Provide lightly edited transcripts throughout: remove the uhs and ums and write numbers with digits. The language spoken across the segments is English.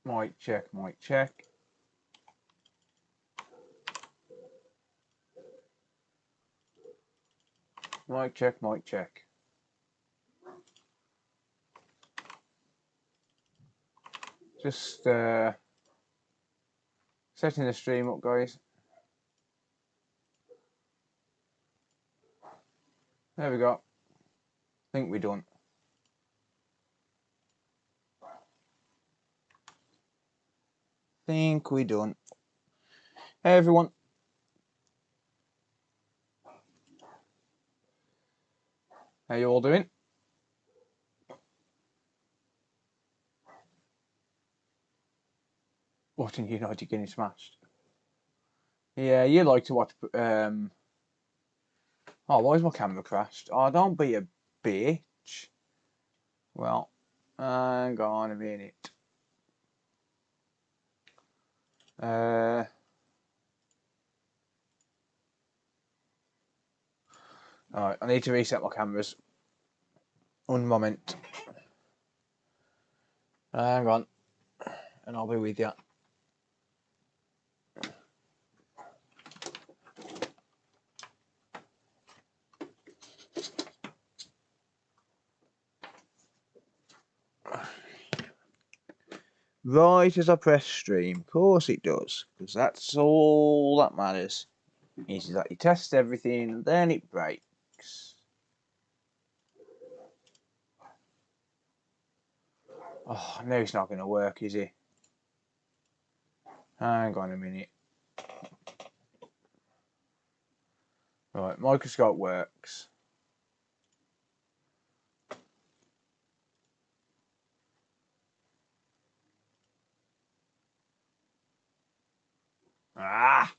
Mic check, mic check. Mic check, mic check. Just setting the stream up, guys. There we go. Think we're done. Think we're done. Hey everyone. How you all doing? Watching United getting smashed. Yeah, you like to watch. Oh, why is my camera crashed? Oh, don't be a bitch. Well, hang on a minute. Alright, I need to reset my cameras. One moment. Hang on, and I'll be with you. Right as I press stream, of course it does, because that's all that matters. Is that you test everything, and then it breaks. Oh, no, it's not going to work, is it? Hang on a minute. Right, microscope works. Ah!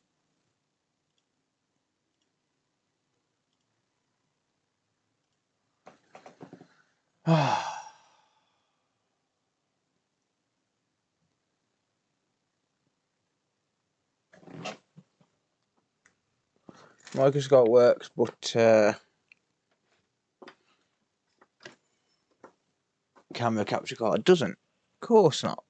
Microscope works, but camera capture card doesn't. Of course not.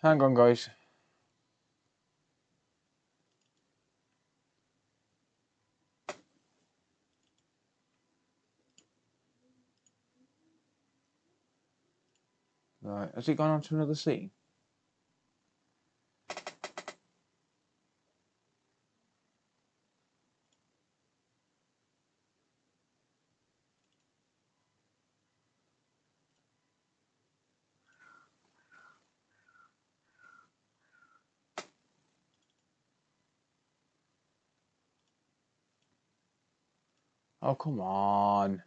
Hang on, guys. Right, has it gone on to another scene? Oh, come on.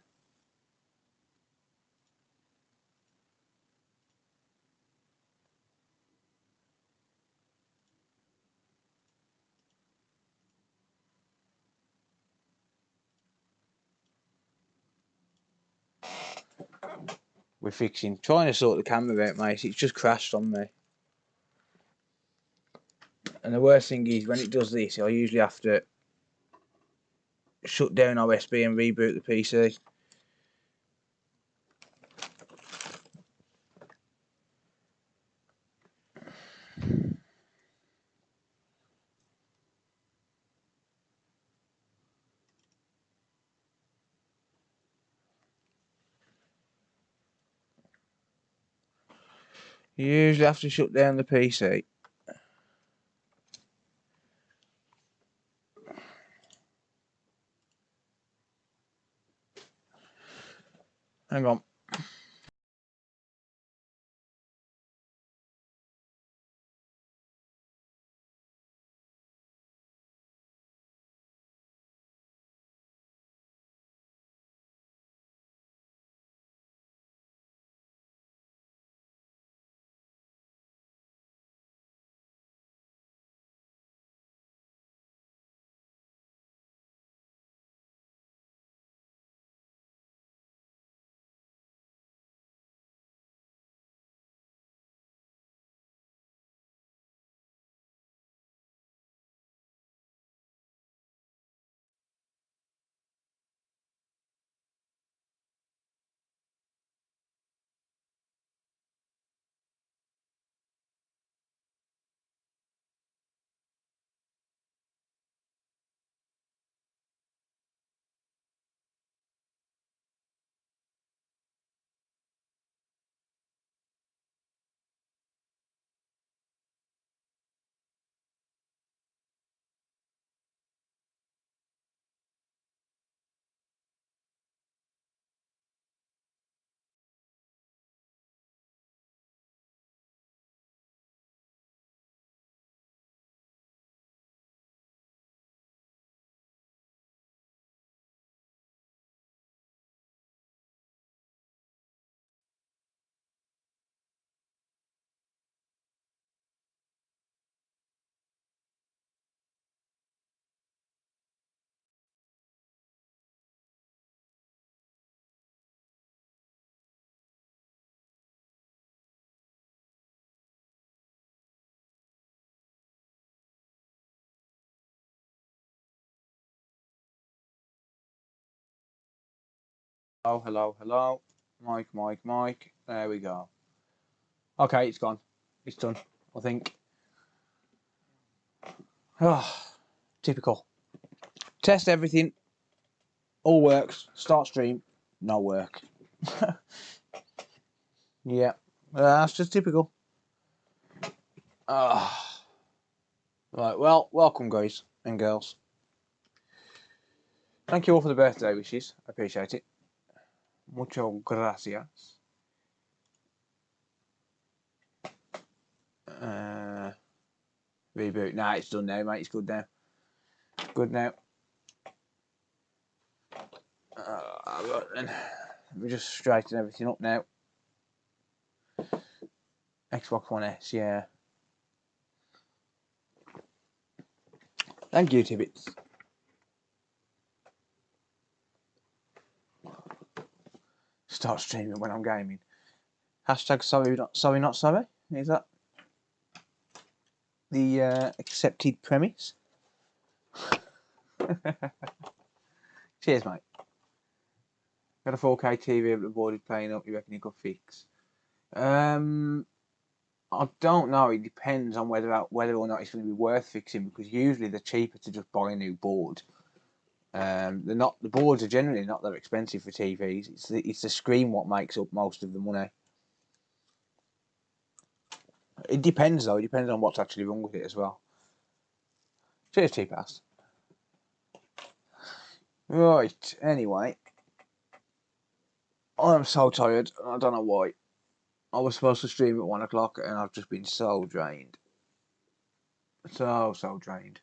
We're fixing, trying to sort the camera out, mate. It's just crashed on me. And the worst thing is, when it does this, I usually have to shut down OSB and reboot the PC. You usually have to shut down the PC. Hang on. Oh, hello, hello. Mic. There we go. Okay, it's gone. It's done, I think. Oh, typical. Test everything. All works. Start stream. No work. Yeah. That's just typical. Right, well, welcome, guys and girls. Thank you all for the birthday wishes. I appreciate it. Mucho gracias. Reboot. Nah, it's done now, mate. It's good now. Good now. Right then. Let me just straighten everything up now. Xbox One S, yeah. Thank you, Tibbits. Start streaming when I'm gaming. Hashtag sorry not sorry. Is that the accepted premise? Cheers, mate. Got a 4K TV at the board is playing up. You reckon you could fix? I don't know. It depends on whether or not it's going to be worth fixing, because usually they're cheaper to just buy a new board. They're not. The boards are generally not that expensive for TVs. It's the screen what makes up most of the money. It depends though. It depends on what's actually wrong with it as well. Cheers, T-Pass. Right. Anyway, I'm so tired. I don't know why. I was supposed to stream at 1 o'clock and I've just been so drained. So drained.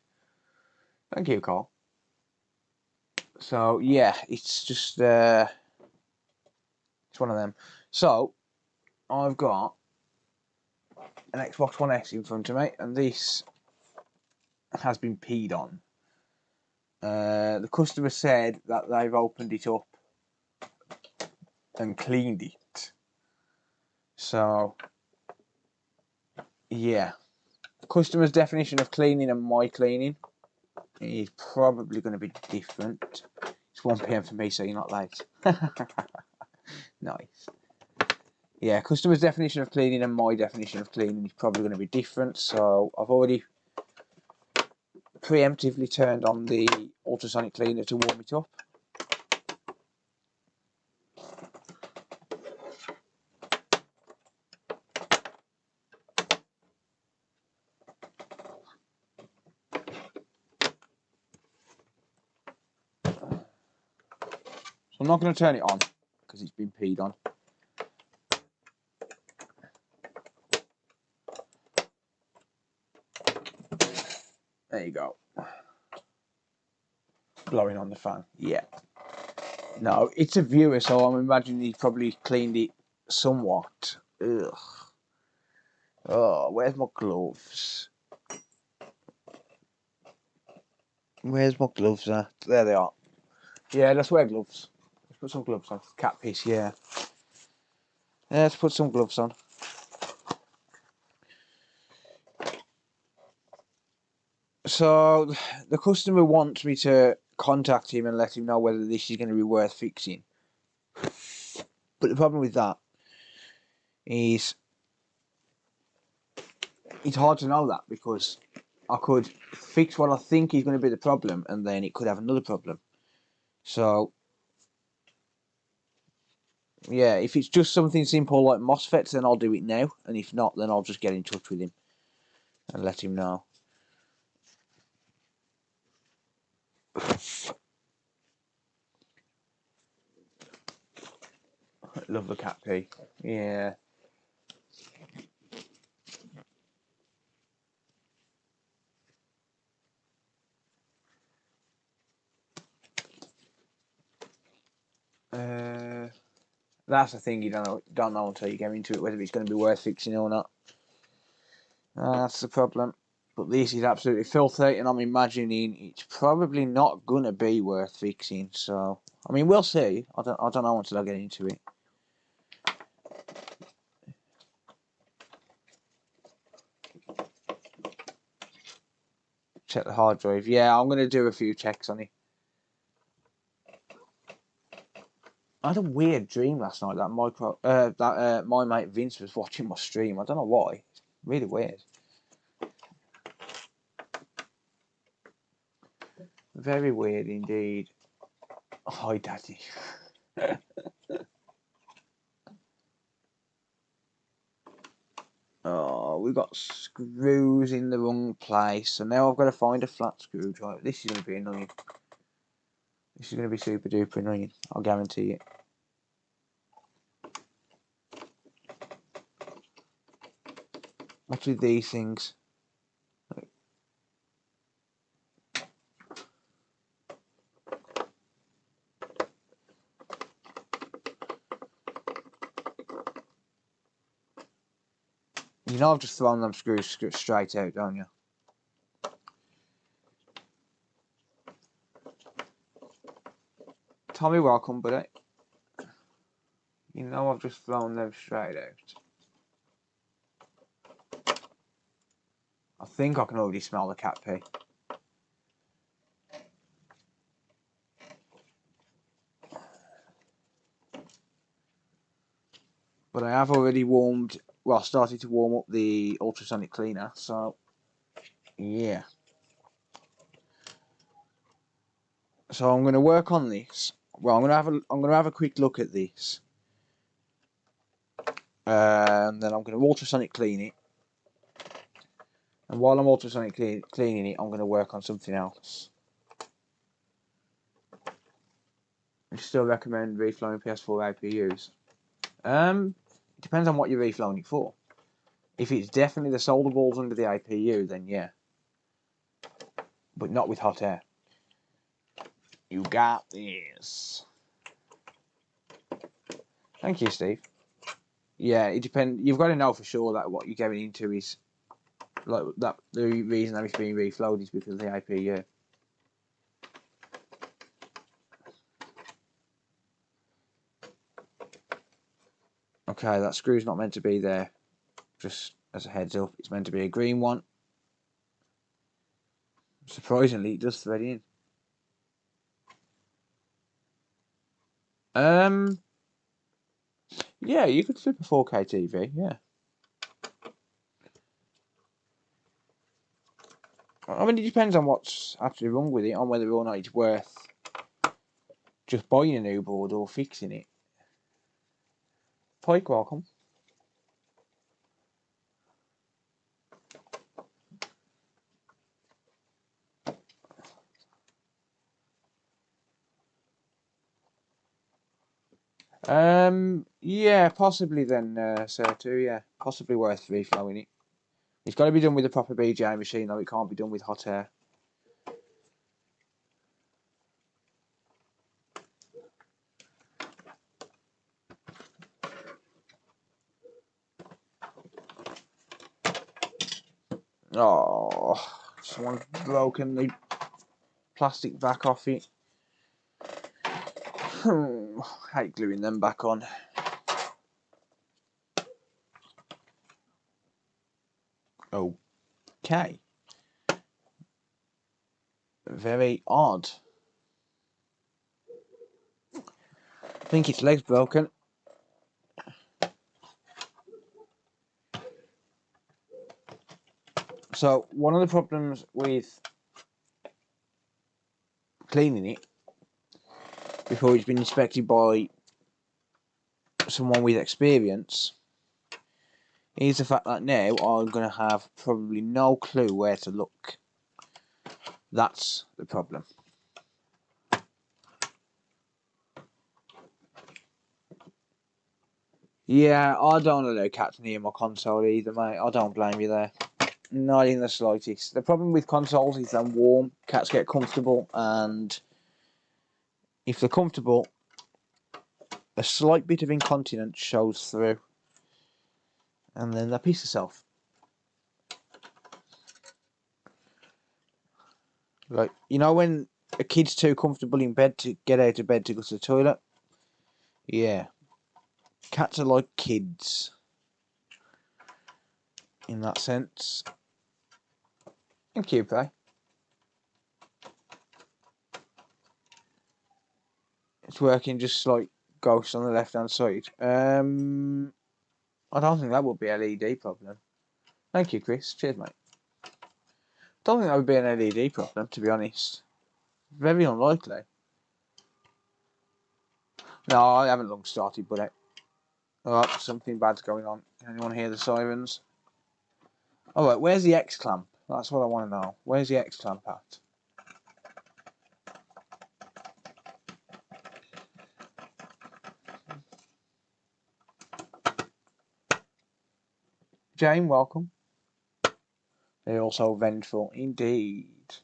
Thank you, Carl. So yeah, it's just it's one of them. So I've got an Xbox One S in front of me, and this has been peed on. The customer said that they've opened it up and cleaned it. So yeah, the customer's definition of cleaning and my cleaning is probably going to be different. It's 1 PM for me, so you're not late. Nice. Yeah, customer's definition of cleaning and my definition of cleaning is probably going to be different. So I've already preemptively turned on the ultrasonic cleaner to warm it up. So I'm not going to turn it on because it's been peed on. There you go. Blowing on the fan. Yeah. No, it's a viewer, so I'm imagining he probably cleaned it somewhat. Ugh. Oh, where's my gloves? Where's my gloves at? There they are. Yeah, let's wear gloves. Let's put some gloves on. Cat piss, yeah. Let's put some gloves on. So, the customer wants me to contact him and let him know whether this is going to be worth fixing. But the problem with that is it's hard to know that, because I could fix what I think is going to be the problem and then it could have another problem. So, yeah, if it's just something simple like MOSFETs, then I'll do it now. And if not, then I'll just get in touch with him and let him know. Love the cat pee. Yeah. That's the thing, you don't know until you get into it whether it's going to be worth fixing or not. That's the problem. But this is absolutely filthy, and I'm imagining it's probably not going to be worth fixing. So, I mean, we'll see. I don't know until I get into it. Check the hard drive. Yeah, I'm going to do a few checks on it. I had a weird dream last night that my mate Vince was watching my stream. I don't know why. It's really weird. Very weird indeed. Hi, Daddy. Oh, we got screws in the wrong place, so now I've got to find a flat screwdriver. This is going to be annoying. This is going to be super duper annoying. I'll guarantee it. What's with these things? You know I've just thrown them screws straight out, don't you? Tommy, welcome, buddy. You know I've just thrown them straight out. I think I can already smell the cat pee. But I have already started to warm up the ultrasonic cleaner, so yeah. So I'm going to work on this. Well, I'm going to have a quick look at this, and then I'm going to ultrasonic clean it. And while I'm ultrasonic cleaning it, I'm going to work on something else. I still recommend reflowing PS4 APUs. It depends on what you're reflowing it for. If it's definitely the solder balls under the APU, then yeah. But not with hot air. You got this. Thank you, Steve. Yeah, it depends. You've got to know for sure that what you're getting into is like that. The reason that it's being reflowed is because of the APU. Okay, that screw's not meant to be there. Just as a heads up, it's meant to be a green one. Surprisingly, it does thread in. Yeah, you could flip a 4K TV, yeah. I mean, it depends on what's actually wrong with it, on whether or not it's worth just buying a new board or fixing it. Pike, welcome. Yeah, possibly then, Sir, too, yeah. Possibly worth reflowing it. It's got to be done with a proper BGA machine, though. It can't be done with hot air. Oh, someone's broken the plastic back off it. Hate gluing them back on. Okay. Very odd. I think its leg's broken. So, one of the problems with cleaning it before it's been inspected by someone with experience is the fact that now I'm going to have probably no clue where to look. That's the problem. Yeah, I don't allow cats near my console either, mate. I don't blame you there. Not in the slightest. The problem with consoles is they're warm. Cats get comfortable, and if they're comfortable, a slight bit of incontinence shows through, and then they piss themselves. Like, you know when a kid's too comfortable in bed to get out of bed to go to the toilet? Yeah. Cats are like kids in that sense. Thank you, Pray. It's working just like ghost on the left hand side. I don't think that would be an LED problem. Thank you, Chris. Cheers, mate. Don't think that would be an LED problem, to be honest. Very unlikely. No, I haven't long started, but oh, something bad's going on. Anyone hear the sirens? Alright, where's the X clamp? That's what I want to know. Where's the X clamp at? Jane, welcome. They're also vengeful, indeed.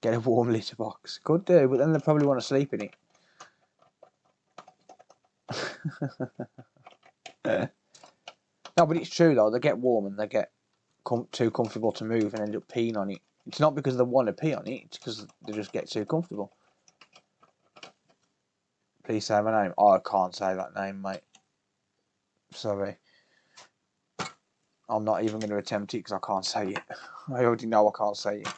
Get a warm litter box. Could do, but then they probably want to sleep in it. No, but it's true though. They get warm and they get too comfortable to move and end up peeing on it. It's not because they want to pee on it. It's because they just get too comfortable. Please say my name. Oh, I can't say that name, mate. Sorry. I'm not even going to attempt it because I can't say it. I already know I can't say it.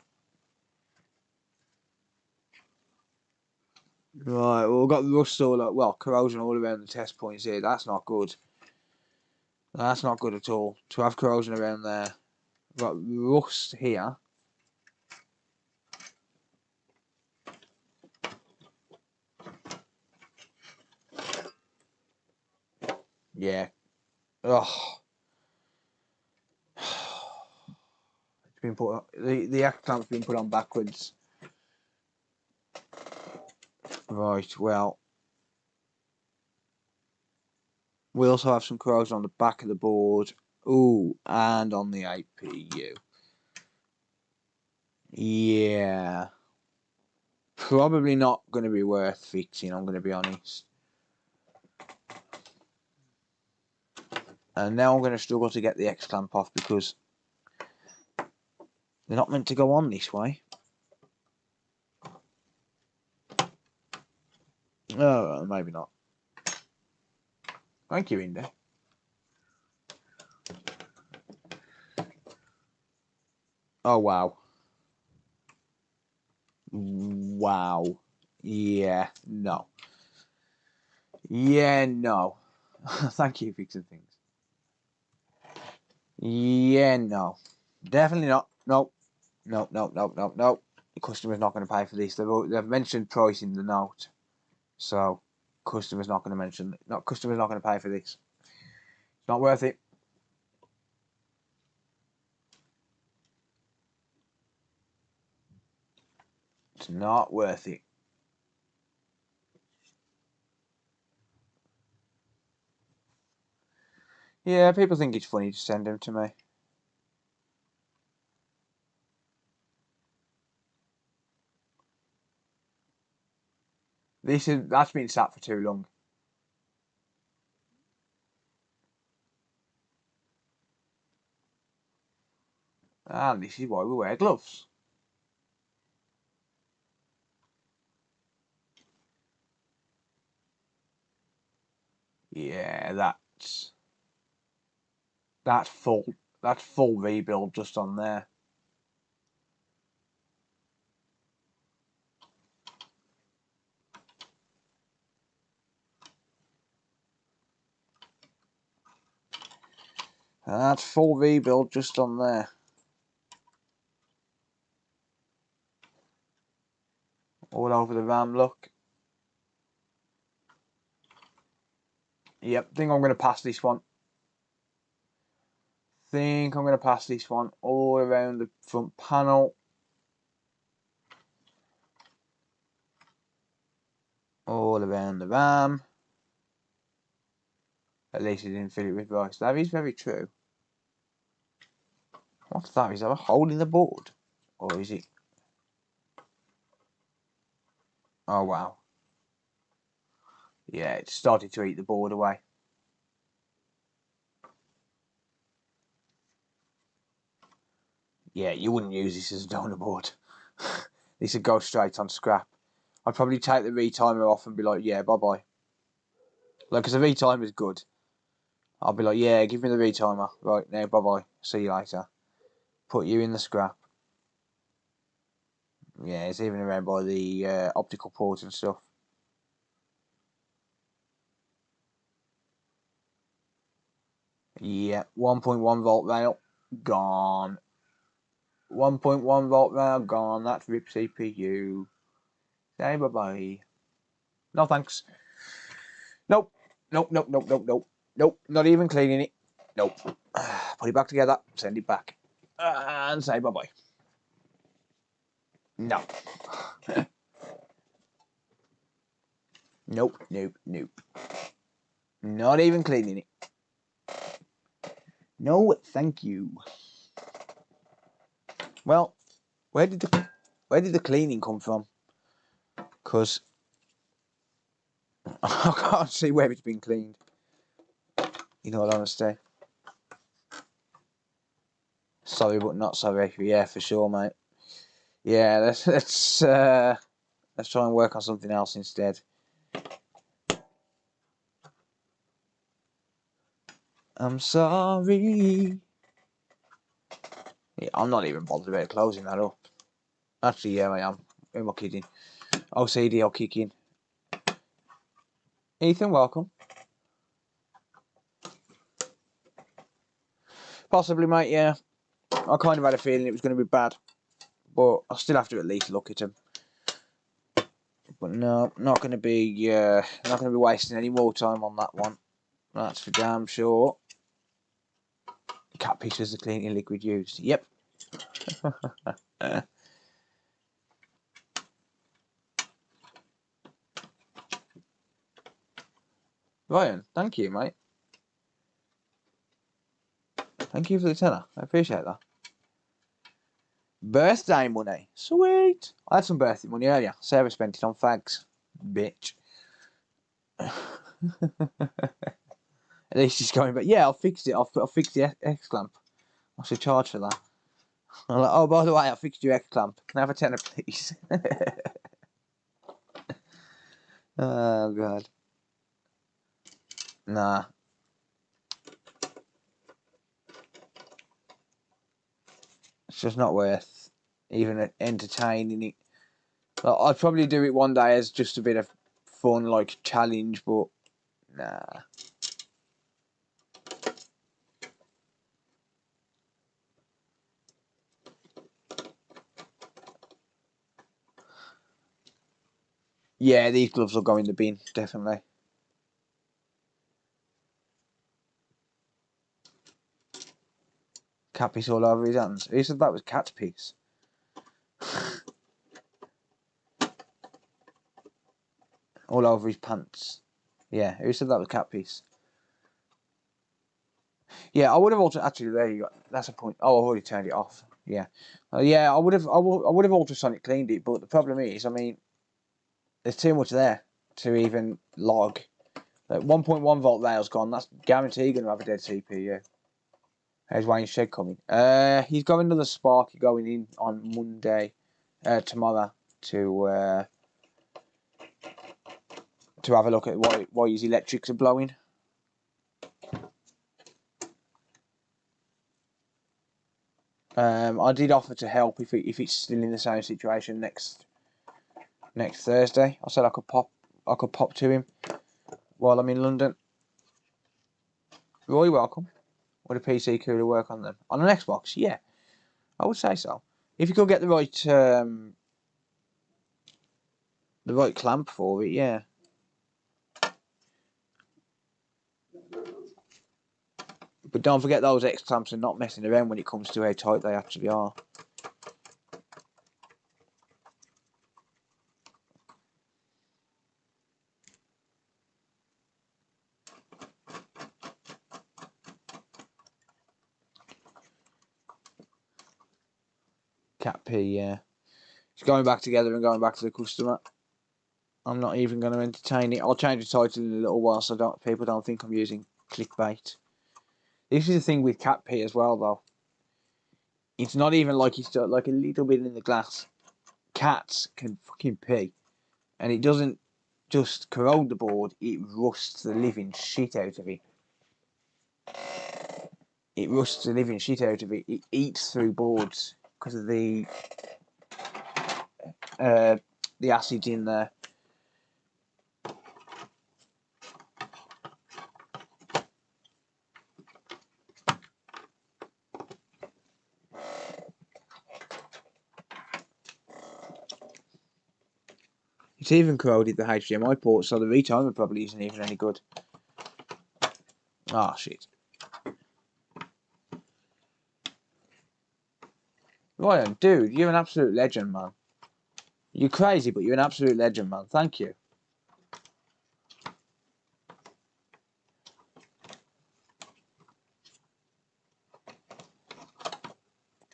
Right, well, we've got rust corrosion all around the test points here. That's not good. That's not good at all. To have corrosion around there. We've got rust here. Yeah. Ugh. It's been put. The X clamp's been put on backwards. Right. Well, we also have some corrosion on the back of the board. Ooh, and on the APU. Yeah. Probably not going to be worth fixing, I'm going to be honest. And now I'm going to struggle to get the X clamp off because they're not meant to go on this way. Oh, maybe not. Thank you, Indy. Oh, wow. Wow. Yeah, no. Yeah, no. Thank you, fixing things. Yeah, no. Definitely not. Nope. Nope, nope, nope, nope, nope. The customer's not going to pay for this. They've mentioned price in the note. So, customer's not going to mention... customer's not going to pay for this. It's not worth it. It's not worth it. Yeah, people think it's funny to send them to me. That's been sat for too long. And this is why we wear gloves. Yeah, that's full rebuild just on there. That's full rebuild just on there. All over the RAM, look. Yep, think I'm going to pass this one. Think I'm going to pass this one all around the front panel. All around the RAM. At least he didn't fill it with rice. That is very true. What's that? Is that a hole in the board? Or is it? Oh, wow. Yeah, it started to eat the board away. Yeah, you wouldn't use this as a donor board. This would go straight on scrap. I'd probably take the retimer off and be like, yeah, bye-bye. Like, because the retimer is good. I'll be like, yeah, give me the retimer. Right, now, bye-bye. See you later. Put you in the scrap. Yeah, it's even around by the optical port and stuff. Yeah, 1.1 volt rail, gone. 1.1 volt rail, gone. That's RIP CPU. Say bye-bye. No thanks. Nope. Nope, nope, nope, nope, nope. Nope, not even cleaning it. Nope. Put it back together, send it back. And say bye-bye. No. Nope, nope, nope. Not even cleaning it. No, thank you. Well, where did the cleaning come from? Because I can't see where it's been cleaned. In all honesty. Sorry, but not sorry. Yeah, for sure, mate. Yeah, let's try and work on something else instead. I'm sorry. Yeah, I'm not even bothered about closing that up. Actually, yeah, I am. Who am I kidding? OCD will kick in. Ethan, welcome. Possibly, mate, yeah. I kind of had a feeling it was going to be bad. But I still have to at least look at him. But no, not going to be wasting any more time on that one. That's for damn sure. Cat pieces of cleaning liquid used. Yep. Ryan, thank you, mate. Thank you for the tenner. I appreciate that. Birthday money. Sweet. I had some birthday money earlier. Sarah spent it on fags. Bitch. At least she's going back. Yeah, I'll fix it. I'll fix the X-clamp. I should charge for that. I'm like, oh, by the way, I fixed your X-clamp. Can I have a tenner, please? Oh, God. Nah. It's just not worth even entertaining it. Like, I'd probably do it one day as just a bit of fun, like challenge, but nah. Yeah, these gloves will go in the bin, definitely. Cat piece all over his hands. Who said that was cat's piece? All over his pants. Yeah, who said that was cat piece? Yeah, I would have also actually. There you go. That's a point. Oh, I've already turned it off. Yeah, yeah. I would have ultrasonic cleaned it, but the problem is, I mean, there's too much there to even log. Like 1.1 volt rail's gone. That's guaranteed going to have a dead CPU. How's Wayne Shed coming? He's got another Sparky going in on Monday, tomorrow to have a look at why his electrics are blowing. I did offer to help if it's still in the same situation next Thursday. I said I could pop to him while I'm in London. Roy, welcome. Would a PC cooler work on them? On an Xbox? Yeah, I would say so. If you could get the right clamp for it, yeah. But don't forget those X clamps are not messing around when it comes to how tight they actually are. Cat P, yeah. It's going back together and going back to the customer. I'm not even going to entertain it. I'll change the title in a little while so people don't think I'm using clickbait. This is the thing with Cat P as well, though. It's not even like it's like a little bit in the glass. Cats can fucking pee. And it doesn't just corrode the board, it rusts the living shit out of it. It rusts the living shit out of it. It eats through boards because of the acids in there. It's even corroded the HDMI port, so the retimer probably isn't even any good. Ah, shit. Ryan, dude, you're an absolute legend, man. You're crazy, but you're an absolute legend, man. Thank you.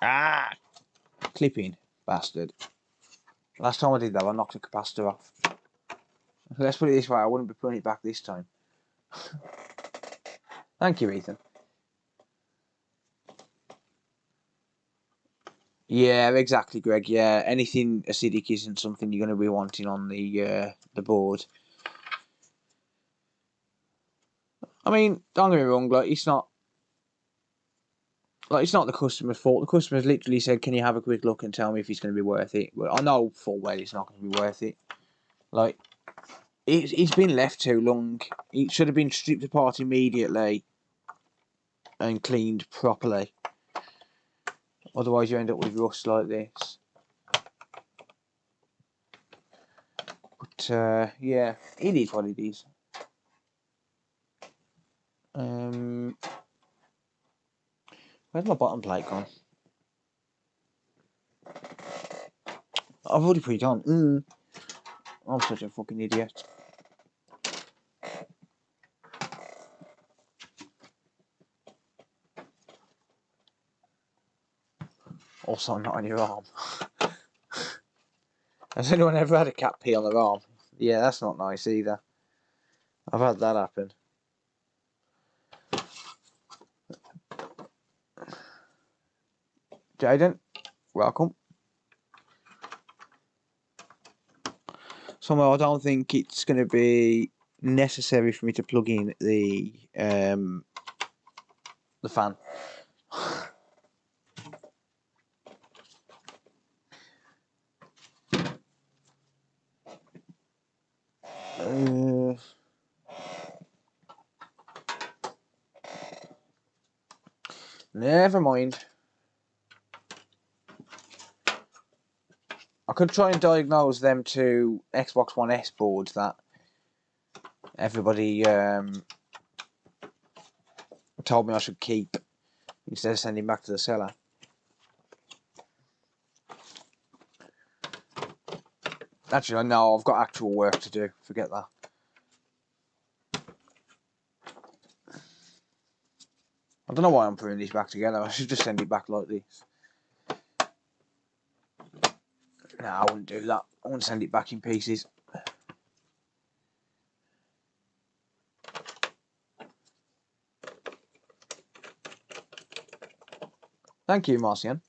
Ah! Clipping, bastard. Last time I did that, I knocked the capacitor off. Let's put it this way, I wouldn't be putting it back this time. Thank you, Ethan. Yeah, exactly, Greg. Yeah, anything acidic isn't something you're going to be wanting on the board. I mean, don't get me wrong, like it's not the customer's fault. The customer's literally said, "Can you have a quick look and tell me if it's going to be worth it?" Well, I know full well it's not going to be worth it. Like, it's been left too long. It should have been stripped apart immediately and cleaned properly. Otherwise, you end up with rust like this. But yeah, it is what it is. Where's my bottom plate gone? I've already put it on. I'm such a fucking idiot. Also not on your arm. Has anyone ever had a cat pee on their arm? Yeah, that's not nice either. I've had that happen. Jaden, welcome. Somehow I don't think it's going to be necessary for me to plug in the fan. Never mind. I could try and diagnose them two Xbox One S boards that everybody told me I should keep instead of sending back to the seller. Actually, no, I've got actual work to do. Forget that. I don't know why I'm putting these back together. I should just send it back like this. No, I wouldn't do that. I wouldn't send it back in pieces. Thank you, Marcian.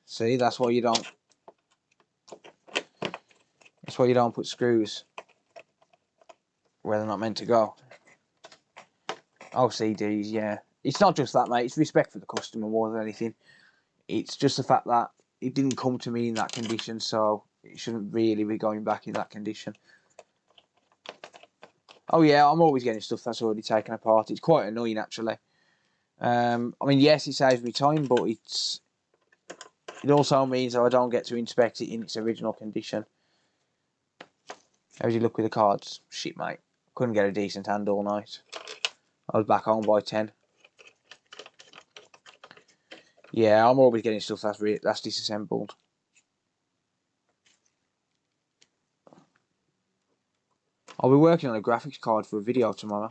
See, that's why you don't. That's why you don't put screws where they're not meant to go. OCDs, yeah. It's not just that, mate. It's respect for the customer more than anything. It's just the fact that it didn't come to me in that condition, so it shouldn't really be going back in that condition. Oh yeah, I'm always getting stuff that's already taken apart. It's quite annoying, actually. I mean, yes, it saves me time, but it also means that I don't get to inspect it in its original condition. How's you look with the cards? Shit, mate. Couldn't get a decent hand all night. I was back home by 10. Yeah, I'm always getting stuff that's disassembled. I'll be working on a graphics card for a video tomorrow.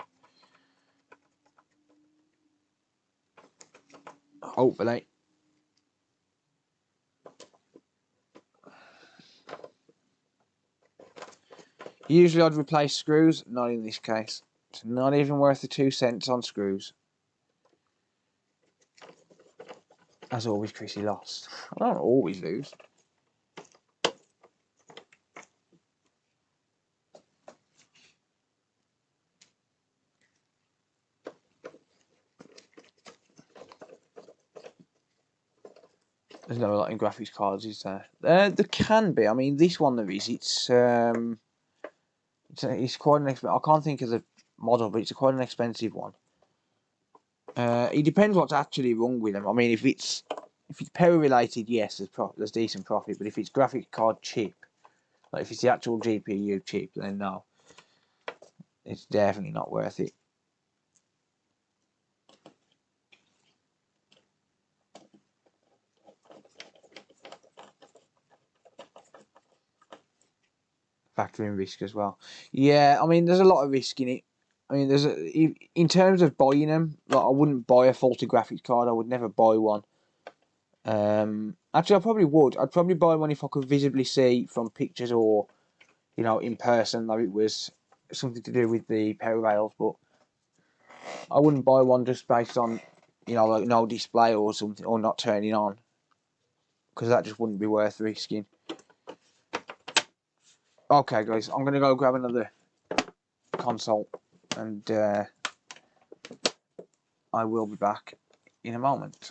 Hopefully. Usually I'd replace screws, not in this case. It's not even worth the 2 cents on screws. As always, Chrissy lost. I don't always lose. There's not a lot in graphics cards, is there? There can be. I mean, this one there is. It's quite an expensive. I can't think of the model, but it's quite an expensive one. It depends what's actually wrong with them. I mean, if it's power related, yes, there's decent profit. But if it's graphics card chip, like if it's the actual GPU chip, then no, it's definitely not worth it. Factor in risk as well. Yeah, I mean, there's a lot of risk in it. I mean, in terms of buying them, like I wouldn't buy a faulty graphics card. I would never buy one. Actually, I probably would. I'd probably buy one if I could visibly see from pictures or, you know, in person that it was something to do with the power rails. But I wouldn't buy one just based on, you know, like no display or something, or not turning on, because that just wouldn't be worth risking. Okay, guys, I'm gonna go grab another console, and I will be back in a moment.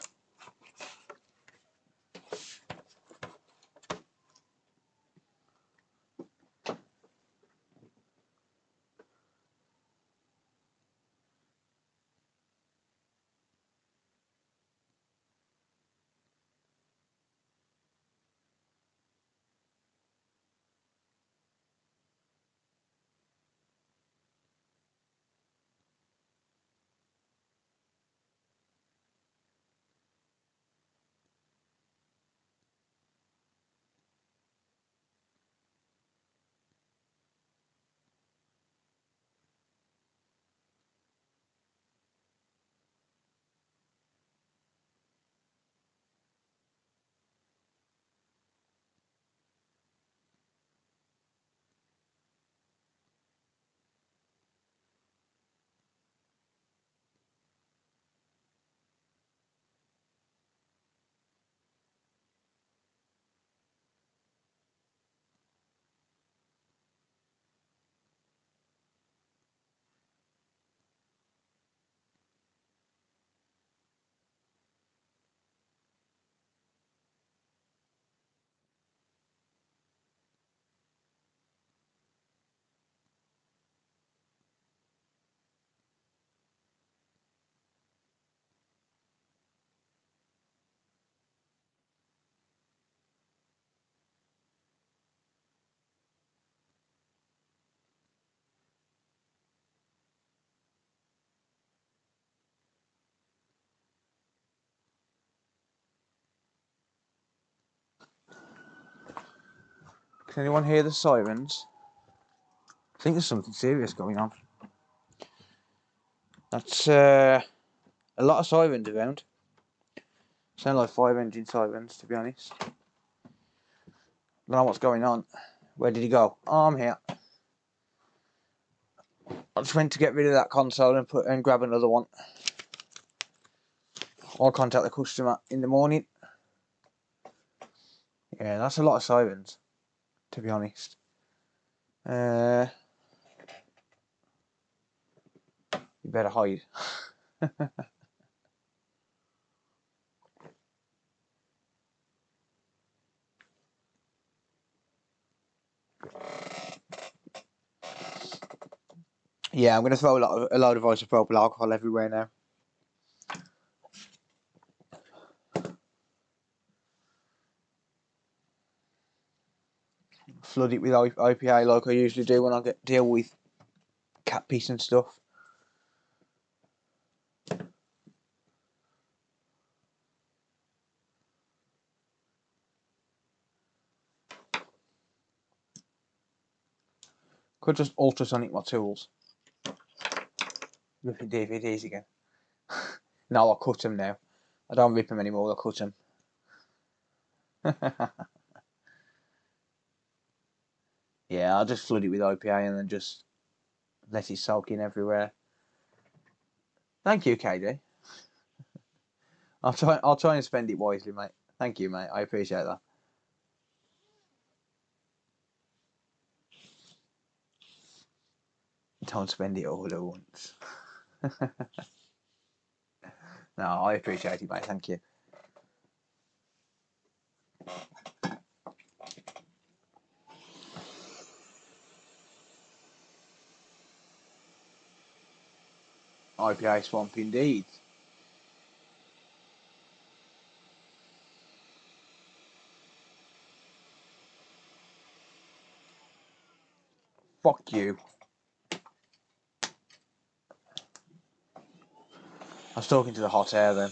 Can anyone hear the sirens? I think there's something serious going on. That's a lot of sirens around. Sound like fire engine sirens, to be honest. Don't know what's going on. Where did he go? Oh, I'm here. I just went to get rid of that console and grab another one. I'll contact the customer in the morning. Yeah, that's a lot of sirens, to be honest. You better hide. Yeah, I'm going to throw a load of isopropyl alcohol everywhere now. Flood it with IPA like I usually do when I deal with cat piss and stuff. Could just ultrasonic my tools. Ripping DVDs again. No, I cut them now. I don't rip them anymore, I cut them. Yeah, I'll just flood it with IPA and then just let it soak in everywhere. Thank you, KD. I'll try and spend it wisely, mate. Thank you, mate. I appreciate that. Don't spend it all at once. No, I appreciate it, mate. Thank you. IPA swamp indeed. Fuck you. I was talking to the hot air then.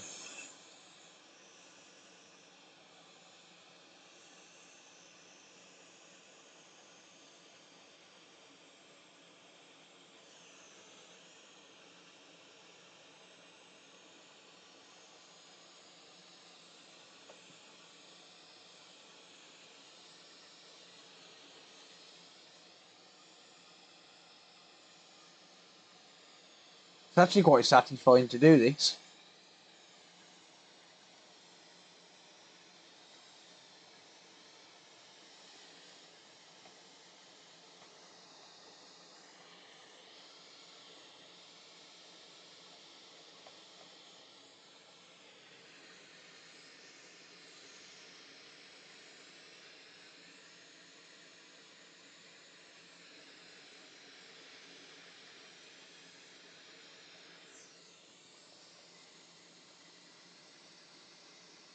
It's actually quite satisfying to do this.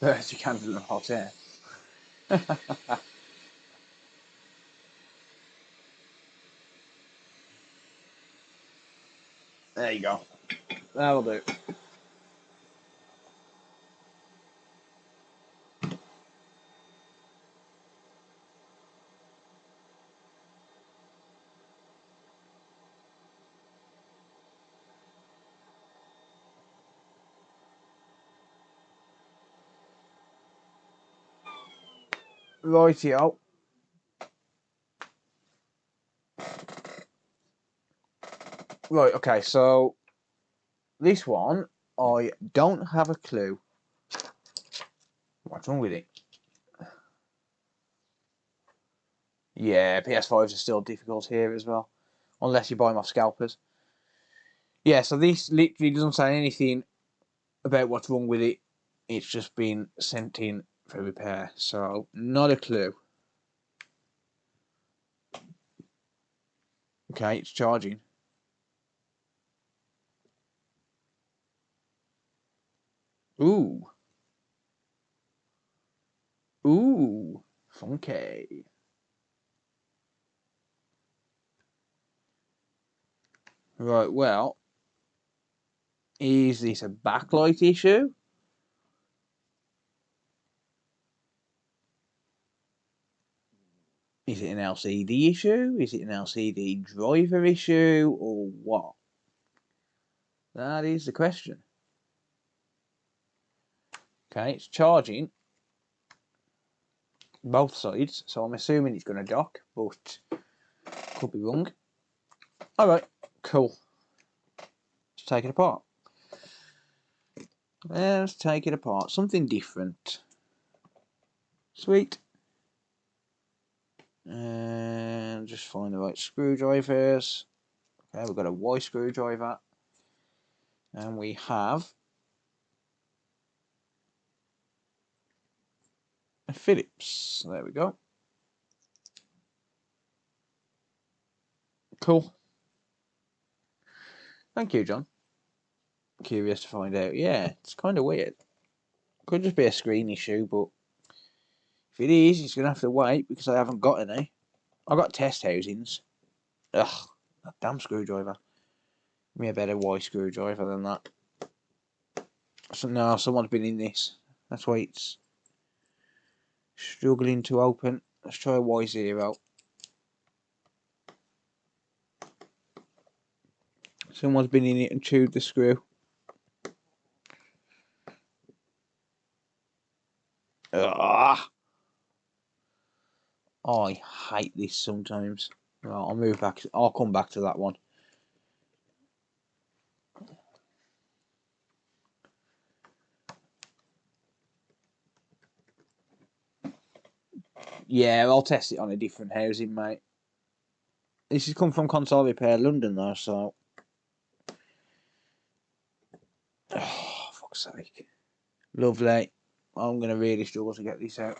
As you can do in hot air. There you go. That'll do. Rightio. Right, okay, so this one, I don't have a clue what's wrong with it. Yeah, PS5s are still difficult here as well, unless you buy them off scalpers. Yeah, so this literally doesn't say anything about what's wrong with it. It's just been sent in for repair, so not a clue. Okay, it's charging. Ooh. Ooh. Funky. Right, well, is this a backlight issue? Is it an LCD issue? Is it an LCD driver issue? Or what? That is the question. Okay, it's charging both sides, so I'm assuming it's going to dock, but could be wrong. Alright, cool. Let's take it apart. Let's take it apart. Something different. Sweet. And just find the right screwdrivers. Okay, we've got a Y screwdriver. And we have a Phillips. There we go. Cool. Thank you, John. Curious to find out. Yeah, it's kind of weird. Could just be a screen issue, but if it is, it's going to have to wait because I haven't got any. I've got test housings. Ugh, that damn screwdriver. Give me a better Y screwdriver than that. So no, someone's been in this. That's why it's struggling to open. Let's try a Y0. Someone's been in it and chewed the screw. Ugh. I hate this sometimes. Right, I'll move back. I'll come back to that one. Yeah, I'll test it on a different housing, mate. This has come from Console Repair London, though, so. Oh, fuck's sake. Lovely. I'm going to really struggle to get this out.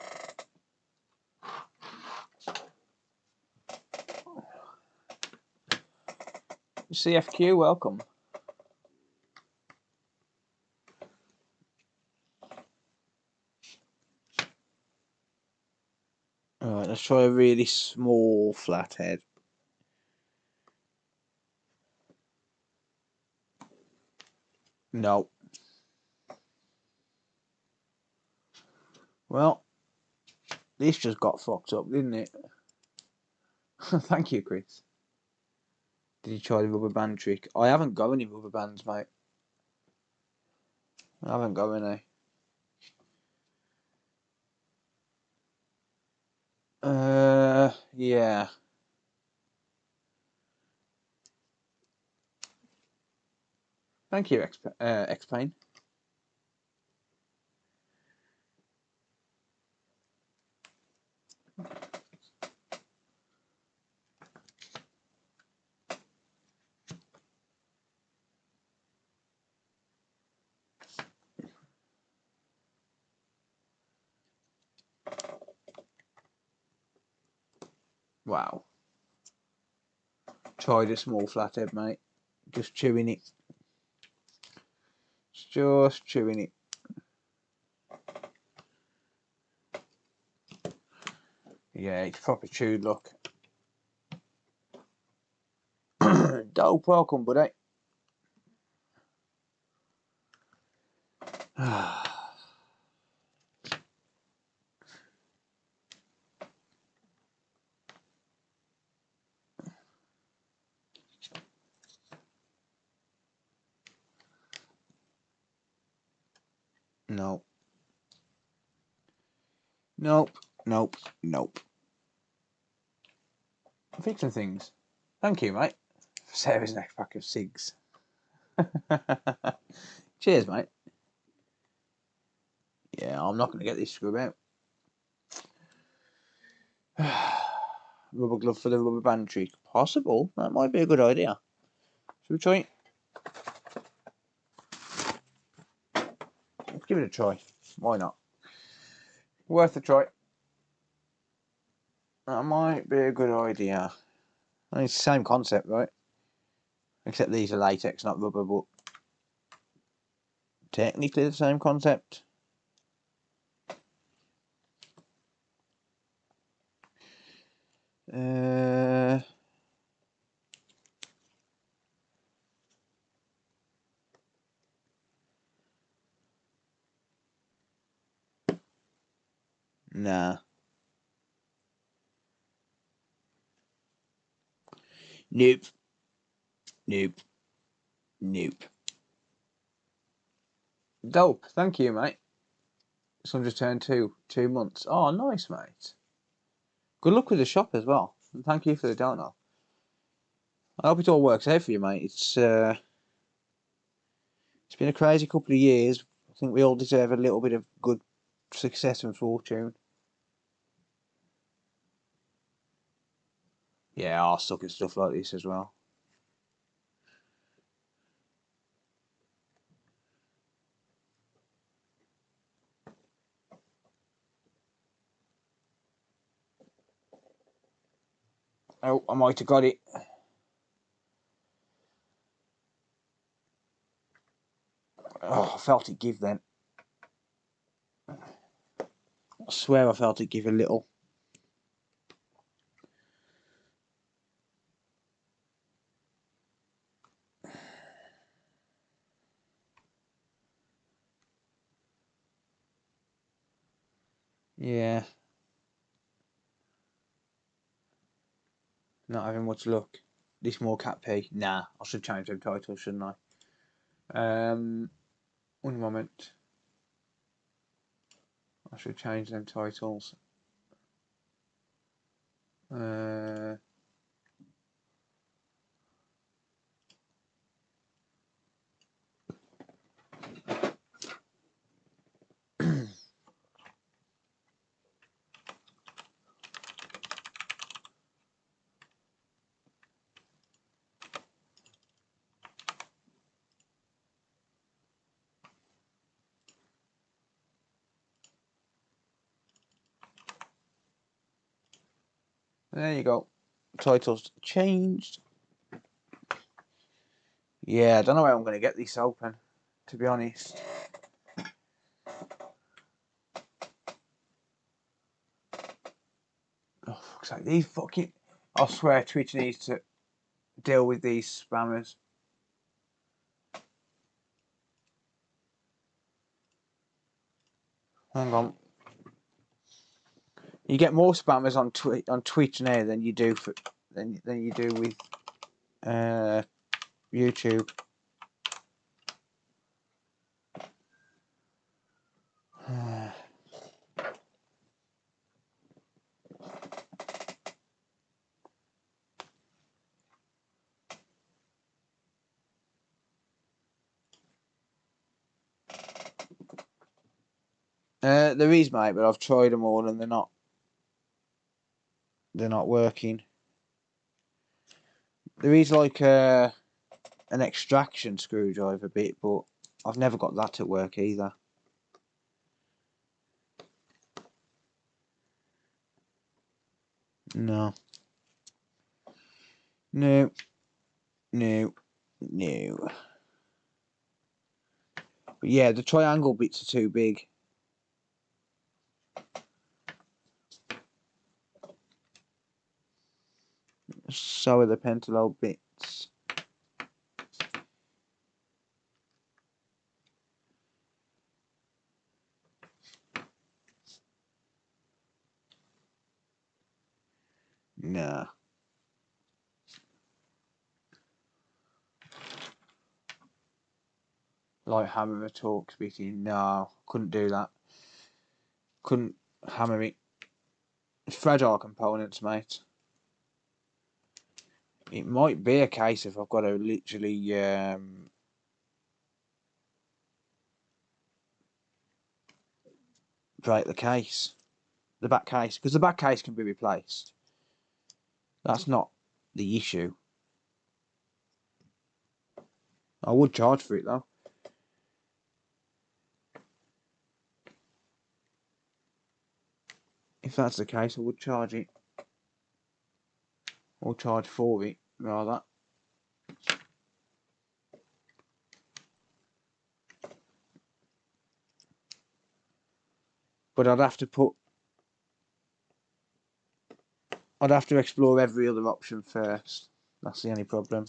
CFQ, welcome. Alright, let's try a really small flathead. No. Well, this just got fucked up, didn't it? Thank you, Chris. Did you try the rubber band trick? I haven't got any rubber bands, mate. I haven't got any. Yeah. Thank you, X-Pain. Wow. Tried a small flathead, mate. Just chewing it. Just chewing it. Yeah, it's proper chewed, look. Dope, welcome, buddy. No. Nope. Nope. Nope. I'm fixing things. Thank you, mate. For Sarah's next pack of cigs. Cheers, mate. Yeah, I'm not going to get this screw out. Rubber glove for the rubber band trick. Possible. That might be a good idea. Should we try it? Let's give it a try. Why not? Worth a try. That might be a good idea. I mean, it's the same concept, right? Except these are latex, not rubber, but technically the same concept. Nah. Nope. Nope. Nope. Dope. Thank you, mate. Son just turned 2 months. Oh, nice, mate. Good luck with the shop as well. And thank you for the donut. I hope it all works out for you, mate. It's been a crazy couple of years. I think we all deserve a little bit of good success and fortune. Yeah, I suck at stuff like this as well. Oh, I might have got it. Oh, I felt it give then. I swear I felt it give a little. Yeah. Not having much luck. This more cat pee. Nah, I should change the title, shouldn't I? One moment. I should change them titles. There you go. Titles changed. Yeah, I don't know how I'm going to get this open, to be honest. Oh, fuck's sake. These fucking... I swear Twitch needs to deal with these spammers. Hang on. You get more spammers on Twitch now than you do than you do with YouTube. There is, mate, but I've tried them all and they're not working. There is like an extraction screwdriver bit, but I've never got that to work either. No. No. No. No. But yeah, the triangle bits are too big. So are the pentalobe bits. Nah. Like hammer a Torx bit in. No, couldn't do that. Couldn't hammer it. It's fragile components, mate. It might be a case if I've got to literally break the case. The back case. Because the back case can be replaced. That's not the issue. I would charge for it though. If that's the case, I would charge it. Or charge for it, rather. But I'd have to explore every other option first. That's the only problem.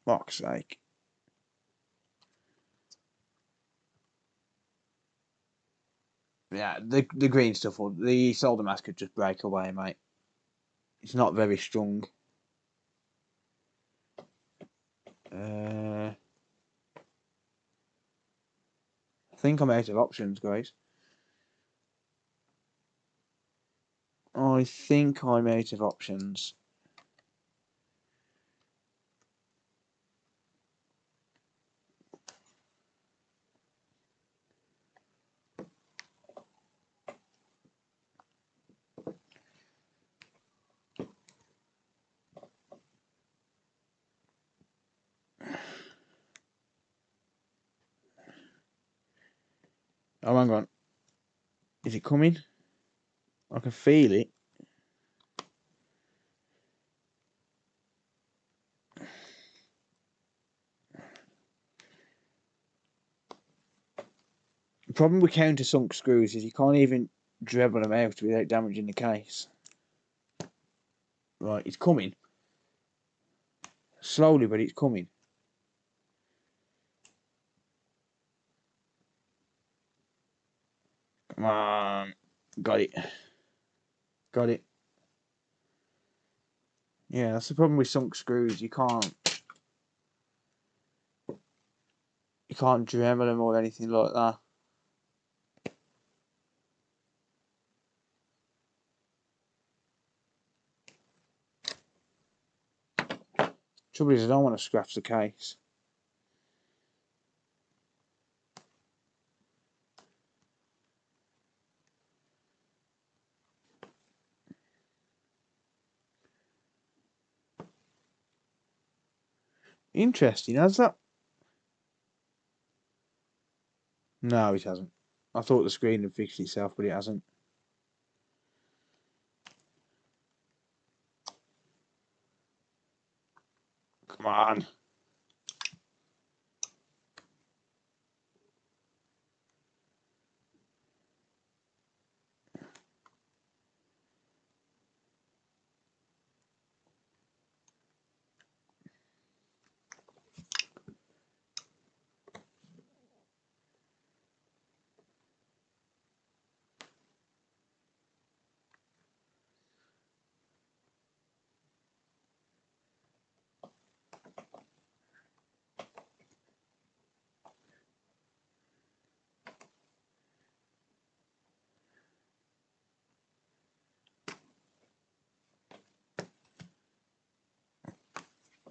Fuck's sake. Yeah, the green stuff, or the solder mask could just break away, mate. It's not very strong. I think I'm out of options, guys. I think I'm out of options. Oh, hang on. Is it coming? I can feel it. The problem with countersunk screws is you can't even dribble them out without damaging the case. Right, it's coming. Slowly, but it's coming. Come on. Got it. Got it. Yeah, that's the problem with sunk screws. You can't dremel them or anything like that. Trouble is, I don't want to scratch the case. Interesting, has that? No, it hasn't. I thought the screen had fixed itself, but it hasn't. on.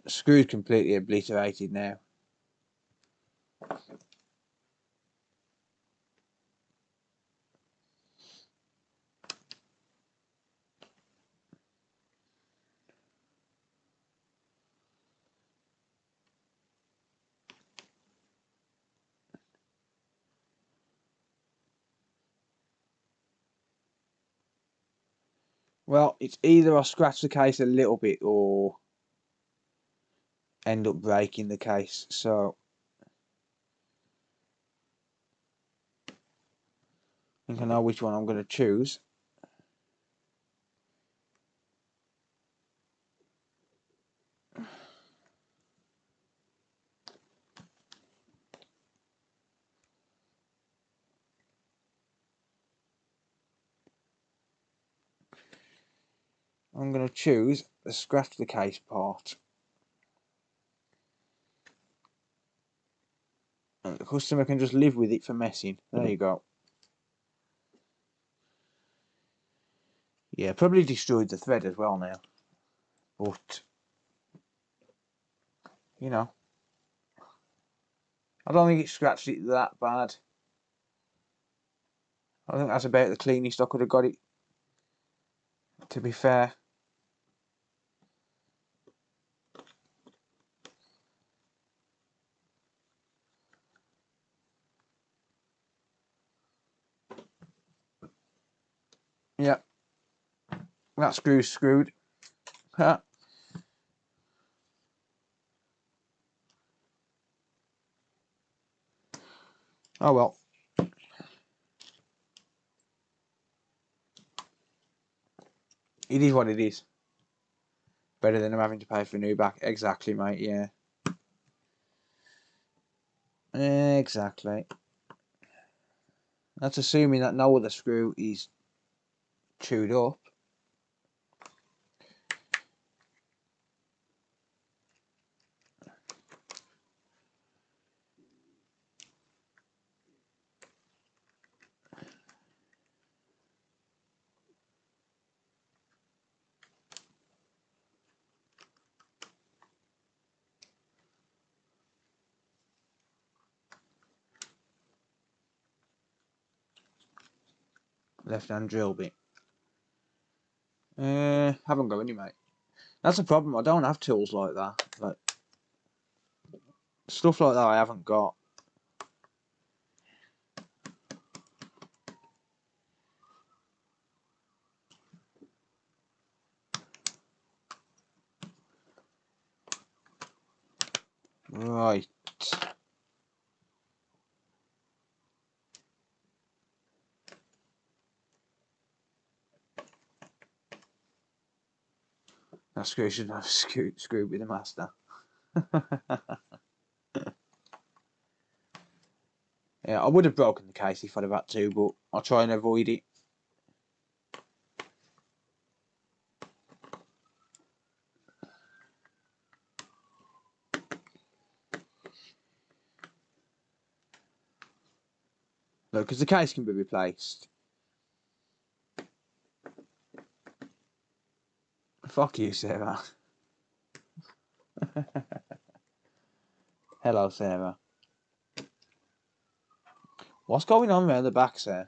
The screw's completely obliterated now. Well, it's either I scratch the case a little bit or end up breaking the case. So I think I know which one I'm going to choose. I'm going to choose the scratch the case part. And the customer can just live with it for messing. There you go. Yeah, probably destroyed the thread as well now. But, you know, I don't think it scratched it that bad. I think that's about the cleanest I could have got it, to be fair. Yeah, that screw's screwed. Oh well. It is what it is. Better than I'm having to pay for a new back. Exactly, mate, yeah. Exactly. That's assuming that no other screw is chewed up. Left hand drill bit. Haven't got any, mate. That's the problem. I don't have tools like that. Like stuff like that, I haven't got. Right. That screw should have screwed with the master. Yeah, I would have broken the case if I'd have had to, but I'll try and avoid it. Look, because the case can be replaced. Fuck you, Sarah. Hello, Sarah. What's going on around the back, sir?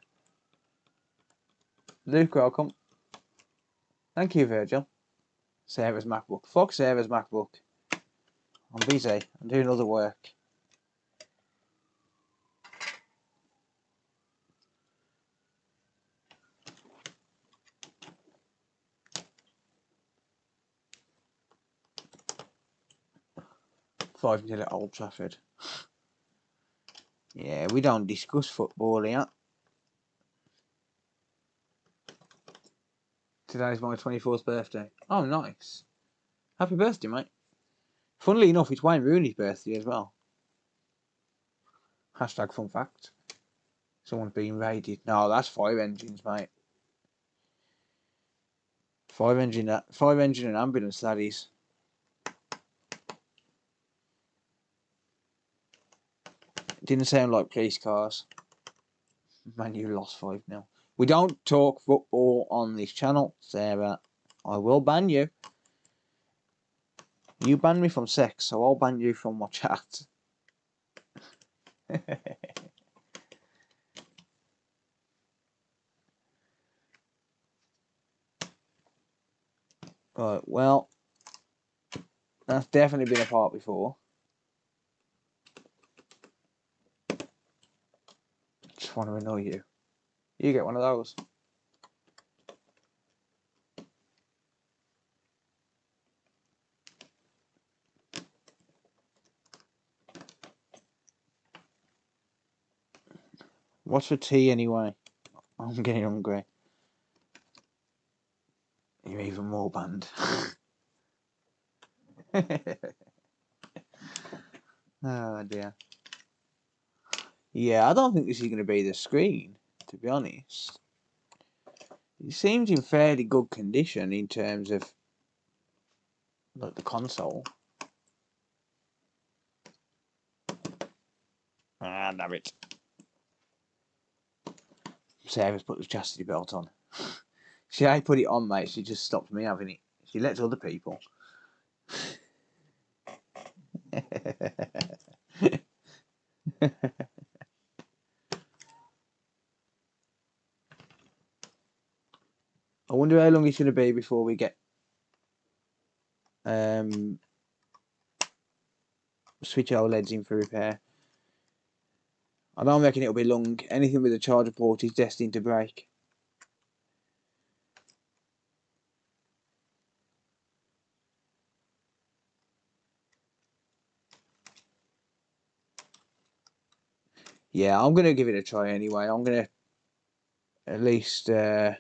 Luke, welcome. Thank you, Virgil. Sarah's MacBook. Fuck Sarah's MacBook. I'm busy. I'm doing other work. 5-0 at Old Trafford. Yeah, we don't discuss football here. Today's my 24th birthday. Oh, nice. Happy birthday, mate. Funnily enough, it's Wayne Rooney's birthday as well. Hashtag fun fact. Someone's being raided. No, that's fire engines, mate. Fire engine and ambulance, that is. Didn't sound like police cars. Man, you lost 5-0. We don't talk football on this channel, Sarah. I will ban you. You banned me from sex, so I'll ban you from my chat. Right, well, that's definitely been a part before. Just want to annoy you. You get one of those. What's for tea anyway? I'm getting hungry. You're even more banned. Oh dear. Yeah, I don't think this is going to be the screen, to be honest. It seems in fairly good condition in terms of like the console. Ah, damn it. Sarah's put the chastity belt on. I put it on, mate. She just stopped me having it. She lets other people. I wonder how long it's going to be before we get switch OLEDs in for repair. I don't reckon it'll be long. Anything with a charger port is destined to break. Yeah, I'm going to give it a try anyway. I'm going to at least try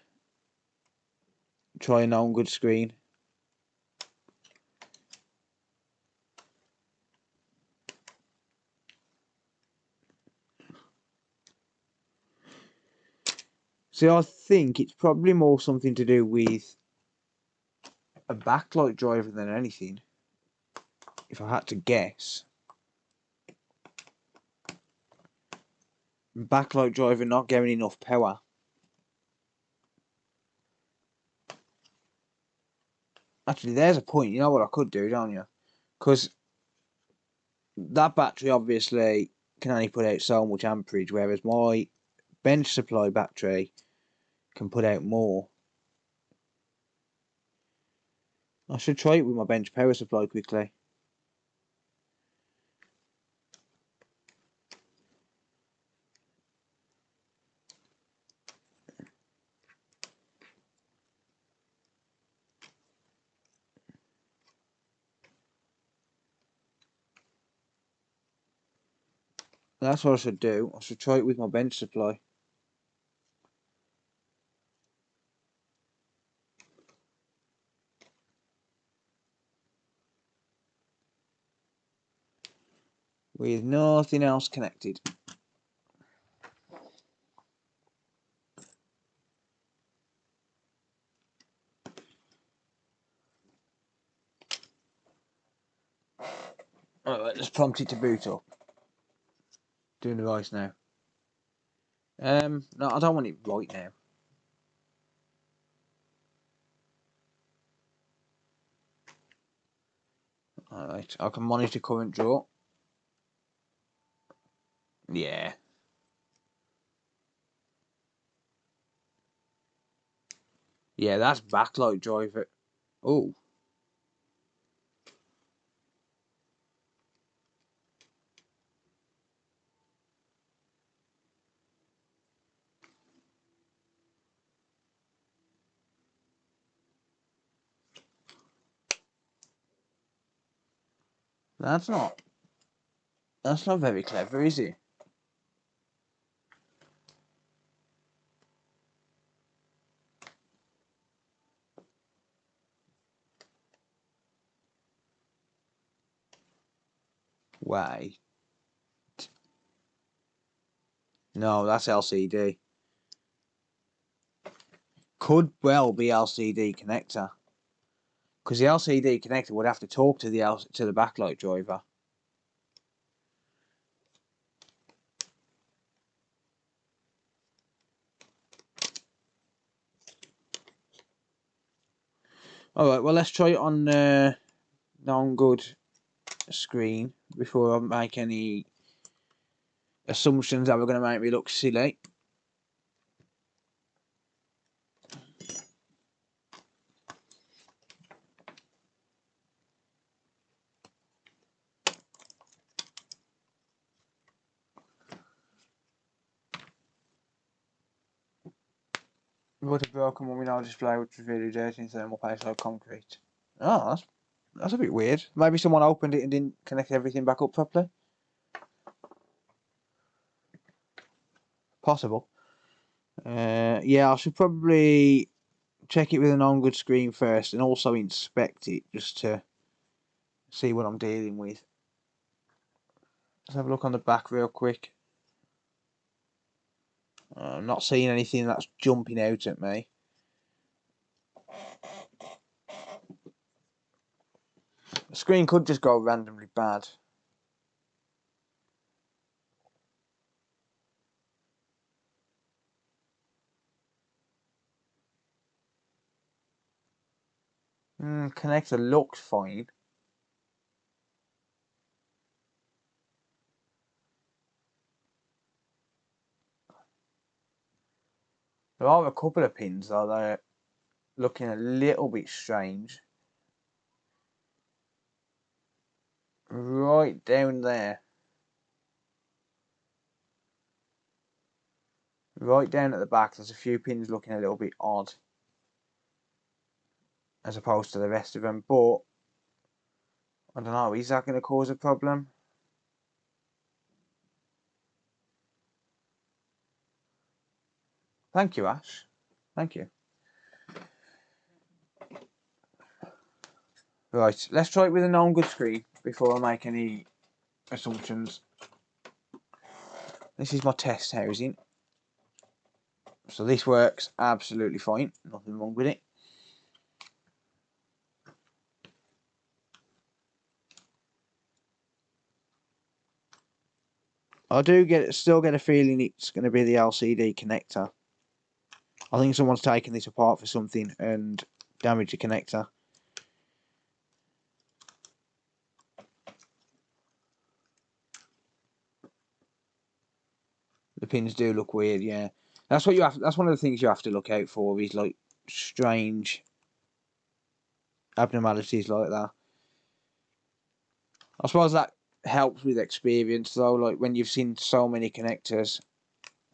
an on good screen. See, I think it's probably more something to do with a backlight driver than anything. If I had to guess. Backlight driver not getting enough power. Actually, there's a point. You know what I could do, don't you? Because that battery obviously can only put out so much amperage, whereas my bench supply battery can put out more. I should try it with my bench power supply quickly. That's what I should do. I should try it with my bench supply. With nothing else connected. Alright, let's prompt it to boot up. Doing the voice now. No, I don't want it right now. Alright, I can monitor current draw. Yeah. Yeah, that's backlight driver. Oh. That's not That's not very clever, is it? Wait. No, that's LCD. Could well be LCD connector. Because the LCD connector would have to talk to the backlight driver. Alright, well let's try it on non-good screen before I make any assumptions that were going to make me look silly. What a broken one we now display which was really dirty in thermal paste like concrete. Oh, that's a bit weird. Maybe someone opened it and didn't connect everything back up properly. Possible. Yeah, I should probably check it with an on-good screen first and also inspect it just to see what I'm dealing with. Let's have a look on the back real quick. I'm not seeing anything that's jumping out at me. The screen could just go randomly bad. Connector looks fine. There are a couple of pins though that are looking a little bit strange. Right down there. Right down at the back there's a few pins looking a little bit odd as opposed to the rest of them, but I don't know, is that going to cause a problem? Thank you, Ash. Thank you. Right, let's try it with a non-good screen before I make any assumptions. This is my test housing. So this works absolutely fine. Nothing wrong with it. I do still get a feeling it's going to be the LCD connector. I think someone's taken this apart for something and damaged the connector. The pins do look weird, yeah. That's what you have. That's one of the things you have to look out for. Is like strange abnormalities like that. I suppose that helps with experience, though. Like when you've seen so many connectors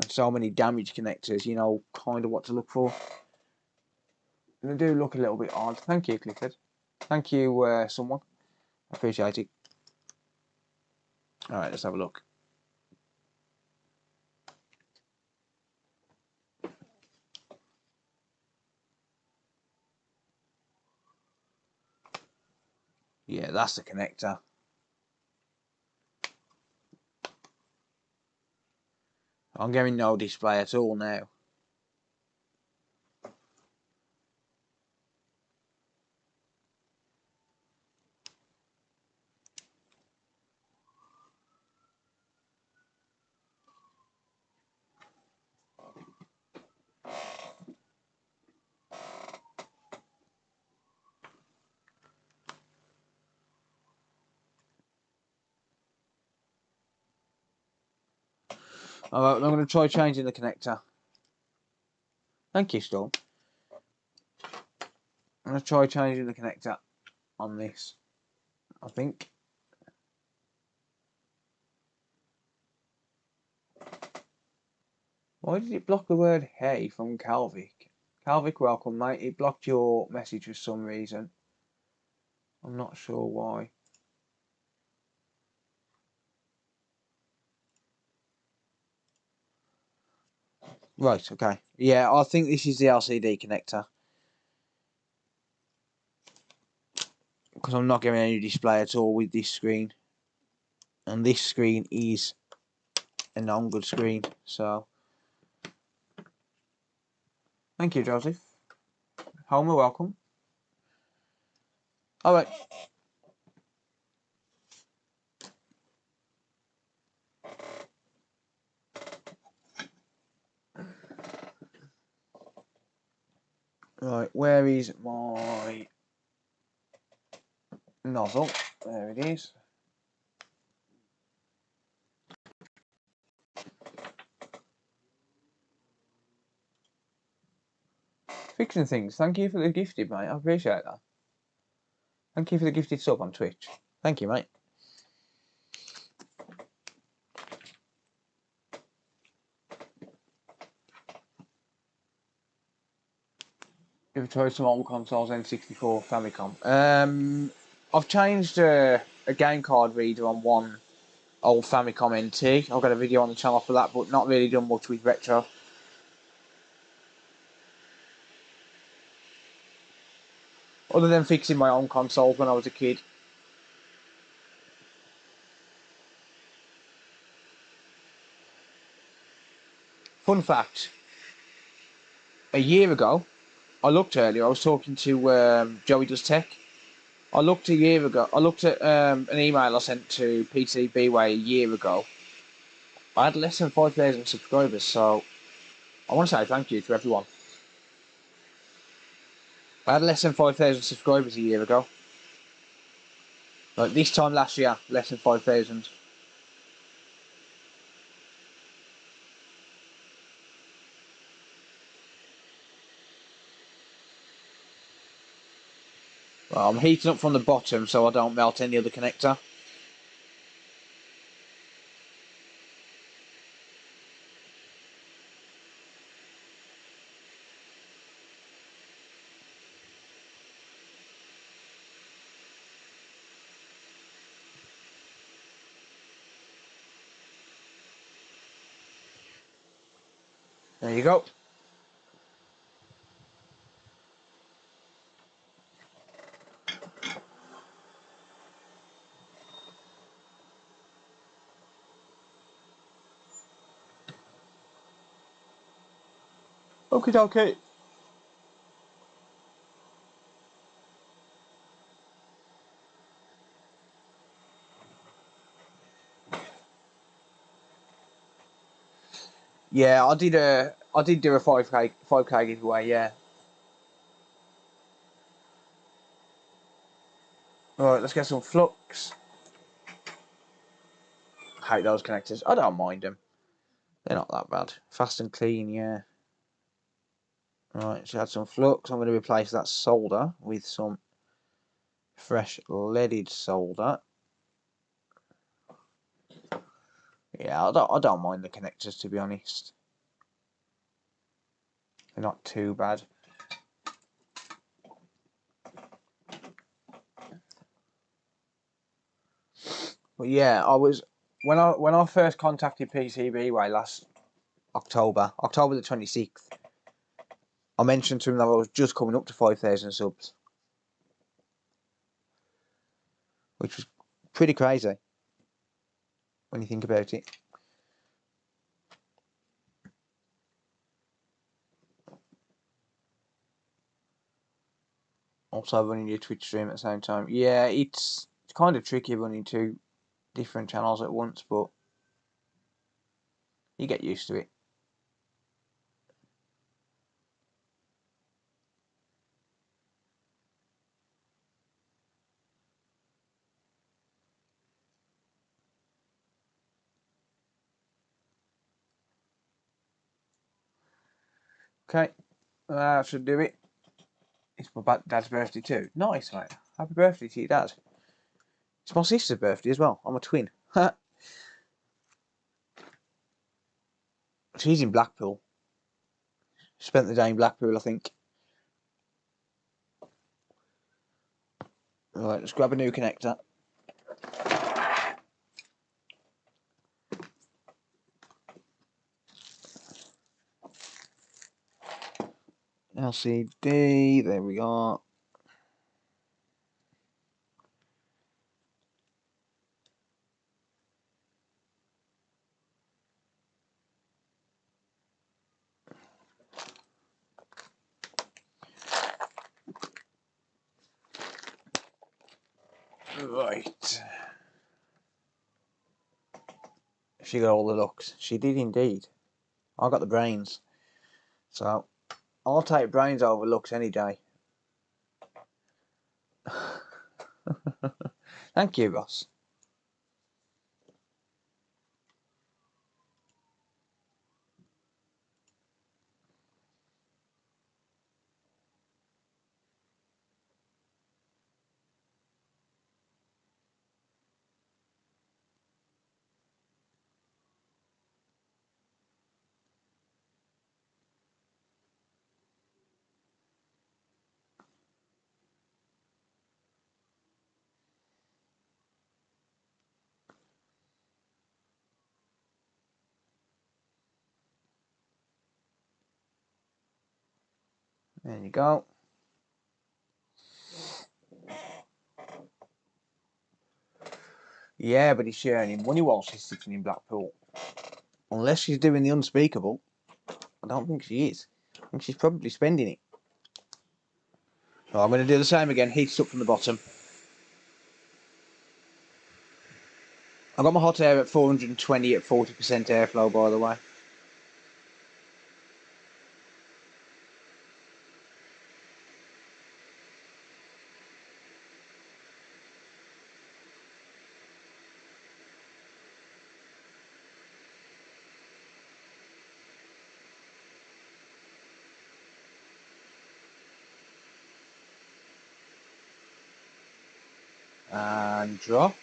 and so many damaged connectors, you know kind of what to look for. And they do look a little bit odd. Thank you, Clifford. Thank you, someone. I appreciate it. All right, let's have a look. Yeah, that's the connector. I'm getting no display at all now. Alright, I'm going to try changing the connector. Thank you, Storm. I'm going to try changing the connector on this, I think. Why did it block the word hey from Calvic? Calvic, welcome, mate. It blocked your message for some reason. I'm not sure why. Right, okay. Yeah, I think this is the LCD connector. Because I'm not getting any display at all with this screen. And this screen is a non-good screen, so... Thank you, Joseph. Home and welcome. Alright. Right, where is my nozzle? There it is. Fixing things. Thank you for the gifted, mate. I appreciate that. Thank you for the gifted sub on Twitch. Thank you, mate. If I try some old consoles, N64, Famicom. I've changed a game card reader on one old Famicom NT. I've got a video on the channel for that, but not really done much with retro. Other than fixing my own consoles when I was a kid. Fun fact. A year ago, I looked earlier, I was talking to Joey Does Tech. I looked a year ago, I looked at an email I sent to PCBWay a year ago. I had less than 5,000 subscribers, so I want to say thank you to everyone. I had less than 5,000 subscribers a year ago. Like this time last year, less than 5,000. Well, I'm heating up from the bottom so I don't melt any other connector. There you go. Okie dokie. Yeah, I did do a 5k giveaway, yeah. Alright, let's get some flux. I hate those connectors. I don't mind them. They're not that bad. Fast and clean, yeah. Right, so add some flux. I'm going to replace that solder with some fresh leaded solder. Yeah, I don't mind the connectors, to be honest. They're not too bad. But yeah, I was when I first contacted PCBWay last October the 26th. I mentioned to him that I was just coming up to 5,000 subs, which was pretty crazy when you think about it. Also running your Twitch stream at the same time. Yeah, it's kind of tricky running two different channels at once, but you get used to it. Okay, that should do it. It's my dad's birthday too. Nice, mate. Happy birthday to your dad. It's my sister's birthday as well. I'm a twin. She's in Blackpool. Spent the day in Blackpool, I think. Right, let's grab a new connector. LCD, there we are. Right. She got all the looks. She did indeed. I got the brains. So, I'll take brains over looks any day. Thank you, Ross. There you go. Yeah, but he's earning money while she's sitting in Blackpool. Unless she's doing the unspeakable. I don't think she is. I think she's probably spending it. So I'm going to do the same again. Heat up from the bottom. I got my hot air at 420 at 40% airflow, by the way. And drop.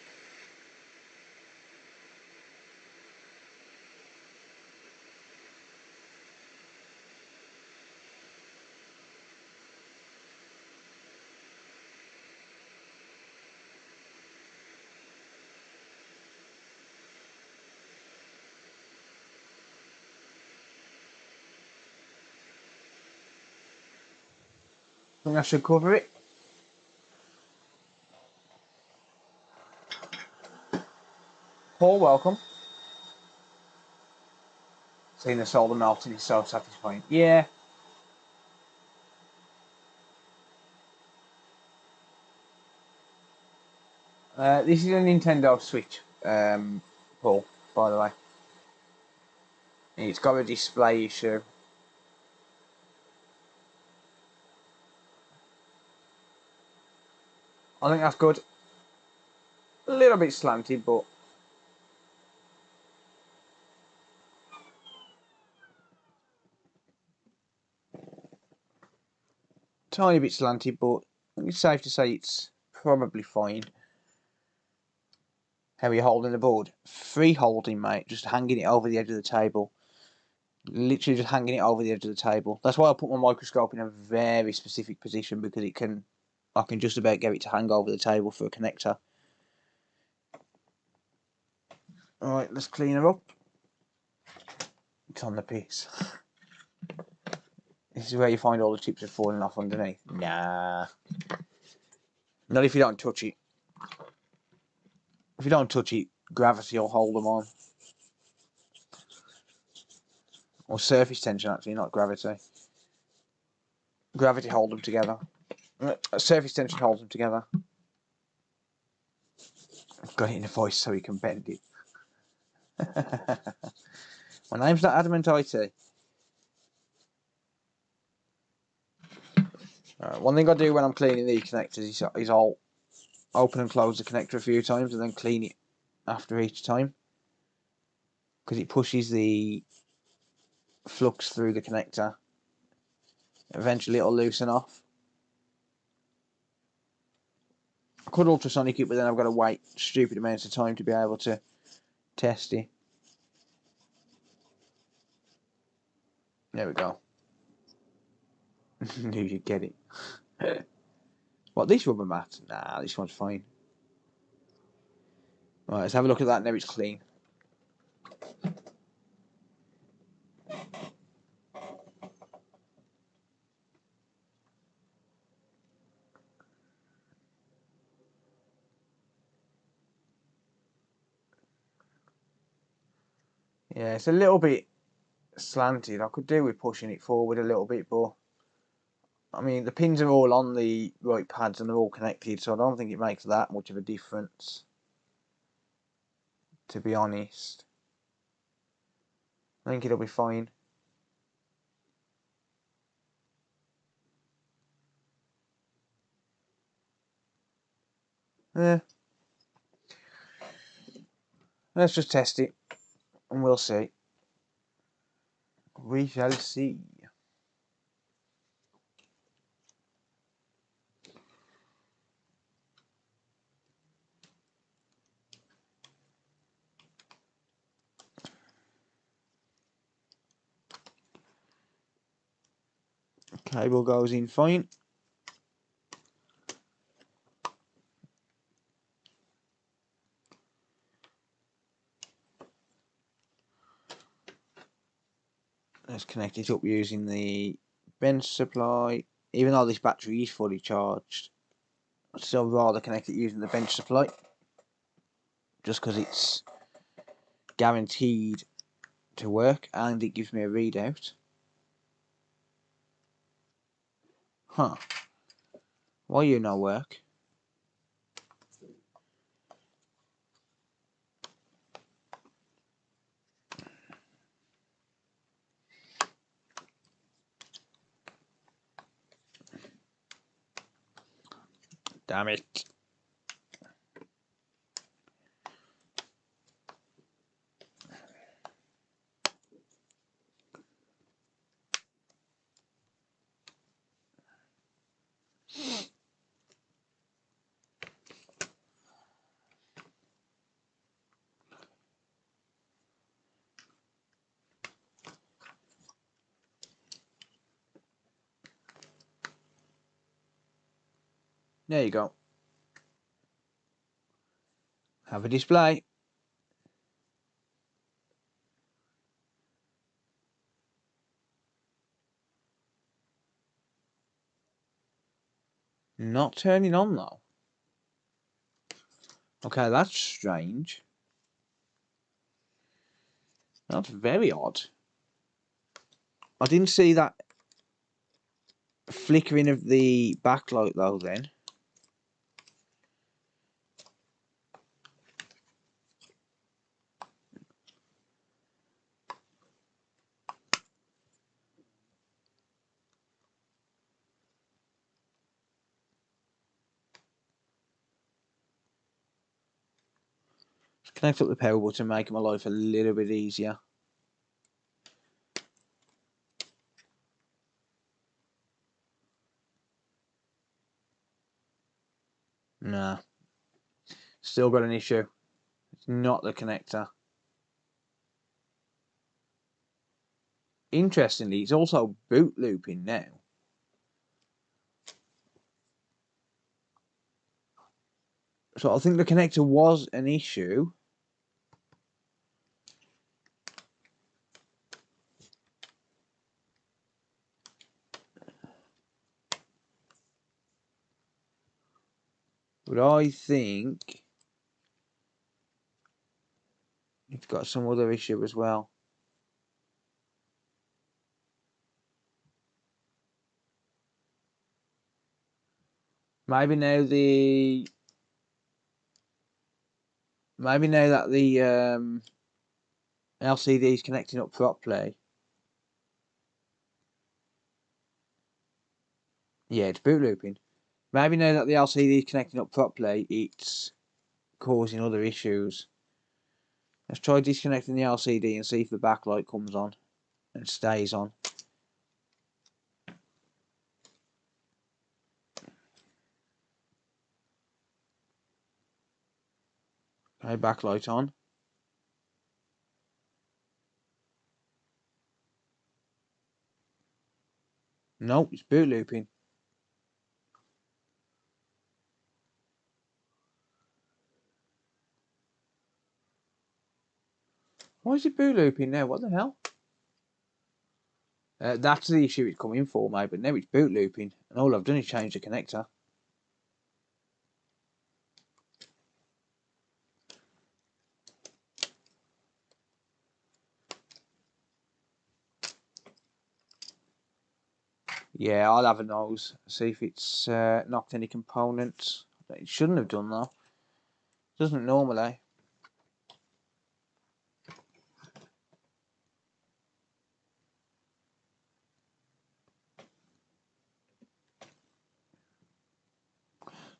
I think that should cover it. Paul, welcome. Seeing the solder melting is so satisfying. Yeah. This is a Nintendo Switch, Paul, by the way. It's got a display issue. I think that's good. A little bit slanted, but tiny bit slanted, but I think it's safe to say it's probably fine. How are you holding the board? Free holding, mate. Just hanging it over the edge of the table. Literally just hanging it over the edge of the table. That's why I put my microscope in a very specific position, because I can just about get it to hang over the table for a connector. Alright, let's clean her up. It's on the piece. This is where you find all the chips are falling off underneath. Nah. Not if you don't touch it. If you don't touch it, gravity will hold them on. Or surface tension, actually, not gravity. Gravity holds them together. Surface tension holds them together. I've got it in a voice so you can bend it. My name's not Adamant IT. One thing I do when I'm cleaning these connectors is I'll open and close the connector a few times and then clean it after each time, because it pushes the flux through the connector. Eventually it'll loosen off. I could ultrasonic it, but then I've got to wait stupid amounts of time to be able to test it. There we go. Knew you'd get it. What, this rubber mat? Nah, this one's fine. Right, let's have a look at that. Now it's clean. Yeah, it's a little bit slanted. I could do with pushing it forward a little bit, but I mean the pins are all on the right pads and they're all connected, so I don't think it makes that much of a difference, to be honest. I think it'll be fine. Yeah. Let's just test it and we'll see. We shall see. Cable goes in fine. Let's connect it up using the bench supply. Even though this battery is fully charged, I'd still rather connect it using the bench supply, just because it's guaranteed to work and it gives me a readout. Huh. Why you no work? Damn it. There you go. Have a display. Not turning on though. Okay, that's strange. That's very odd. I didn't see that flickering of the backlight though then. Just connect up the power button, making my life a little bit easier. Nah. Still got an issue. It's not the connector. Interestingly, it's also boot looping now. So I think the connector was an issue. But I think it's got some other issue as well. Maybe now the LCD is connecting up properly. Yeah, it's boot looping. Maybe now that the LCD is connecting up properly, it's causing other issues. Let's try disconnecting the LCD and see if the backlight comes on and stays on. Okay, backlight on. Nope, it's boot looping. Why is it boot looping now? What the hell? That's the issue it's coming for, mate, but now it's boot looping, and all I've done is change the connector. Yeah, I'll have a nose. See if it's knocked any components. It shouldn't have done though. Doesn't normally.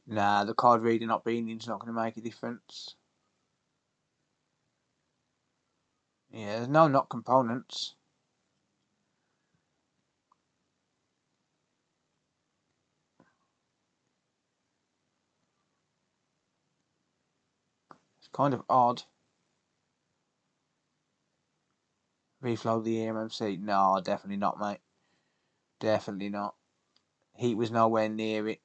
Nah, the card reader not being in's not going to make a difference. Yeah, there's no knock components. It's kind of odd. Reflow the EMMC. No, definitely not, mate. Definitely not. Heat was nowhere near it.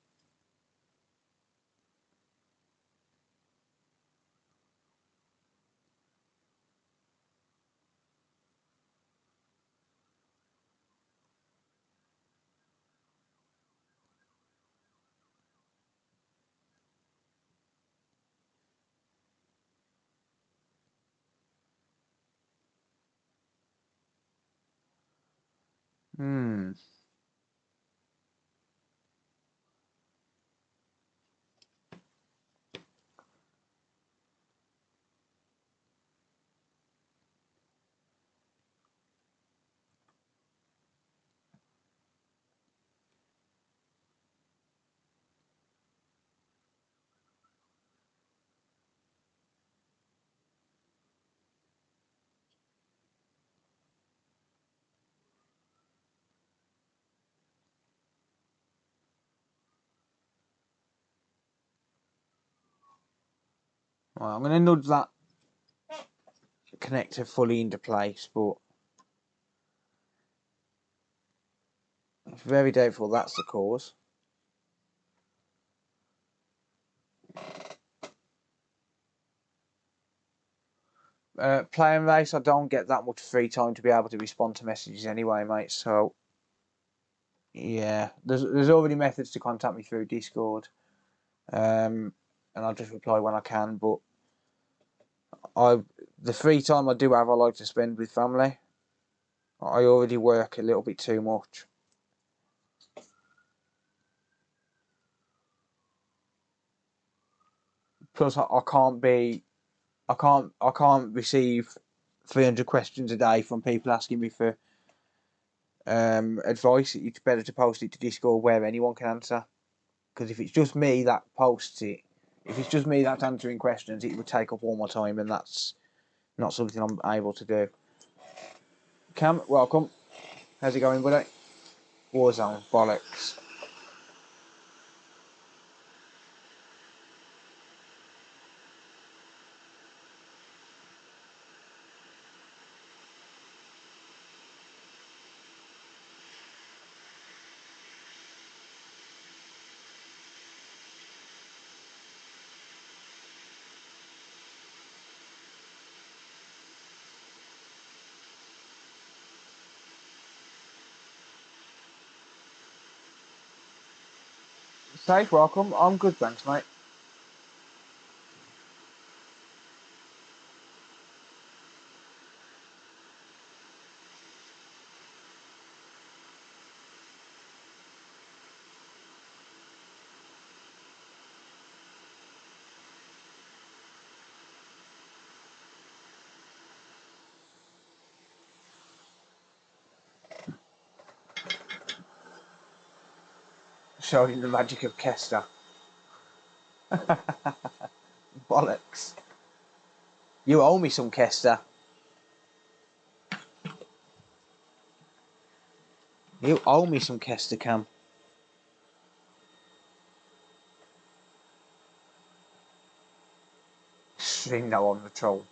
Hmm. Well, I'm going to nudge that connector fully into place, but it's very doubtful that's the cause. Playing race, I don't get that much free time to be able to respond to messages anyway, mate. So yeah, there's already methods to contact me through Discord, and I'll just reply when I can. But the free time I do have, I like to spend with family. I already work a little bit too much. Plus, I can't receive 300 questions a day from people asking me for advice. It's better to post it to Discord where anyone can answer. Because if it's just me that posts it, if it's just me that's answering questions, it would take up all my time, and that's not something I'm able to do. Cam, welcome. How's it going, buddy? Warzone, bollocks. Safe, welcome. I'm good, thanks, mate. Showing the magic of Kester. Bollocks. You owe me some Kester. You owe me some Kester, Cam. Stream now on the troll.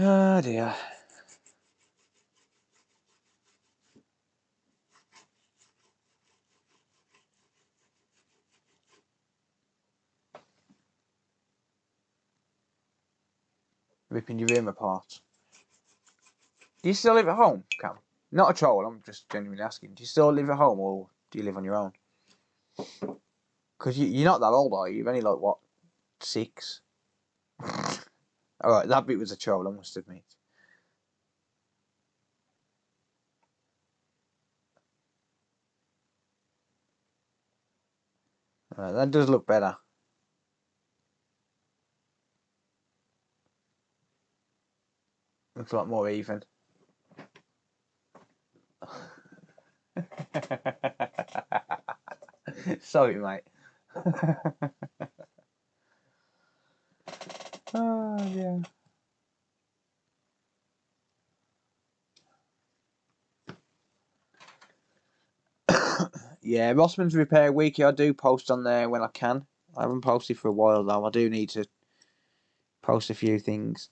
Oh dear. Ripping your room apart. Do you still live at home, Cam? Not a troll, I'm just genuinely asking. Do you still live at home or do you live on your own? Because you're not that old, are you? You've only like, what, 6? Alright, that bit was a troll, I must admit. Alright, that does look better. Looks a lot more even. Sorry, mate. Oh, yeah. Yeah, Rossman's Repair Weekly, I do post on there when I can. I haven't posted for a while though. I do need to post a few things.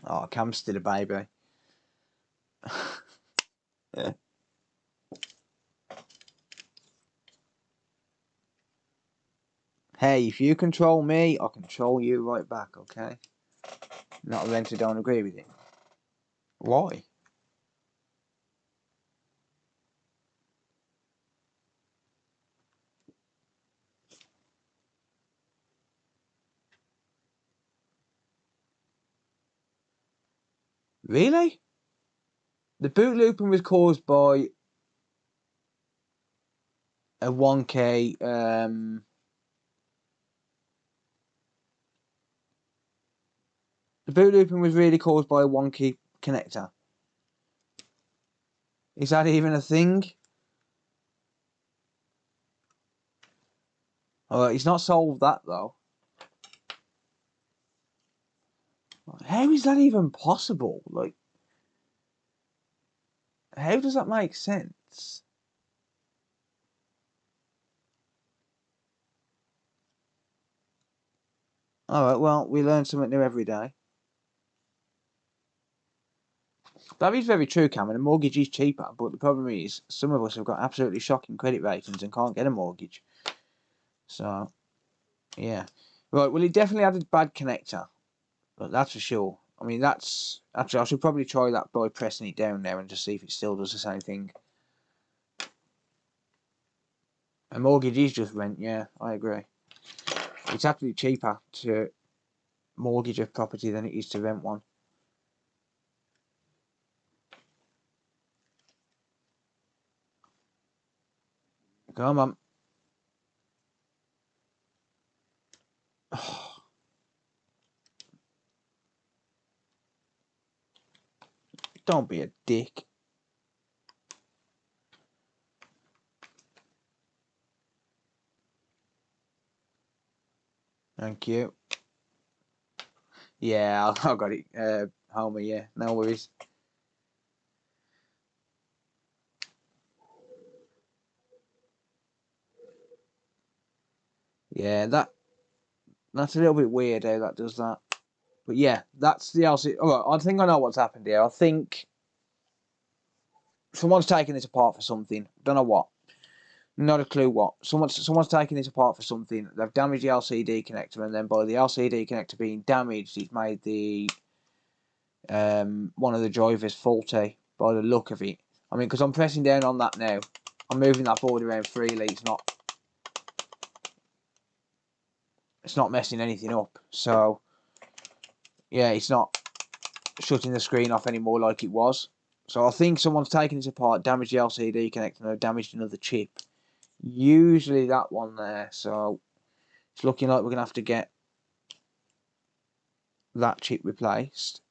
Oh, Cam's still a baby. Yeah. Hey, if you control me, I'll control you right back, okay? Not events I don't agree with you. Why? Really? The boot looping was caused by a 1K the boot looping was really caused by a 1K connector. Is that even a thing? Alright, he's not solved that though. How is that even possible? Like, how does that make sense? Alright, well, we learn something new every day. That is very true, Cameron. A mortgage is cheaper, but the problem is some of us have got absolutely shocking credit ratings and can't get a mortgage. So, yeah. Right, well, he definitely had a bad connector. But that's for sure. I mean, that's... Actually, I should probably try that by pressing it down there and just see if it still does the same thing. A mortgage is just rent, yeah, I agree. It's actually cheaper to mortgage a property than it is to rent one. Come on. Don't be a dick. Thank you. Yeah, I got it. Homer, yeah. No worries. Yeah, that's a little bit weird how that does that. But yeah, that's the LC. Alright, I think I know what's happened here. I think someone's taken this apart for something. Don't know what. Not a clue what. Someone's taking this apart for something. They've damaged the LCD connector, and then by the LCD connector being damaged, it's made the one of the drivers faulty by the look of it. I mean, because I'm pressing down on that now. I'm moving that board around freely. It's not messing anything up. So yeah, it's not shutting the screen off anymore like it was. So I think someone's taken this apart, damaged the LCD connector, and damaged another chip. Usually that one there. So it's looking like we're gonna have to get that chip replaced.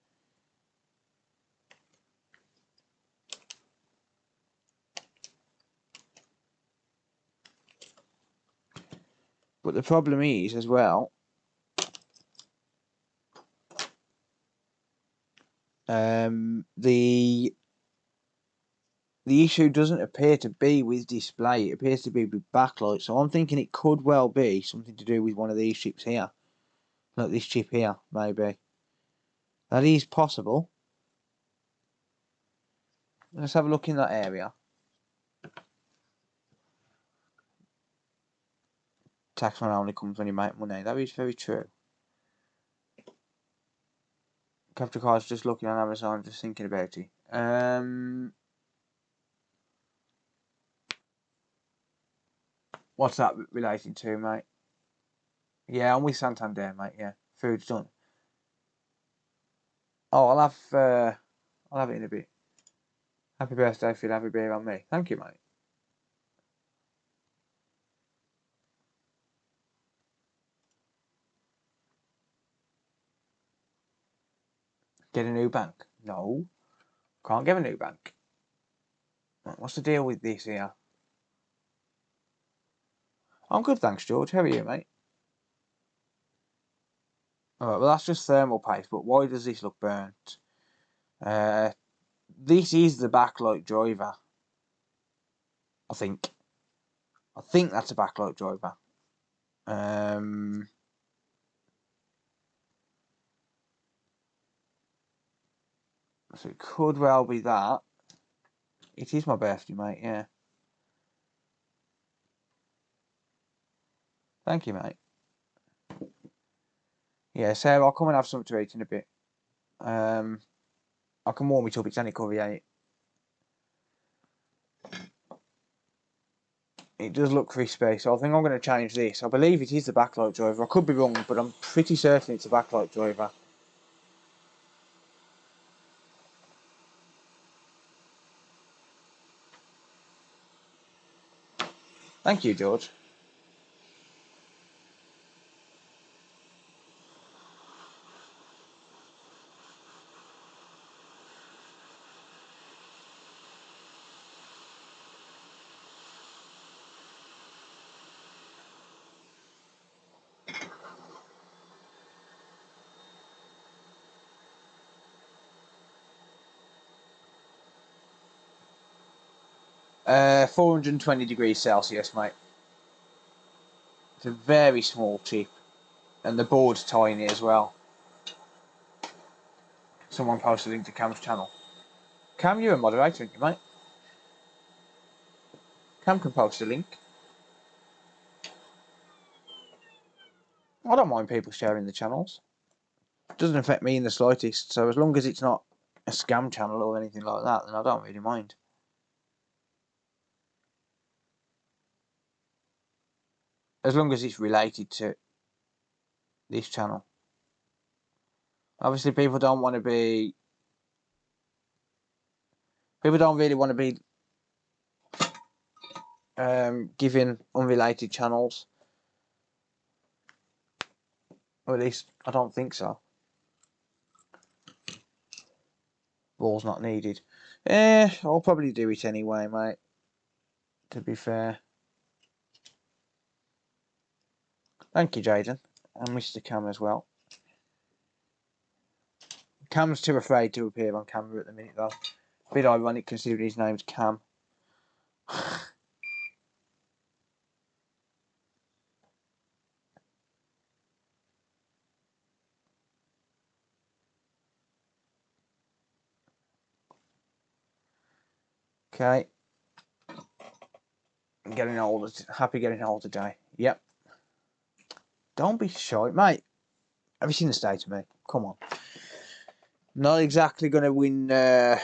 But the problem is as well, the issue doesn't appear to be with display, it appears to be with backlight. So I'm thinking it could well be something to do with one of these chips here. Like this chip here, maybe. That is possible. Let's have a look in that area. tax man only comes when you make money. That is very true. Capture cards just looking on Amazon, just thinking about it. What's that relating to, mate? Yeah, I'm with Santander, mate. Yeah, food's done. Oh, I'll have it in a bit. Happy birthday, Phil. Have a beer on me. Thank you, mate. Get a new bank? No, can't get a new bank. What's the deal with this here? I'm good, thanks, George. How are you, mate? Alright, well, that's just thermal paste, but why does this look burnt? This is the backlight driver. I think that's a backlight driver. So it could well be that. It is my birthday, mate, yeah. Thank you, mate. Yeah, so I'll come and have something to eat in a bit. I can warm it up, it's only coffee, ain't it? It does look crispy, so I think I'm going to change this. I believe it is the backlight driver. I could be wrong, but I'm pretty certain it's a backlight driver. Thank you, George. Uh, 420 degrees Celsius, mate. It's a very small chip, and the board's tiny as well. Someone posted a link to Cam's channel. Cam, you're a moderator, aren't you, mate? Cam can post a link. I don't mind people sharing the channels. It doesn't affect me in the slightest, so as long as it's not a scam channel or anything like that, then I don't really mind. As long as it's related to this channel. Obviously, people don't really want to be giving unrelated channels. Or at least, I don't think so. Ball's not needed. I'll probably do it anyway, mate. To be fair. Thank you, Jaden. And Mr. Cam as well. Cam's too afraid to appear on camera at the minute, though. A bit ironic considering his name's Cam. Okay. Getting older. Happy getting older today. Yep. Don't be shy, mate. Have you seen the state of me? Come on. Not exactly going to win written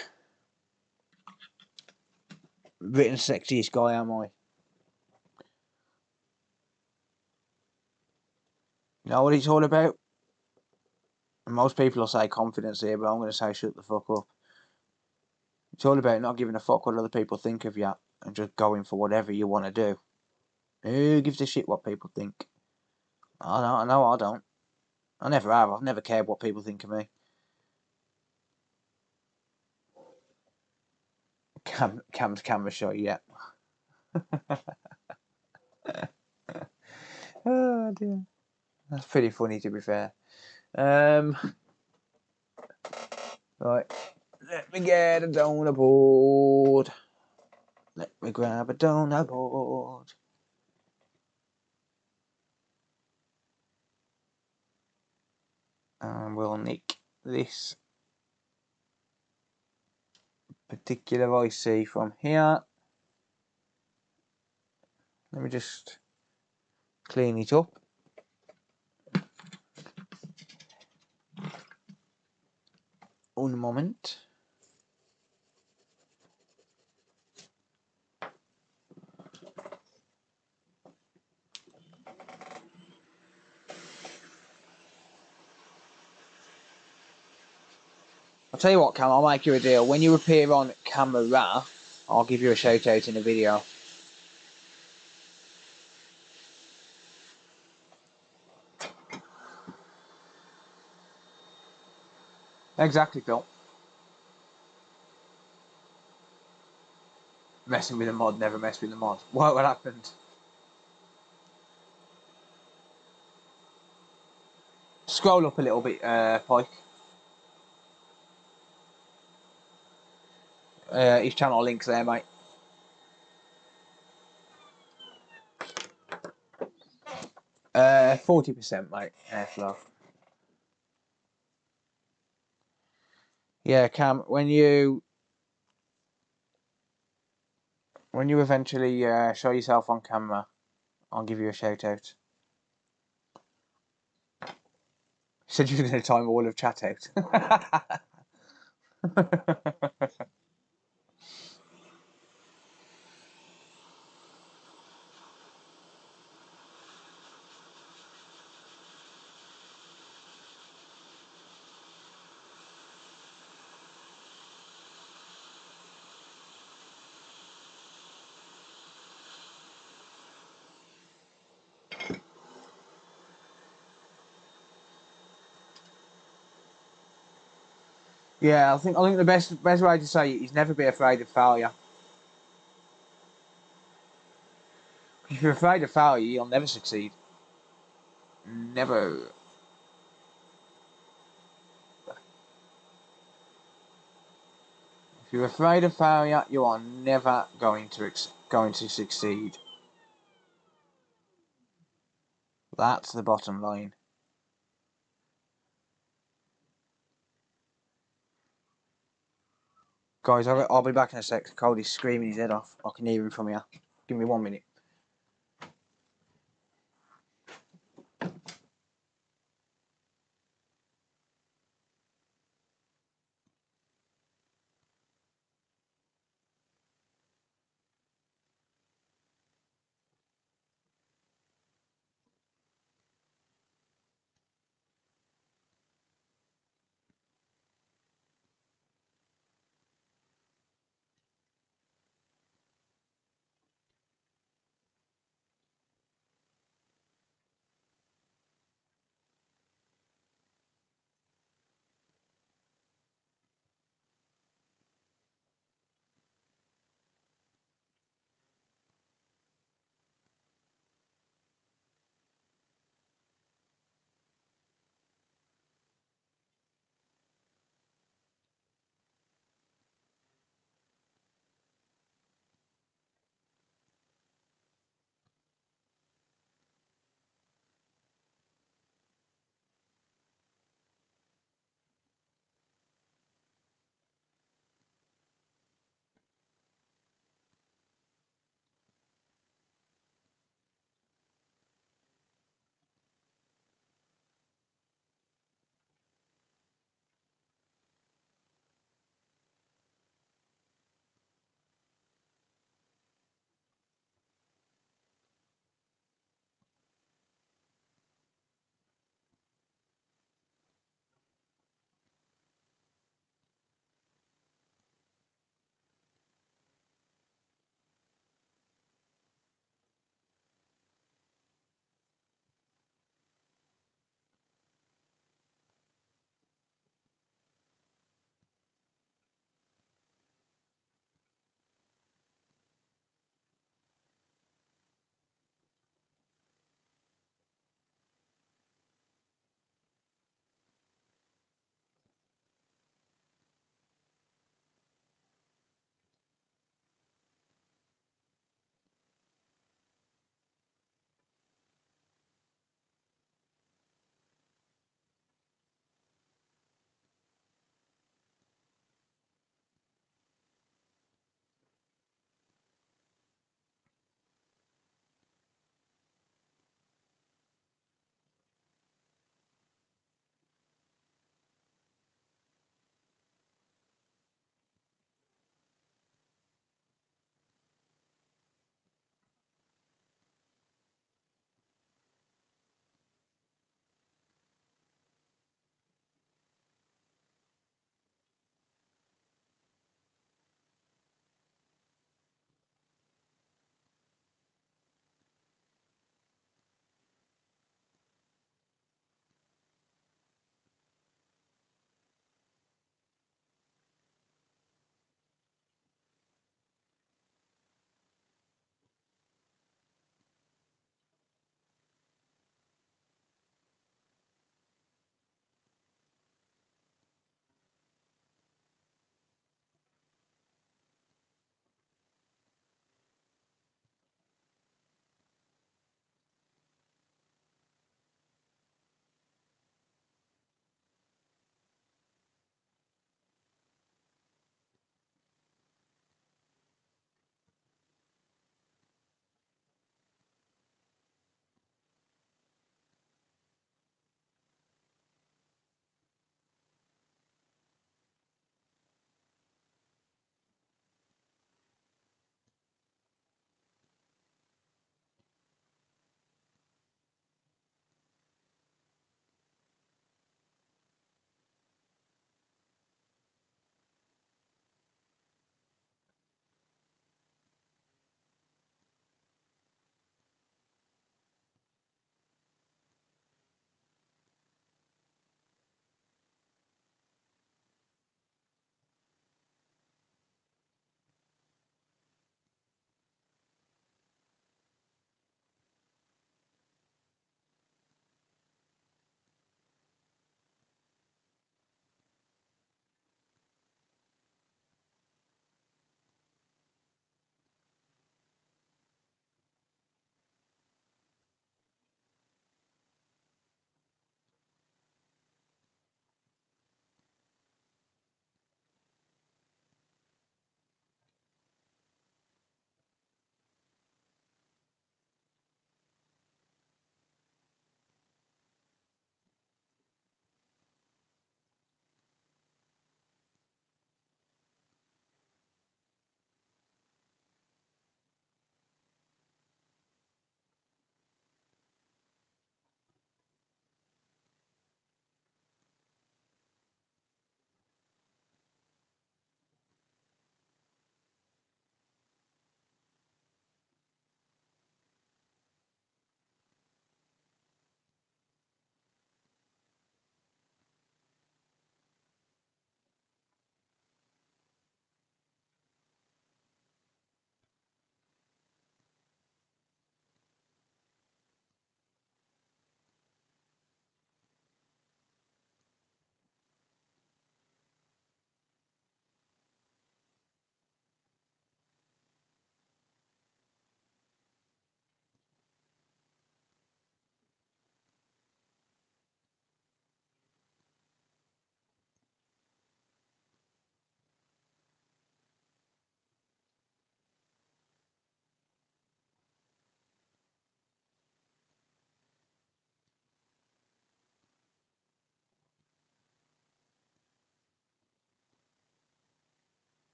sexiest guy, am I? You know what it's all about? And most people will say confidence here, but I'm going to say shut the fuck up. It's all about not giving a fuck what other people think of you and just going for whatever you want to do. Who gives a shit what people think? I don't. I never have. I've never cared what people think of me. Cam's camera shot, yeah. Oh dear. That's pretty funny, to be fair. Right. Let me get a donut board. Let me grab a donut board. And we'll nick this particular IC from here. Let me just clean it up. Un moment. I'll tell you what, Cam, I'll make you a deal. When you appear on camera, I'll give you a shout out in a video. Exactly, Phil. Messing with the mod, never mess with the mod. What happened? Scroll up a little bit, Pike. His channel link's there, mate. Uh, 40%, mate. Airflow. Yeah, Cam. When you eventually show yourself on camera, I'll give you a shout out. Said you were going to time all of chat out. Yeah, I think the best way to say it is never be afraid of failure. If you're afraid of failure, you'll never succeed. Never. If you're afraid of failure, you are never going to succeed. That's the bottom line. Guys, I'll be back in a sec. Cody's screaming his head off. I can hear him from here. Give me 1 minute.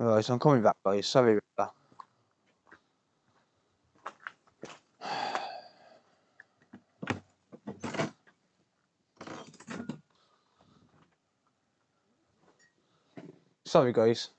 Right, so I'm coming back, guys. Sorry about that. Sorry, guys.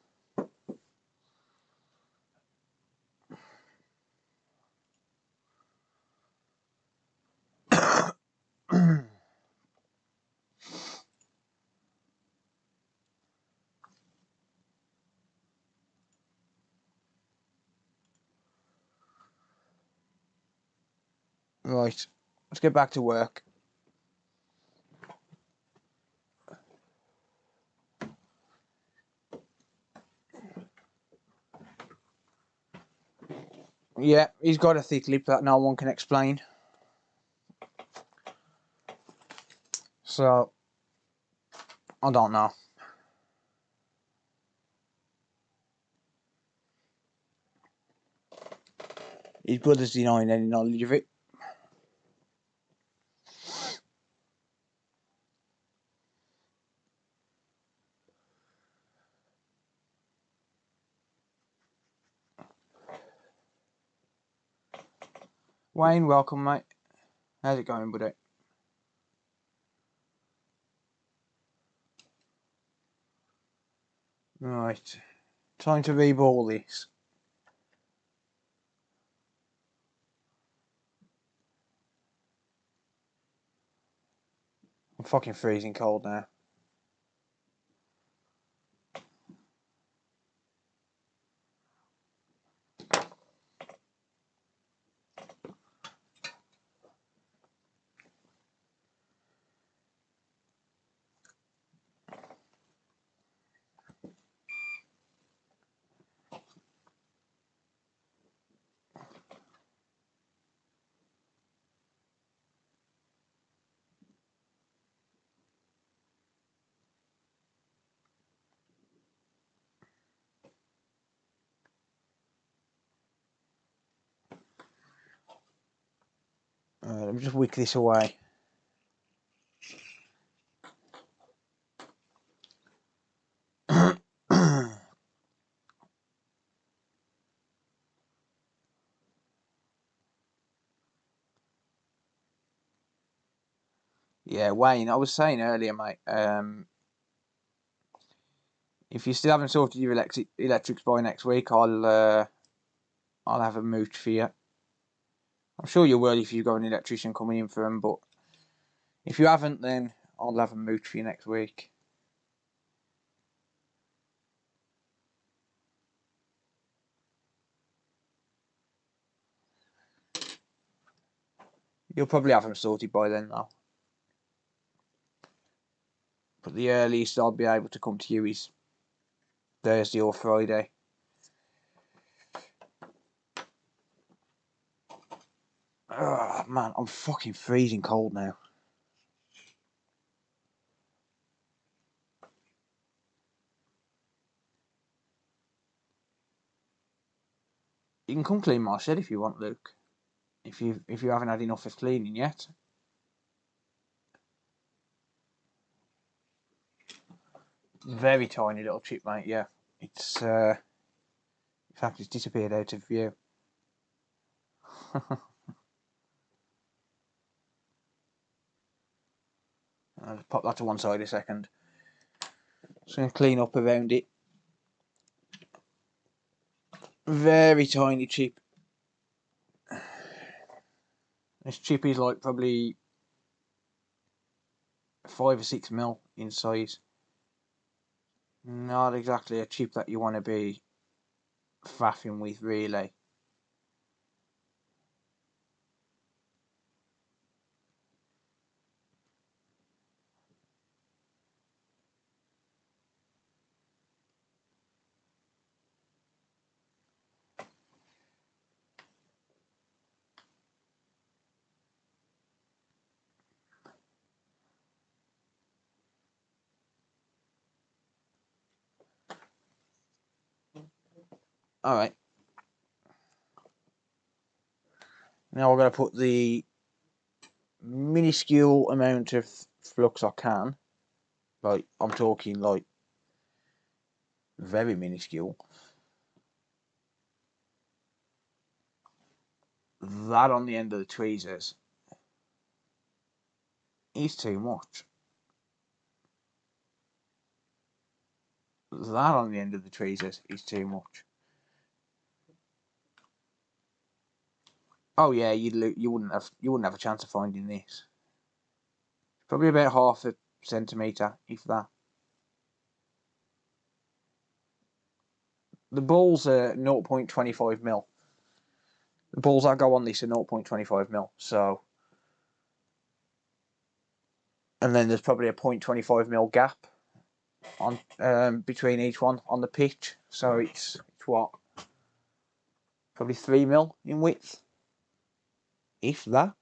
Right, let's get back to work. Yeah, he's got a thick lip that no one can explain. So, I don't know. His brother's denying any knowledge of it. Wayne, welcome, mate. How's it going, buddy? Right, time to reball this. I'm fucking freezing cold now. Let me just wick this away. Yeah, Wayne, I was saying earlier, mate, if you still haven't sorted your electrics by next week, I'll have a mooch for you. I'm sure you will if you've got an electrician coming in for them, but if you haven't, then I'll have a mooch for you next week. You'll probably have them sorted by then, though. But the earliest I'll be able to come to you is Thursday or Friday. Oh, man, I'm fucking freezing cold now. You can come clean my shed if you want, Luke. If you haven't had enough of cleaning yet. Very tiny little chip, mate. Yeah, it's in fact it's disappeared out of view. I'll just pop that to one side a second. Just gonna clean up around it. Very tiny chip. This chip is like probably 5 or 6 mil in size. Not exactly a chip that you want to be faffing with, really. Alright. Now we're going to put the minuscule amount of flux I can. Like, I'm talking like Very minuscule. That on the end of the tweezers is too much. That on the end of the tweezers is too much. Oh yeah, you wouldn't have a chance of finding this. Probably about half a centimetre, if that. The balls are 0.25mm. The balls that go on this are 0.25mm. So, and then there's probably a 0.25mm gap on between each one on the pitch. So it's what, probably 3mm in width, if that.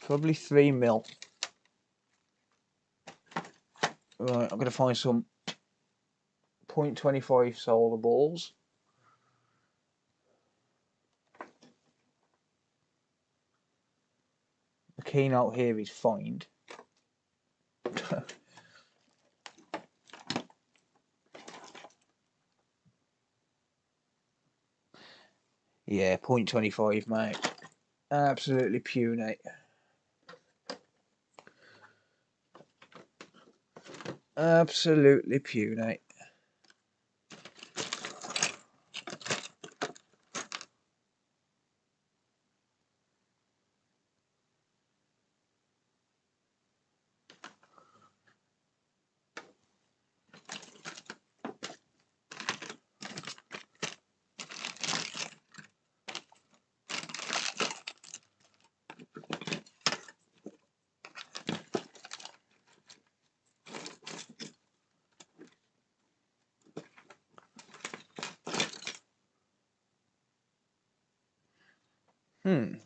Probably 3mm. Right, I'm gonna find some 0.25 solar balls. The keynote here is find. Yeah, 0.25, mate. Absolutely puny. Absolutely puny.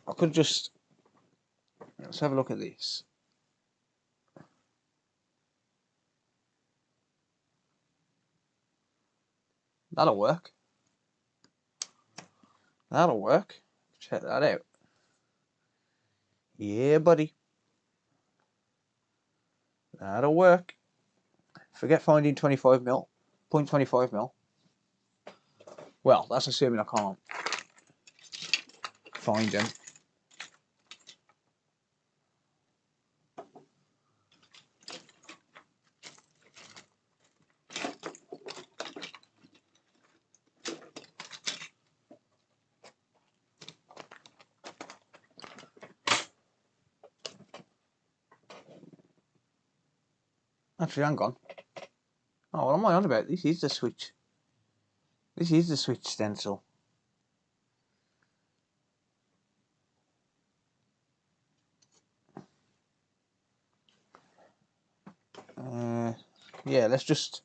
I could just... Let's have a look at this. That'll work. That'll work. Check that out. Yeah, buddy. That'll work. Forget finding 25mm. 0.25mm. Well, that's assuming I can't find them. Actually, hang on. Oh, what am I on about? This is the switch. This is the switch stencil. Yeah, let's just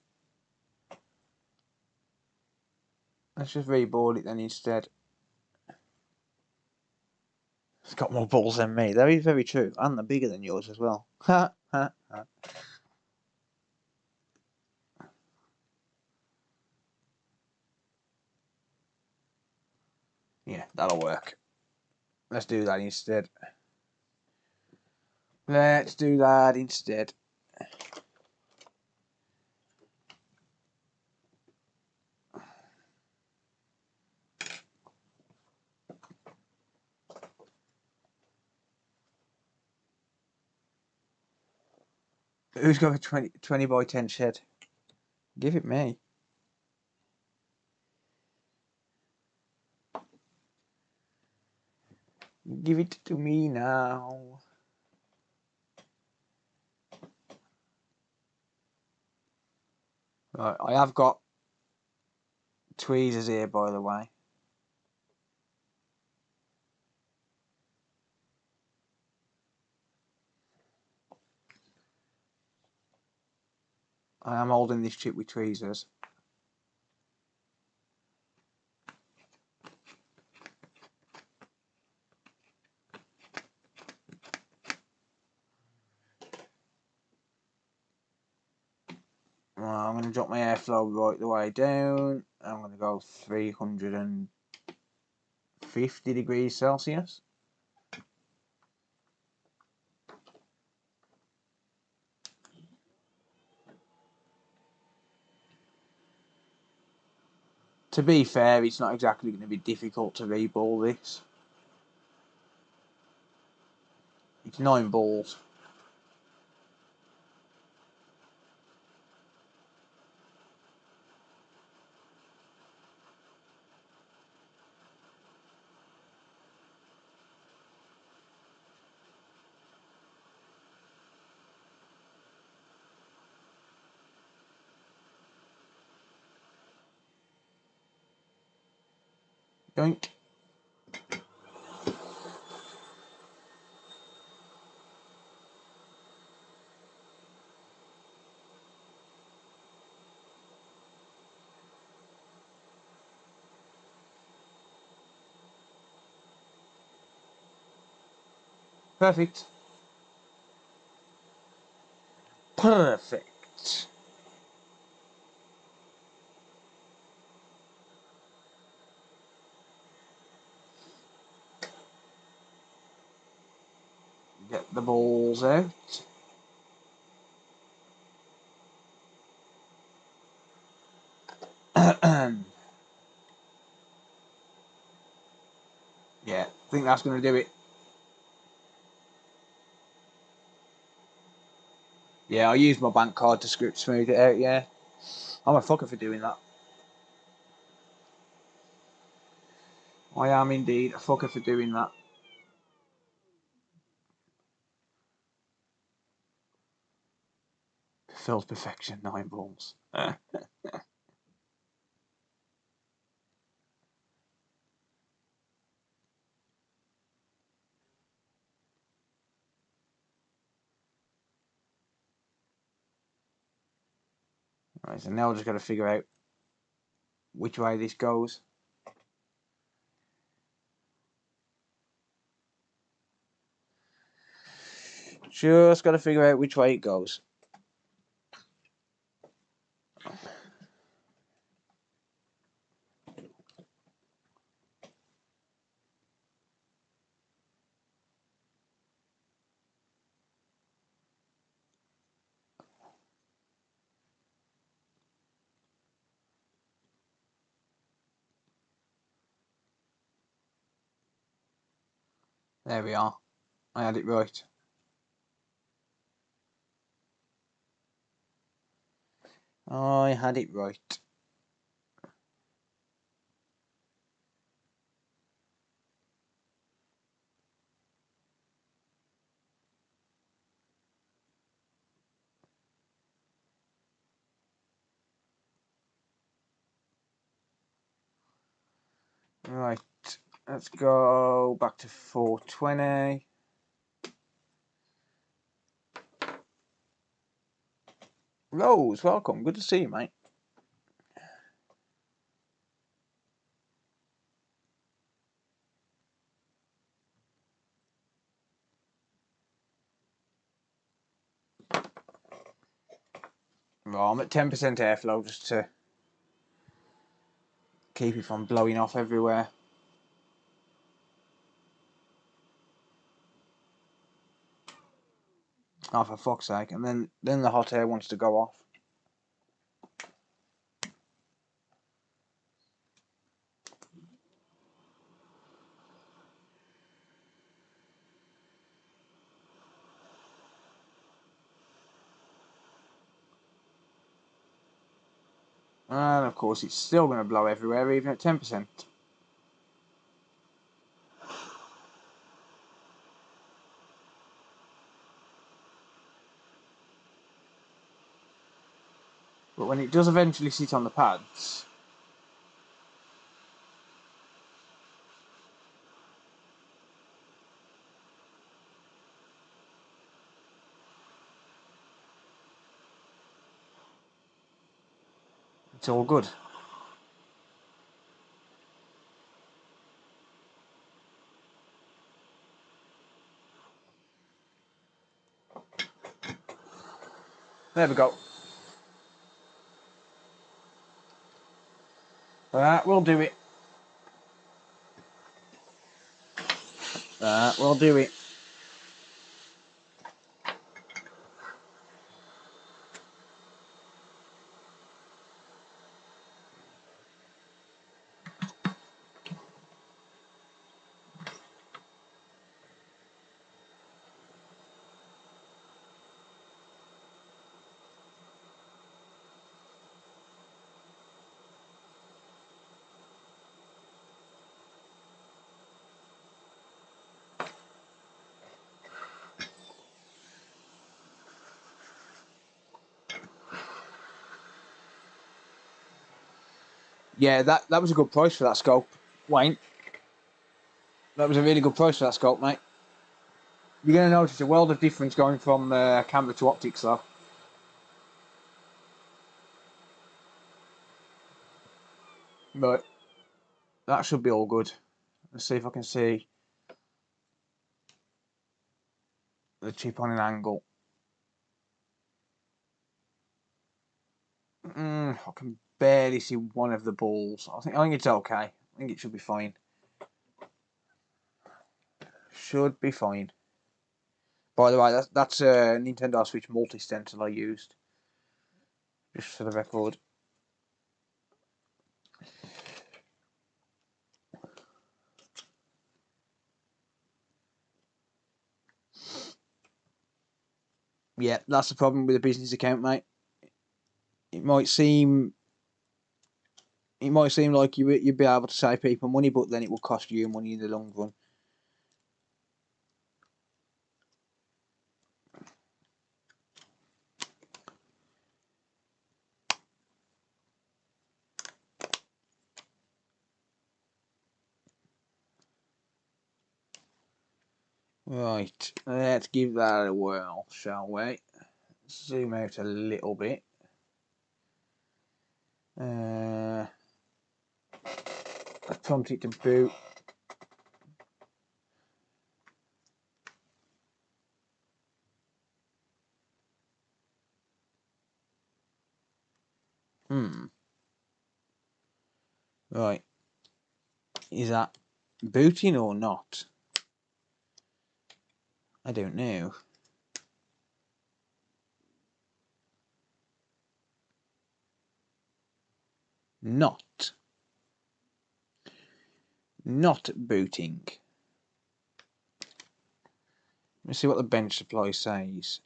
reball it then instead. It's got more balls than me. That is very true, and they're bigger than yours as well. Ha ha ha. Yeah, that'll work. Let's do that instead. Let's do that instead. Who's got a 20 by 10 shed? Give it me. Give it to me now. Right, I have got tweezers here, by the way. I am holding this chip with tweezers. I'm going to drop my airflow right the way down. I'm going to go 350 degrees Celsius. To be fair, it's not exactly going to be difficult to reball this. It's 9 balls. Yoink. Perfect. Perfect. Get the balls out. Yeah, I think that's going to do it. Yeah, I used my bank card to script smooth it out, yeah. I'm a fucker for doing that. I am indeed a fucker for doing that. Phil's perfection, 9 balls. Right, so now I've just got to figure out which way this goes. Just got to figure out which way it goes. There we are. I had it right. I had it right. Right, let's go back to 420. Rose, welcome. Good to see you, mate. Well, I'm at 10% airflow just to keep it from blowing off everywhere. Oh, for fuck's sake. And then the hot air wants to go off. And of course it's still going to blow everywhere even at 10%. But when it does eventually sit on the pads, it's all good. There we go. That will do it. That will do it. Yeah, that was a good price for that scope, Wayne. That was a really good price for that scope, mate. You're going to notice a world of difference going from camera to optics, though. But that should be all good. Let's see if I can see the chip on an angle. I can barely see one of the balls. I think it's okay. I think it should be fine. Should be fine. By the way, that's a Nintendo Switch multi-stencil I used. Just for the record. Yeah, that's the problem with a business account, mate. It might seem like you'd be able to save people money, but then it will cost you money in the long run. Right, let's give that a whirl, shall we? Zoom out a little bit. I prompt it to boot. Right. Is that booting or not? I don't know. Not booting. Let's see what the bench supply says.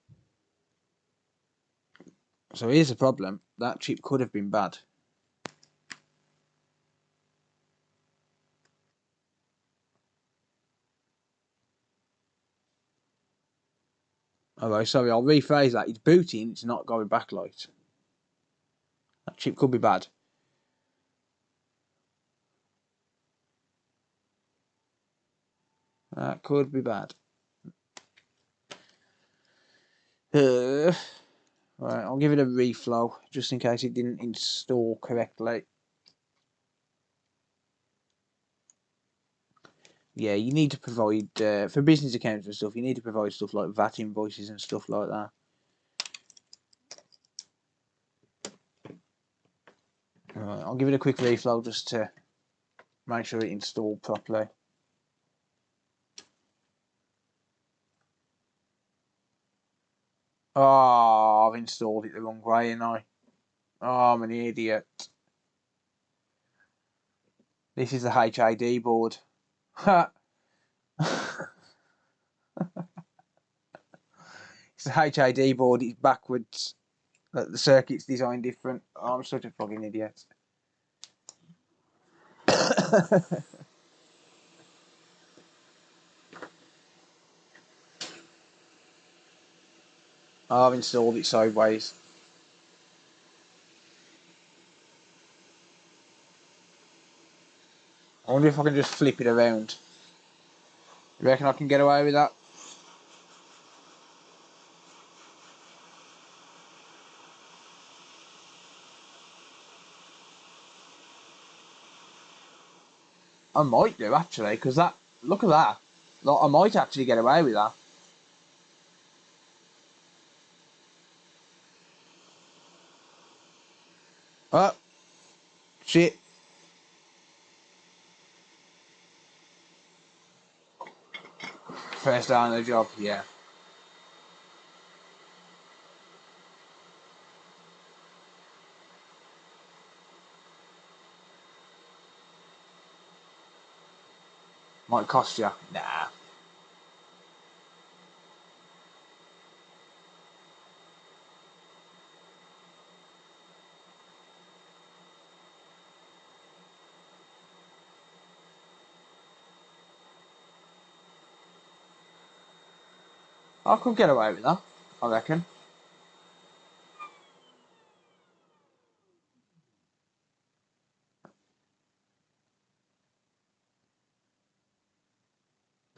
So here's the problem. That chip could have been bad. Alright, sorry, I'll rephrase that. It's booting, it's not going backlight. That chip could be bad. That could be bad. Right, I'll give it a reflow, just in case it didn't install correctly. Yeah, you need to provide, for business accounts and stuff, you need to provide stuff like VAT invoices and stuff like that. Right, I'll give it a quick reflow just to make sure it installed properly. Oh, I've installed it the wrong way, ain't I? Oh, I'm an idiot. This is the HID board. It's the HID board, it's backwards. The circuit's designed different. Oh, I'm such a fucking idiot. I've installed it sideways. I wonder if I can just flip it around. You reckon I can get away with that? I might do, actually, because that... Look at that. Like, I might actually get away with that. Oh. Shit. First day on the job, yeah. Might cost you. Nah. I could get away with that, I reckon.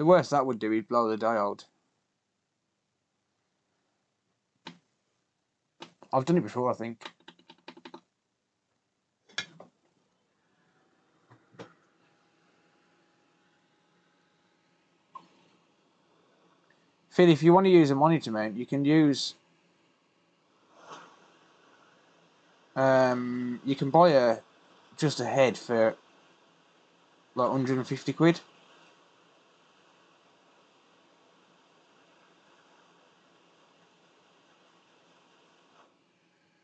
The worst that would do is blow the diode. I've done it before, I think. Phil, if you want to use a monitor mount, you can use... you can buy just a head for like 150 quid.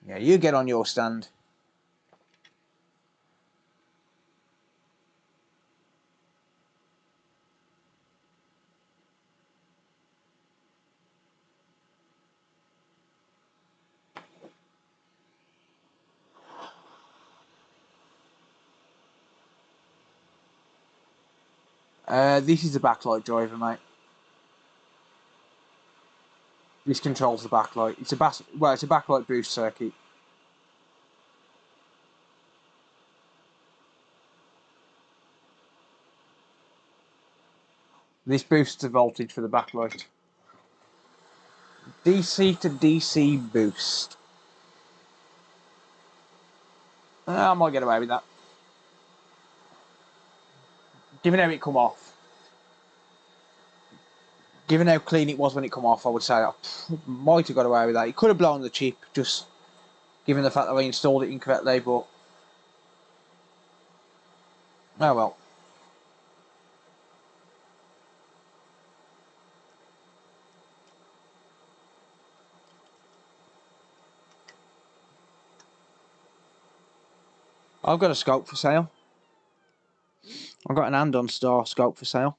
Yeah, you get on your stand. This is the backlight driver, mate. This controls the backlight. It's a backlight boost circuit. This boosts the voltage for the backlight. DC to DC boost. I might get away with that. Given how it come off. Given how clean it was when it come off, I would say I might have got away with that. It could have blown the chip, just given the fact that I installed it incorrectly, but... oh well. I've got a scope for sale. I've got an Andon Star scope for sale.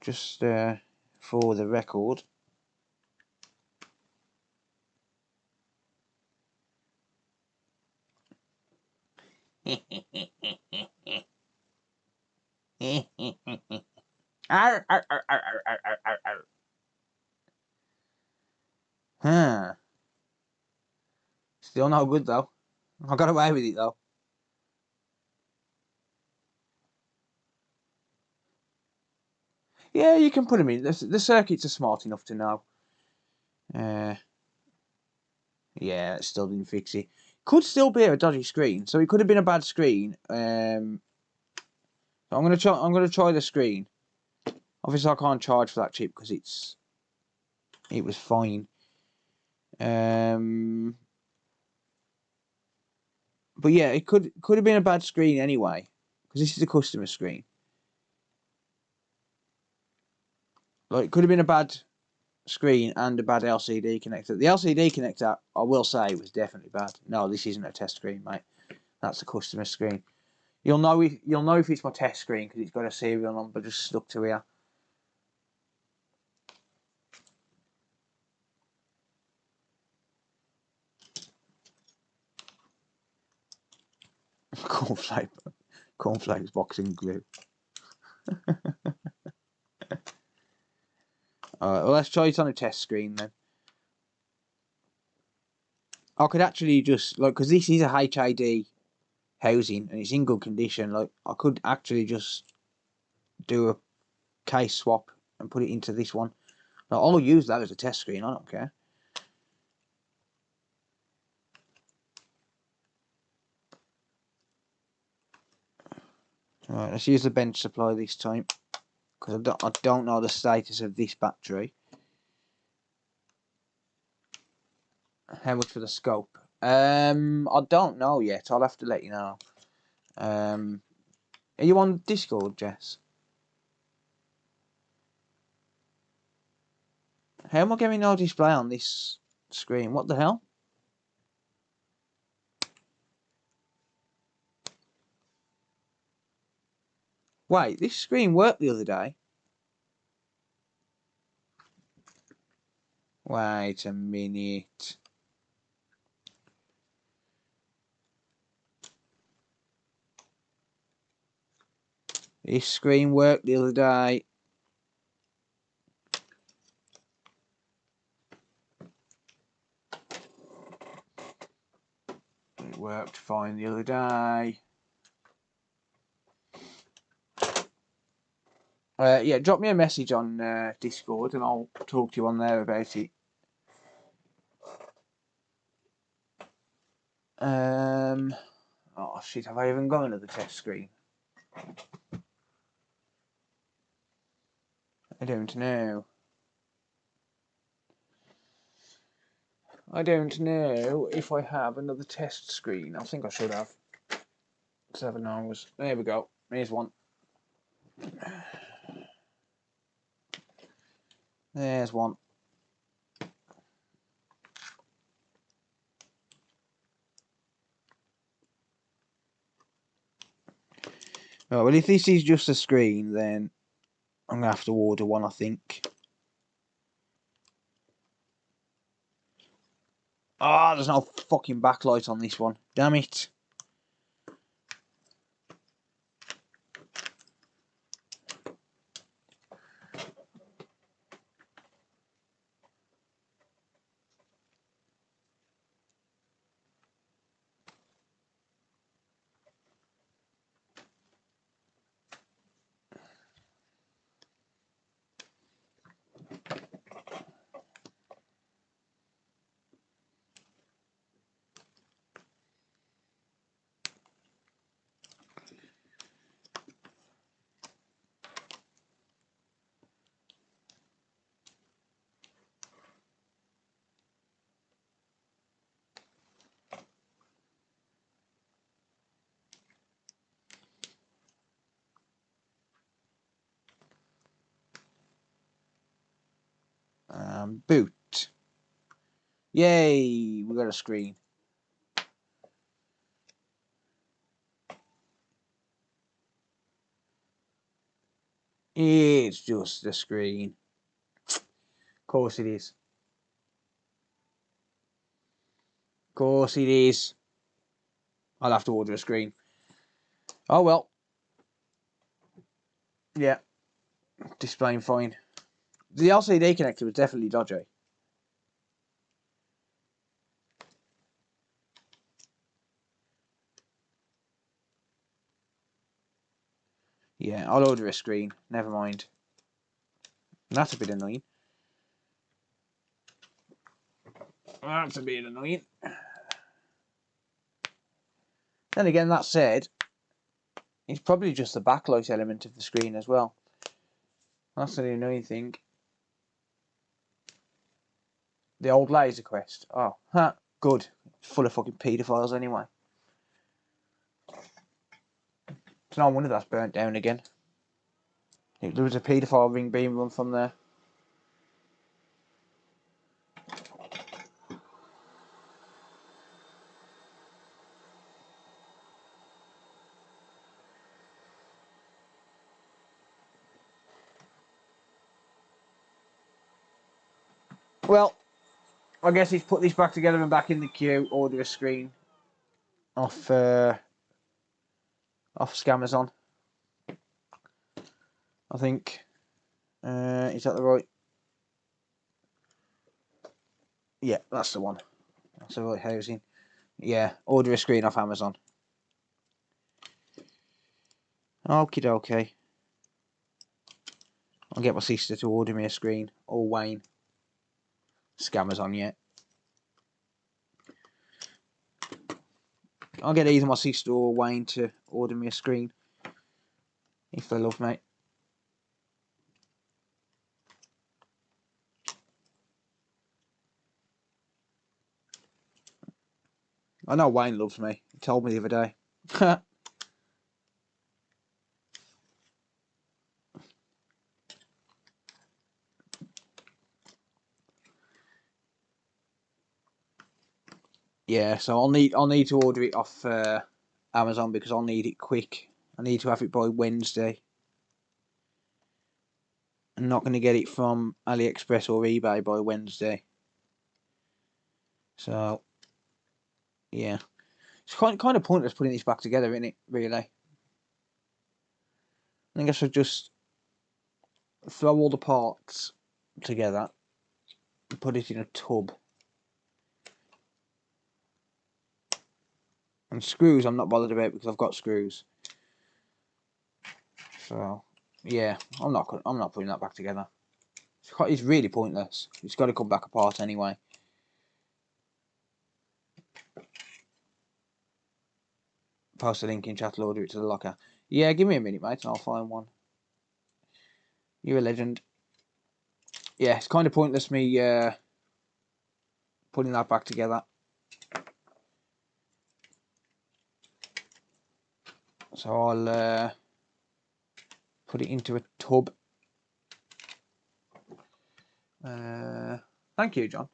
Just for the record. Huh. Still no good though. I got away with it though. Yeah, you can put them in. The circuits are smart enough to know. Yeah, it still didn't fix it. Could still be a dodgy screen, so it could have been a bad screen. I'm gonna try the screen. Obviously, I can't charge for that chip because it was fine. But yeah, it could have been a bad screen anyway, because this is a customer screen. Like, it could have been a bad screen and a bad LCD connector. The LCD connector, I will say, was definitely bad. No, this isn't a test screen, mate. That's a customer screen. You'll know if it's my test screen because it's got a serial number just stuck to here. Cornflakes boxing glue. Alright, well, let's try it on a test screen then. I could actually just, like, because this is a HID housing and it's in good condition, like, I could actually just do a case swap and put it into this one. Like, I'll use that as a test screen, I don't care. Alright, let's use the bench supply this time, because I don't know the status of this battery. How much for the scope? I don't know yet. I'll have to let you know. Are you on Discord, Jess? How am I getting no display on this screen? What the hell? Wait, this screen worked the other day. Wait a minute. This screen worked the other day. It worked fine the other day. Yeah, drop me a message on Discord and I'll talk to you on there about it. Oh shit, have I even got another test screen? I don't know. I don't know if I have another test screen. I think I should have. 7 hours. There we go. Here's one. There's one. Right, well, if this is just a screen, then I'm going to have to order one, I think. Ah, oh, there's no fucking backlight on this one. Damn it. Boot. Yay, we got a screen. It's just a screen. Of course it is. Of course it is. I'll have to order a screen. Oh well. Yeah. Displaying fine. The LCD connector was definitely dodgy. Yeah, I'll order a screen. Never mind. That's a bit annoying. That's a bit annoying. Then again, that said, it's probably just the backlight element of the screen as well. That's the annoying thing. The old Laser Quest. Oh, ha, good. Full of fucking paedophiles anyway. It's no wonder that's burnt down again. There was a paedophile ring being run from there. Well, I guess he's put this back together and back in the queue. Order a screen off Scamazon. I think. Is that the right? Yeah, that's the one. That's the right housing. Yeah, order a screen off Amazon. Okie dokie. I'll get my sister to order me a screen. Or Wayne. Scammers on yet. I'll get either my sister or Wayne to order me a screen. If they love me. I know Wayne loves me. He told me the other day. Yeah, so I'll need to order it off Amazon because I'll need it quick. I need to have it by Wednesday. I'm not going to get it from AliExpress or eBay by Wednesday. So, yeah. It's kind of pointless putting this back together, isn't it, really? I think I should just throw all the parts together and put it in a tub. And screws I'm not bothered about because I've got screws. So, Yeah, I'm not putting that back together. It's really pointless. It's got to come back apart anyway. Post a link in chat, order it to the locker. Yeah, give me a minute, mate, and I'll find one. You're a legend. Yeah, it's kind of pointless me putting that back together. So I'll put it into a tub. Thank you, John.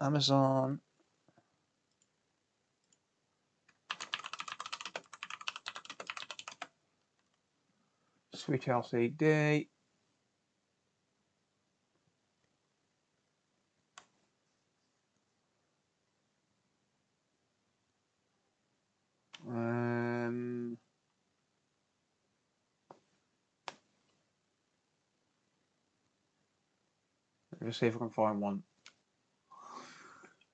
Amazon. Switch LCD. Let's see if I can find one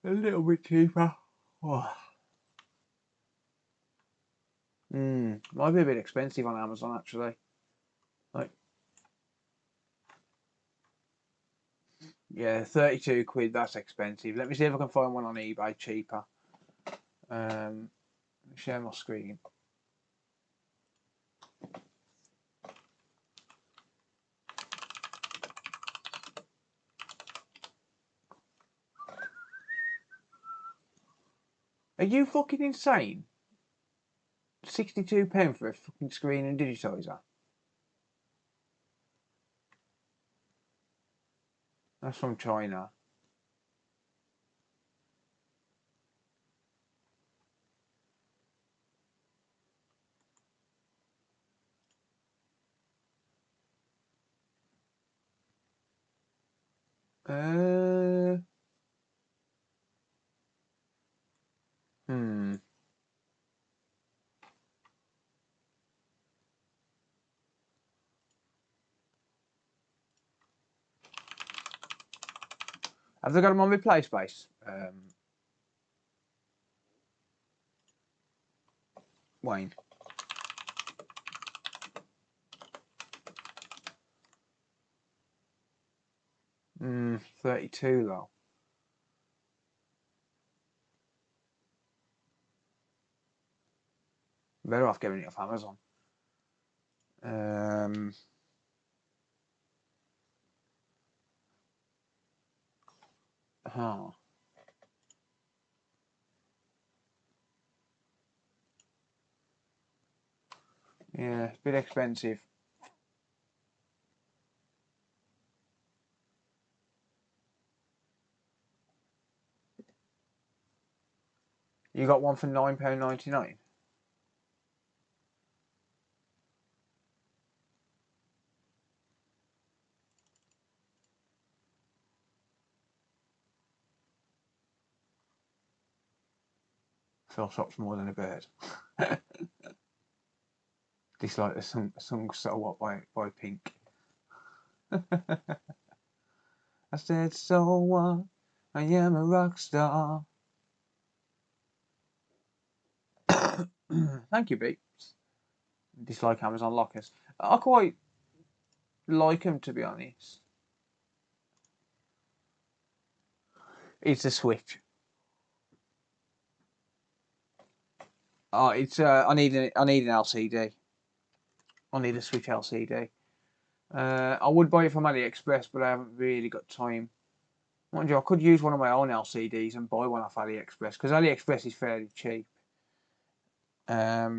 a little bit cheaper. Oh. Might be a bit expensive on Amazon actually. Like, yeah, 32 quid. That's expensive. Let me see if I can find one on eBay cheaper. Share my screen. Are you fucking insane? £62 for a fucking screen and digitizer. That's from China. Have they got them on replay space? Wayne. 32 though. Better off getting it off Amazon. Huh. Yeah, it's a bit expensive. You got one for £9.99. Phil shops more than a bird. Dislike the song So What by Pink. I said, so what? I am a rock star. Thank you, Beeps. Dislike Amazon lockers. I quite like them, to be honest. It's a Switch. Oh, it's I need an LCD. I need a Switch LCD. I would buy it from AliExpress, but I haven't really got time. Mind you, I could use one of my own LCDs and buy one off AliExpress because AliExpress is fairly cheap. How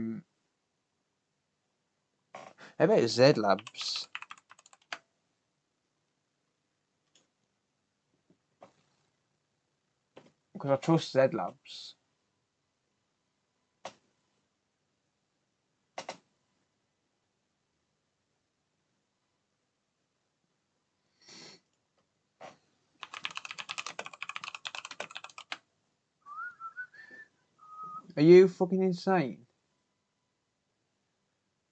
about Z Labs? Because I trust Z Labs. Are you fucking insane?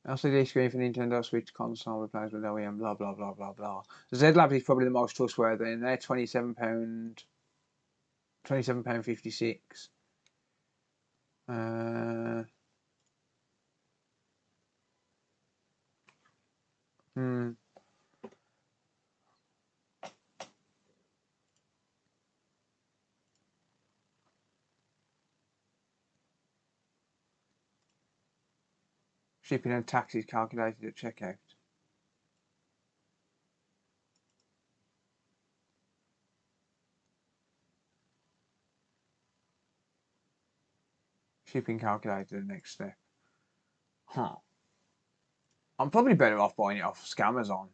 LCD screen for Nintendo Switch console replaced with OEM, blah blah blah blah blah. Z Labs is probably the most trustworthy, and they're £27, £27.56. Shipping and taxes calculated at checkout. Shipping calculated the next step. Huh. I'm probably better off buying it off Scamazon.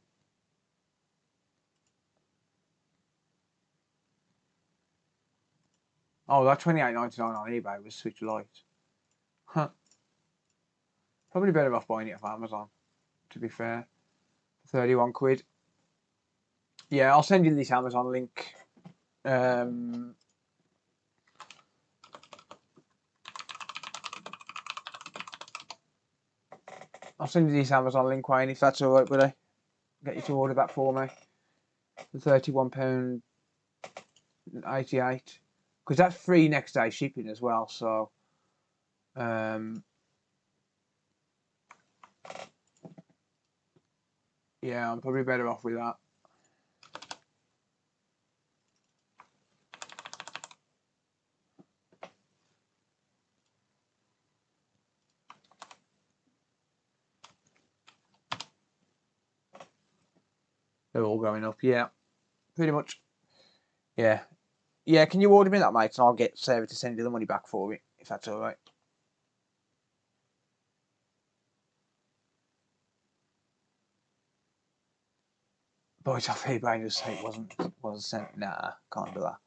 Oh, that £28.99 on eBay was Switch Lite. Huh. Probably better off buying it off Amazon, to be fair. 31 quid. Yeah, I'll send you this Amazon link. I'll send you this Amazon link, Wayne, if that's alright, buddy. Get you to order that for me. The £31.88. Because that's free next day shipping as well, so... yeah, I'm probably better off with that. They're all going up, yeah. Pretty much. Yeah. Yeah, can you order me that, mate? And I'll get Sarah to send you the money back for it, if that's alright. Boys off eBay just say it wasn't sent. Nah, can't do that.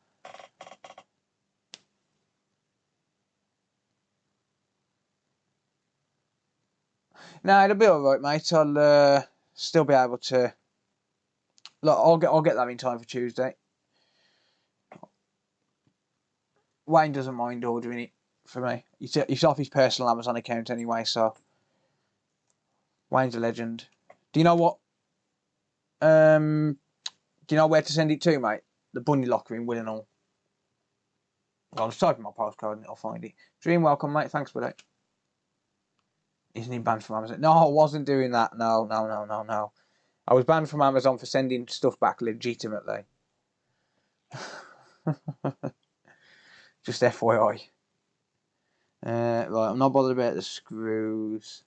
Nah, it'll be alright, mate. I'll still be able to. Look, I'll get that in time for Tuesday. Wayne doesn't mind ordering it for me. He's off his personal Amazon account anyway, so Wayne's a legend. Do you know what? Do you know where to send it to, mate? The bunny locker in Willenhall. Well, I'll just type in my postcode and I'll find it. Dream welcome, mate. Thanks for that. Isn't he banned from Amazon? No, I wasn't doing that. No. I was banned from Amazon for sending stuff back legitimately. Just FYI. Right, I'm not bothered about the screws.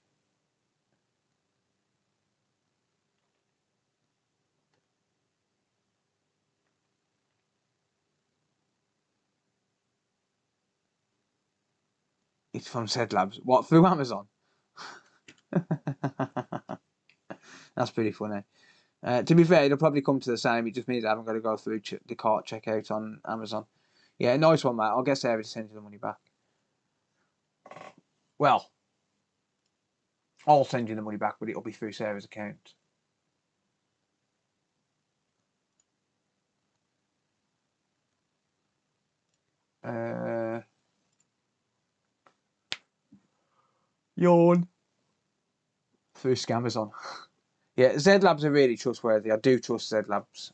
It's from Z Labs. What, through Amazon? That's pretty funny. To be fair, it'll probably come to the same. It just means I haven't got to go through the cart checkout on Amazon. Yeah, nice one, mate. I'll get Sarah to send you the money back. Well, I'll send you the money back, but it'll be through Sarah's account. Yawn. Through Scamazon. Yeah, Z Labs are really trustworthy. I do trust Z Labs.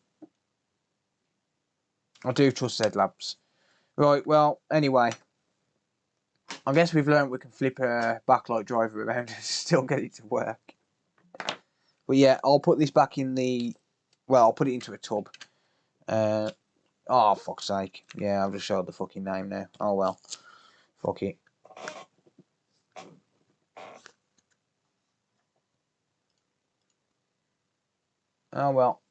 Right, well, anyway. I guess we've learned we can flip a backlight driver around and still get it to work. But yeah, I'll put this back in the... Well, I'll put it into a tub. Oh, fuck's sake. Yeah, I've just showed the fucking name now. Oh, well. Fuck it. Oh, well.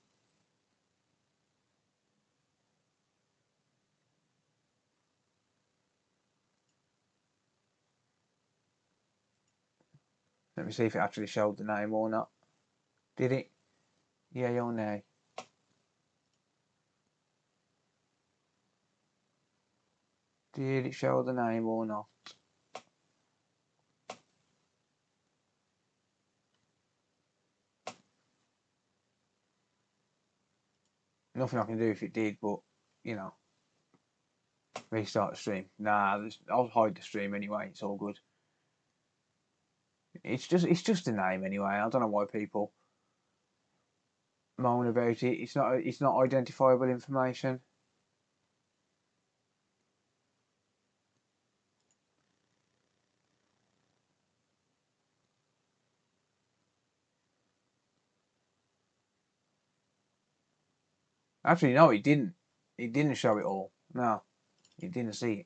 Let me see if it actually showed the name or not. Did it? Yeah or nay? Did it show the name or not? Nothing I can do if it did, but, you know. Restart the stream. Nah, I'll hide the stream anyway. It's all good. It's just a name anyway. I don't know why people moan about it. It's not identifiable information. Actually, no, he didn't. He didn't show it all. No, he didn't see it.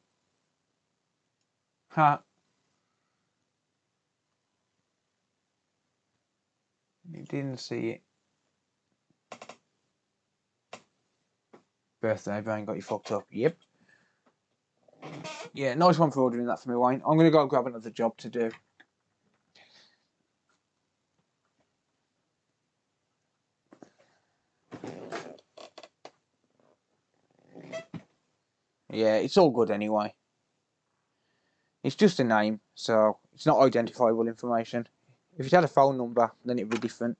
Ha! He didn't see it. Birthday brain got you fucked up. Yep. Yeah, nice one for ordering that for me, Wayne. I'm gonna go grab another job to do. Yeah, it's all good anyway. It's just a name, so it's not identifiable information. If it had a phone number, then it'd be different.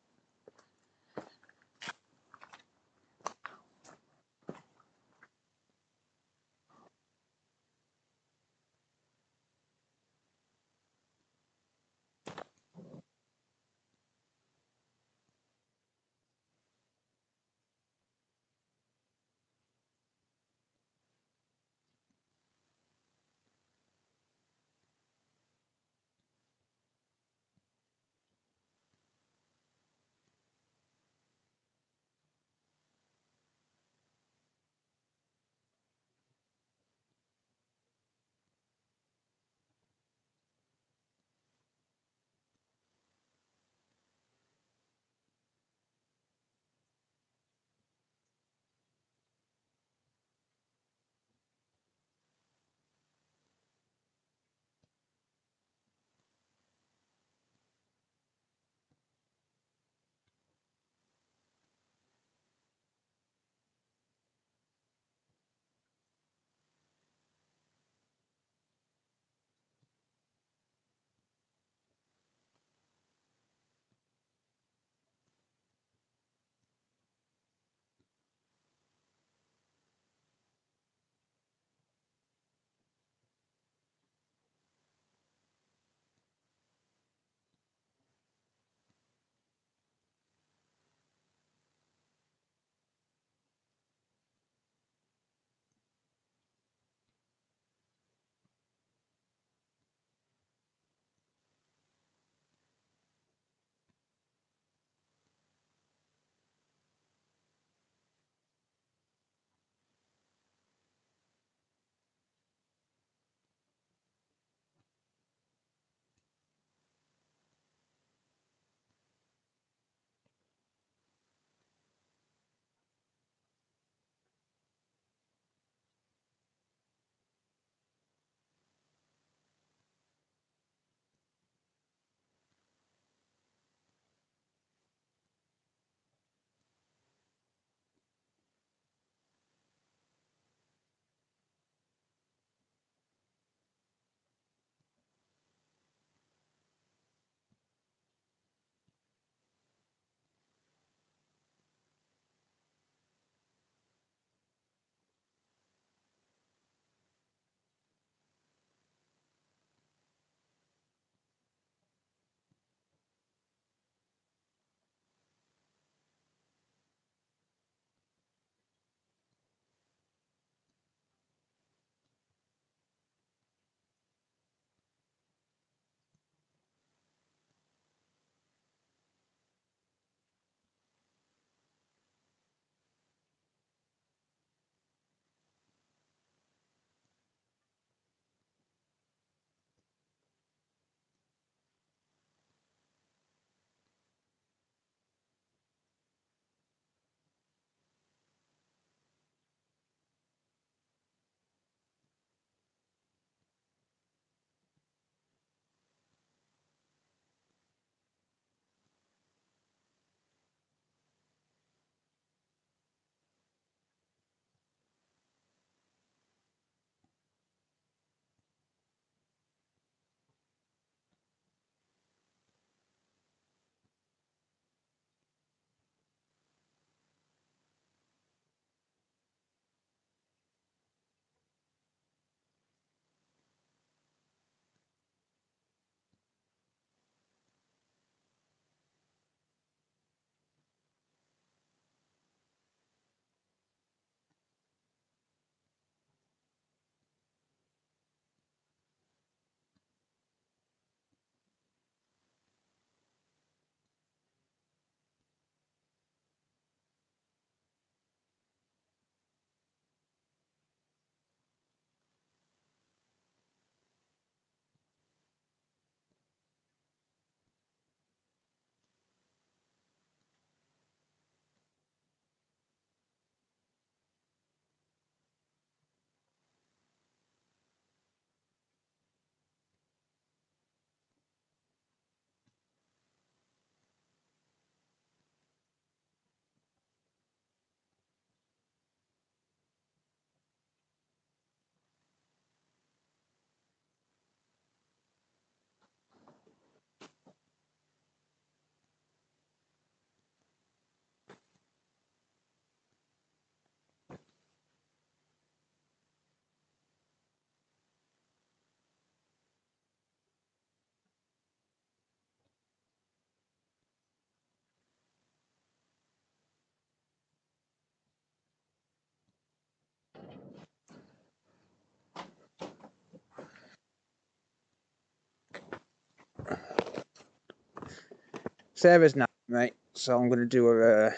Sarah's now, mate, so I'm going to do a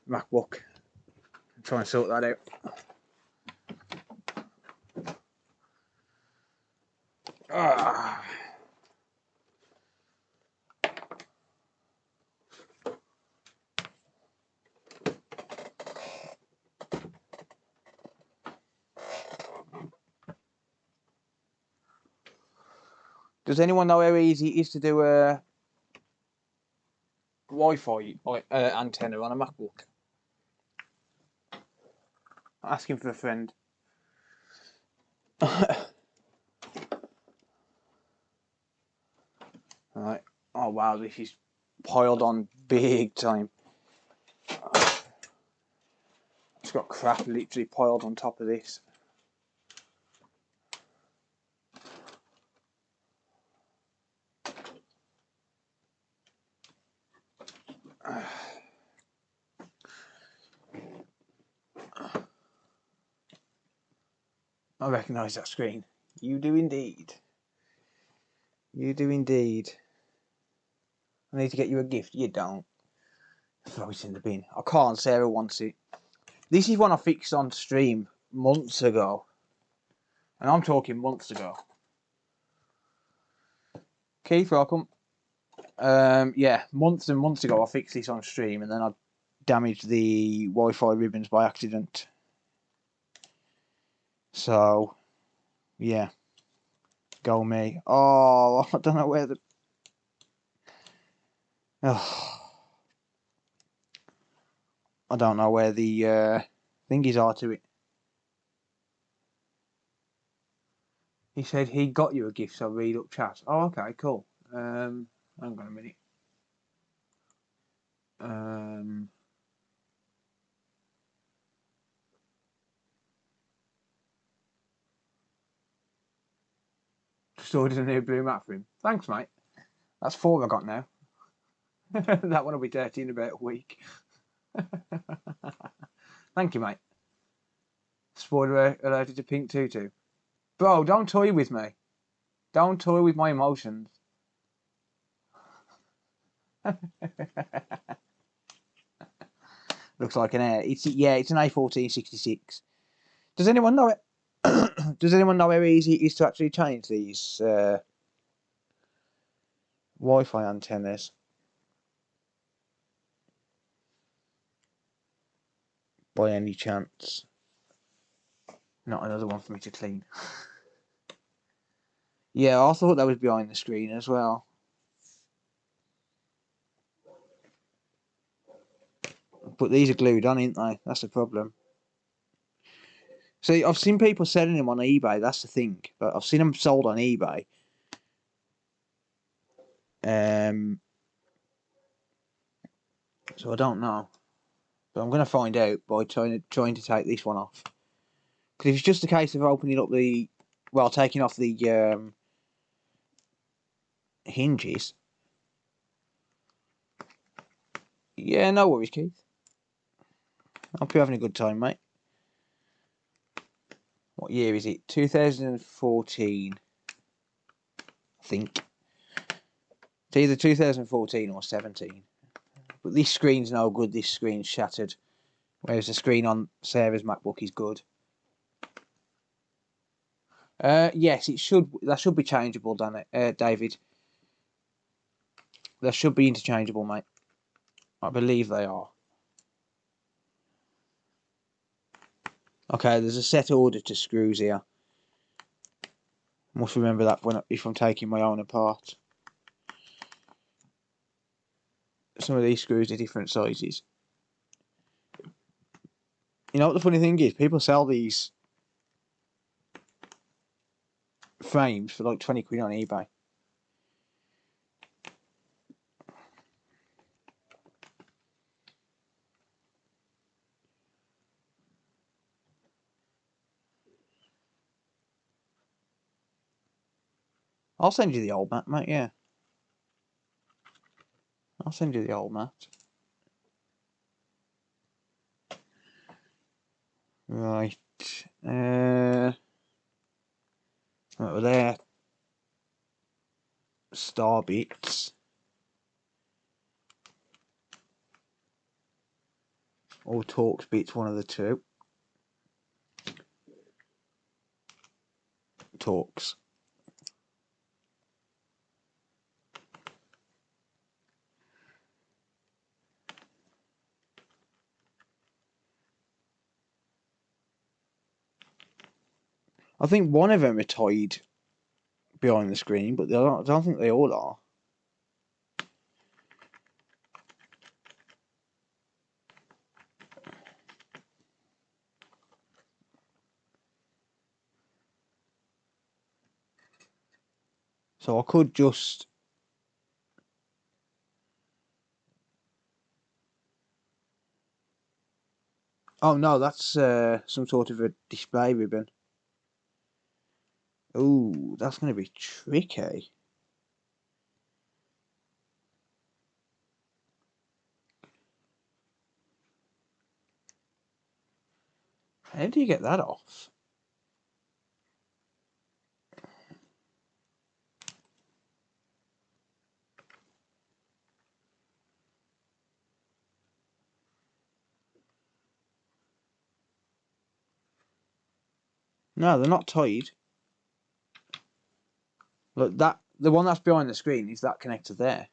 MacBook and try and sort that out. Ah. Does anyone know how easy it is to do a Wi-Fi antenna on a MacBook? Asking for a friend. Right. Oh wow, this is piled on big time. It's got crap literally piled on top of this. I recognise that screen. You do indeed. You do indeed. I need to get you a gift. You don't. Throw it in the bin. I can't. Sarah wants it. This is one I fixed on stream months ago. And I'm talking months ago. Keith, welcome. Yeah, months and months ago I fixed this on stream and then I damaged the Wi-Fi ribbons by accident. So, yeah. Go me. Oh, I don't know where the... Oh. I don't know where the thingies are to it. He said he got you a gift, so read up chat. Oh, okay, cool. Hang on a minute. Just ordered a new blue mat for him. Thanks, mate. That's 4 I got now. That one will be dirty in about a week. Thank you, mate. Spoiler allergic to pink tutu. Bro, don't toy with me. Don't toy with my emotions. Looks like an Air. It's an A1466. Does anyone know it? Does anyone know how easy it is to actually change these Wi-Fi antennas? By any chance? Not another one for me to clean. Yeah, I thought that was behind the screen as well. But these are glued on, ain't they? That's the problem. See, I've seen people selling them on eBay. That's the thing. But I've seen them sold on eBay. So I don't know. But I'm going to find out by trying to take this one off. Because if it's just a case of opening up the... Well, taking off the hinges. Yeah, no worries, Keith. Hope you're having a good time, mate. What year is it? 2014. I think. It's either 2014 or 17. But this screen's no good. This screen's shattered. Whereas the screen on Sarah's MacBook is good. Yes, it should. That should be changeable, David. They should be interchangeable, mate. I believe they are. Okay, there's a set order to screws here. Must remember that if I'm taking my own apart. Some of these screws are different sizes. You know what the funny thing is? People sell these frames for like 20 quid on eBay. I'll send you the old mat, mate, yeah. I'll send you the old mat. Right. Over there. Star bits. or Talks Bits, one of the two. Talks. I think one of them are tied behind the screen, but I don't think they all are. So I could just... Oh no, that's some sort of a display ribbon. Ooh, that's going to be tricky. How do you get that off? No, they're not tied. Look, that the one that's behind the screen is that connector there.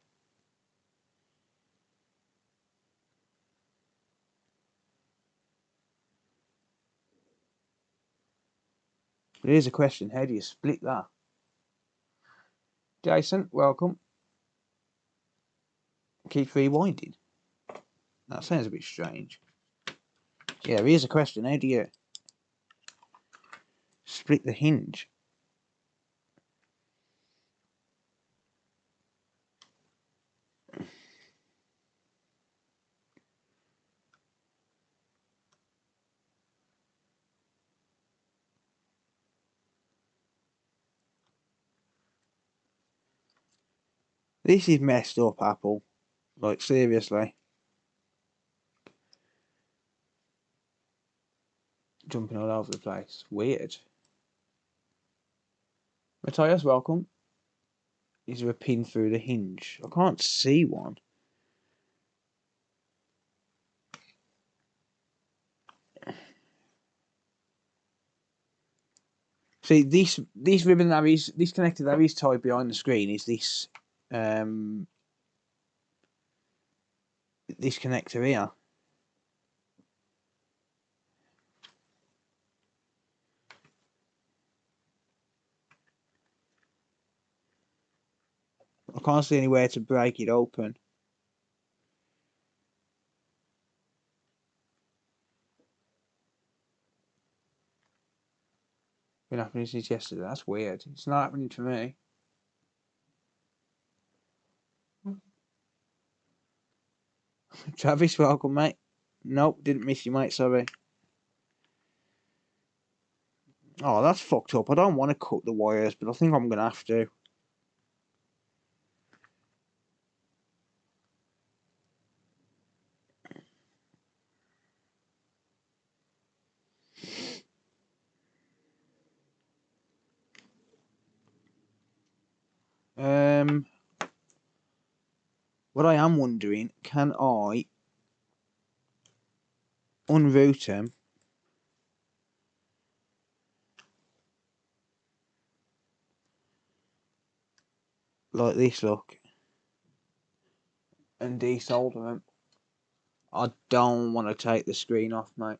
But here's a question: how do you split that? Jason, welcome. Keep rewinding. That sounds a bit strange. Yeah, here's a question: how do you split the hinge? This is messed up, Apple. Like, seriously. Jumping all over the place. Weird. Matthias, welcome. Is there a pin through the hinge? I can't see one. See, this ribbon that is, this connector that is tied behind the screen is this this connector here. I can't see anywhere to break it open. Been happening since yesterday. That's weird. It's not happening to me. Travis, welcome, mate. Nope, didn't miss you, mate. Sorry. Oh, that's fucked up. I don't want to cut the wires, but I think I'm gonna have to. What I am wondering, can I unroute them like this, look, and desolder them? I don't want to take the screen off, mate.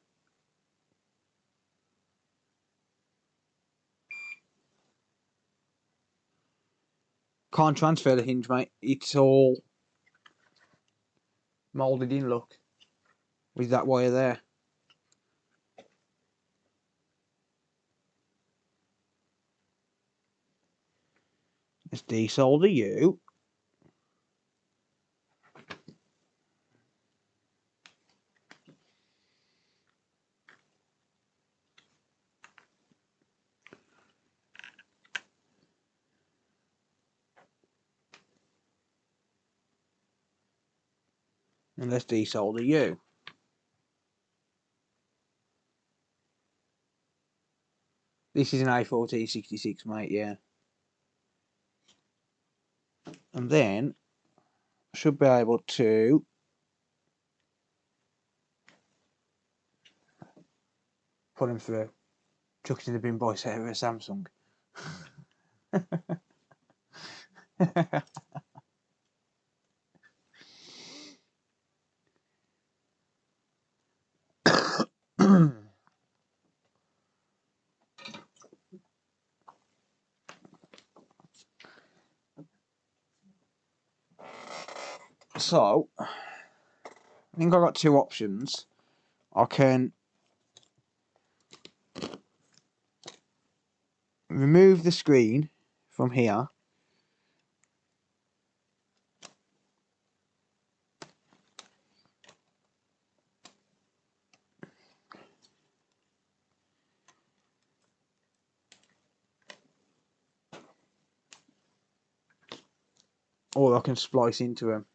Can't transfer the hinge, mate. It's all moulded in, look, with that wire there. Let's desolder you. And let's desolder you. This is an A1466, mate, yeah. And then I should be able to put him through. Chucked in the bin by set of a Samsung. So, I think I've got two options. I can remove the screen from here. Or I can splice into him.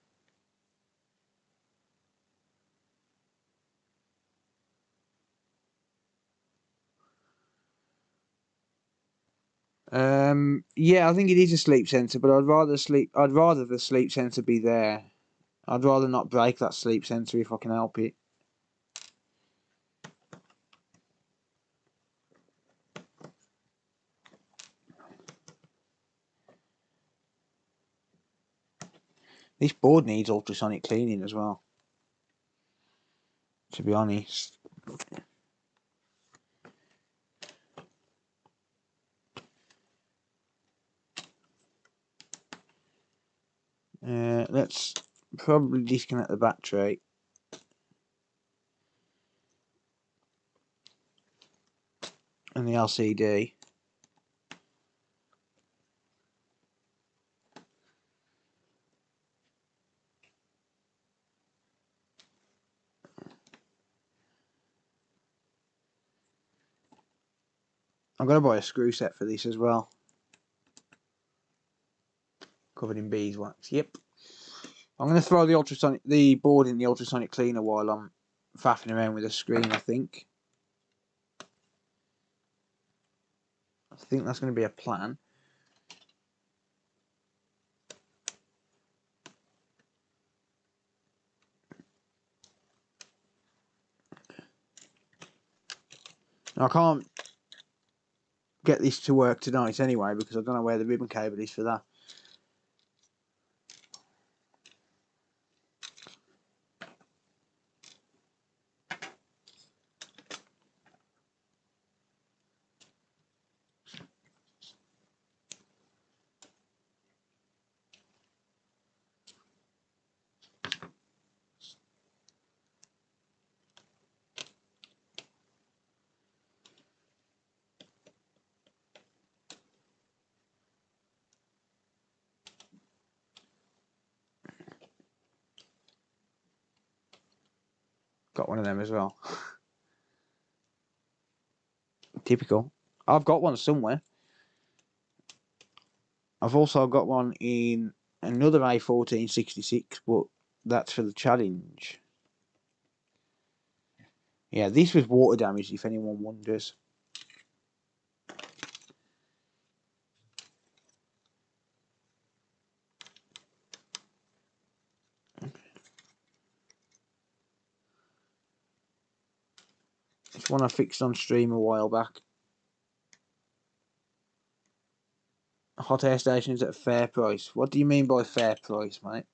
Yeah, I think it is a sleep sensor, but I'd rather the sleep sensor be there. I'd rather not break that sleep sensor if I can help it. This board needs ultrasonic cleaning as well, to be honest. Let's probably disconnect the battery. And the LCD. I'm going to buy a screw set for this as well. Covered in beeswax. Yep. I'm going to throw the board in the ultrasonic cleaner while I'm faffing around with the screen, I think. I think that's going to be a plan. I can't get this to work tonight anyway because I don't know where the ribbon cable is for that. Got one of them as well. Typical. I've got one somewhere. I've also got one in another A1466, but that's for the challenge. Yeah, this was water damage, if anyone wonders. It's one I fixed on stream a while back. Hot air stations at a fair price. What do you mean by fair price, mate?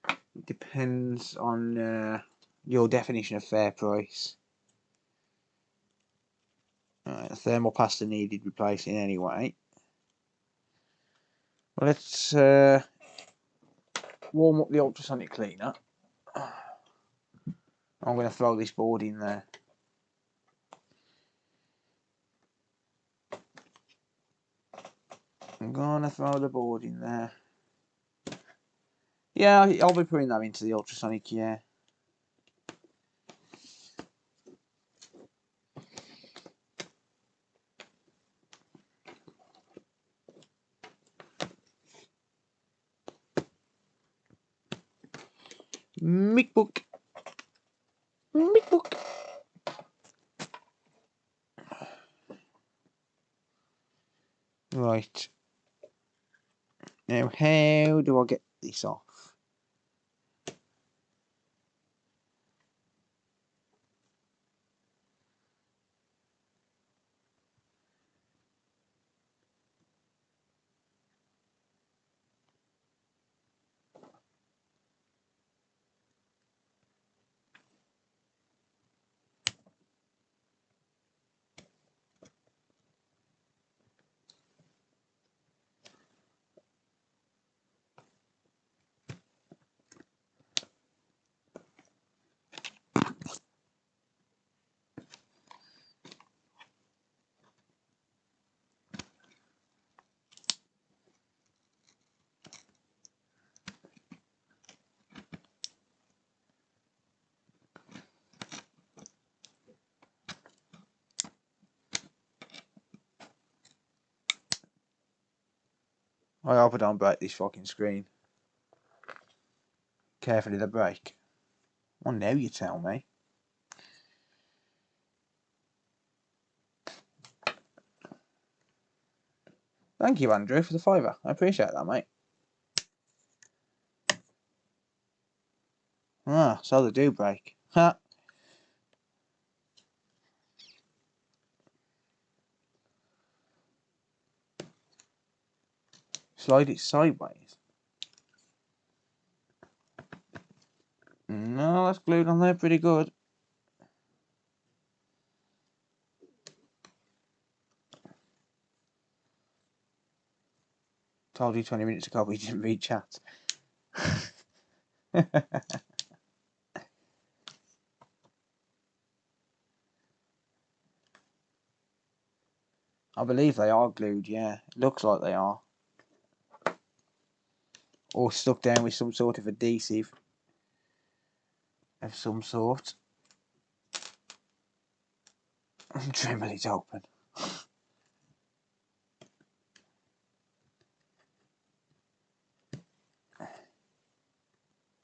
It depends on your definition of fair price. Thermal pasta needed replacing anyway. Well, let's warm up the ultrasonic cleaner. I'm going to throw this board in there. I'm going to throw the board in there. Yeah, I'll be putting that into the ultrasonic, yeah. MacBook. Right. Now, how do I get this off? I hope I don't break this fucking screen. Carefully the break. Well, now you tell me. Thank you, Andrew, for the £5. I appreciate that, mate. Ah, so they do break. Ha! Slide it sideways. No, that's glued on there pretty good. Told you 20 minutes ago we didn't read chat. I believe they are glued, yeah. It looks like they are. Or stuck down with some sort of adhesive of some sort. Tremble it open.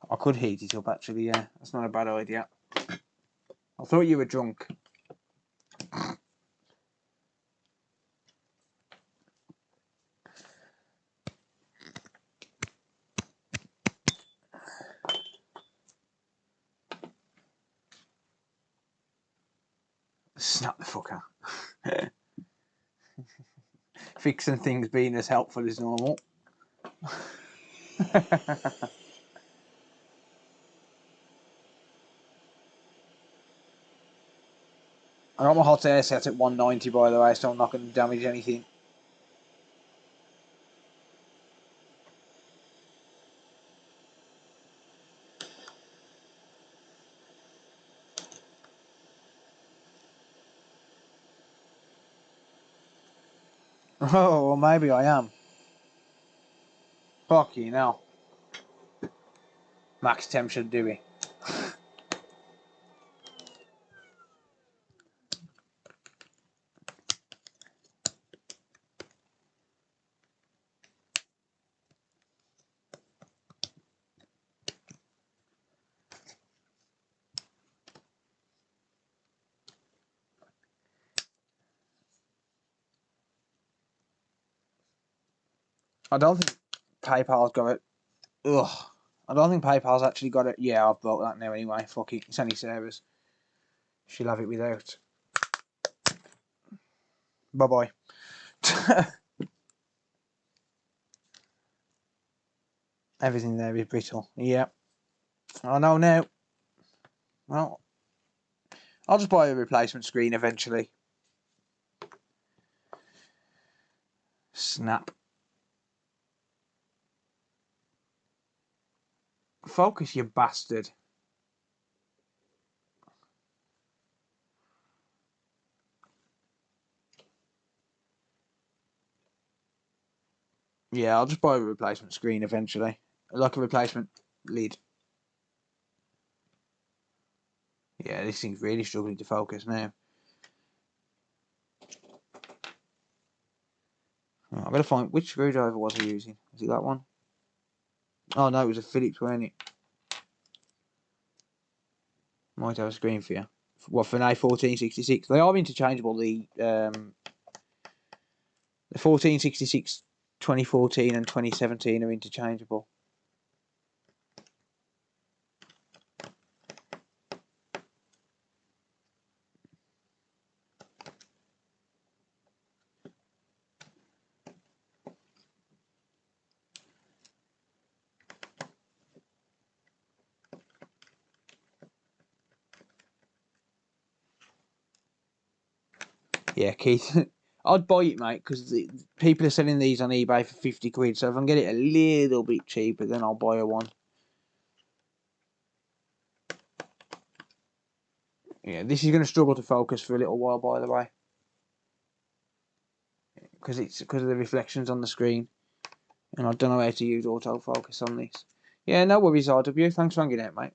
I could heat it up actually, yeah. That's not a bad idea. I thought you were drunk. Snap the fucker. Fixing things being as helpful as normal. I got my hot air set at 190 by the way, so I'm not going to damage anything. Oh, well maybe I am. Fucking hell. Max temp should do it. I don't think PayPal's got it. Ugh. I don't think PayPal's actually got it. Yeah, I've bought that now anyway. Fuck it. It's only Sarah's. She'll have it without. Bye bye. Everything there is brittle. Yeah. I know now. Well, I'll just buy a replacement screen eventually. Snap. Focus, you bastard. Yeah, I'll just buy a replacement screen eventually. Like a replacement lid. Yeah, this thing's really struggling to focus now. Oh, I've got to find which screwdriver was I using. Was it that one? Oh no, it was a Phillips, wasn't it? Might have a screen for you. What, for an A1466? They are interchangeable. The 1466, 2014 and 2017 are interchangeable. Yeah, Keith. I'd buy it, mate, because people are selling these on eBay for 50 quid. So if I can get it a little bit cheaper, then I'll buy one. Yeah, this is going to struggle to focus for a little while, by the way, because of the reflections on the screen, and I don't know how to use autofocus on this. Yeah, no worries, RW. Thanks for hanging out, mate.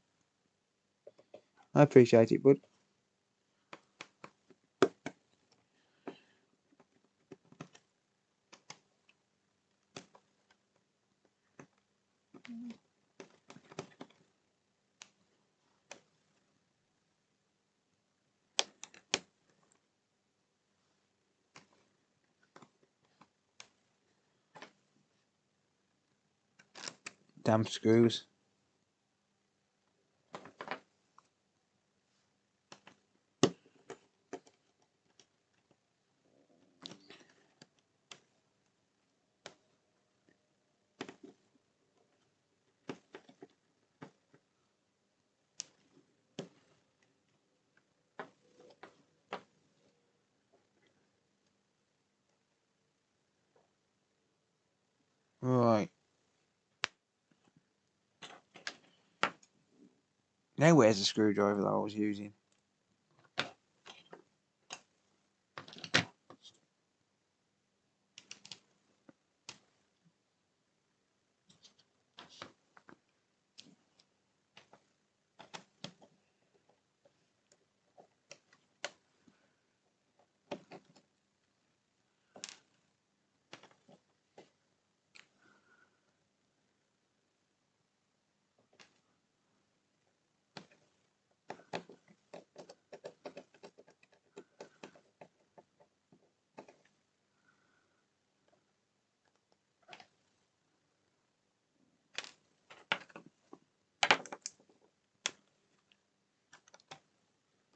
I appreciate it, bud. Damn screws. Right. Now where's the screwdriver that I was using?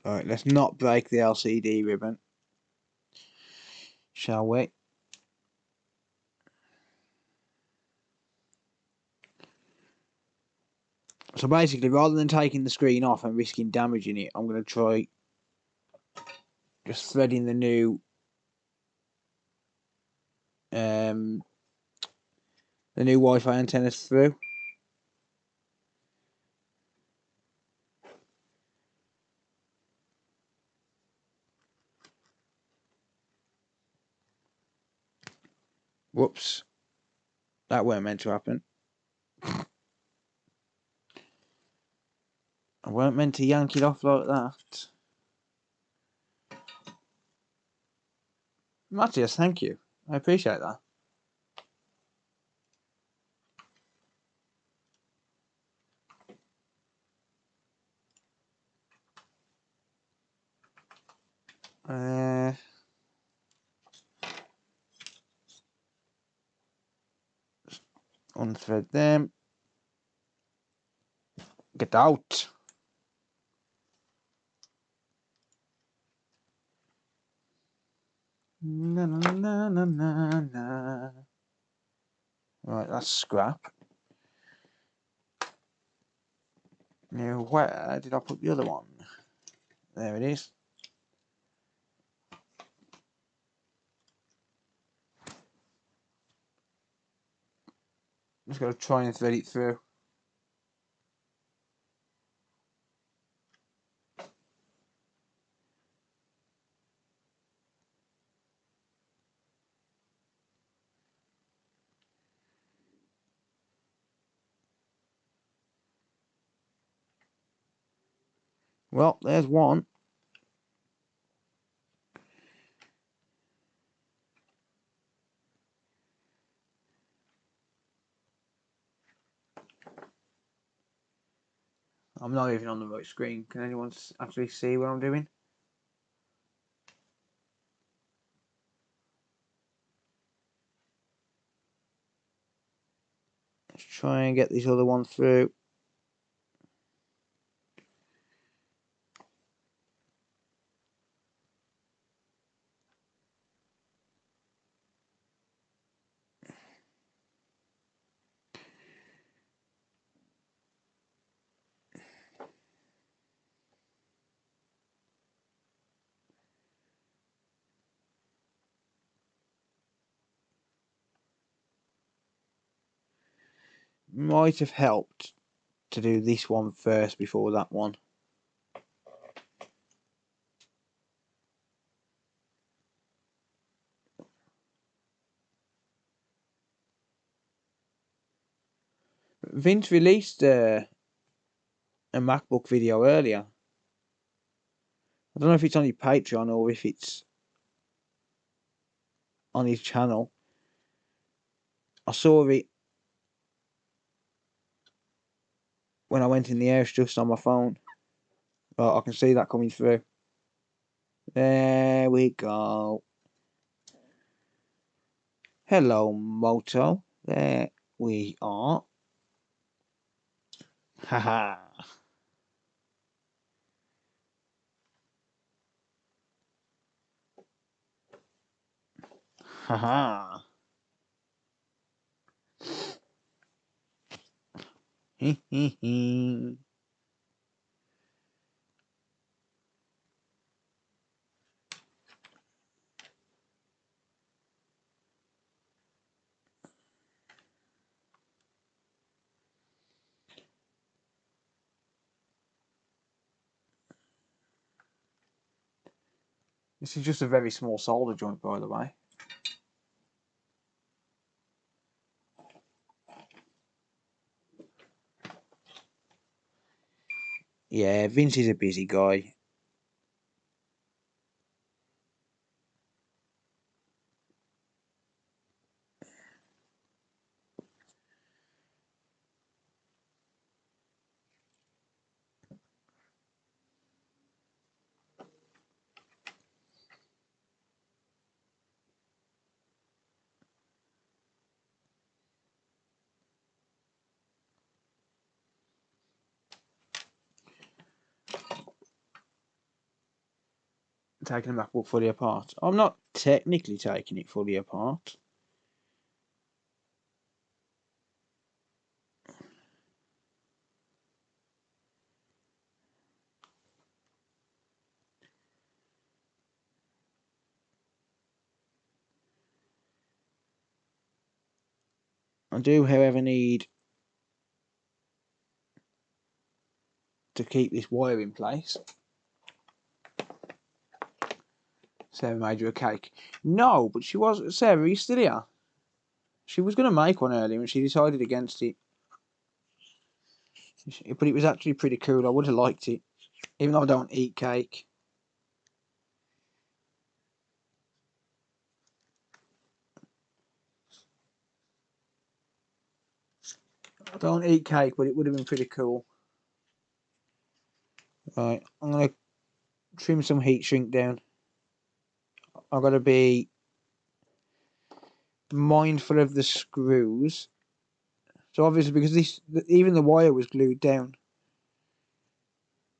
Alright, let's not break the LCD ribbon, shall we? So basically, rather than taking the screen off and risking damaging it, I'm going to try just threading the new Wi-Fi antennas through. Whoops. That weren't meant to happen. I weren't meant to yank it off like that. Matthias, thank you. I appreciate that. Unthread them. Get out. Na na na na na na. Right, that's scrap. Now, where did I put the other one? There it is. Just got to try and thread it through. Well, there's one. I'm not even on the right screen. Can anyone actually see what I'm doing? Let's try and get this other one through. Might have helped to do this one first before that one. Vince released a MacBook video earlier. I don't know if it's on your Patreon or if it's on his channel. I saw it when I went in the house just on my phone. But I can see that coming through. There we go. Hello, Moto. There we are. Haha. Haha. Hee hee hee. This is just a very small solder joint, by the way. Yeah, Vince is a busy guy. Taking the MacBook fully apart. I'm not technically taking it fully apart. I do, however, need to keep this wire in place. Sarah made you a cake. No, but she was. Sarah, are you still here? She was going to make one earlier and she decided against it. But it was actually pretty cool. I would have liked it. Even though I don't eat cake. I don't eat cake, but it would have been pretty cool. Right, I'm going to trim some heat shrink down. I've got to be mindful of the screws. So obviously, because this, even the wire was glued down.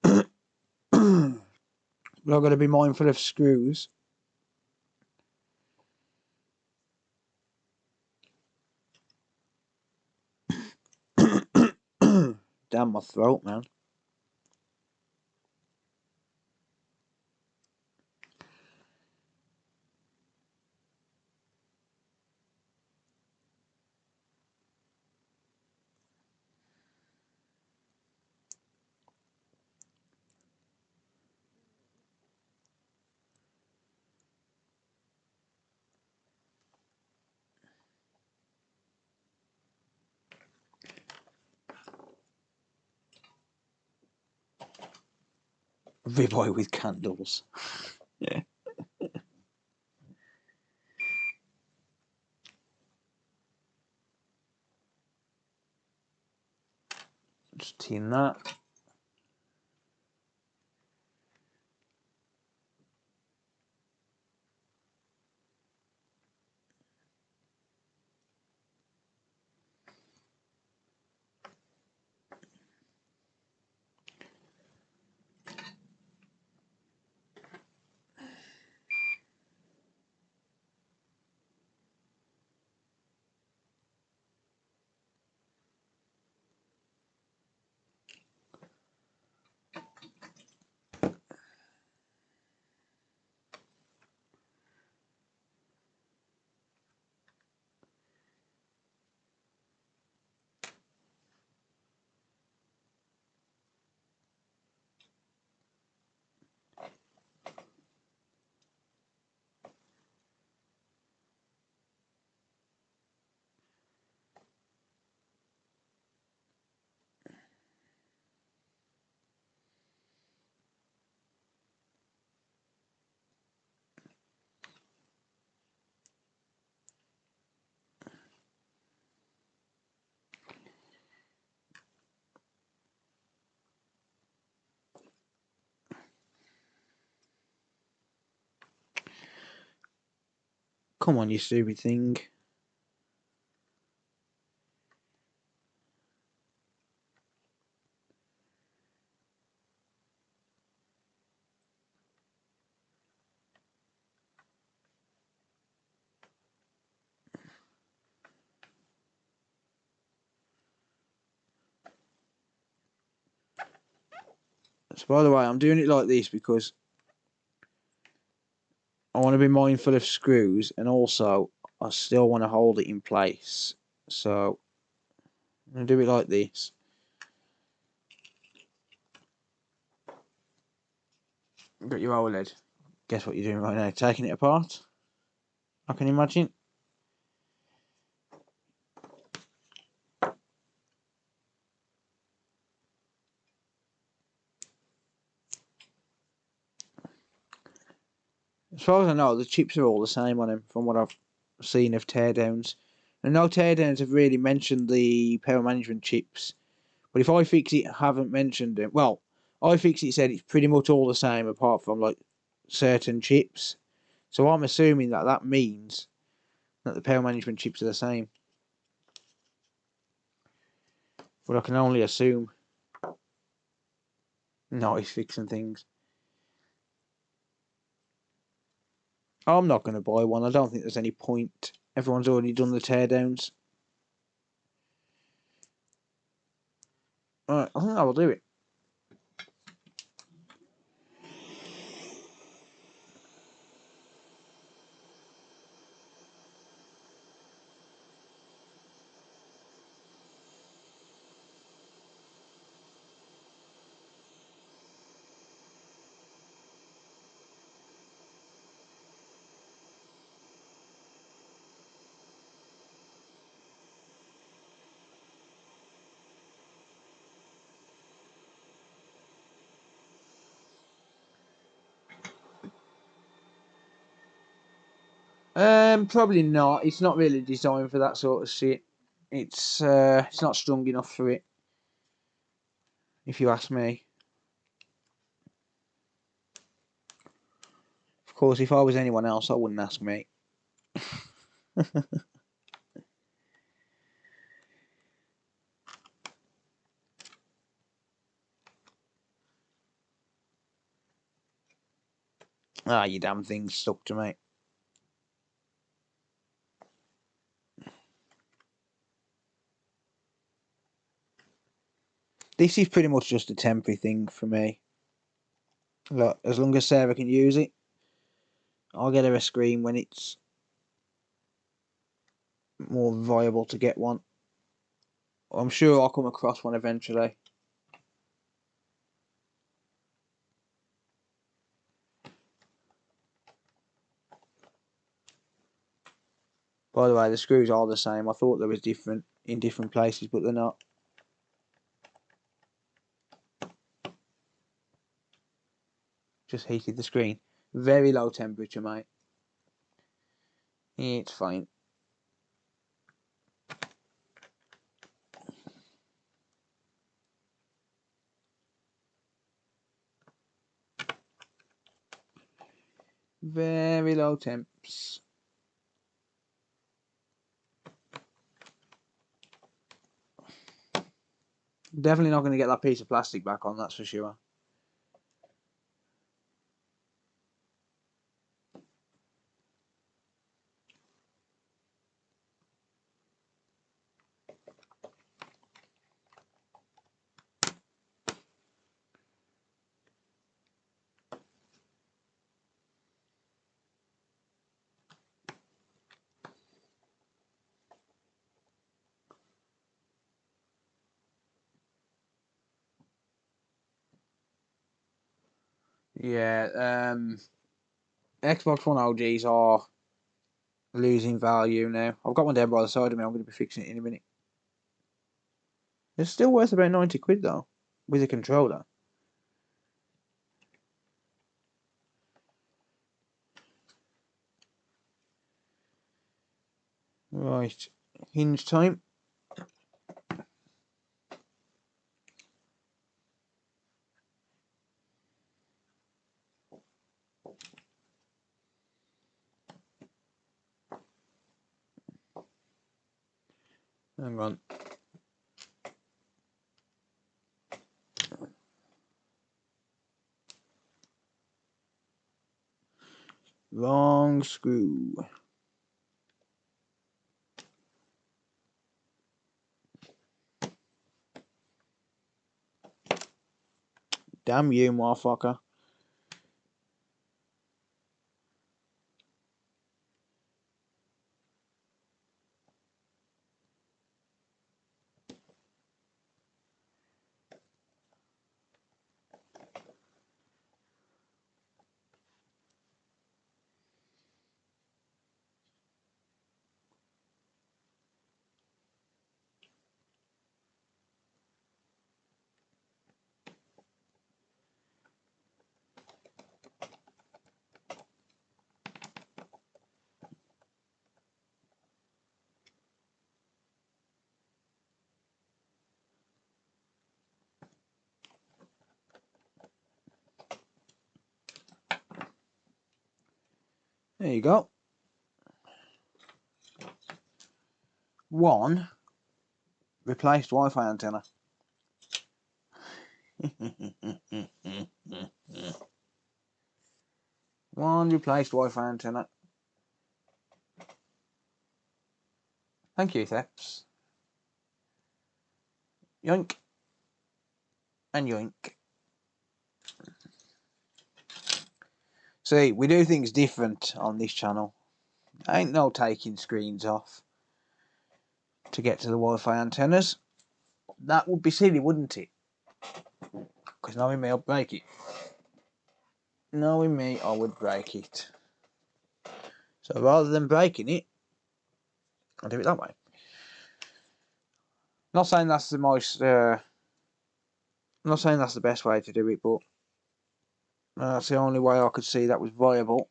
But I've got to be mindful of screws. Damn my throat, man. Ribeye with candles. Yeah. Just tin that. Come on, you stupid thing. So by the way, I'm doing it like this because I want to be mindful of screws, and also I still want to hold it in place. So I'm going to do it like this. Got your OLED. Guess what you're doing right now? Taking it apart, I can imagine. As far as I know, the chips are all the same on them from what I've seen of teardowns. And no teardowns have really mentioned the power management chips. But if iFixit haven't mentioned it, well, iFixit said it's pretty much all the same apart from like certain chips. So I'm assuming that that means that the power management chips are the same. But I can only assume. No, he's fixing things. I'm not going to buy one. I don't think there's any point. Everyone's already done the teardowns. Alright, I think I will do it. Probably not. It's not really designed for that sort of shit. It's not strong enough for it, if you ask me. Of course, if I was anyone else, I wouldn't ask me. Ah, you damn thing's stuck to me. This is pretty much just a temporary thing for me. Look, as long as Sarah can use it, I'll get her a screen when it's more viable to get one. I'm sure I'll come across one eventually. By the way, the screws are the same. I thought they was different in different places, but they're not. Just heated the screen. Very low temperature, mate. It's fine. Very low temps. Definitely not going to get that piece of plastic back on, that's for sure. Yeah, Xbox One OGs are losing value now. I've got one there by the side of me. I'm going to be fixing it in a minute. It's still worth about 90 quid though, with a controller. Right, Hinge time. Hang on. Long screw. Damn you, motherfucker. There you go. One replaced Wi-Fi antenna. One replaced Wi-Fi antenna. Thank you, Theps. Yoink. And yoink. See, we do things different on this channel. Ain't no taking screens off to get to the Wi-Fi antennas. That would be silly, wouldn't it? Because knowing me, I'll break it. Knowing me, I would break it. So rather than breaking it, I'll do it that way. Not saying that's the most. I'm not saying that's the best way to do it, but that's the only way I could see that was viable.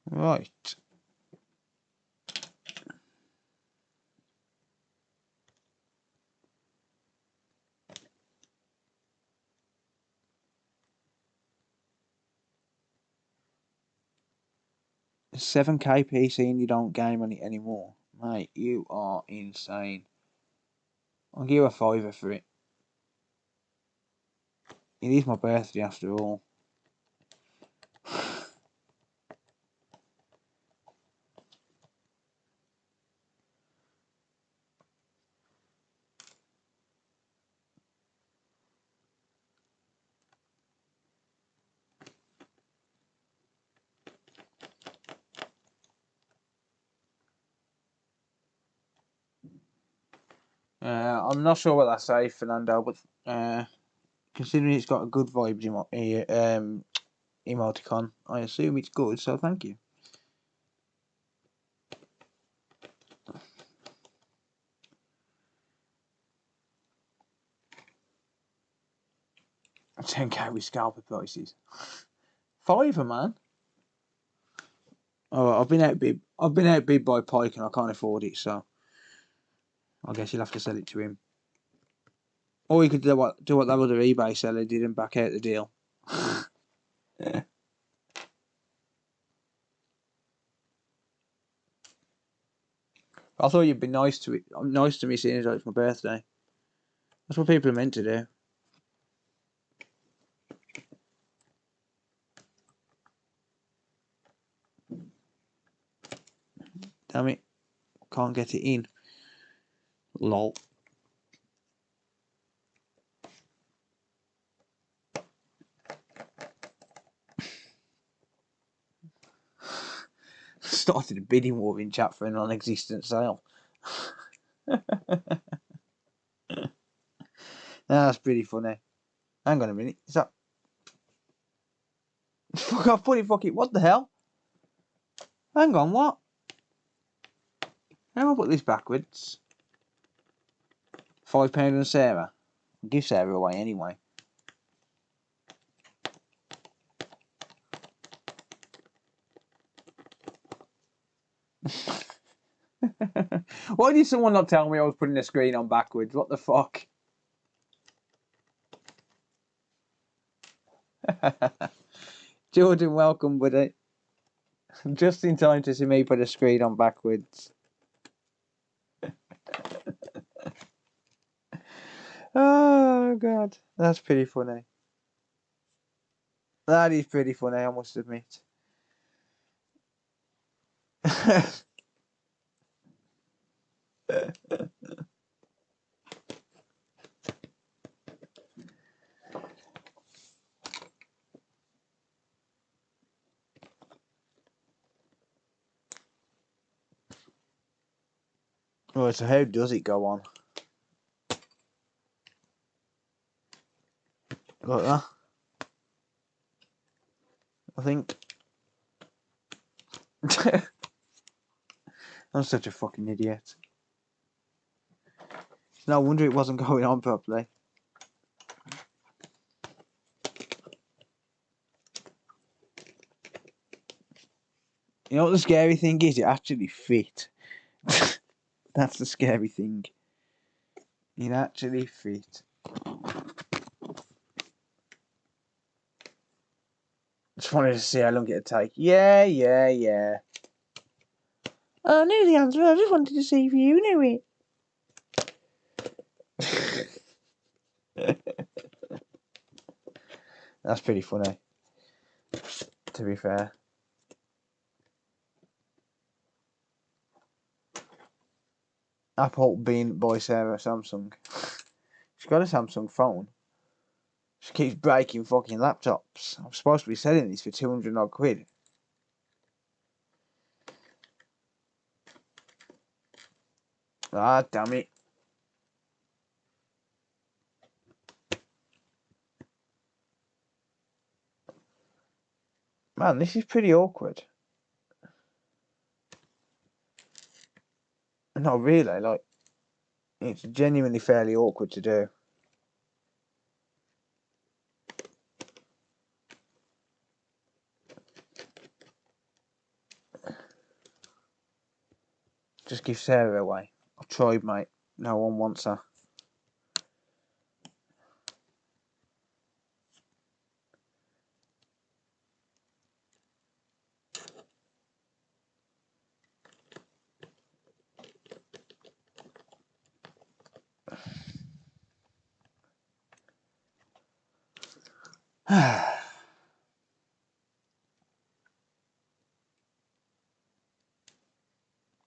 Right. A 7K PC and you don't game on it anymore. Mate, you are insane. I'll give you a fiver for it. It is my birthday after all. I'm not sure what I say, Fernando, but considering it's got a good vibes emoticon, I assume it's good, so thank you. $10K with scalper prices. Fiver, man. Oh, I've been outbid by Pike and I can't afford it, so I guess you'll have to sell it to him. Or you could do what that other eBay seller did and back out the deal. Yeah. I thought you'd be nice to me seeing as it's my birthday. That's what people are meant to do. Damn it. Can't get it in. Lol. Started a bidding war in chat for a non-existent sale. That's pretty funny. Hang on a minute. Is that... Fuck off, fuck it. What the hell? Hang on, what? How do I put this backwards? £5 on Sarah. I'll give Sarah away anyway. Why did someone not tell me I was putting the screen on backwards? What the fuck? Jordan, welcome, buddy. Just in time to see me put the screen on backwards. Oh, God. That's pretty funny. That is pretty funny, I must admit. Right, so how does it go on? Like that? I think. I'm such a fucking idiot. No wonder it wasn't going on properly. You know what the scary thing is? It actually fit. That's the scary thing. It actually fit. Just wanted to see how long it'd take. Yeah. I knew the answer. I just wanted to see if you knew it. That's pretty funny, to be fair. Apple being by Sarah Samsung. She's got a Samsung phone. She keeps breaking fucking laptops. I'm supposed to be selling these for 200 odd quid. Ah, damn it. Man, this is pretty awkward. Not really, like, it's genuinely fairly awkward to do. Just give Sarah away. I've tried, mate. No one wants her.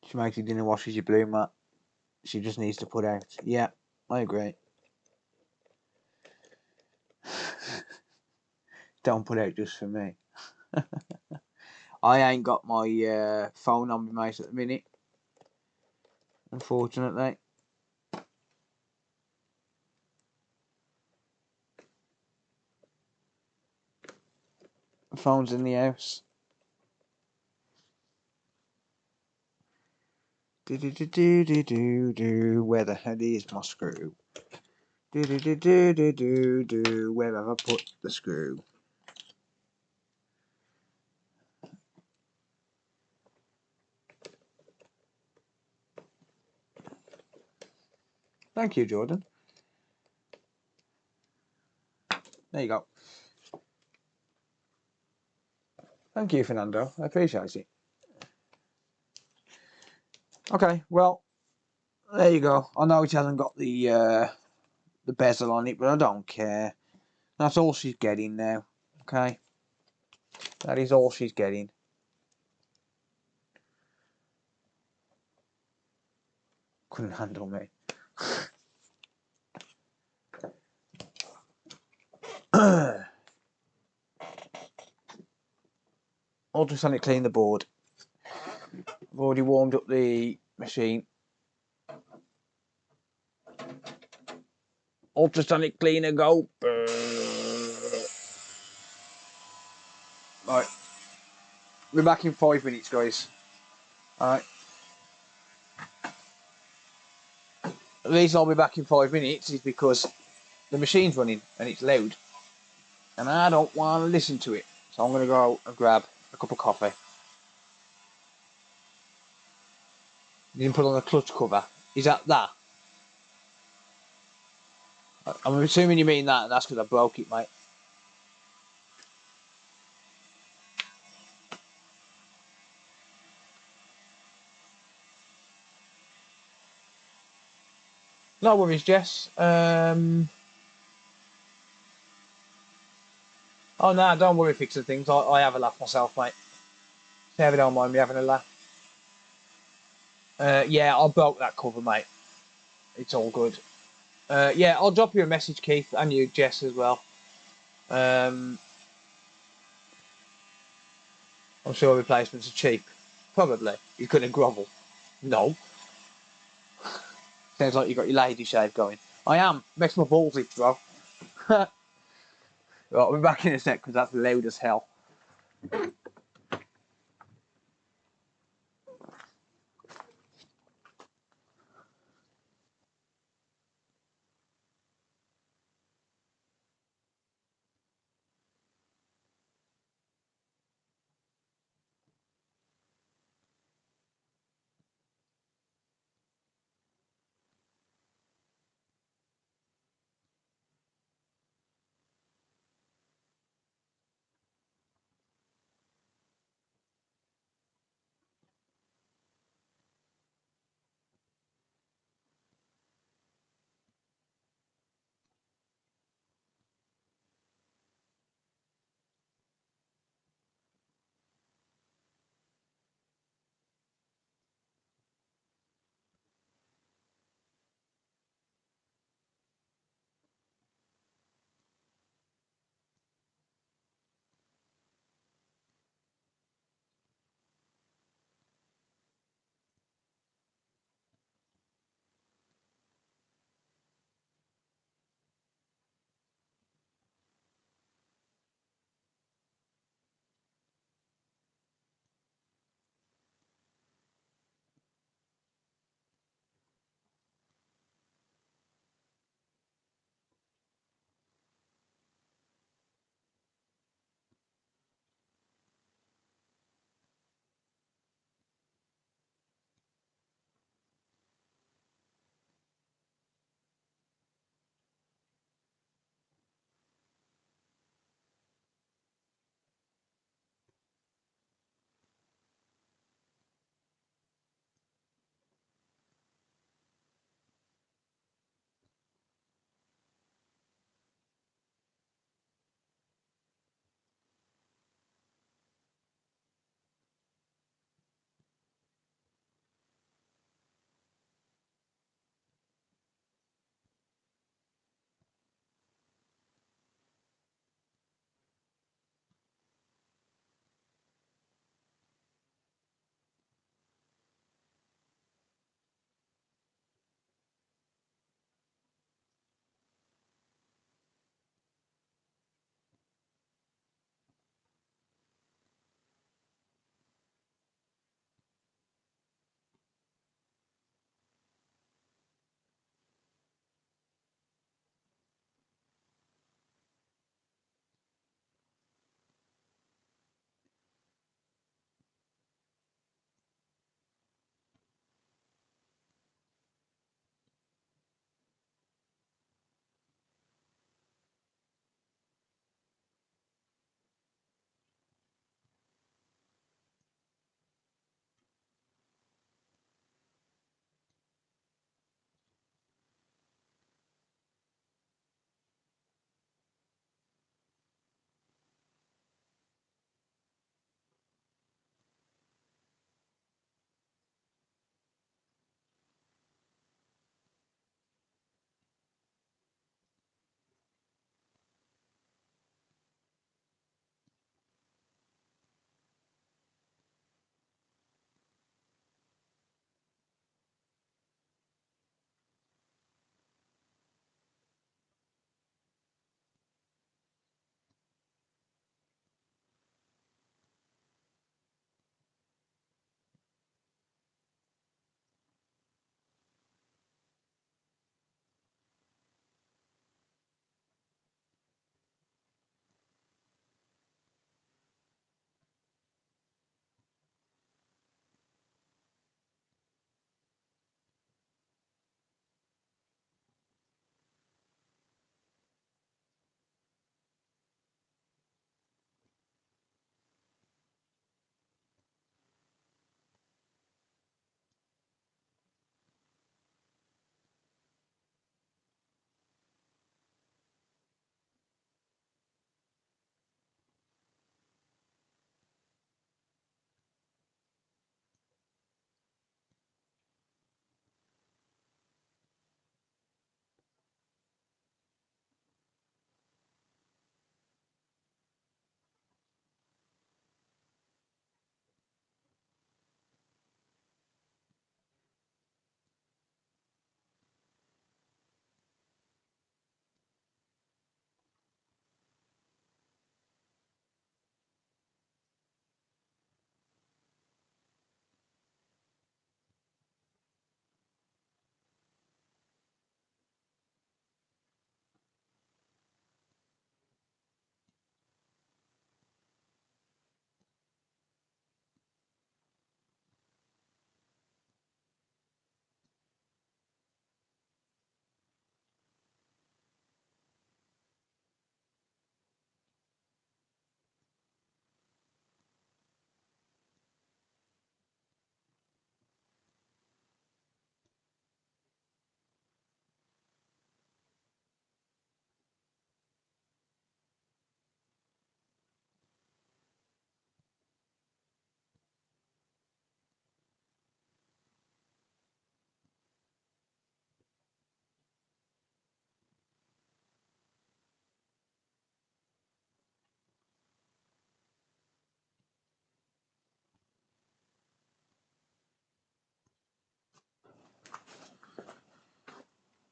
She makes your dinner, washes your blue mat. She just needs to put out. Yeah, I agree. Don't put out just for me. I ain't got my phone on me, mate, at the minute. Unfortunately. The phone's in the house. Where the hell is my screw? Where have I put the screw? Thank you, Jordan. There you go. Thank you, Fernando. I appreciate it. Okay, well, there you go. I know it hasn't got the bezel on it, but I don't care. That's all she's getting now. Okay, that is all she's getting. Couldn't handle me. Ultrasonic clean the board. I've already warmed up the machine. Ultrasonic cleaner, go. Right. We're back in 5 minutes, guys. Alright. The reason I'll be back in 5 minutes is because the machine's running and it's loud. And I don't want to listen to it. So I'm going to go and grab a cup of coffee. You didn't put on the clutch cover. Is that? I'm assuming you mean that, and that's because I broke it, mate. No worries, Jess. Oh no, don't worry fixing things. I have a laugh myself, mate. See if you don't mind me having a laugh. Yeah, I broke that cover, mate. It's all good. Yeah, I'll drop you a message, Keith, and you, Jess, as well. Um, I'm sure replacements are cheap. Probably. You're going to grovel. No. Sounds like you got your lady shave going. I am. Makes my balls itch, bro. Right, we'll be back in a sec because that's loud as hell.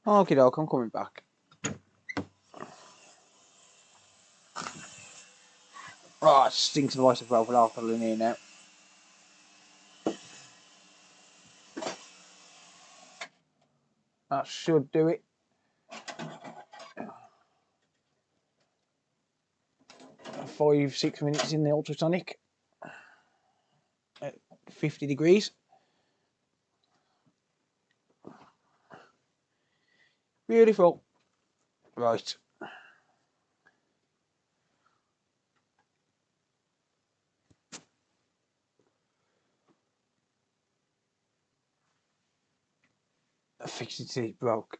Okie doke, I'm coming back. Right, stinks of isopropyl alcohol in here now. That should do it. 5-6 minutes in the ultrasonic at 50 degrees. Beautiful. Right. Fixed it till it broke.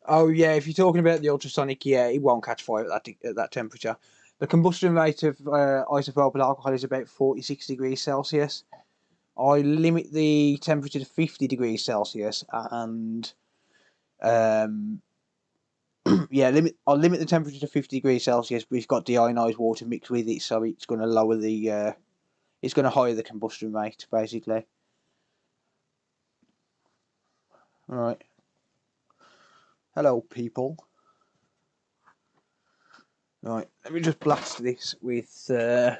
Oh yeah, if you're talking about the ultrasonic, yeah, it won't catch fire at that temperature. The combustion rate of isopropyl alcohol is about 46 degrees Celsius. I limit the temperature to 50 degrees Celsius, and yeah, I'll limit the temperature to 50 degrees Celsius, but it's got deionized water mixed with it, so it's going to lower the it's going to higher the combustion rate, basically. All right. Hello, people. Right, let me just blast this with yeah.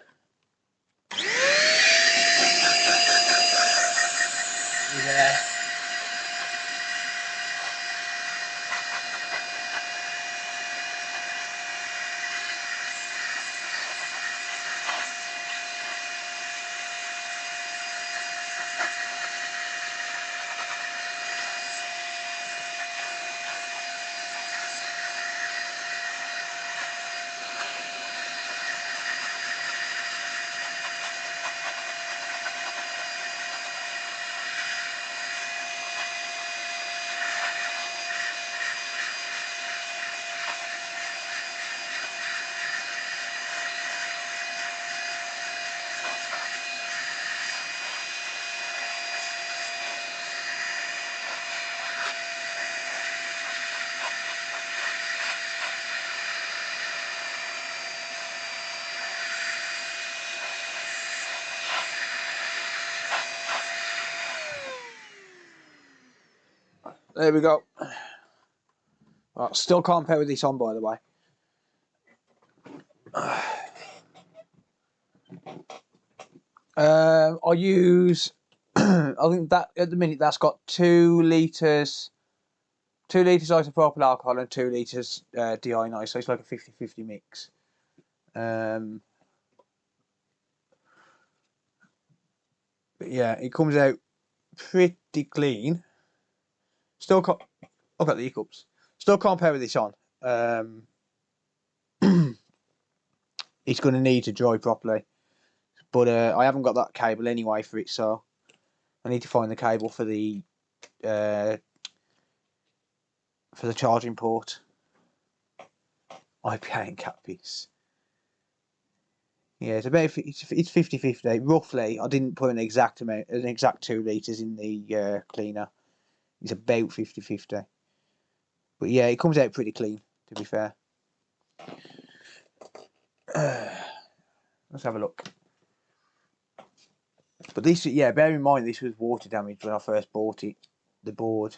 There we go. Well, still can't pair with this on, by the way. I use. I think that at the minute that's got 2 litres. 2 litres isopropyl alcohol and 2 litres deionized, so it's like a 50-50 mix. But yeah, it comes out pretty clean. Still can't. I've got the hiccups. Still can't pair with this on. It's going to need to dry properly, but I haven't got that cable anyway for it, so I need to find the cable for the charging port. IPA and cat piece. Yeah, it's about it's 50-50 roughly. I didn't put an exact 2 litres in the cleaner. It's about 50-50. But yeah, it comes out pretty clean, to be fair. Let's have a look. But this, yeah, bear in mind this was water damage when I first bought it, the board.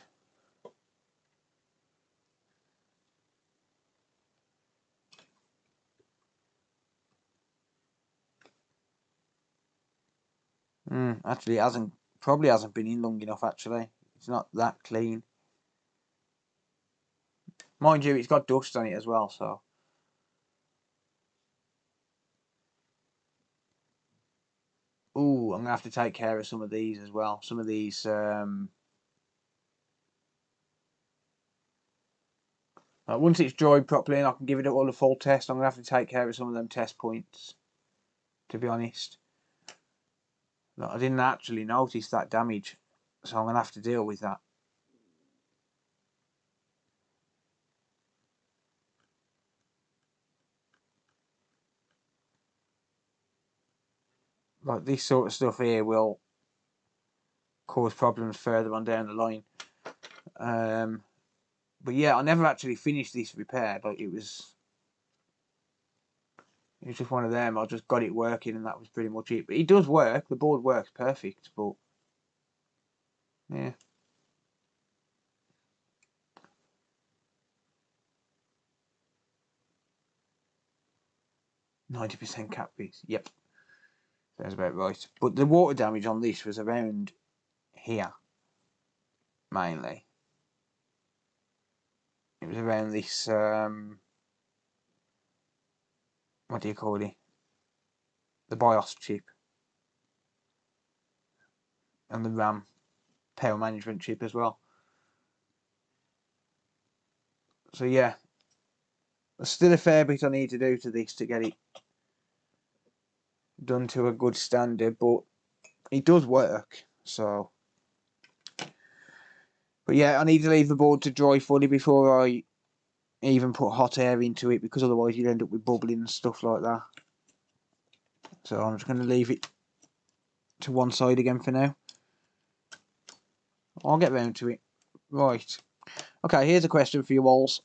Actually, it probably hasn't been in long enough, actually. It's not that clean. Mind you, it's got dust on it as well, so. Ooh, I'm going to have to take care of some of these as well. Some of these, once it's dried properly and I can give it all a full test, I'm going to have to take care of some of them test points, to be honest. I didn't actually notice that damage, so I'm going to have to deal with that. Like this sort of stuff here will cause problems further on down the line. But yeah, I never actually finished this repair. Like it was It was just one of them. I just got it working, and that was pretty much it. But it does work. The board works perfect, but yeah. %90 cap piece. Yep. Sounds about right. But the water damage on this was around here, mainly. It was around this, what do you call it? The BIOS chip. And the RAM power management chip as well. So yeah, there's still a fair bit I need to do to this to get it done to a good standard, but it does work. So, but yeah, I need to leave the board to dry fully before I even put hot air into it, because otherwise you'd end up with bubbling and stuff like that. So I'm just going to leave it to one side again for now. I'll get round to it. Right. Okay, here's a question for you alls.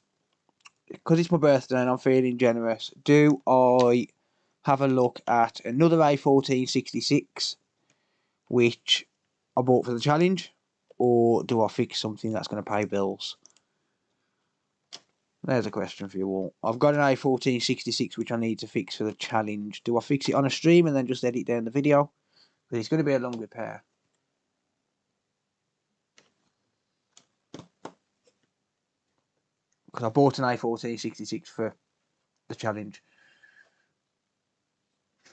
Because it's my birthday and I'm feeling generous, do I have a look at another A1466, which I bought for the challenge, or do I fix something that's going to pay bills? There's a question for you all. I've got an A1466 which I need to fix for the challenge. Do I fix it on a stream and then just edit down the video? Because it's going to be a long repair. Because I bought an A1466 for the challenge.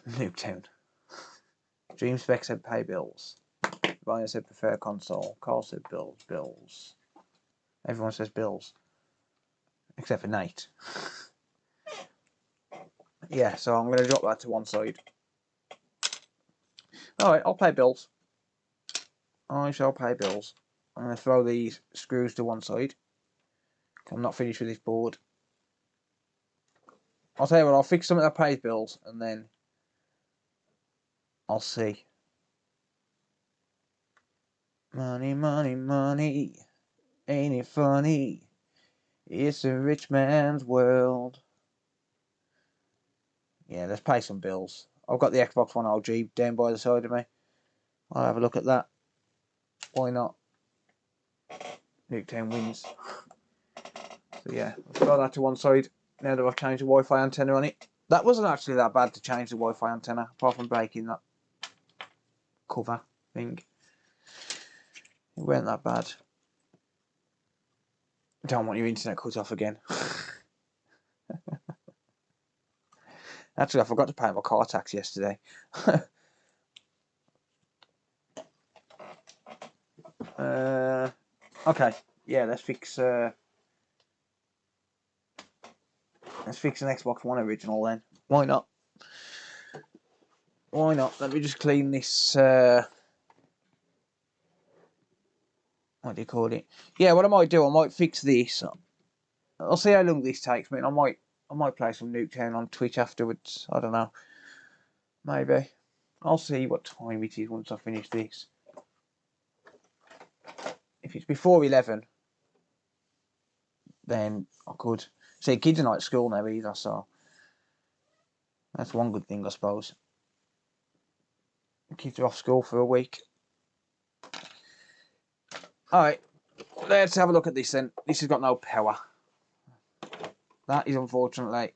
Nuketown. Dream Spec said pay bills. Ryan said prefer console. Carl said bills. Everyone says bills. Except for Nate. Yeah, so I'm going to drop that to one side. Alright, I'll pay bills. I shall pay bills. I'm going to throw these screws to one side. I'm not finished with this board. I'll tell you what, I'll fix something that pays bills, and then I'll see. Money, money, money. Ain't it funny? It's a rich man's world. Yeah, let's pay some bills. I've got the Xbox One OG down by the side of me. I'll have a look at that. Why not? Nuketown wins. So yeah, I've got that to one side now that I've changed the Wi-Fi antenna on it. That wasn't actually that bad to change the Wi-Fi antenna, apart from breaking that cover thing. It weren't that bad. Don't want your internet cut off again. Actually, I forgot to pay my car tax yesterday. Okay, yeah, let's fix an Xbox One original then. Why not? Why not? Let me just clean this. What do you call it? Yeah, what I might do, I might fix this. I'll see how long this takes me, and I might play some Nuketown on Twitch afterwards. I don't know. Maybe. I'll see what time it is once I finish this. If it's before 11, then I could. See, kids are not at school now either, so that's one good thing, I suppose. The kids are off school for a week. Alright, let's have a look at this then. This has got no power. That is unfortunately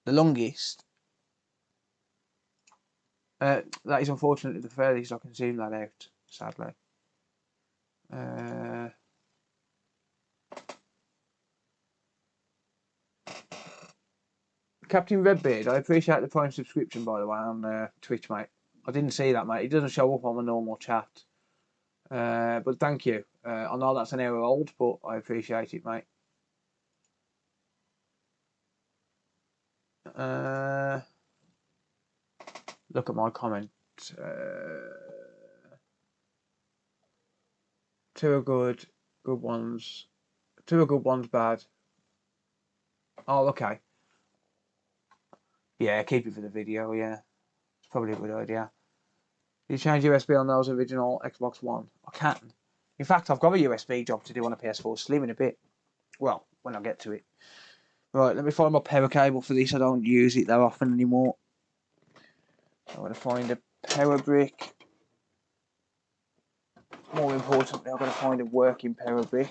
the longest. That is unfortunately the furthest I can zoom that out, sadly. Captain Redbeard, I appreciate the Prime subscription, by the way, on Twitch, mate. I didn't see that, mate. It doesn't show up on the normal chat. But thank you. I know that's an hour old, but I appreciate it, mate. Look at my comment. Two are good ones. Two are good ones, bad. Oh, okay. Yeah, keep it for the video, yeah. It's probably a good idea. You change USB on those original Xbox One? I can. In fact, I've got a USB job to do on a PS4 Slim in a bit. Well, when I get to it. Right, let me find my power cable for this. I don't use it that often anymore. I'm going to find a power brick. More importantly, I'm going to find a working power brick.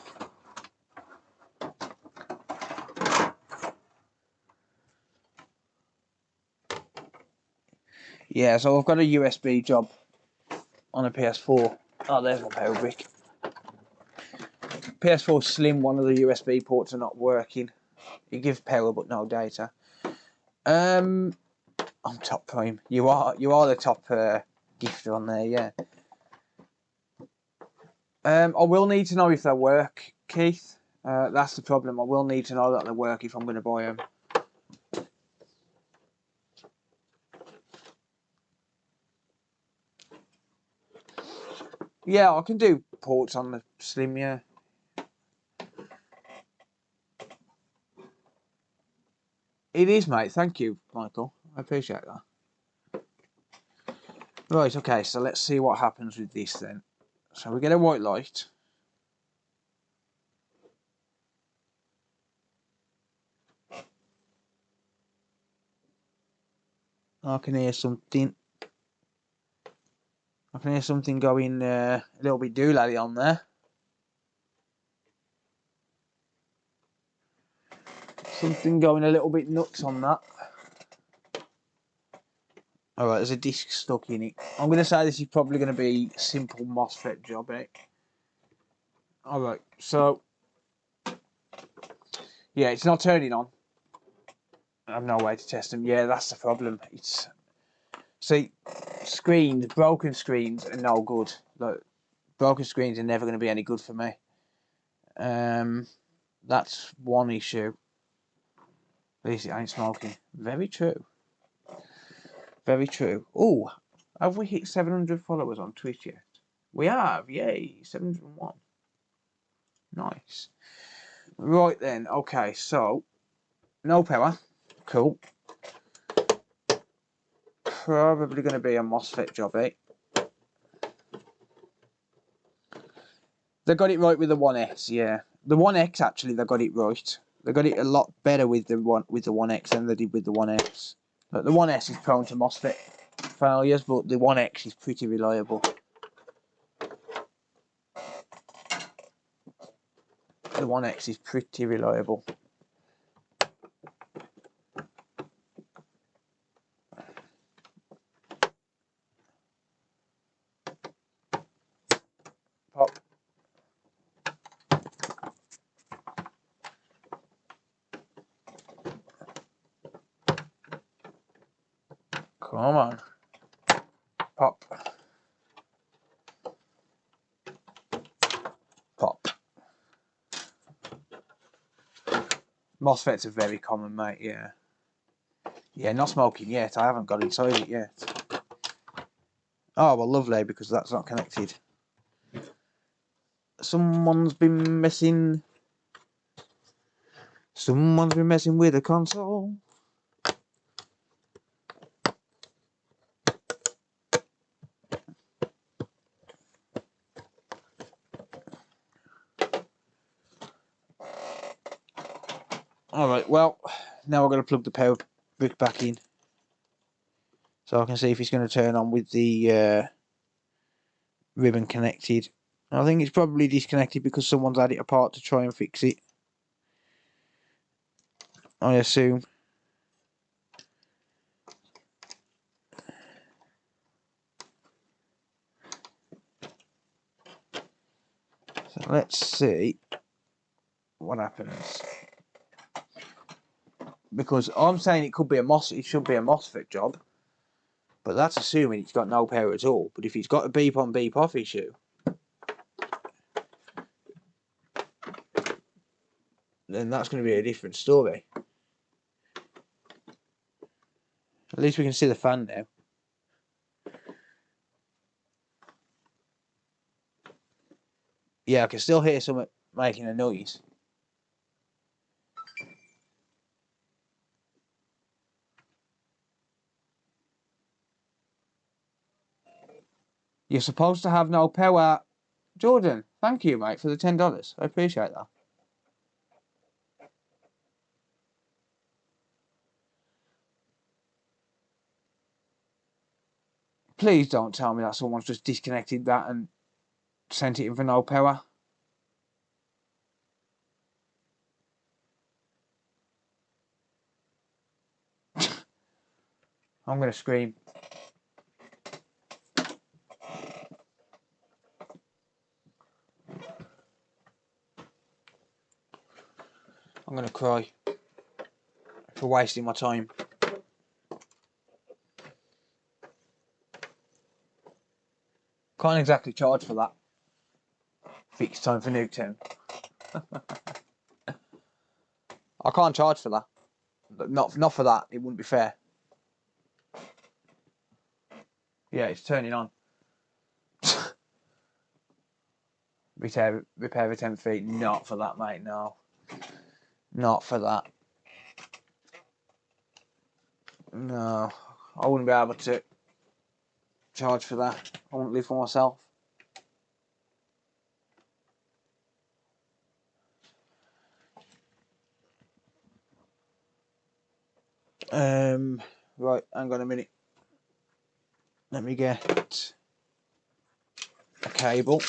Yeah, so I've got a USB job on a PS4. Oh, there's my power brick. PS4 Slim, one of the USB ports are not working. It gives power but no data. I'm top prime. You are the top gifter on there, yeah. I will need to know if they work, Keith. That's the problem. I will need to know that they work if I'm going to buy them. Yeah, I can do ports on the Slim, yeah. It is, mate. Thank you, Michael. I appreciate that. Right, okay, so let's see what happens with this then. So we get a white light. I can hear something. I can hear something going a little bit doolally on there. Something going a little bit nuts on that. Alright, there's a disc stuck in it. I'm going to say this is probably going to be a simple MOSFET job, eh? Alright, so... yeah, it's not turning on. I have no way to test them. Yeah, that's the problem. It's... see, screens, broken screens are no good. Like, broken screens are never going to be any good for me. That's one issue. At least it ain't smoking. Very true. Very true. Oh, have we hit 700 followers on Twitch yet? We have, yay, 701. Nice. Right then, okay, so no power. Cool. Probably going to be a MOSFET job, eh? They got it right with the 1X, yeah. The 1X actually, they got it right. They got it a lot better with the 1X than they did with the 1S. Like, the 1S is prone to MOSFET failures, but the 1X is pretty reliable. The 1X is pretty reliable. Pop. Come on. Pop. Pop. MOSFETs are very common, mate, yeah. Yeah, not smoking yet. I haven't got inside it yet. Oh, well, lovely, because that's not connected. Someone's been messing with the console. Alright, well, now we're going to plug the power brick back in. So I can see if it's going to turn on with the ribbon connected. I think it's probably disconnected because someone's had it apart to try and fix it. I assume. So let's see what happens. Because I'm saying it should be a MOSFET job, but that's assuming it's got no power at all. But if it's got a beep on beep off issue, then that's going to be a different story. At least we can see the fan now. Yeah, I can still hear something making a noise. You're supposed to have no power. Jordan, thank you, mate, for the $10. I appreciate that. Please don't tell me that someone's just disconnected that and sent it in for no power. I'm going to scream. I'm going to cry for wasting my time. Can't exactly charge for that. Fixed time for Newtown. I can't charge for that. Not for that. It wouldn't be fair. Yeah, it's turning on. repair the 10 feet. Not for that, mate. No. Not for that. No. I wouldn't be able to charge for that. I wouldn't live for myself. Right, hang on a minute. Let me get a cable.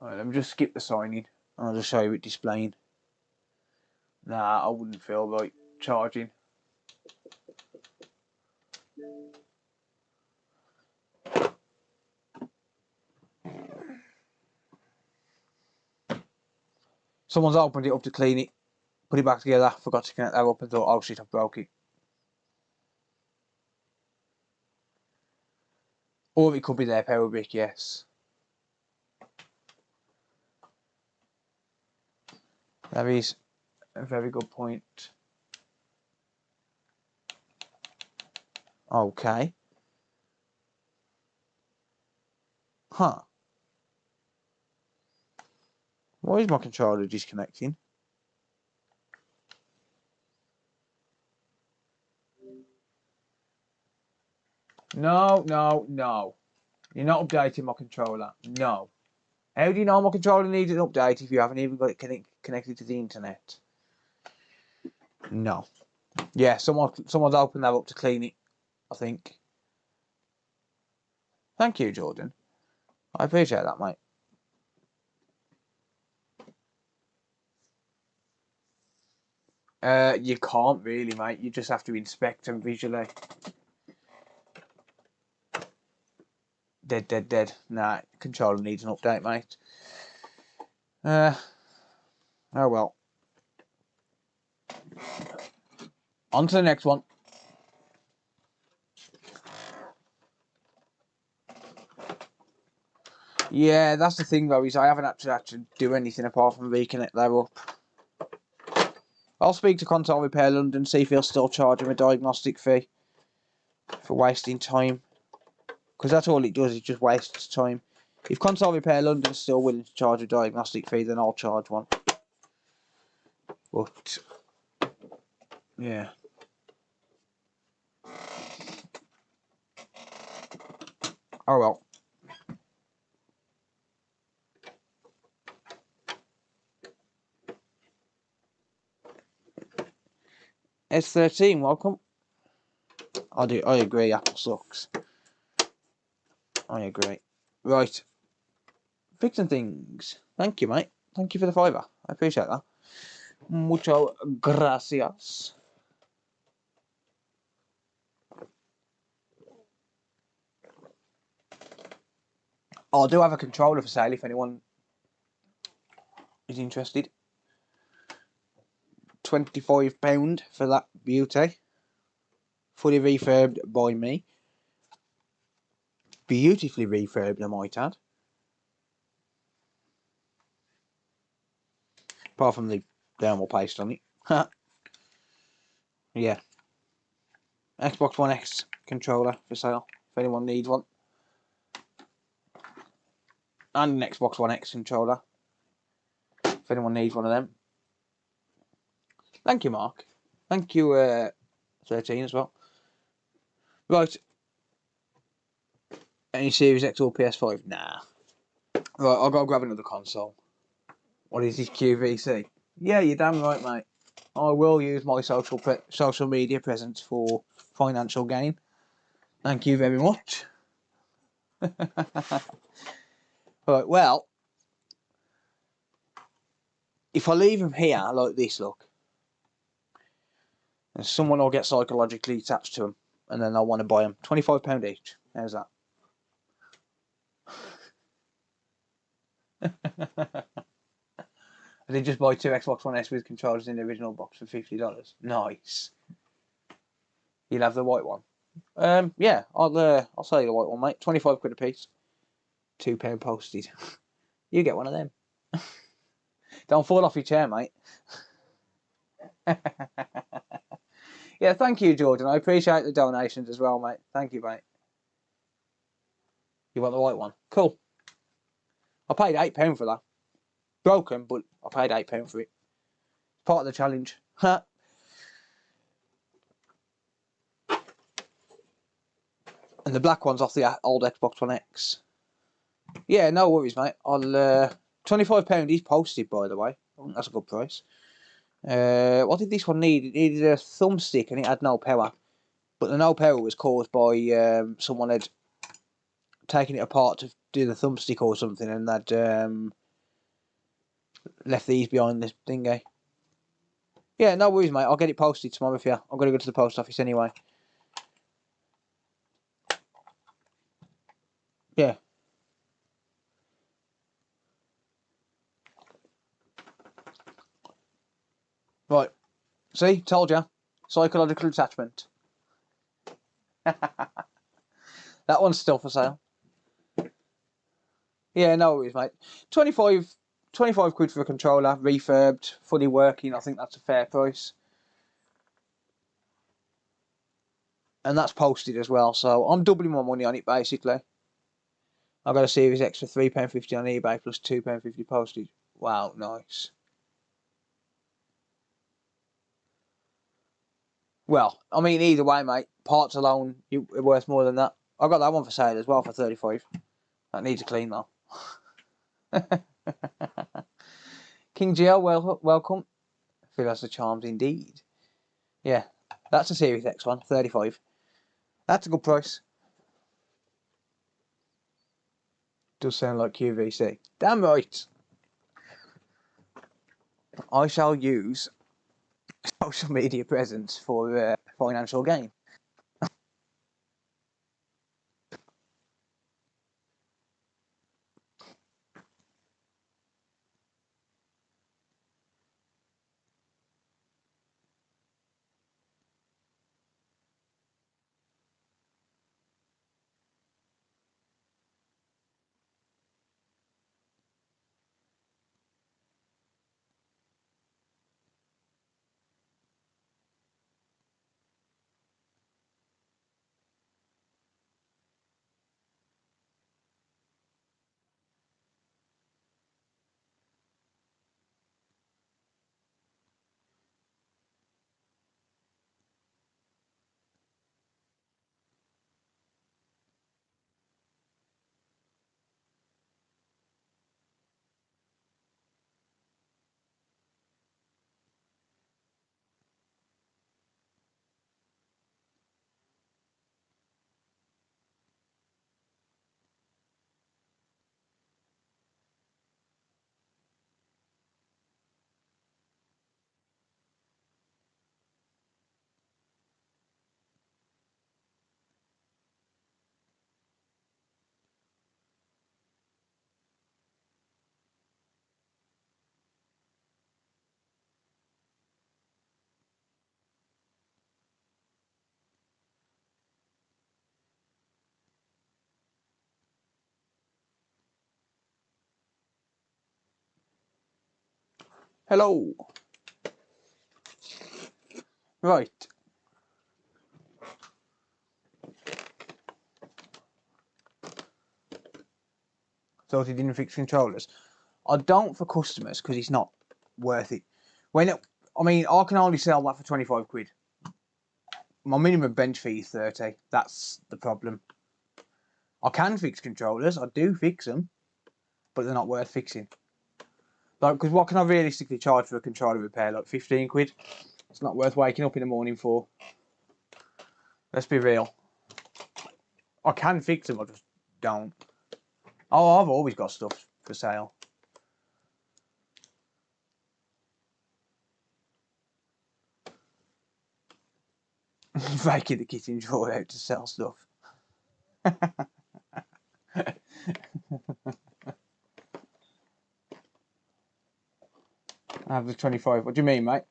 Right, let me just skip the signing and I'll just show you it displaying. Nah, I wouldn't feel like charging. Someone's opened it up to clean it, put it back together, forgot to connect that up and thought, oh shit, I broke it. Or it could be their power brick, yes. That is a very good point. Okay. Huh. Why is my controller disconnecting? No. You're not updating my controller. No. How do you know my controller needs an update if you haven't even got it connected to the internet? No. Yeah, someone's opened that up to clean it, I think. Thank you, Jordan. I appreciate that, mate. You can't really, mate. You just have to inspect them visually. Dead. Nah, controller needs an update, mate. Oh well. On to the next one. Yeah, that's the thing though, is I haven't had to do anything apart from reconnect that up. I'll speak to Console Repair London, see if he'll still charge him a diagnostic fee for wasting time. Because that's all it does, it just wastes time. If Console Repair London's still willing to charge a diagnostic fee, then I'll charge one. But, yeah. Oh well. S13, welcome. I agree, Apple sucks. I agree. Right. Fixing things. Thank you, mate. Thank you for the $5. I appreciate that. Mucho gracias. I do have a controller for sale if anyone is interested. £25 for that beauty. Fully refurbed by me. Beautifully refurbed, I might add. Apart from the thermal paste on it. Yeah. Xbox One X controller for sale if anyone needs one. And an Xbox One X controller if anyone needs one of them. Thank you, Mark. Thank you, 13 as well. Right. Any Series X or PS5? Nah. Right, I'll go grab another console. What is this, QVC? Yeah, you're damn right, mate. I will use my social media presence for financial gain. Thank you very much. Right, well, if I leave them here like this, look, and someone will get psychologically attached to them, and then they'll want to buy them. £25 each. How's that? I did just buy 2 Xbox One S with controllers in the original box for $50. Nice. You'll have the white one. Yeah, I'll sell you the white one, mate. 25 quid a piece. £2 postage. You get one of them. Don't fall off your chair, mate. Yeah, thank you, Jordan. I appreciate the donations as well, mate. Thank you, mate. You want the white one? Cool. I paid £8 for that. Broken, but I paid £8 for it. Part of the challenge. And the black one's off the old Xbox One X. Yeah, no worries, mate. I'll £25 each posted, by the way. I think that's a good price. What did this one need? It needed a thumbstick and it had no power. But the no power was caused by someone had taken it apart to do the thumbstick or something, and they'd left these behind this thingy. Yeah, no worries, mate. I'll get it posted tomorrow for you. I'm going to go to the post office anyway. Yeah. Right. See? Told you. Psychological attachment. That one's still for sale. Yeah, no worries, mate. 25 quid for a controller, refurbed, fully working. I think that's a fair price. And that's posted as well, so I'm doubling my money on it, basically. I got a Series X for £3.50 on eBay plus £2.50 postage. Wow, nice. Well, I mean, either way, mate. Parts alone, are worth more than that. I got that one for sale as well for 35. That needs a clean though. King GL, welcome. Feel that's the charms indeed. Yeah, that's a Series X one, 35. That's a good price. Does sound like QVC. Damn right. I shall use social media presence for financial gain. Hello. Right. Thought he didn't fix controllers. I don't for customers because it's not worth it. I mean, I can only sell that for 25 quid. My minimum bench fee is 30. That's the problem. I can fix controllers. I do fix them, but they're not worth fixing. Like, because what can I realistically charge for a controller repair? Like 15 quid? It's not worth waking up in the morning for. Let's be real. I can fix them, I just don't. Oh, I've always got stuff for sale. Breaking the kitchen drawer out to sell stuff. I have the 25. What do you mean, mate?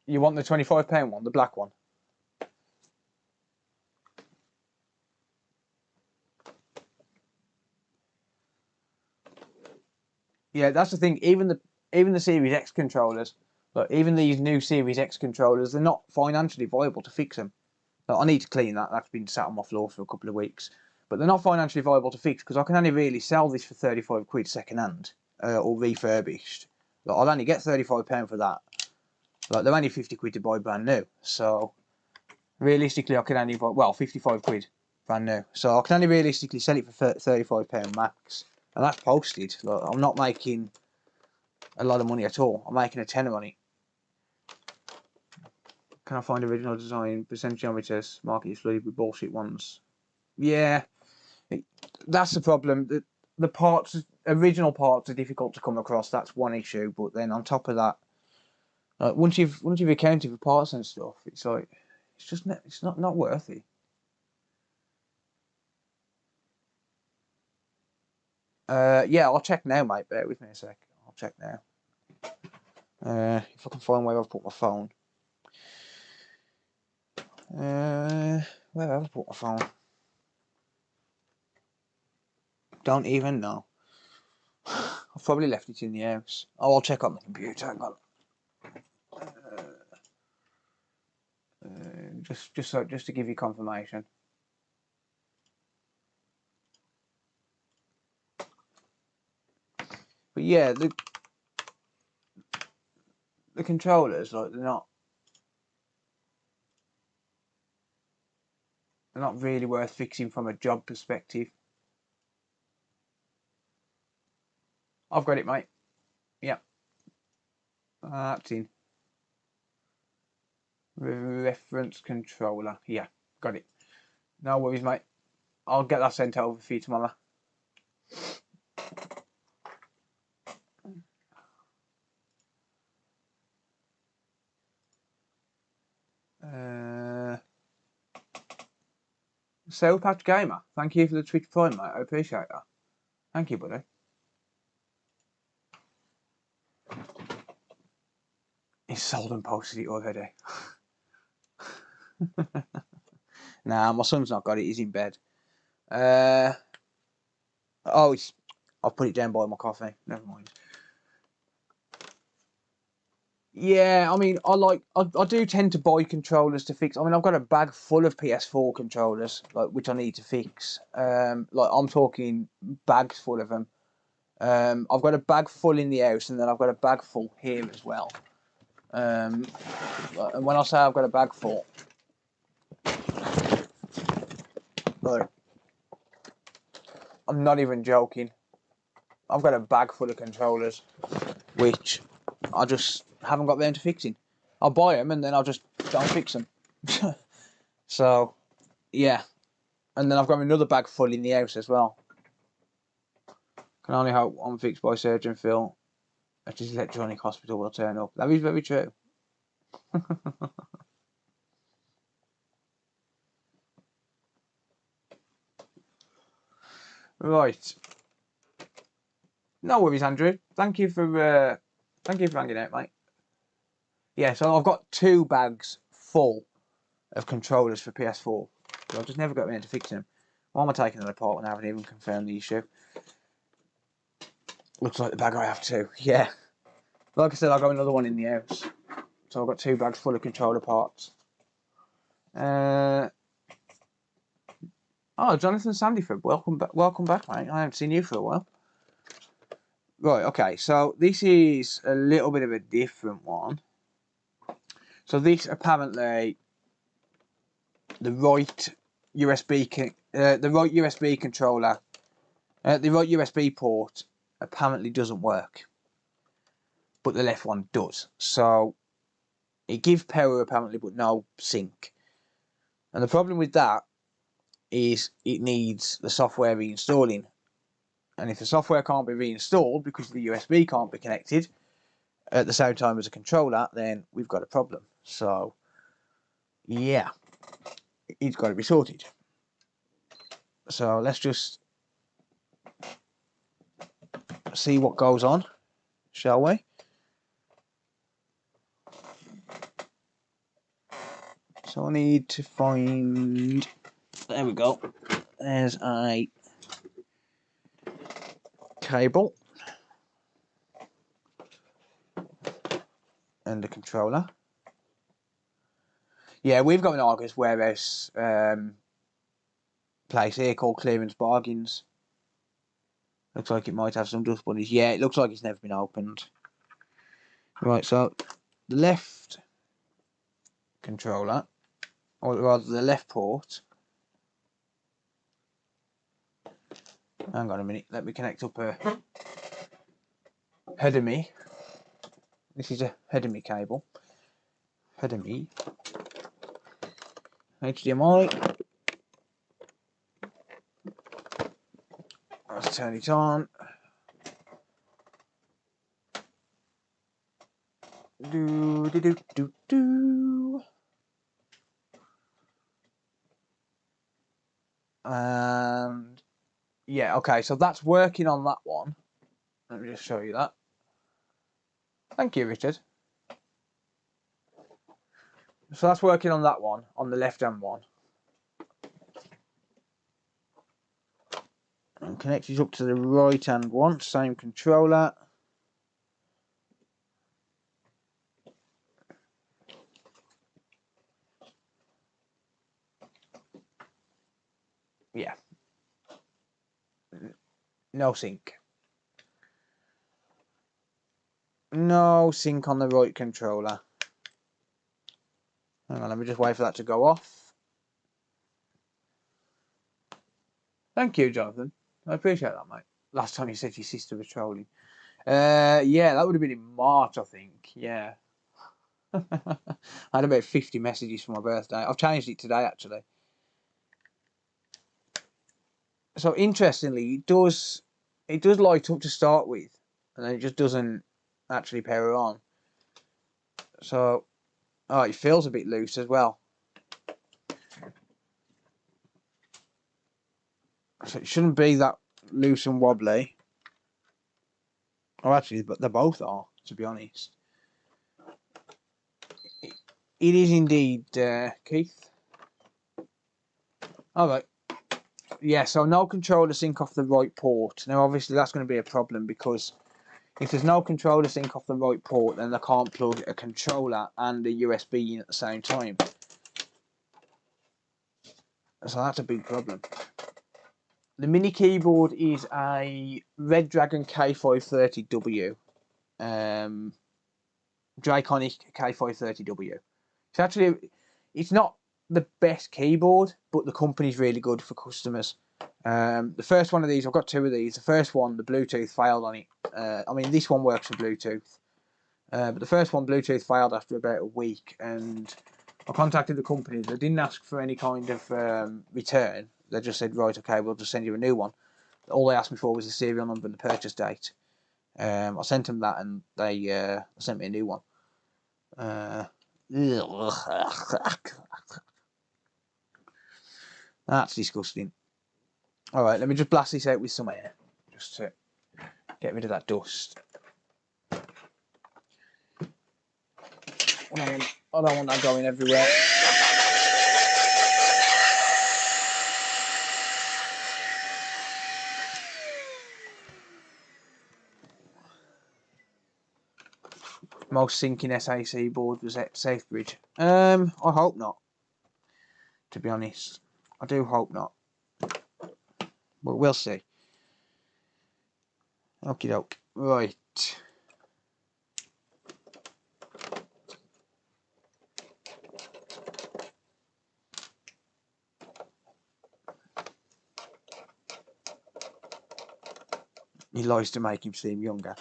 You want the £25 one, the black one? Yeah, that's the thing. Even the Series X controllers, like even these new Series X controllers, they're not financially viable to fix them. Like, I need to clean that. That's been sat on my floor for a couple of weeks. But they're not financially viable to fix because I can only really sell this for 35 quid second hand or refurbished. Like, I'll only get £35 for that. Like, they're only 50 quid to buy brand new. So realistically, I can only buy, well, 55 quid brand new. So I can only realistically sell it for £35 max. And that's posted. Like, I'm not making a lot of money at all. I'm making a tenner on it. Can I find original design? Percent geometers, market is flooded with bullshit ones. Yeah, that's the problem. The parts, original parts, are difficult to come across. That's one issue. But then on top of that, like once you've accounted for parts and stuff, it's like it's not worth it. Yeah, I'll check now, mate. Bear with me a sec. I'll check now. If I can find where I've put my phone. Where have I put my phone? Don't even know. I've probably left it in the house. Oh, I'll check on the computer. Hang on. Just to give you confirmation. But yeah, the controllers, like they're not really worth fixing from a job perspective. I've got it, mate. Yeah. That's in. Reference controller. Yeah, got it. No worries, mate. I'll get that sent over for you tomorrow. Soul Patch Gamer, thank you for the Twitch Prime, mate. I appreciate that. Thank you, buddy. He's sold and posted it already. Nah, my son's not got it. He's in bed. Oh, I'll put it down by my coffee. Never mind. Yeah, I mean, I do tend to buy controllers to fix. I mean, I've got a bag full of PS4 controllers, like which I need to fix. Like I'm talking bags full of them. I've got a bag full in the house, and then I've got a bag full here as well. And when I say I've got a bag full, like, I'm not even joking. I've got a bag full of controllers, which I just haven't got round to fixing. I'll buy them and then I'll just don't fix them. So, yeah. And then I've got another bag full in the house as well. Can only hope I'm fixed by Surgeon Phil at his electronic hospital will turn up. That is very true. Right. No worries, Andrew. Thank you for hanging out, mate. Yeah, so I've got 2 bags full of controllers for PS4. But I've just never got around to fixing them. Why am I taking them apart when I haven't even confirmed the issue? Looks like the bag I have 2. Yeah. Like I said, I've got another one in the house. So I've got 2 bags full of controller parts. Oh, Jonathan Sandyford, welcome back, mate. I haven't seen you for a while. Right, okay, so this is a little bit of a different one. So this apparently, the right USB controller, the right USB port apparently doesn't work, but the left one does. So it gives power apparently, but no sync. And the problem with that is it needs the software reinstalling. And if the software can't be reinstalled because the USB can't be connected at the same time as a controller, then we've got a problem. So, yeah, it's got to be sorted. So let's just see what goes on, shall we? So I need to find, there we go, there's a cable and a controller. Yeah, we've got an Argus warehouse place here called Clearance Bargains. Looks like it might have some dust bunnies. Yeah, it looks like it's never been opened. Right, so the left controller, or rather the left port. Hang on a minute, let me connect up a HDMI. This is a HDMI cable. HDMI. HDMI. Let's turn it on. Do do do do do. And yeah, okay, so that's working on that one. Let me just show you that. Thank you, Richard. So that's working on that one, on the left-hand one. And connected up to the right-hand one, same controller. Yeah. No sync. No sync on the right controller. Hang on, let me just wait for that to go off. Thank you, Jonathan. I appreciate that, mate. Last time you said your sister was trolling. Yeah, that would have been in March, I think. Yeah. I had about 50 messages for my birthday. I've changed it today, actually. So interestingly, it does light up to start with, and then it just doesn't actually power on. So, oh, it feels a bit loose as well. So it shouldn't be that loose and wobbly. Oh, actually, but they both are, to be honest. It is indeed, Keith. All right. Yeah, so no controller sync off the right port. Now, obviously, that's going to be a problem because if there's no controller sync off the right port, then they can't plug a controller and a USB in at the same time. So that's a big problem. The mini keyboard is a Red Dragon K530W. Draconic K530W. It's not the best keyboard, but the company's really good for customers. The first one of these, I've got two of these. The first one, the Bluetooth failed on it. I mean, this one works for Bluetooth. But the first one, Bluetooth failed after about a week, and I contacted the company. They didn't ask for any kind of return. They just said, right, okay, we'll just send you a new one. All they asked me for was the serial number and the purchase date. I sent them that, and they sent me a new one. That's disgusting. Alright, let me just blast this out with some air, just to get rid of that dust. I don't want that going everywhere. Most sinking SAC board was at Safebridge. I hope not. To be honest, I do hope not. But we'll see. Okie doke. Right. He likes to make him seem younger.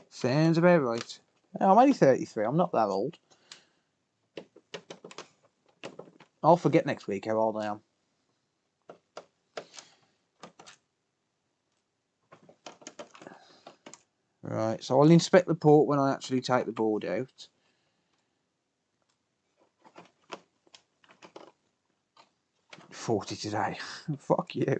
Sounds about right. Oh, I'm only 33. I'm not that old. I'll forget next week how old I am. Right, so I'll inspect the port when I actually take the board out. $40 today. Fuck you.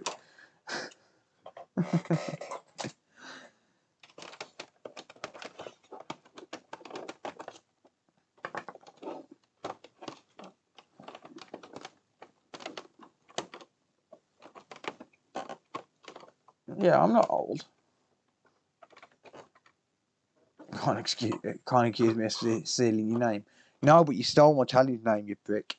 Yeah, I'm not old. Can't accuse me of stealing your name. No, but you stole my challenge name, you prick.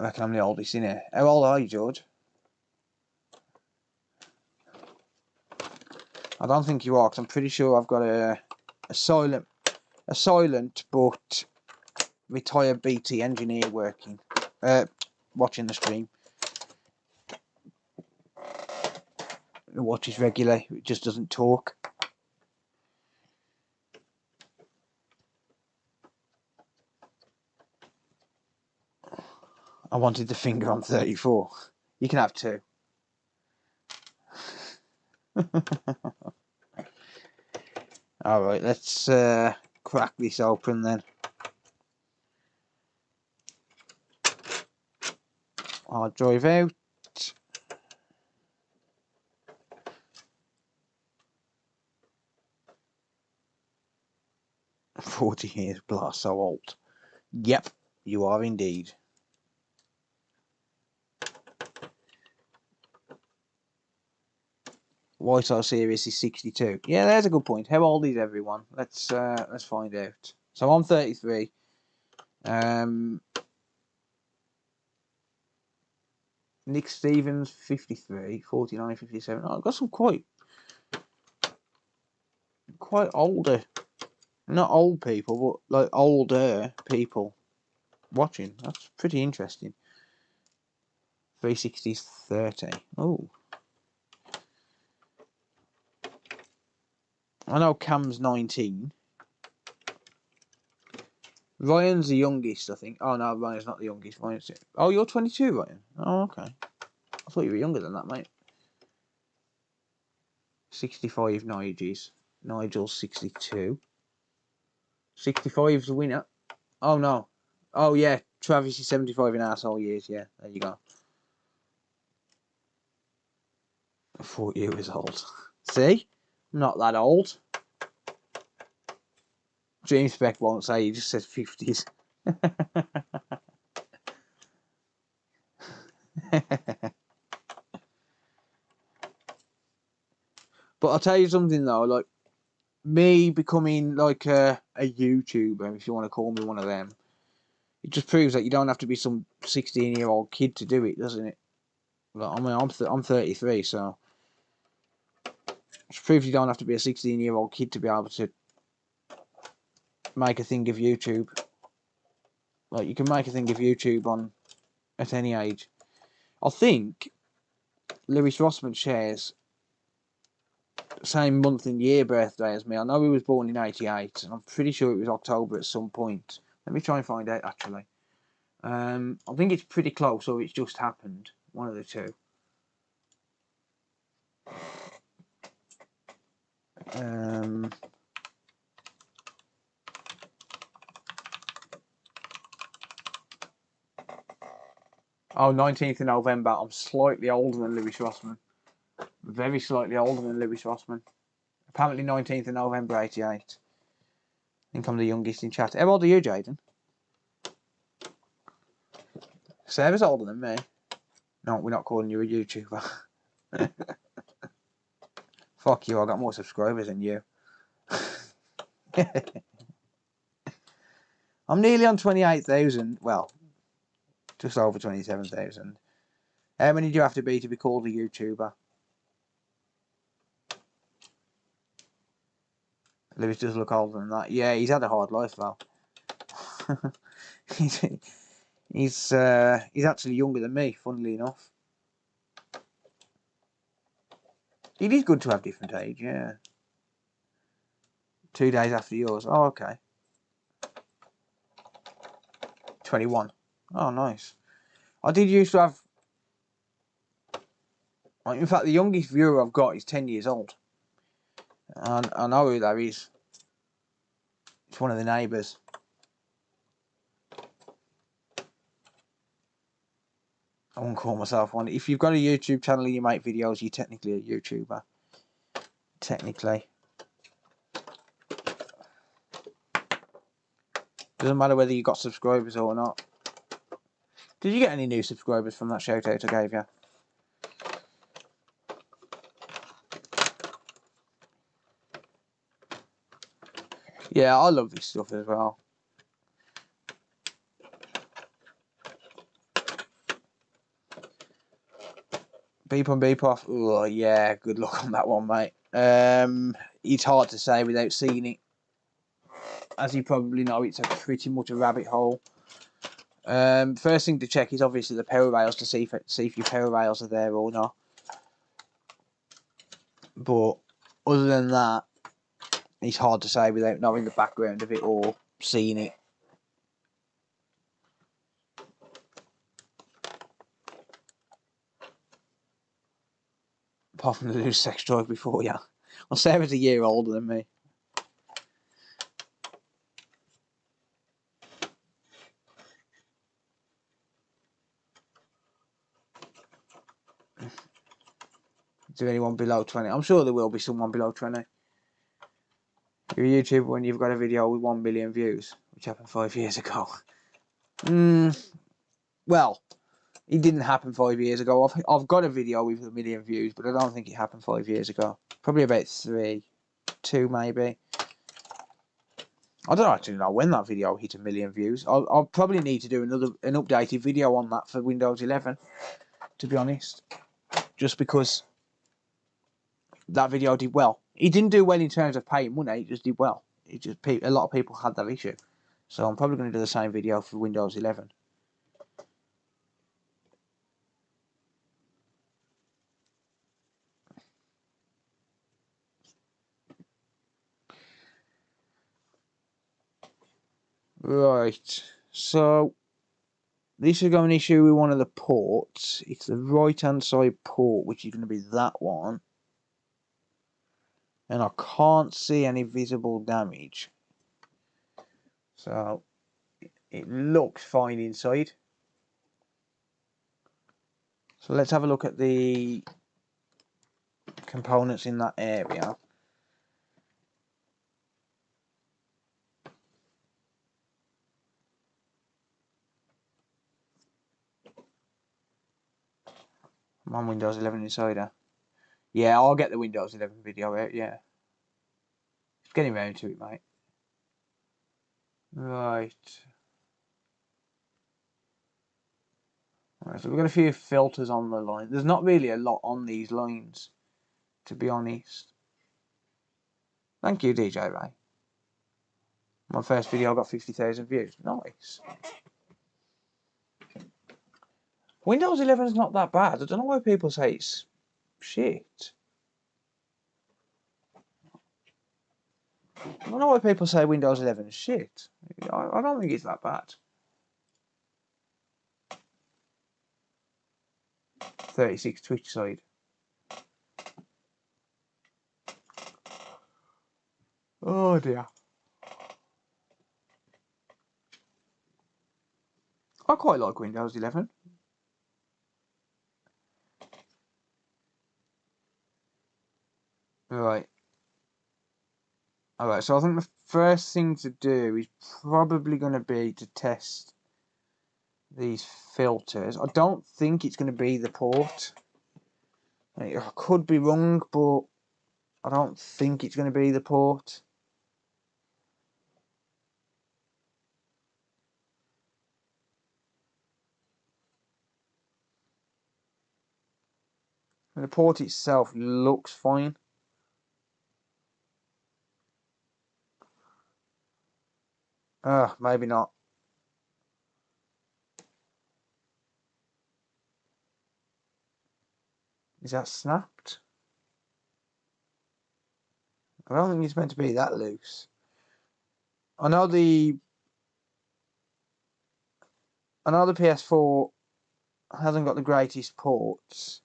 I reckon I'm the oldest in here. How old are you, George? I don't think you are, because I'm pretty sure I've got a silent but retired BT engineer watching the stream. He watches regularly, it just doesn't talk. I wanted the finger on 34. You can have 2. Alright, let's crack this open then. I'll drive out. "40 years, blah, so old." Yep, you are indeed. White House Series is 62. Yeah, there's a good point. How old is everyone? Let's find out. So I'm 33. Nick Stevens 53, 49, 57. Oh, I've got some quite older, not old people, but like older people watching. That's pretty interesting. 360's 30. Oh. I know Cam's 19. Ryan's the youngest, I think. Oh no, Ryan's not the youngest. Oh, you're 22, Ryan? Oh, okay. I thought you were younger than that, mate. 65 Nigel's 62. 65's the winner. Oh no. Oh yeah, Travis is 75 in arsehole years. Yeah, there you go. 40 years old. See? I'm not that old. James Beck won't say, he just says 50s. But I'll tell you something though, like me becoming like a YouTuber, if you want to call me one of them, it just proves that you don't have to be some 16-year-old kid to do it, doesn't it? Like, I mean, I'm 33, so it proves you don't have to be a 16-year-old kid to be able to make a thing of YouTube. Like, you can make a thing of YouTube at any age. I think Lewis Rossman shares the same month and year birthday as me. I know he was born in 88, and I'm pretty sure it was October at some point. Let me try and find out, actually. I think it's pretty close, or it's just happened. One of the two. Oh, 19th of November. I'm slightly older than Lewis Rossman. Very slightly older than Lewis Rossman. Apparently 19th of November 88. I think I'm the youngest in chat. How old are you, Jaden? Sarah's older than me. No, we're not calling you a YouTuber. Fuck you, I got more subscribers than you. I'm nearly on 28,000. Well, just over 27,000. How many do you have to be called a YouTuber? Lewis does look older than that. Yeah, he's had a hard life though. he's actually younger than me, funnily enough. It is good to have different age, yeah. 2 days after yours. Oh, okay. 21. Oh, nice. I did used to have... In fact, the youngest viewer I've got is 10 years old. And I know who that is. It's one of the neighbours. I won't call myself one. If you've got a YouTube channel and you make videos, you're technically a YouTuber. Technically. Doesn't matter whether you got subscribers or not. Did you get any new subscribers from that shout out I gave you? Yeah, I love this stuff as well. Beep on, beep off. Oh, yeah, good luck on that one, mate. It's hard to say without seeing it. As you probably know, it's a pretty much a rabbit hole. First thing to check is obviously the power rails to see if your power rails are there or not. But other than that, it's hard to say without knowing the background of it or seeing it. Apart from the loose sex drive before, yeah. Well, Sarah's a year older than me. Is there anyone below 20? I'm sure there will be someone below 20. You're a YouTuber when you've got a video with 1 million views, which happened 5 years ago. Well, it didn't happen 5 years ago. I've got a video with 1 million views, but I don't think it happened 5 years ago. Probably about 2 maybe. I don't actually know when that video hit 1 million views. I'll probably need to do an updated video on that for Windows 11, to be honest. Just because that video did well. It didn't do well in terms of paying money, it just did well. A lot of people had that issue. So I'm probably going to do the same video for Windows 11. Right, so this is going to issue with one of the ports. It's the right hand side port, which is going to be that one. And I can't see any visible damage. So it looks fine inside. So let's have a look at the components in that area. I'm on Windows 11 Insider. Yeah, I'll get the Windows 11 video out, yeah. Getting round to it, mate. Right. Right, so we've got a few filters on the line. There's not really a lot on these lines, to be honest. Thank you, DJ Ray. My first video got 50,000 views. Nice. Windows 11 is not that bad. I don't know why people say it's shit. I don't know why people say Windows 11 is shit. I don't think it's that bad. 36 Twitch side. Oh dear. I quite like Windows 11. Right. Alright, so I think the first thing to do is probably going to be to test these filters. I don't think it's going to be the port. I could be wrong, but I don't think it's going to be the port. The port itself looks fine. Maybe not. Is that snapped? I don't think it's meant to be that loose. I know the PS4 hasn't got the greatest ports,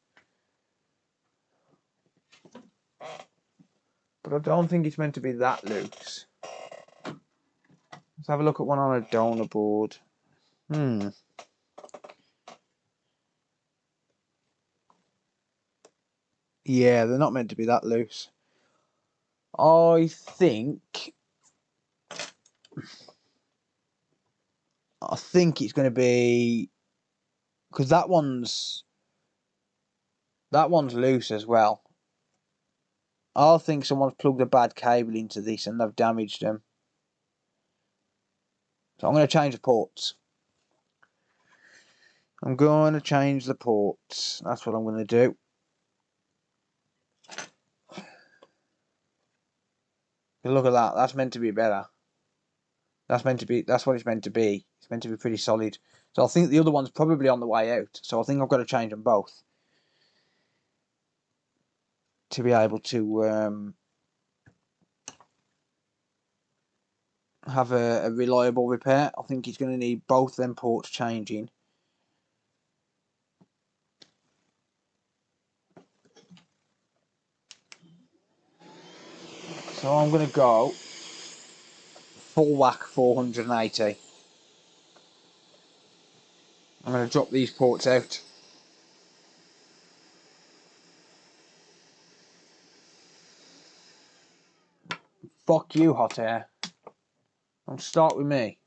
but I don't think it's meant to be that loose. Let's have a look at one on a donor board. Yeah, they're not meant to be that loose. I think it's going to be, because that one's loose as well. I think someone's plugged a bad cable into this and they've damaged them. So I'm going to change the ports. I'm going to change the ports. That's what I'm going to do. Look at that. That's meant to be better. That's what it's meant to be. It's meant to be pretty solid. So I think the other one's probably on the way out. So I think I've got to change them both to be able to have a reliable repair. I think it's going to need both them ports changing. So I'm going to go full whack 480. I'm going to drop these ports out. Fuck you, hot air. Don't start with me.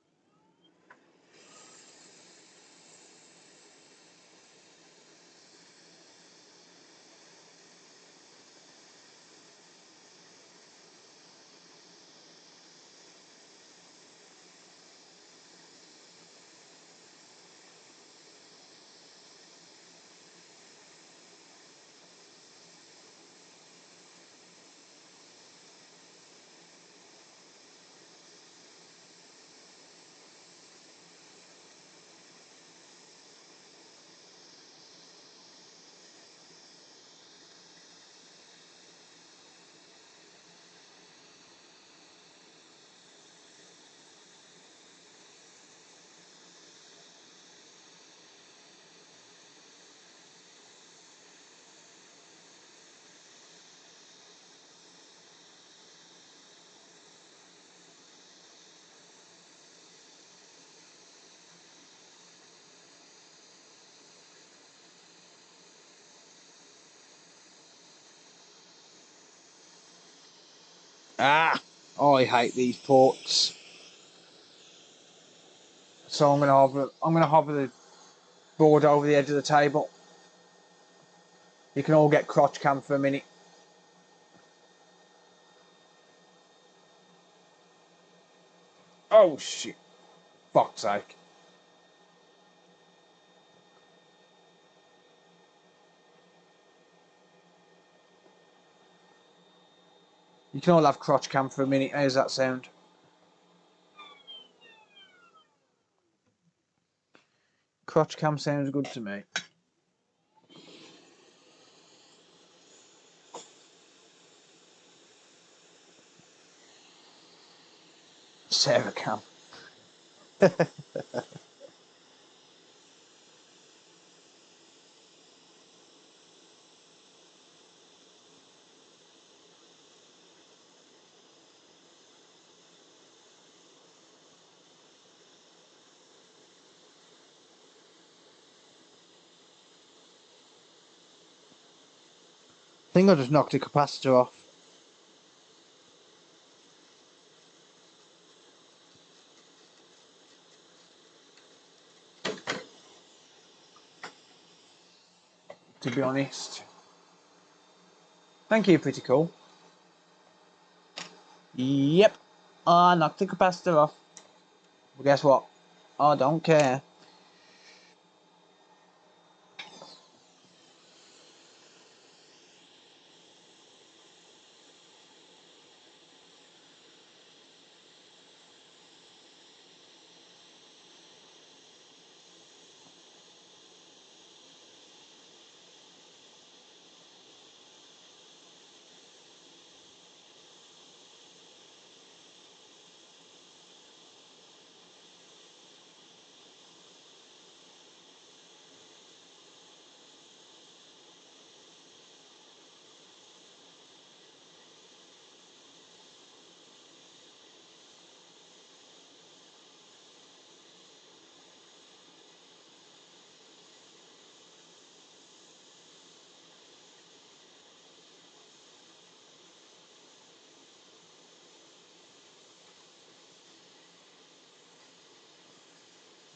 I hate these ports. So I'm gonna hover the board over the edge of the table. You can all get crotch cam for a minute. Oh shit. Fuck's sake. You can all have crotch cam for a minute. How's that sound? Crotch cam sounds good to me. Sarah cam. I think I just knocked the capacitor off. To be honest. Thank you, pretty cool. Yep. I knocked the capacitor off. But guess what? I don't care.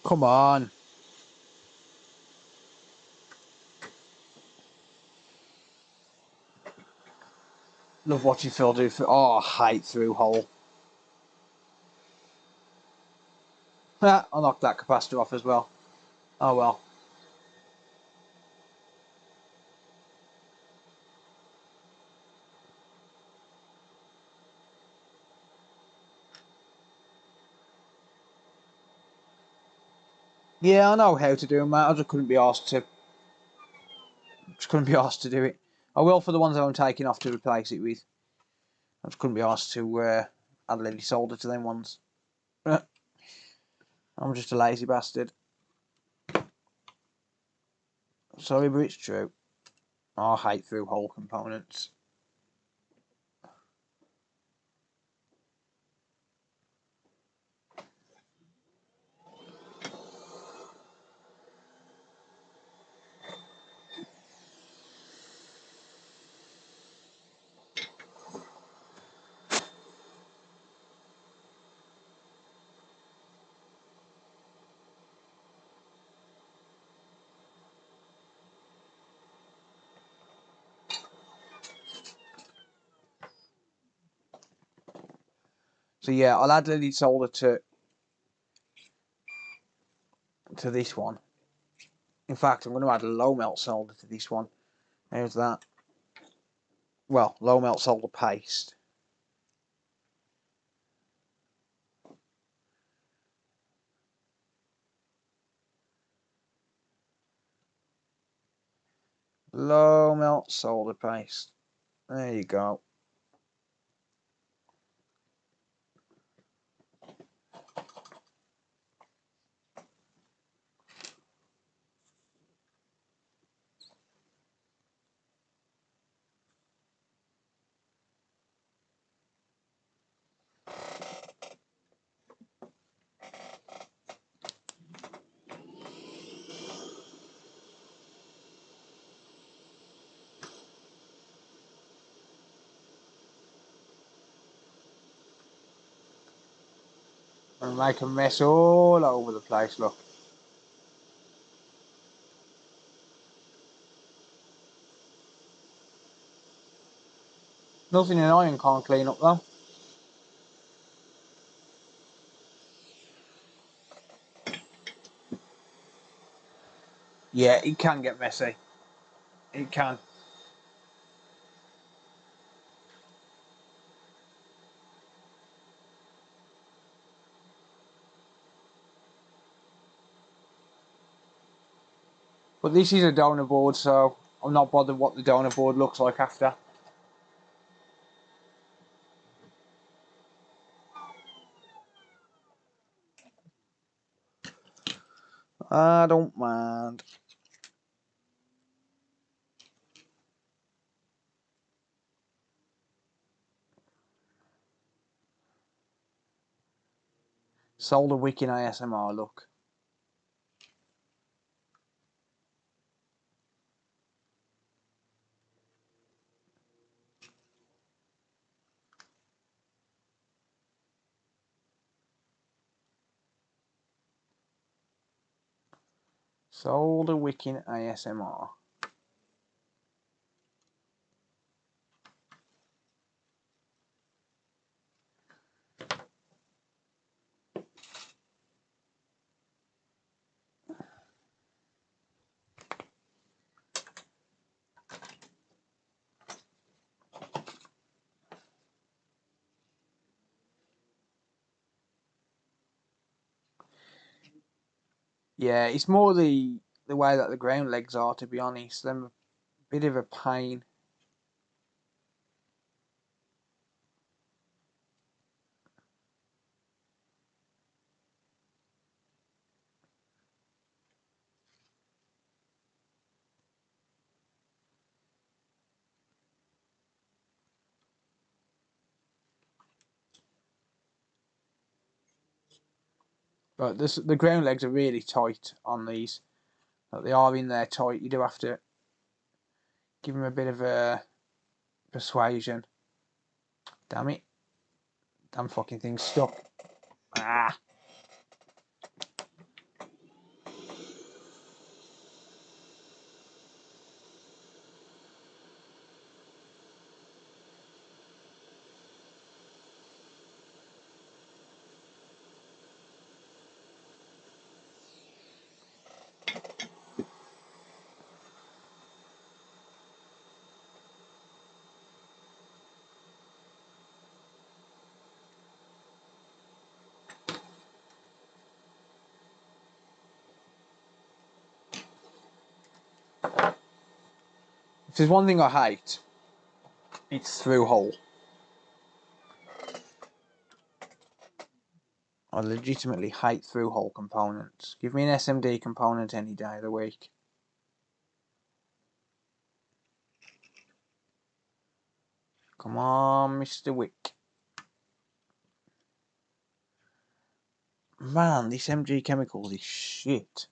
Come on. Love watching Phil do. Oh, I hate through hole. I knocked that capacitor off as well. Oh well. Yeah, I know how to do them, mate. I just couldn't be asked to. Just couldn't be asked to do it. I will for the ones that I'm taking off to replace it with. I just couldn't be asked to add any solder to them ones. I'm just a lazy bastard. Sorry, but it's true. I hate through hole components. So yeah, I'll add any solder to this one. In fact, I'm going to add a low melt solder to this one. There's that. Well, low melt solder paste. Low melt solder paste. There you go. And make a mess all over the place, look. Nothing an iron can't clean up though. Yeah, it can get messy. It can. But this is a donor board, so I'm not bothered what the donor board looks like after. I don't mind. Solder wicking ASMR, look. Solder wicking ASMR. Yeah, it's more the way that the ground legs are, to be honest. They're a bit of a pain. But the ground legs are really tight on these. Like they are in there tight. You do have to give them a bit of a persuasion. Damn it. Damn fucking thing's stuck. Ah. If there's one thing I hate, it's through hole. I legitimately hate through hole components. Give me an SMD component any day of the week. Come on, Mr. Wick. Man, this MG Chemicals is shit.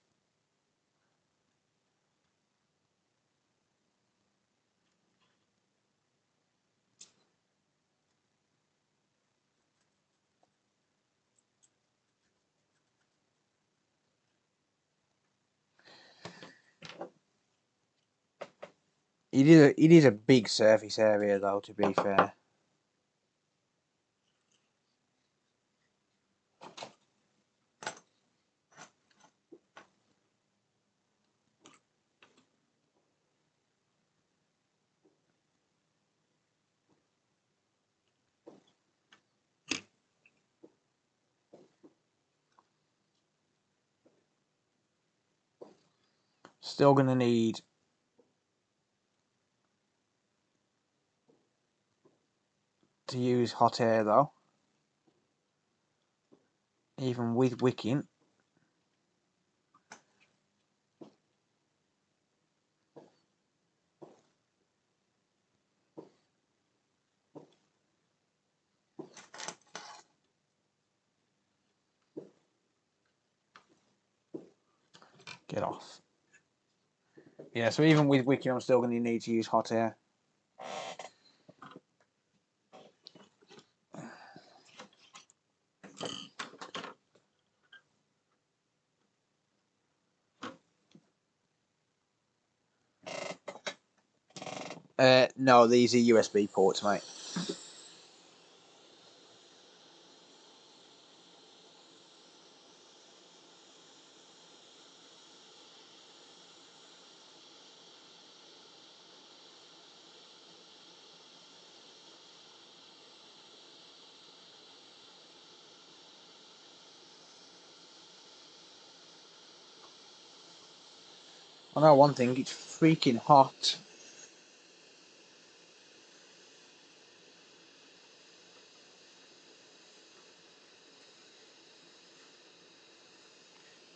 It is a big surface area though, to be fair. Still gonna need to use hot air though, even with wicking. Get off. Yeah, so even with wicking, I'm still gonna need to use hot air. No, these are USB ports, mate. I know one thing, it's freaking hot.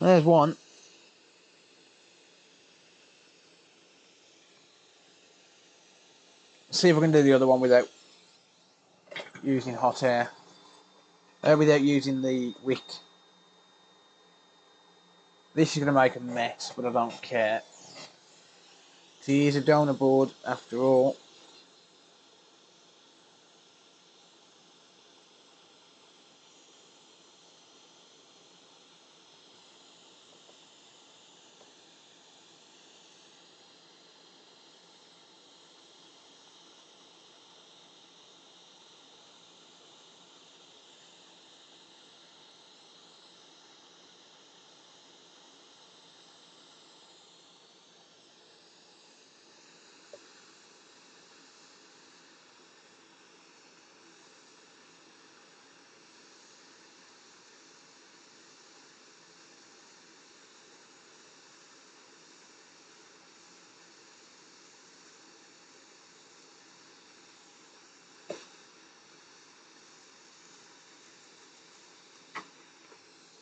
There's one. See if we can do the other one without using hot air. Without using the wick. This is going to make a mess, but I don't care. To use a donor board, after all.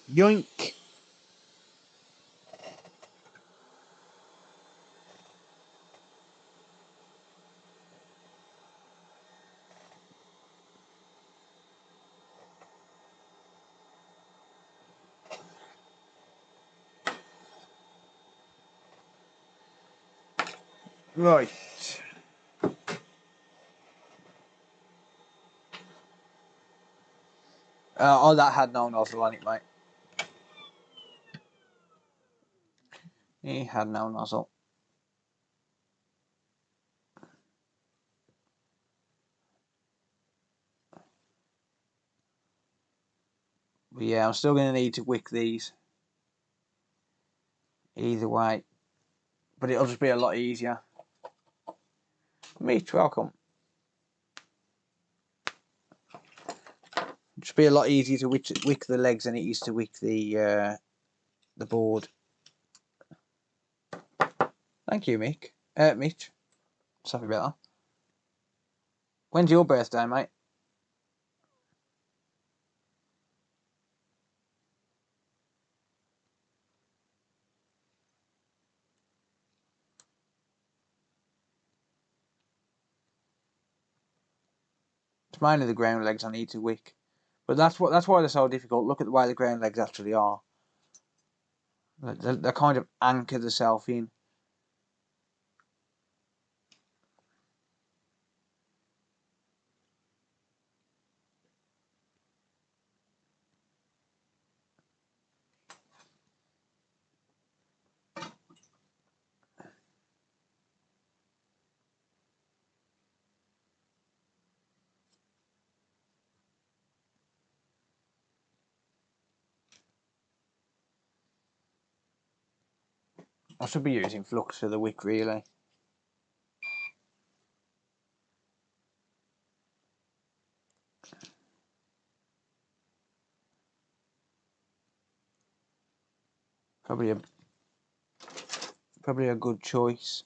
Yoink! Right. Oh, that had no nozzle on it, mate. He had no nozzle. But yeah, I'm still going to need to wick these. Either way. But it'll just be a lot easier. Meet, welcome. It'll just be a lot easier to wick the legs than it is to wick the board. Thank you, Mitch. Sorry about that. When's your birthday, mate? It's mainly the ground legs I need to wick. But that's why they're so difficult. Look at the way the ground legs actually are. They kind of anchor themselves in. I should be using flux for the wick, really. Probably a good choice.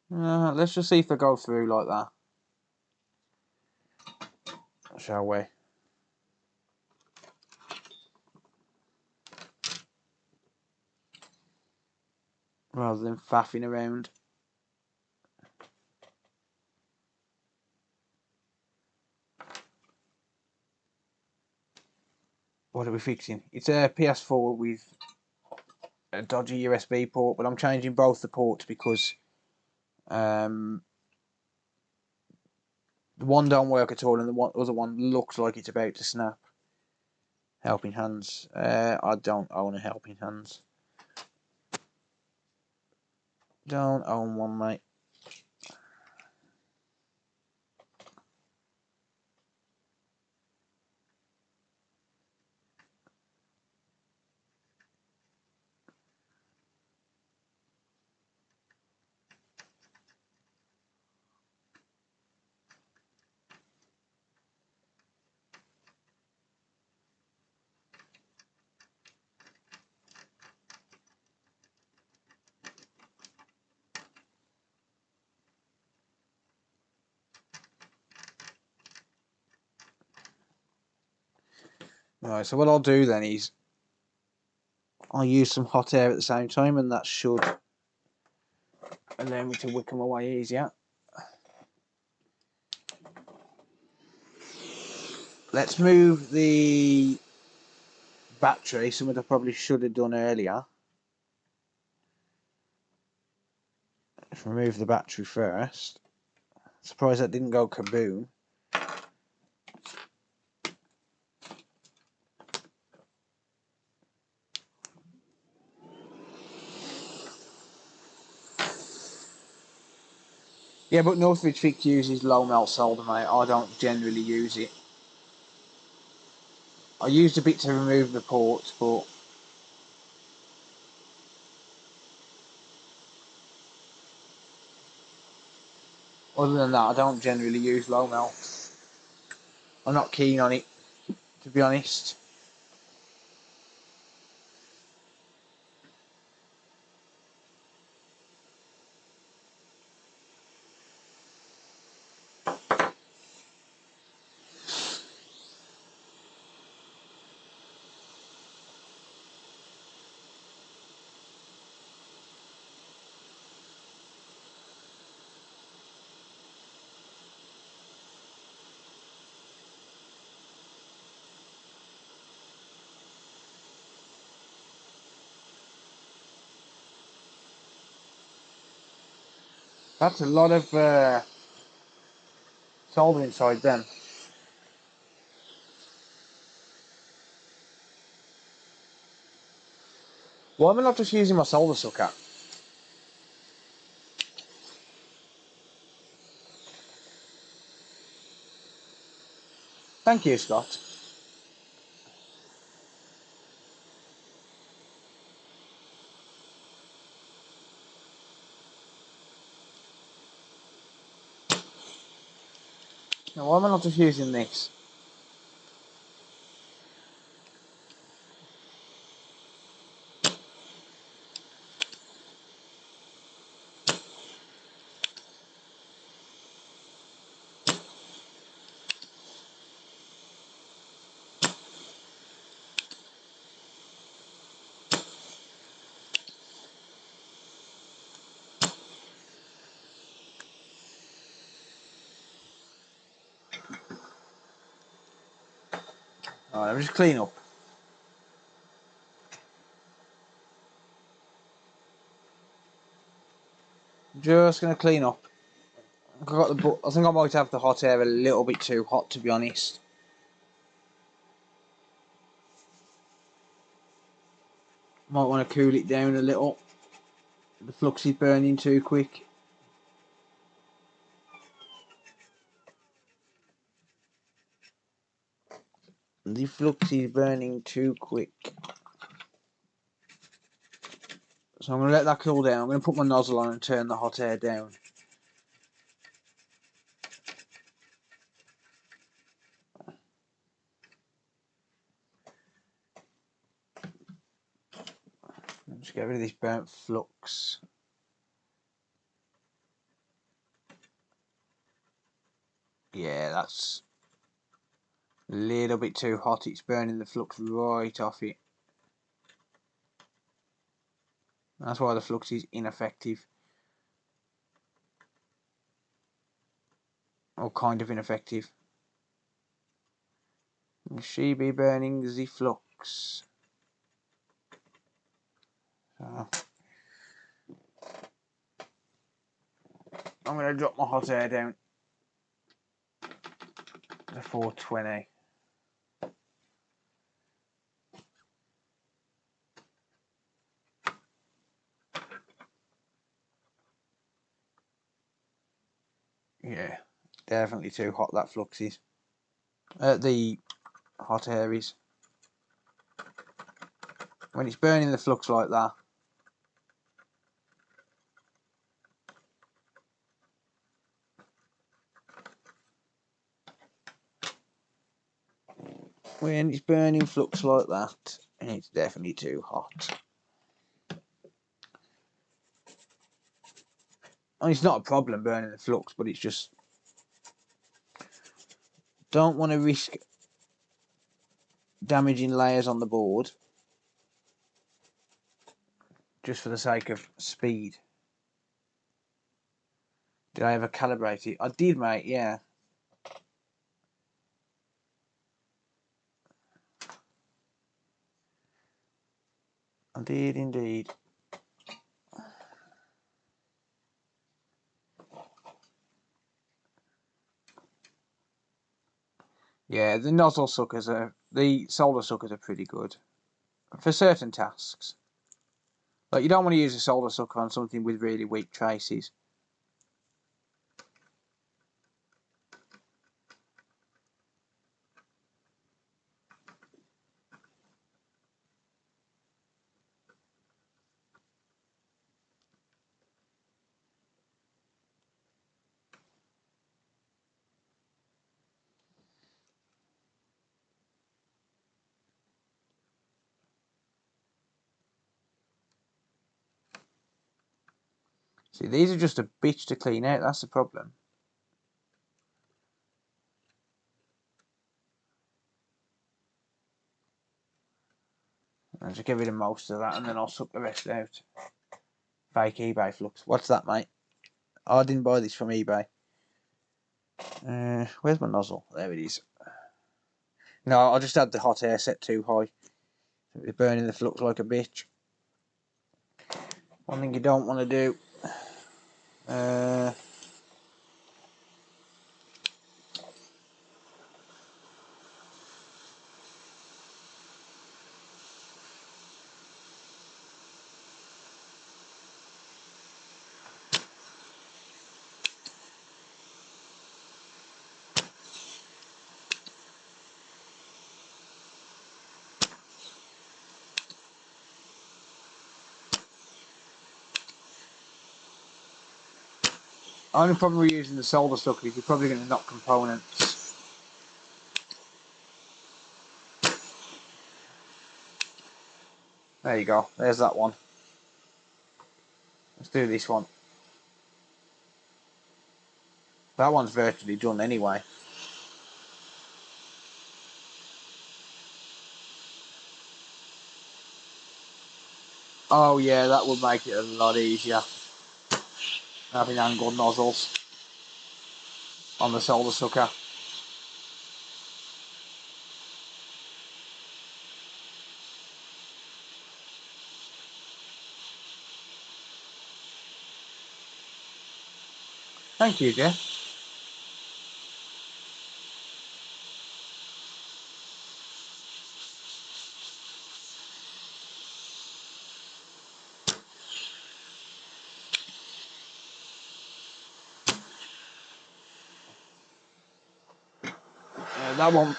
Let's just see if they go through like that. Shall we? Rather than faffing around. What are we fixing? It's a PS4 with a dodgy USB port, but I'm changing both the ports because the one don't work at all and the other one looks like it's about to snap. Helping Hands. I don't own a Helping Hands. Don't own one, mate. Right, so what I'll do then is I'll use some hot air at the same time, and that should allow me to wick them away easier. Let's move the battery, something I probably should have done earlier. Let's remove the battery first. Surprised that didn't go kaboom. Yeah, but Northridge Fix uses low melt solder, mate. I don't generally use it. I used a bit to remove the ports, but other than that, I don't generally use low melt. I'm not keen on it, to be honest. That's a lot of solder inside them. Why am I not just using my solder sucker? Thank you, Scott. Now, why am I not just using this? Alright, let me just clean up. Just gonna clean up. I think I might have the hot air a little bit too hot, to be honest. Might want to cool it down a little. The flux is burning too quick. The flux is burning too quick. So I'm going to let that cool down. I'm going to put my nozzle on and turn the hot air down. Just get rid of this burnt flux. Yeah, that's a little bit too hot. It's burning the flux right off it. That's why the flux is ineffective. Or kind of ineffective. She be burning the flux. So I'm going to drop my hot air down to 420. Yeah, definitely too hot, that flux is. The hot air is. When it's burning the flux like that, when it's burning flux like that, it's definitely too hot. And it's not a problem burning the flux, but it's just don't want to risk damaging layers on the board just for the sake of speed. Did I ever calibrate it? I did, mate, yeah. I did indeed. Yeah, the nozzle suckers the solder suckers are pretty good for certain tasks. Like, you don't want to use a solder sucker on something with really weak traces. See, these are just a bitch to clean out, that's the problem. I'll just get rid of most of that and then I'll suck the rest out. Fake eBay flux. What's that, mate? Oh, I didn't buy this from eBay. Where's my nozzle? There it is. No, I just had the hot air set too high. It's burning the flux like a bitch. One thing you don't want to do. Only problem with using the solder sucker is you're probably going to knock components. There you go. There's that one. Let's do this one. That one's virtually done anyway. Oh yeah, that would make it a lot easier. Having angled nozzles on the solder sucker. Thank you, Jeff.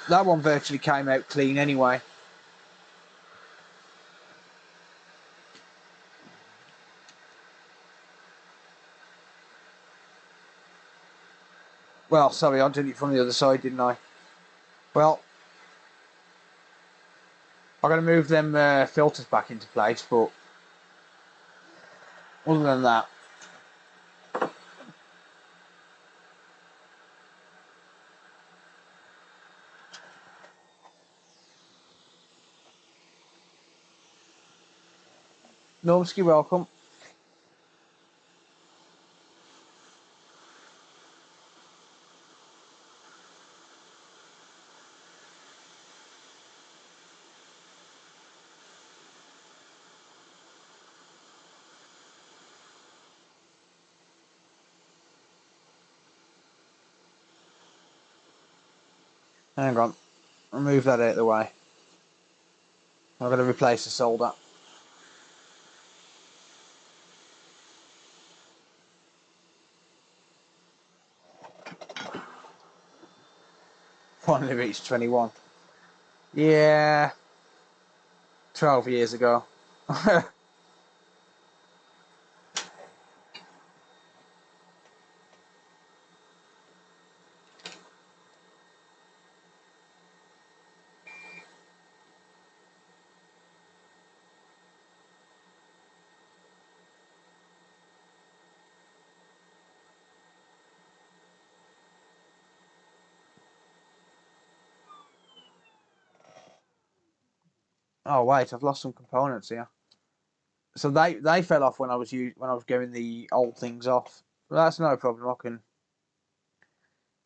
That one virtually came out clean anyway. Well, sorry, I did it from the other side, didn't I? Well, I'm going to move them filters back into place, but other than that, Normski, welcome. Hang on, I'll move that out of the way. I'm going to replace the solder. Finally reached 21. Yeah, 12 years ago. Oh wait, I've lost some components here. So they fell off when I was getting the old things off. But that's no problem. I can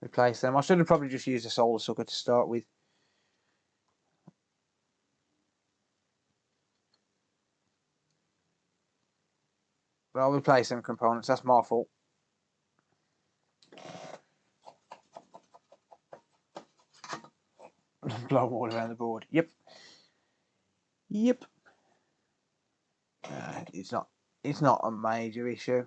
replace them. I should have probably just used a solder sucker to start with. But I'll replace them components. That's my fault. Blow water around the board. Yep. Yep. It's not. It's not a major issue.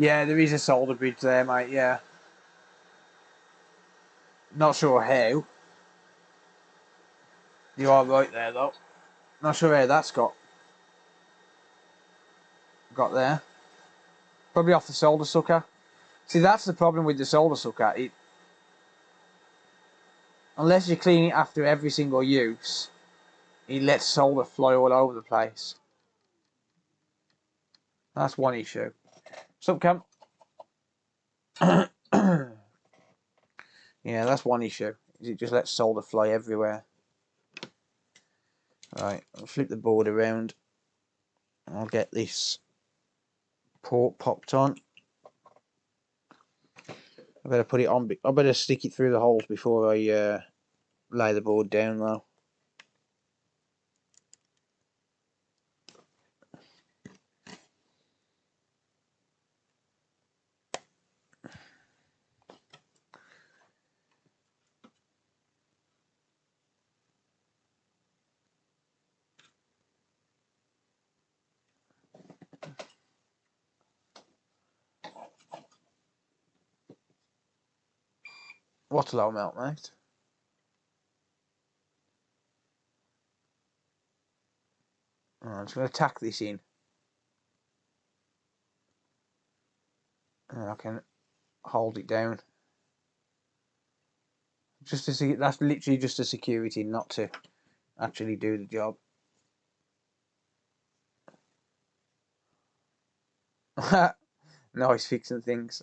Yeah, there is a solder bridge there, mate. Yeah. Not sure how. You are right there, though. Not sure how that's got there. Probably off the solder sucker. See, that's the problem with the solder sucker. Unless you clean it after every single use, it lets solder fly all over the place. That's one issue. Sup, Cam? Yeah, that's one issue. Is it just lets solder fly everywhere. Right, I'll flip the board around. I'll get this port popped on. I better put it on. I better stick it through the holes before I lay the board down, though. What's low melt, mate? I'm just going to tack this in. And I can hold it down. Just to see, that's literally just a security, not to actually do the job. Nice fixing things.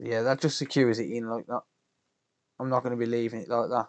So yeah, that just secures it in like that. I'm not going to be leaving it like that.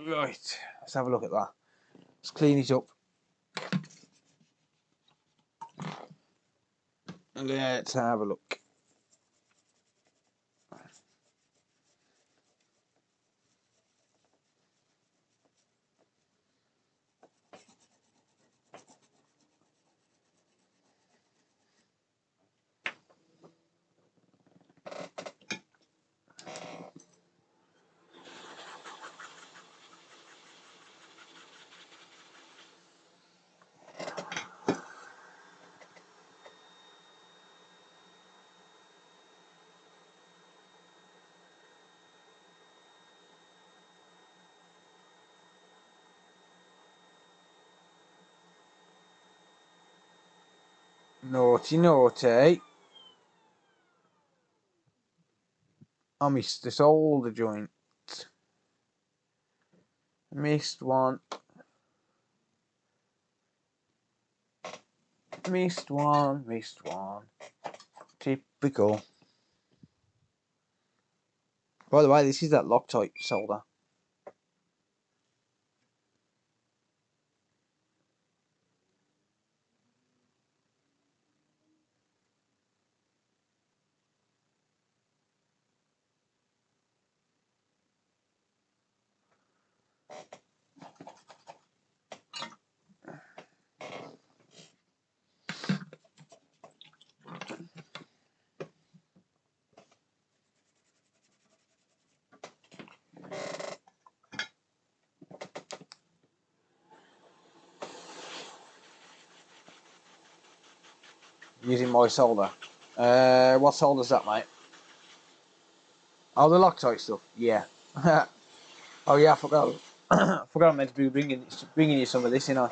Right, let's have a look at that. Let's clean it up. Let's have a look. Naughty, naughty. I missed the solder joint. Missed one. Missed one. Missed one. Typical. By the way, this is that Loctite solder. using my solder. What solder's that, mate? Oh, the Loctite stuff. Yeah. Oh yeah, I forgot. I forgot I meant to be bringing you some of this, you know.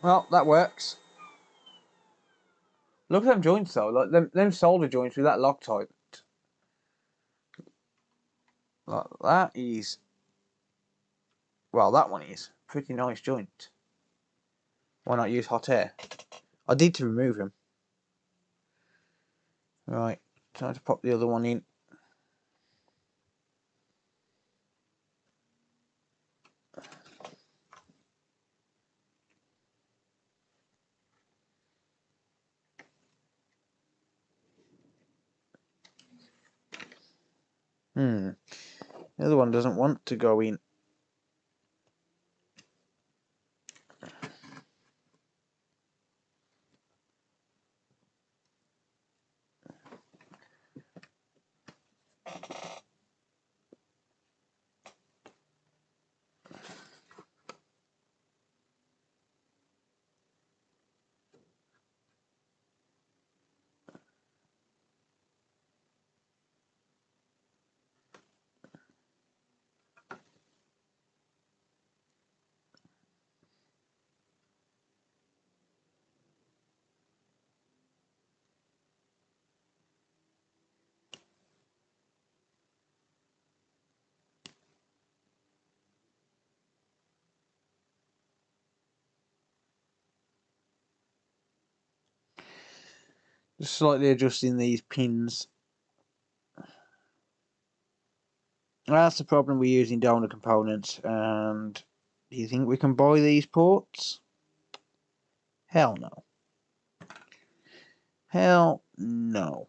Well, that works. Look at them joints though, like them solder joints with that Loctite. Like, that is, well, that one is pretty nice joint. Why not use hot air? I did to remove him. Right, time to pop the other one in. The other one doesn't want to go in. Just slightly adjusting these pins. That's the problem we're using donor components. And do you think we can buy these ports? Hell no. Hell no.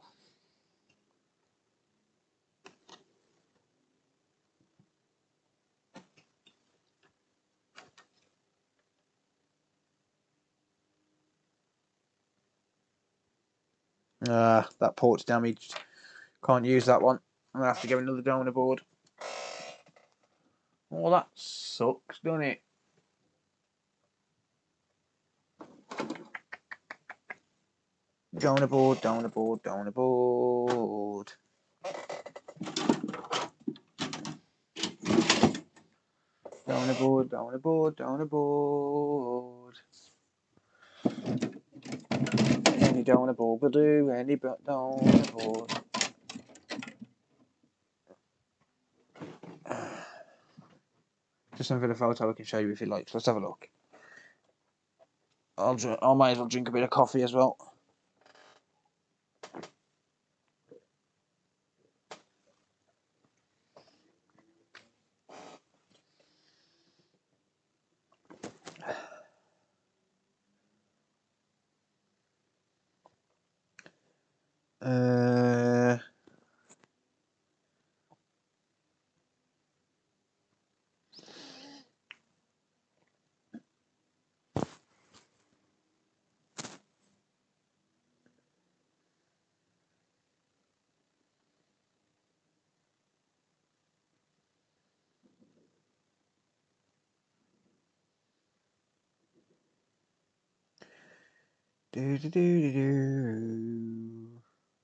That port's damaged. Can't use that one. I'm gonna have to get another donor board. Oh, that sucks, doesn't it? Donor board, donor board, donor board. Donor board, donor board, donor board. Any donor board will do, any donor board. Just something for the photo I can show you if you like. Let's have a look. I might as well drink a bit of coffee as well.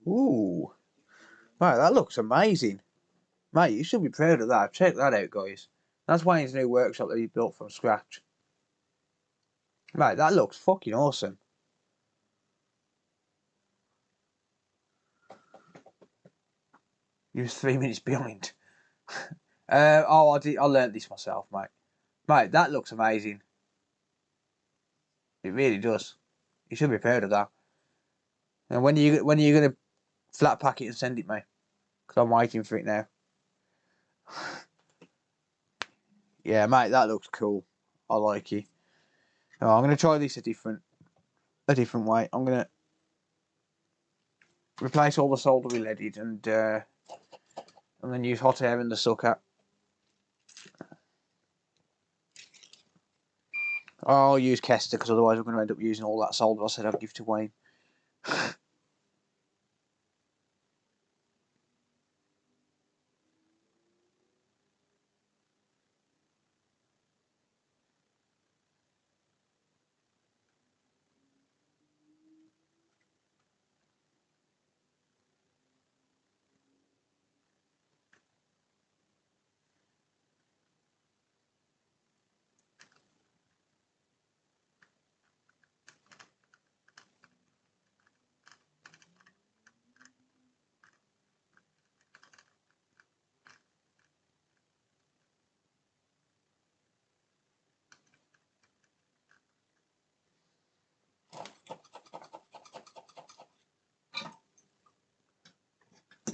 Ooh. Right, that looks amazing. Mate, you should be proud of that. Check that out, guys. That's Wayne's new workshop that he built from scratch. Right, that looks fucking awesome. You was 3 minutes behind. I learnt this myself, mate. Mate, that looks amazing. It really does. You should be proud of that. And when are you gonna flat pack it and send it, mate? Because I'm waiting for it now. Yeah, mate, that looks cool. I like it. Oh, I'm gonna try this a different way. I'm gonna replace all the solder we leaded and then use hot air in the sucker. I'll use Kester because otherwise we're going to end up using all that solder I said I'd give to Wayne.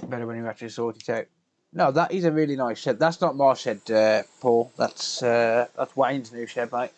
Better when you actually sort it out. No, that is a really nice shed. That's not my shed, Paul. That's Wayne's new shed, mate.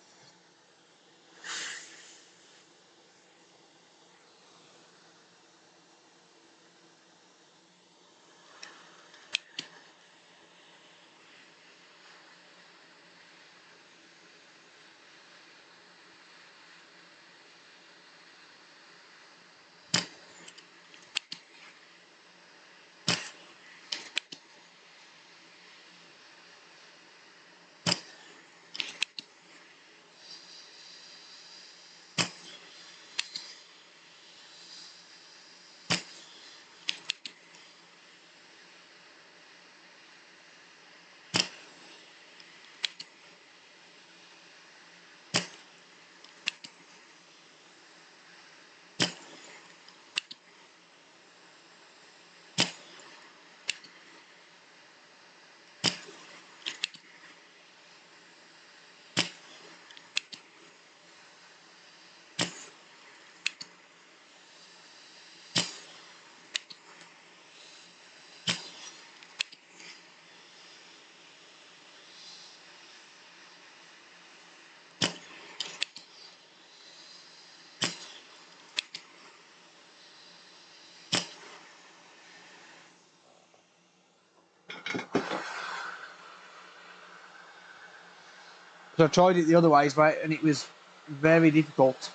So I tried it the other ways, mate, and it was very difficult.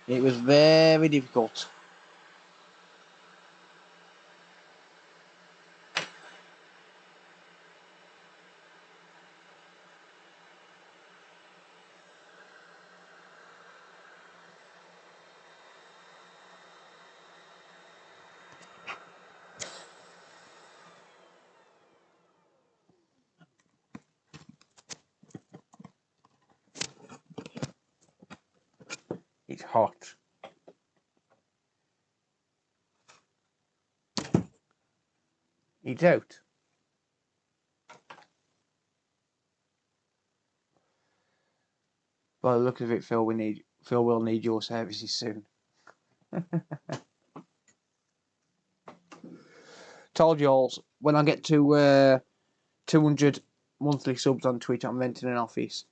It was very difficult. It's hot. It's out. By the look of it, Phil will need your services soon. Told you all, when I get to 200 monthly subs on Twitch, I'm renting an office.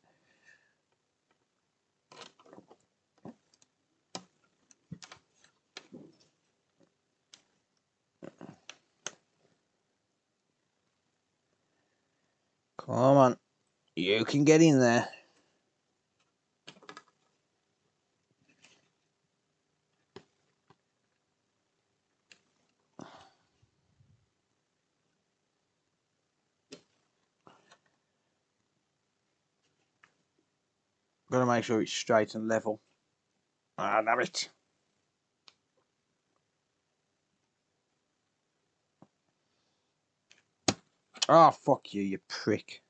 Come on, you can get in there. Gotta make sure it's straight and level. Ah, damn it. Ah, fuck you, you prick.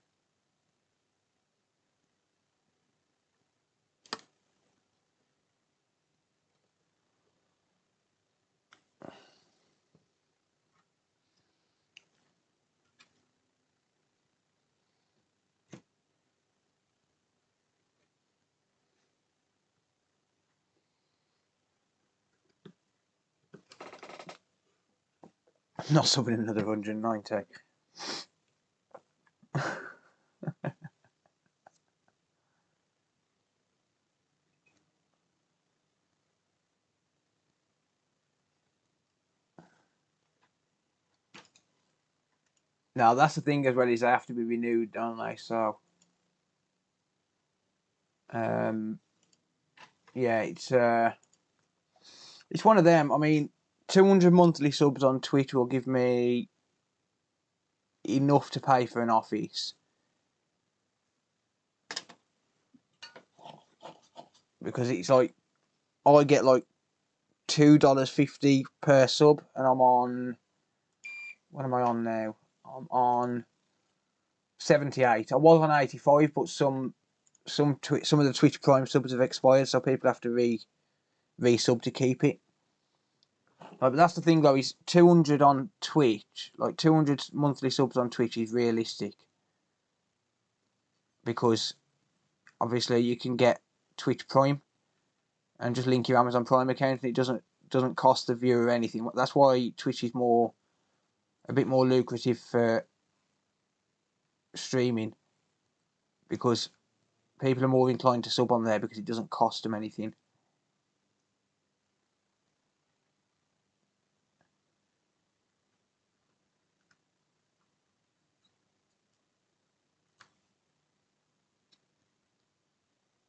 I'm not subbing another 190. Now that's the thing as well, is they have to be renewed, don't they? So yeah, it's one of them. I mean, 200 monthly subs on Twitch will give me enough to pay for an office, because it's like I get like $2.50 per sub, and I'm on, what am I on now? I'm on 78. I was on 85, but some of the Twitch Prime subs have expired, so people have to re-sub to keep it. But that's the thing though, is 200 on Twitch, like 200 monthly subs on Twitch is realistic, because obviously you can get Twitch Prime and just link your Amazon Prime account, and it doesn't cost the viewer anything. That's why Twitch is a bit more lucrative for streaming, because people are more inclined to sub on there because it doesn't cost them anything.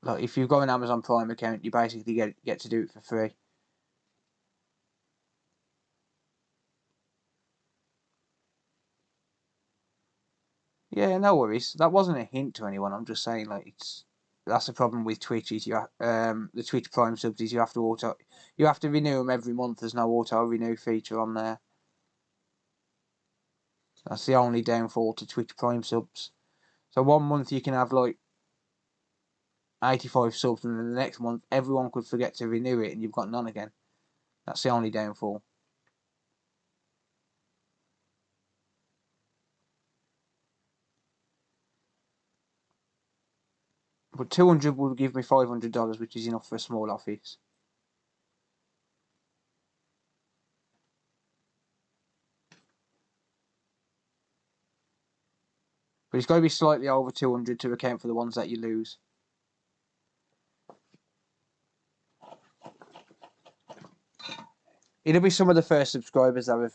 Like if you've got an Amazon Prime account, you basically get to do it for free. Yeah, no worries. That wasn't a hint to anyone. I'm just saying, like, that's the problem with Twitch, is the Twitch Prime subs is you have to renew them every month. There's no auto renew feature on there. That's the only downfall to Twitch Prime subs. So one month you can have like 85 subs, and then the next month everyone could forget to renew it, and you've got none again. That's the only downfall. But 200 will give me $500, which is enough for a small office. But it's got to be slightly over 200 to account for the ones that you lose. It'll be some of the first subscribers that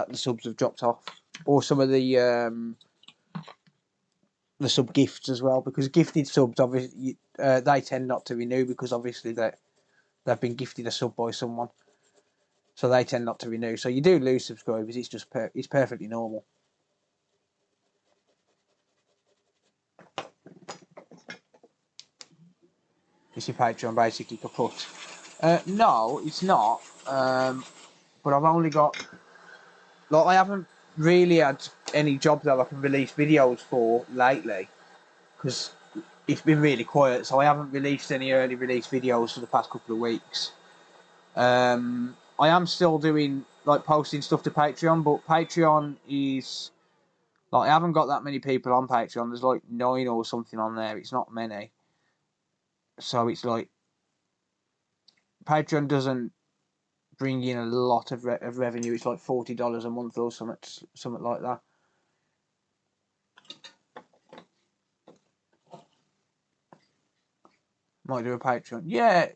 the subs have dropped off, or some of the sub gifts as well, because gifted subs obviously they tend not to renew, because obviously they've been gifted a sub by someone, so they tend not to renew. So you do lose subscribers. It's just it's perfectly normal. It's your Patreon basically kaput. No, it's not. But I've only got, like, I haven't really had any jobs that I can release videos for lately, because it's been really quiet. So I haven't released any early release videos for the past couple of weeks. I am still doing, like, posting stuff to Patreon, but Patreon is, like, I haven't got that many people on Patreon. There's like 9 or something on there. It's not many. So it's like, Patreon doesn't bring in a lot of revenue. It's like $40 a month or something like that. Might do a Patreon. Yeah,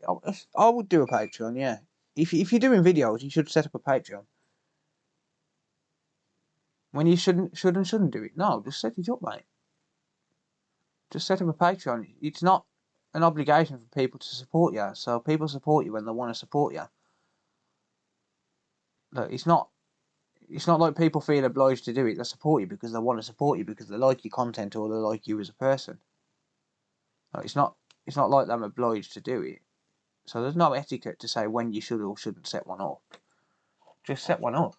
I would do a Patreon. Yeah, if you're doing videos, you should set up a Patreon. When you shouldn't do it. No, just set it up, mate. Just set up a Patreon. It's not an obligation for people to support you. So people support you when they want to support you. Look, it's not like people feel obliged to do it. They support you because they want to support you, because they like your content or they like you as a person. Like, it's not like I'm obliged to do it. So there's no etiquette to say when you should or shouldn't set one up. Just set one up.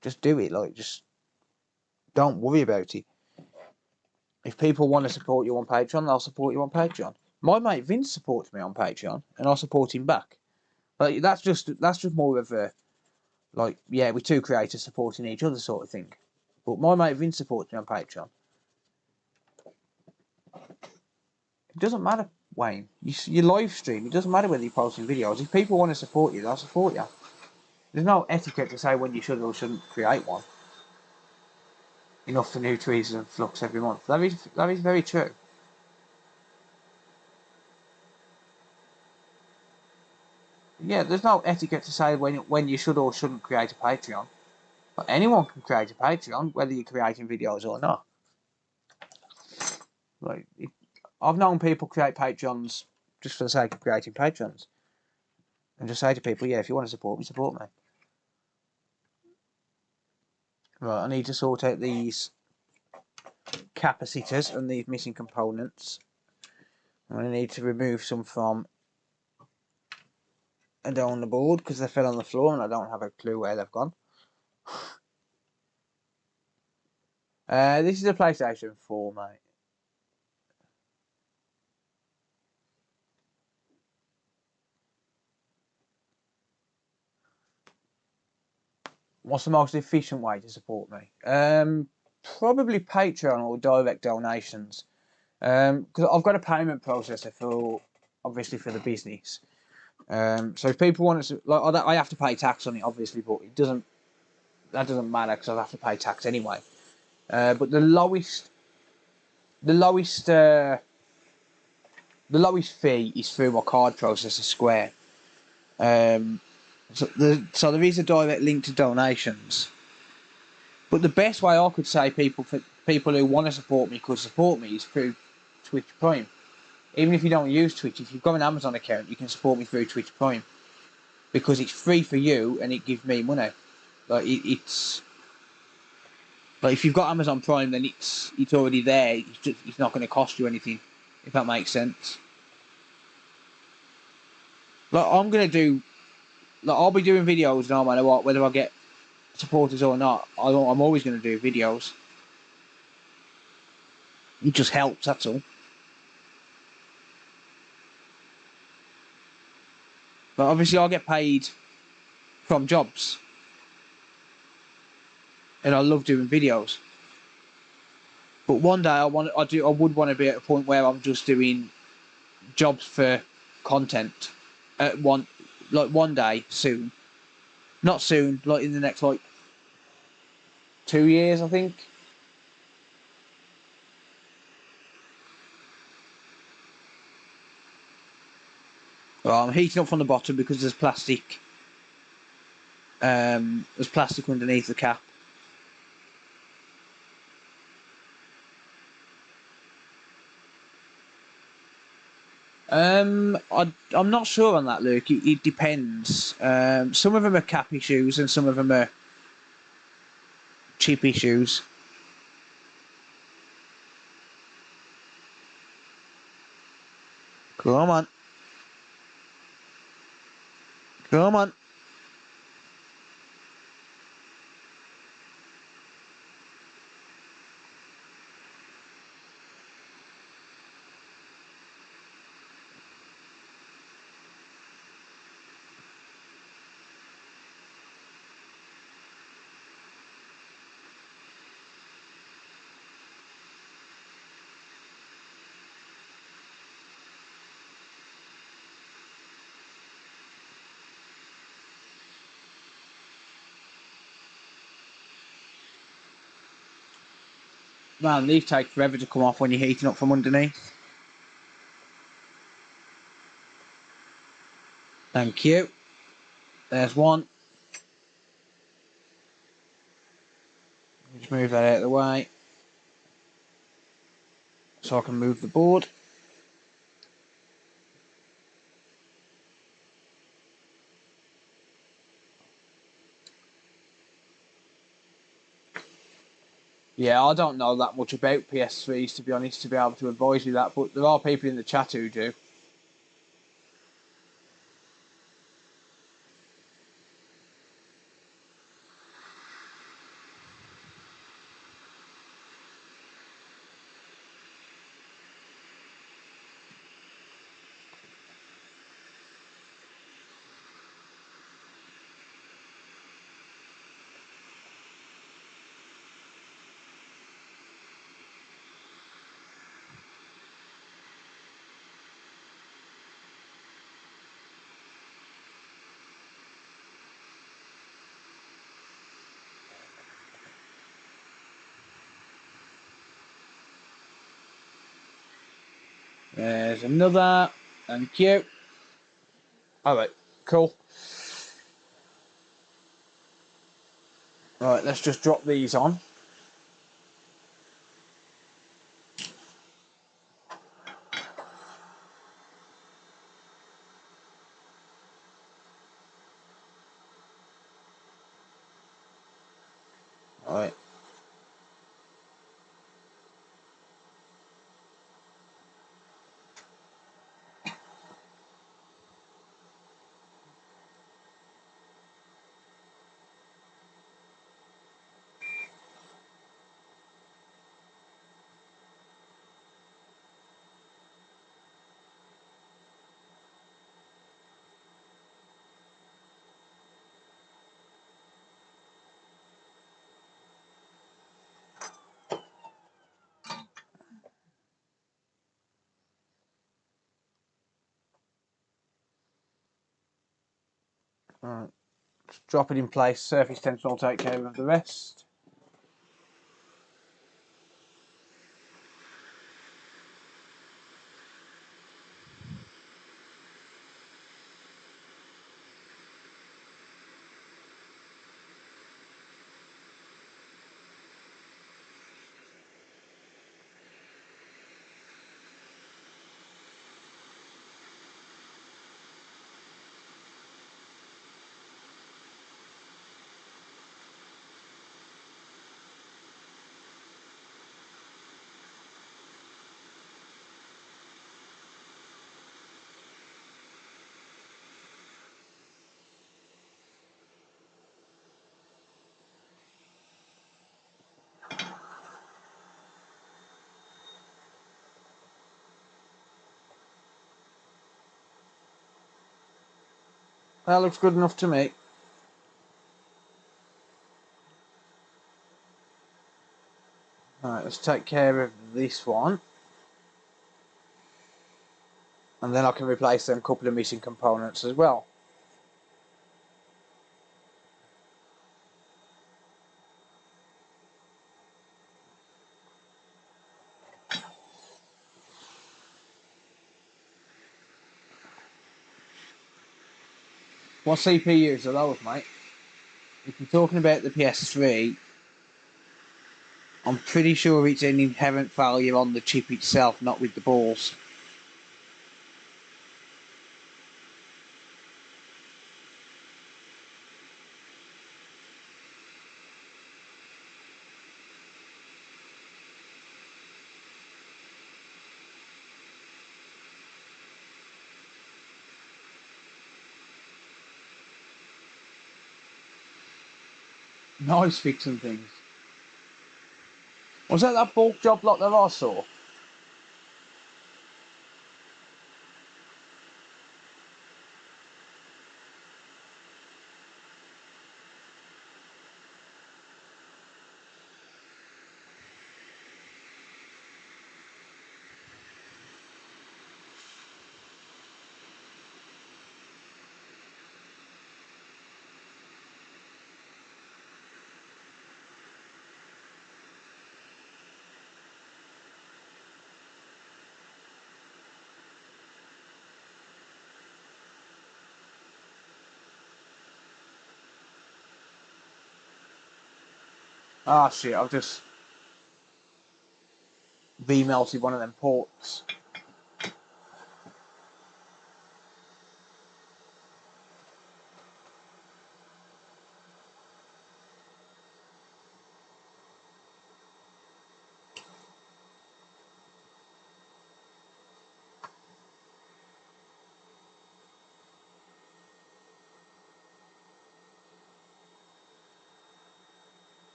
Just do it. Like, just don't worry about it. If people want to support you on Patreon, they'll support you on Patreon. My mate Vince supports me on Patreon, and I'll support him back. Like, that's just more of a, like, yeah, we're two creators supporting each other sort of thing. But my mate Vince supports me on Patreon. It doesn't matter, Wayne. You live stream. It doesn't matter whether you're posting videos. If people want to support you, they'll support you. There's no etiquette to say when you should or shouldn't create one. Enough for new tweezers and flux every month. That is very true. Yeah, there's no etiquette to say when you should or shouldn't create a Patreon. But anyone can create a Patreon, whether you're creating videos or not. Like, I've known people create Patreons just for the sake of creating Patreons. And just say to people, yeah, if you want to support me, support me. Right, I need to sort out these capacitors and these missing components. I'm going to need to remove some from and down the board because they fell on the floor and I don't have a clue where they've gone. This is a PlayStation 4, mate. What's the most efficient way to support me? Probably Patreon or direct donations. Because I've got a payment processor for, obviously, for the business. So if people want to, like, I have to pay tax on it, obviously, but that doesn't matter because I have to pay tax anyway. But the lowest fee is through my card processor, Square. So there is a direct link to donations. But the best way I could say people who want to support me could support me is through Twitch Prime. Even if you don't use Twitch, if you've got an Amazon account, you can support me through Twitch Prime because it's free for you and it gives me money. Like it's like if you've got Amazon Prime, then it's already there. It's not going to cost you anything, if that makes sense. Like I'll be doing videos no matter what, whether I get supporters or not. I'm always going to do videos. It just helps, that's all. But obviously, I get paid from jobs, and I love doing videos. But one day, I would want to be at a point where I'm just doing jobs for content. One day soon, not soon, like in the next 2 years, I think. Well, I'm heating up from the bottom because there's plastic. There's plastic underneath the cap. I'm not sure on that, Luke. It depends. Some of them are cap issues and some of them are chip issues. Come on. Come on. Man, these take forever to come off when you're heating up from underneath. Thank you. There's one. Just move that out of the way so I can move the board. Yeah, I don't know that much about PS3s, to be honest, to be able to advise you that, but there are people in the chat who do. There's another. Thank you. Alright, cool. Right, let's just drop these on. Alright. Alright. Just drop it in place. Surface tension will take care of the rest. That looks good enough to me. Alright, let's take care of this one. And then I can replace them couple of missing components as well. What CPUs are those, mate? If you're talking about the PS3, I'm pretty sure it's an inherent failure on the chip itself, not with the balls. Nice fixing things. Was that bulk job lot that I saw? Ah shit, I've just V-melted one of them ports.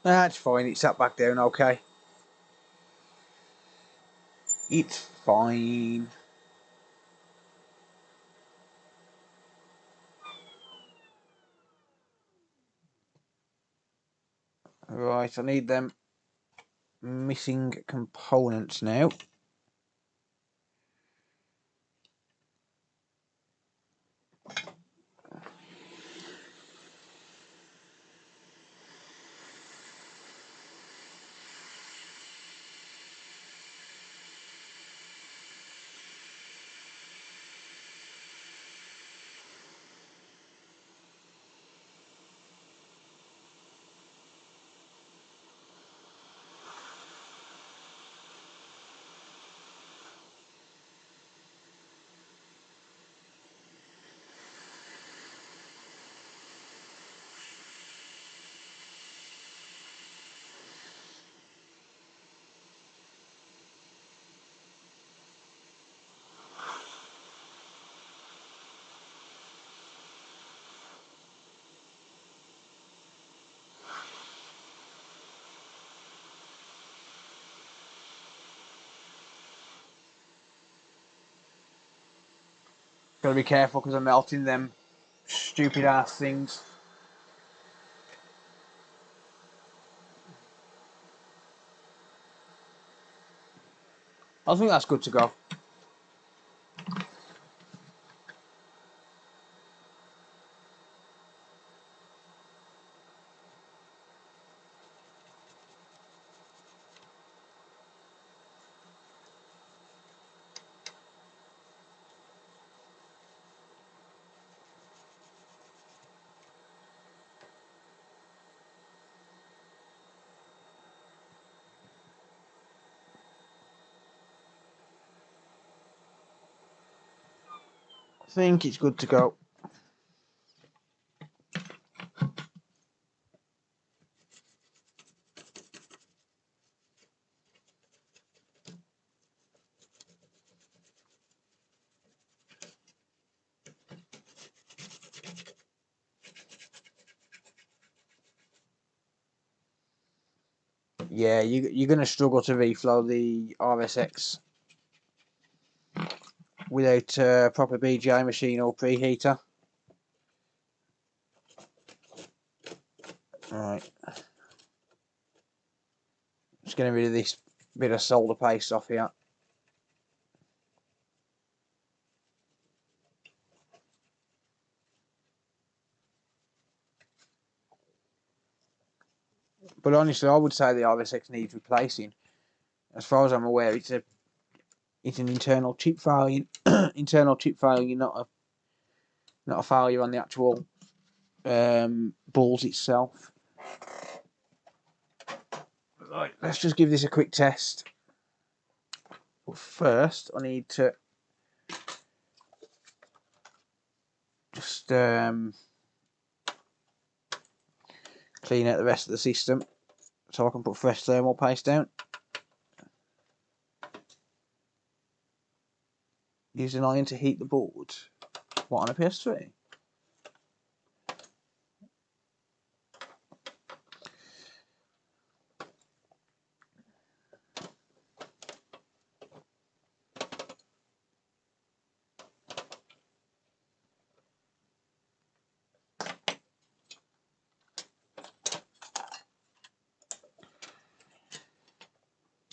That's fine, it's sat back down okay. It's fine. Right, I need them missing components now. Gotta be careful because I'm melting them stupid ass things. I think that's good to go. I think it's good to go. Yeah, you're going to struggle to reflow the RSX without a proper BGA machine or preheater. Right. Just getting rid of this bit of solder paste off here. But honestly, I would say the RSX needs replacing. As far as I'm aware, it's an internal chip failure. Internal chip failure, not a failure on the actual balls itself. Right, let's just give this a quick test. But first, I need to just clean out the rest of the system so I can put fresh thermal paste down. Use an iron to heat the board. What, on a PS3?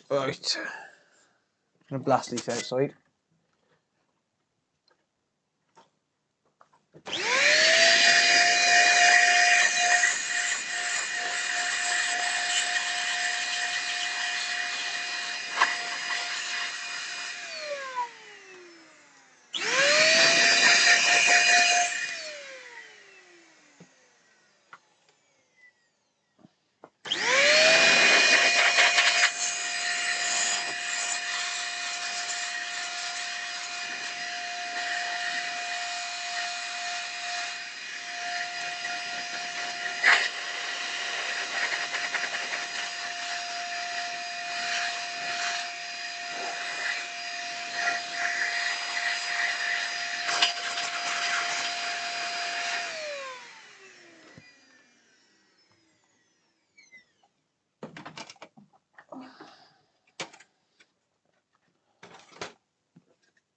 Right. I'm going to blast this outside.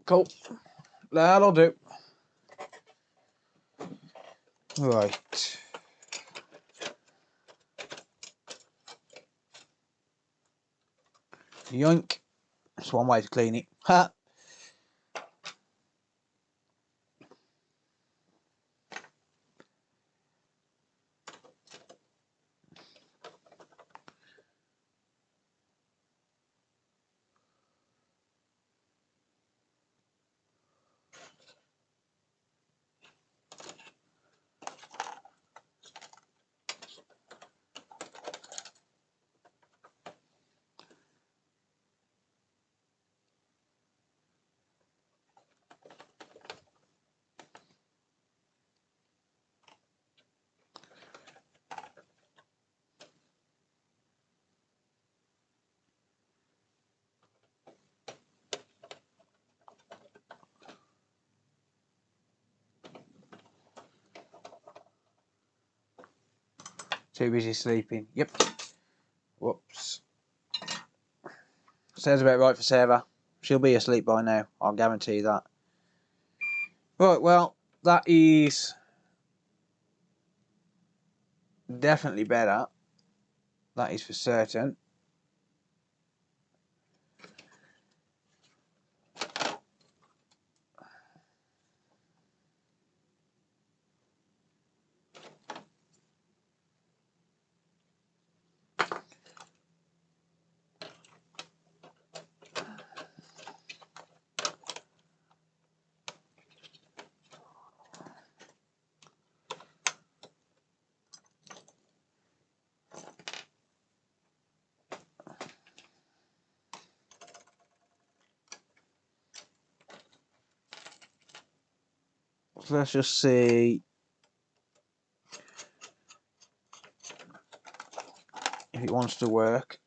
Cool. That'll do. Right. Yoink. That's one way to clean it. Ha! Too busy sleeping. Yep. Whoops. Sounds about right for Sarah. She'll be asleep by now. I'll guarantee that. Right, well, that is definitely better. That is for certain. So let's just see if it wants to work.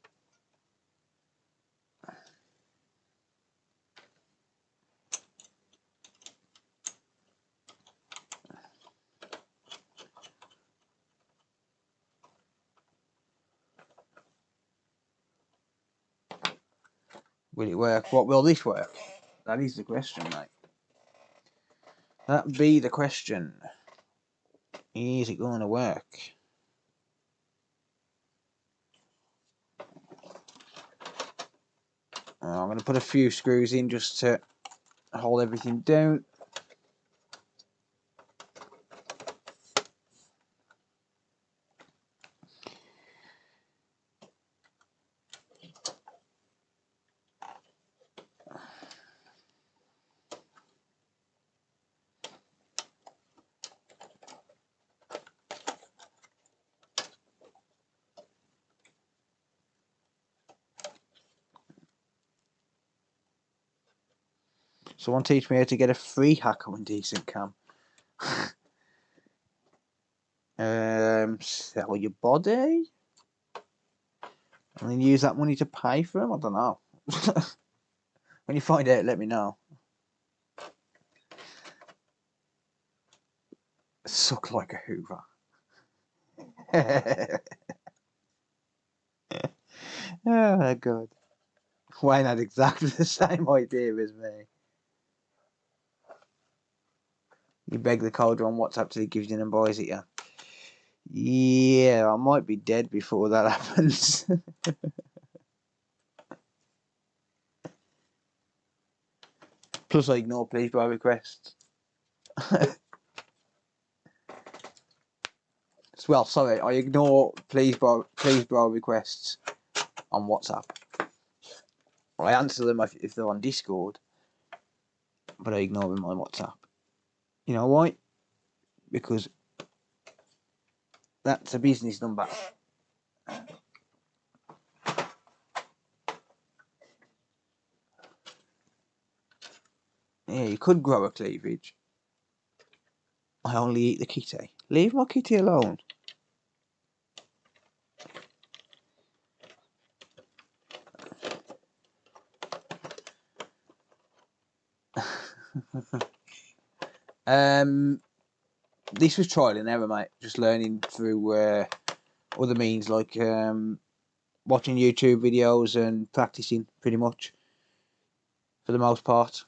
Will it work? What will this work? That is the question, mate. That be the question. Is it going to work? I'm going to put a few screws in just to hold everything down. Someone teach me how to get a free hacker and decent cam. Sell your body? And then use that money to pay for them? I don't know. When you find out, let me know. Suck like a hoover. Oh my god. Wayne had exactly the same idea as me. You beg the coder on WhatsApp till he gives you and buys it, yeah. Yeah, I might be dead before that happens. Plus I ignore please bro requests. Well, sorry, I ignore please bro requests on WhatsApp. I answer them if they're on Discord, but I ignore them on WhatsApp. You know why? Because that's a business number. Yeah, you could grow a cleavage. I only eat the kitty. Leave my kitty alone. This was trial and error, mate. Just learning through other means like watching YouTube videos and practicing, pretty much, for the most part.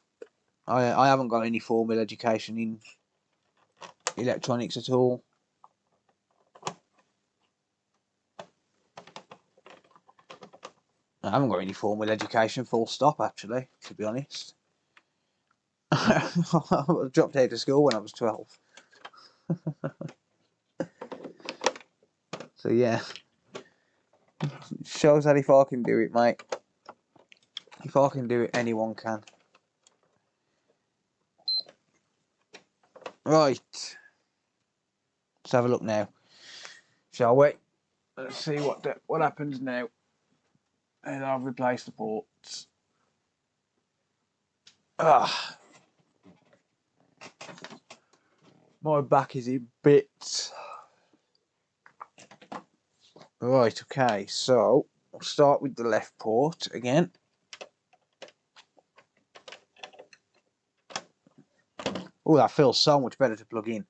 I haven't got any formal education in electronics at all. I haven't got any formal education, full stop, actually, to be honest. I dropped out of school when I was 12. So yeah, shows that if I can do it, mate. If I can do it, anyone can. Right, let's have a look now, shall we? Let's see what happens now. And I've replaced the ports. My back is in bits. Right, okay, so I'll start with the left port again. Oh, that feels so much better to plug in.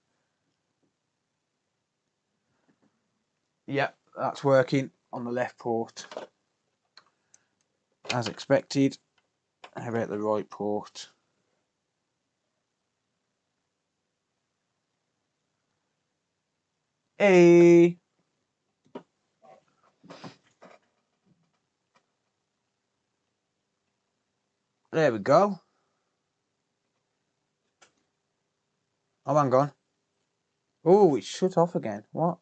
Yep, that's working on the left port. As expected. How about the right port? Hey. There we go. Oh, hang on. Oh, it's shut off again. What?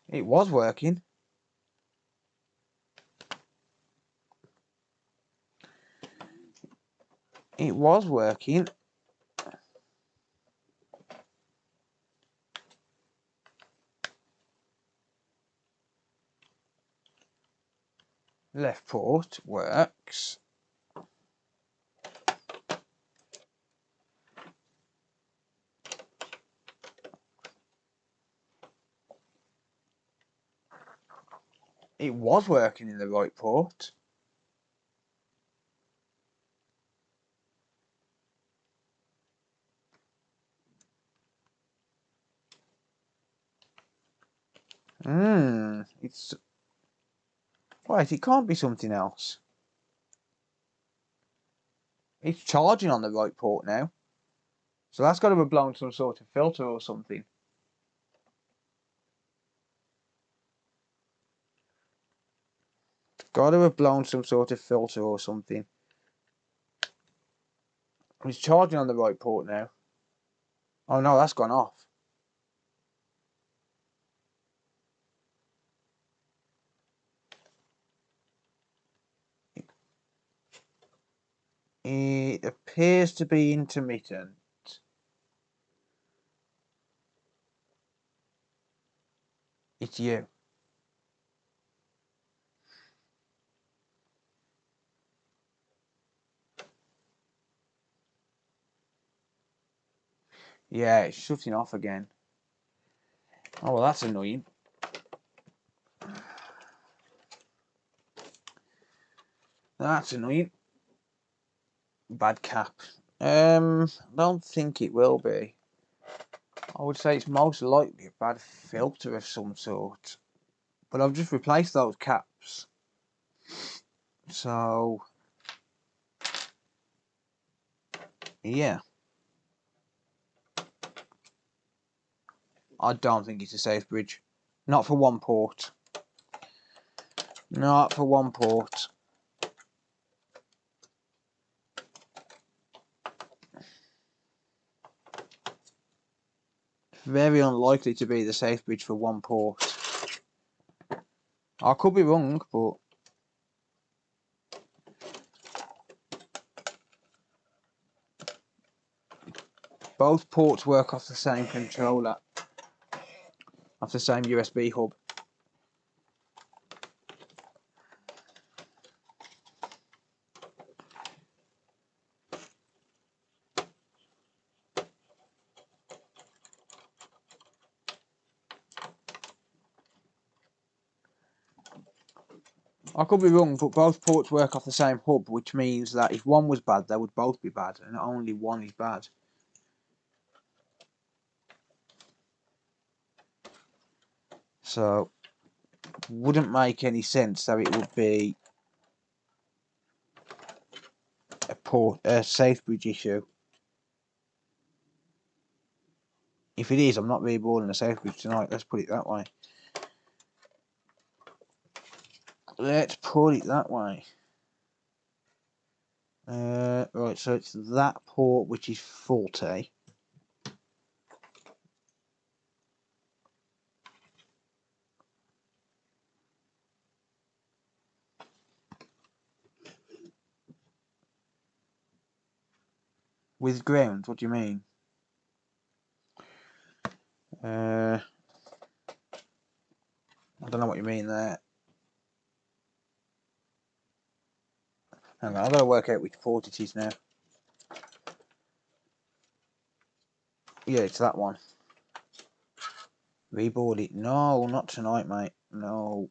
It was working. It was working. Left port works. It was working in the right port. It's... Wait, it can't be something else. It's charging on the right port now. So that's got to have blown some sort of filter or something. Got to have blown some sort of filter or something. It's charging on the right port now. Oh no, that's gone off. It appears to be intermittent. It's you. Yeah, it's shutting off again. Oh well, that's annoying. That's annoying. Bad cap. I don't think it will be. I would say it's most likely a bad filter of some sort. But I've just replaced those caps. So yeah. I don't think it's a safe bridge. Not for one port. Not for one port. Very unlikely to be the safe bridge for one port. I could be wrong, but both ports work off the same controller, off the same USB hub. I could be wrong, but both ports work off the same hub, which means that if one was bad, they would both be bad, and only one is bad. So, wouldn't make any sense that it would be a safe bridge issue. If it is, I'm not reballing a safe bridge tonight, let's put it that way. Let's put it that way. Right, so it's that port which is faulty. With ground, what do you mean? I don't know what you mean there. Hang on, I've got to work out which port it is now. Yeah, it's that one. Reboard it. No, not tonight, mate. No.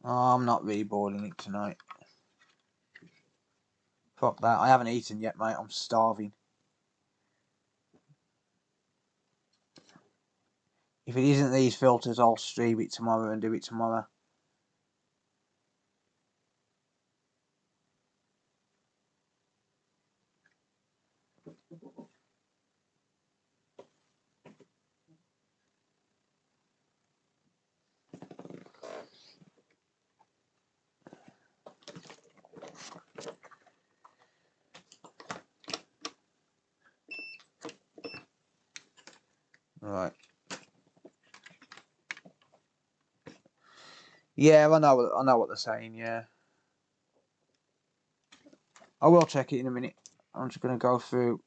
I'm not reboarding it tonight. Fuck that. I haven't eaten yet, mate. I'm starving. If it isn't these filters, I'll stream it tomorrow and do it tomorrow. Right. Yeah, I know what they're saying, yeah. I will check it in a minute. I'm just going to go through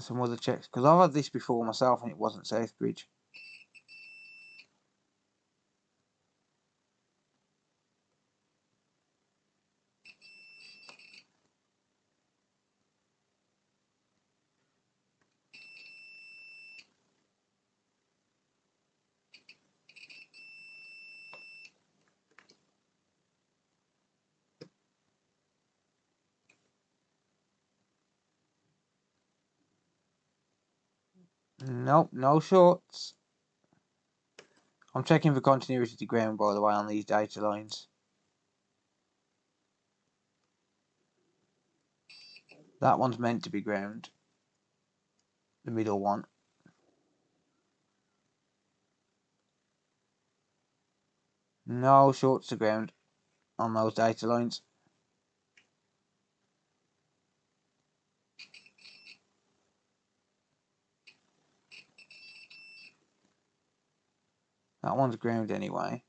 some other checks, because I've had this before myself and it wasn't Safebridge. Nope, no shorts. I'm checking for continuity to ground, by the way, on these data lines. That one's meant to be ground. The middle one. No shorts to ground on those data lines. That one's ground anyway.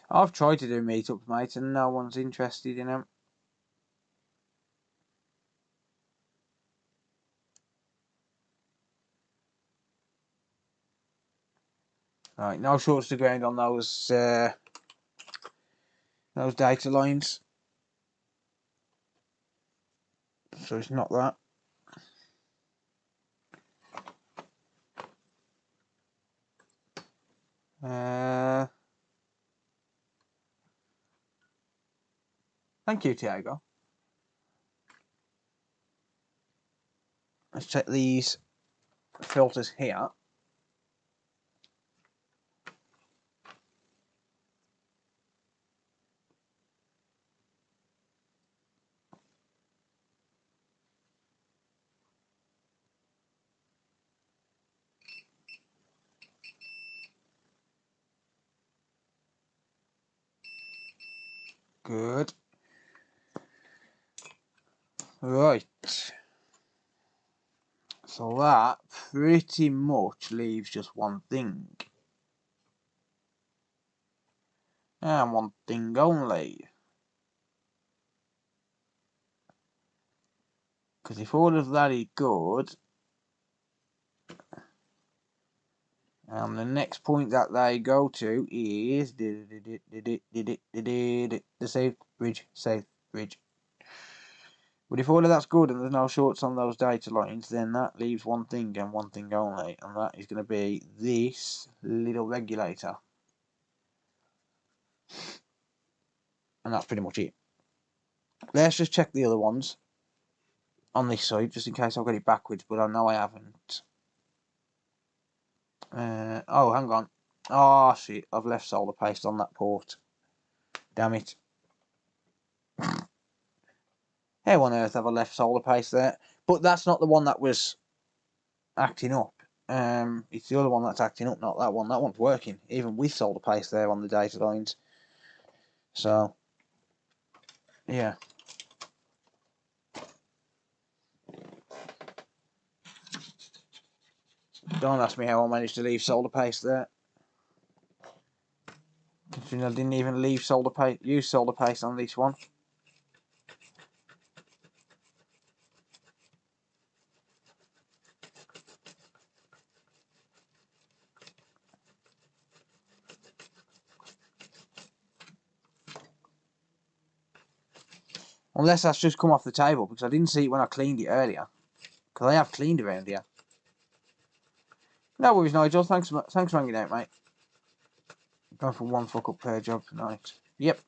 I've tried to do meetups, mate, and no one's interested in them. Right, no shorts to ground on those data lines. So it's not that. Thank you, Tiago. Let's check these filters here. Good. Right. So that pretty much leaves just one thing. And one thing only. Because if all of that is good, and the next point that they go to is the safe bridge. But if all of that's good and there's no shorts on those data lines, then that leaves one thing and one thing only, and that is going to be this little regulator. And that's pretty much it. Let's just check the other ones on this side, just in case I've got it backwards, but I know I haven't. Oh, hang on. Oh, shit, I've left solder paste on that port. Damn it. How on earth have I left solder paste there? But that's not the one that was acting up. It's the other one that's acting up, not that one. That one's working, even with solder paste there on the data lines. So, yeah. Don't ask me how I managed to leave solder paste there. I didn't even use solder paste on this one. Unless that's just come off the table, because I didn't see it when I cleaned it earlier. Because I have cleaned around here. No worries, Nigel. Thanks for hanging out, mate. Going for one fuck up per job tonight. Yep.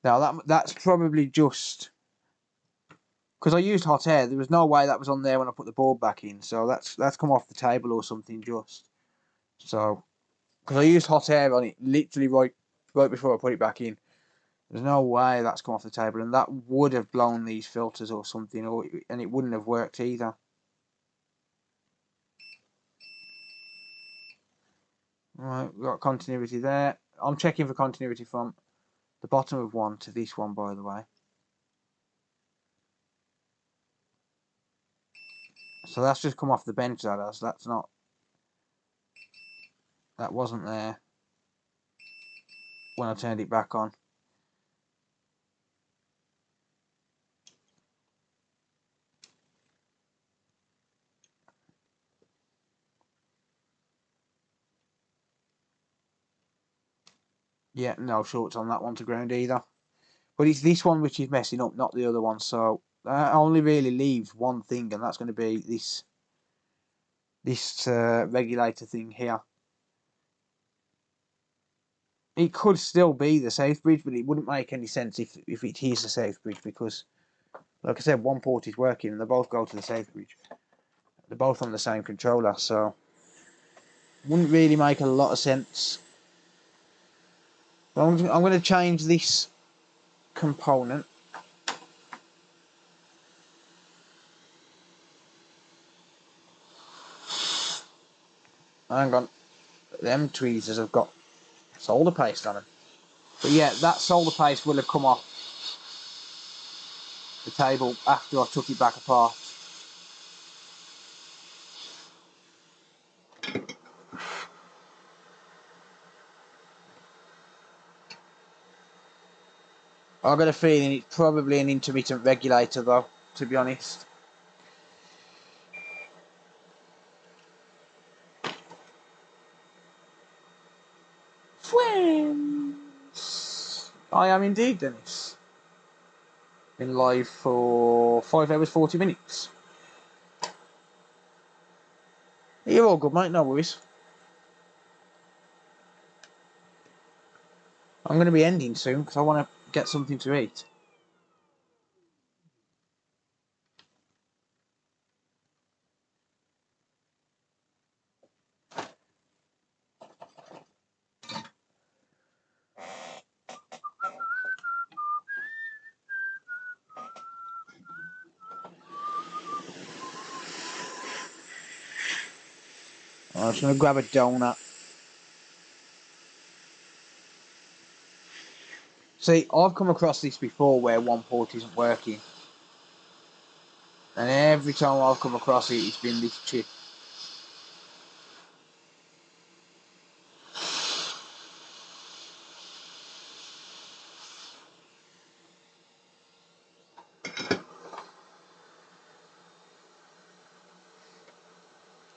Now that's probably just because I used hot air. There was no way that was on there when I put the board back in. So that's come off the table or something just. So because I used hot air on it literally right before I put it back in. There's no way that's come off the table, and that would have blown these filters or something, and it wouldn't have worked either. Right, we've got continuity there. I'm checking for continuity from the bottom of one to this one, by the way. So that's just come off the bench, that has. That's not... That wasn't there when I turned it back on. Yeah, no shorts on that one to ground either. But it's this one which is messing up, not the other one. So that only really leaves one thing, and that's going to be this regulator thing here. It could still be the safe bridge, but it wouldn't make any sense if it is the safe bridge, because, like I said, one port is working and they both go to the safe bridge. They're both on the same controller, so wouldn't really make a lot of sense. But I'm going to change this component. Hang on, them tweezers have got solder paste on them. But yeah, that solder paste will have come off the table after I took it back apart. I've got a feeling it's probably an intermittent regulator though, to be honest. Friends! I am indeed, Dennis. Been live for 5 hours 40 minutes. You're all good, mate, no worries. I'm going to be ending soon because I want to get something to eat. I'm just going to grab a donut. See, I've come across this before where one port isn't working. And every time I've come across it, it's been this chip.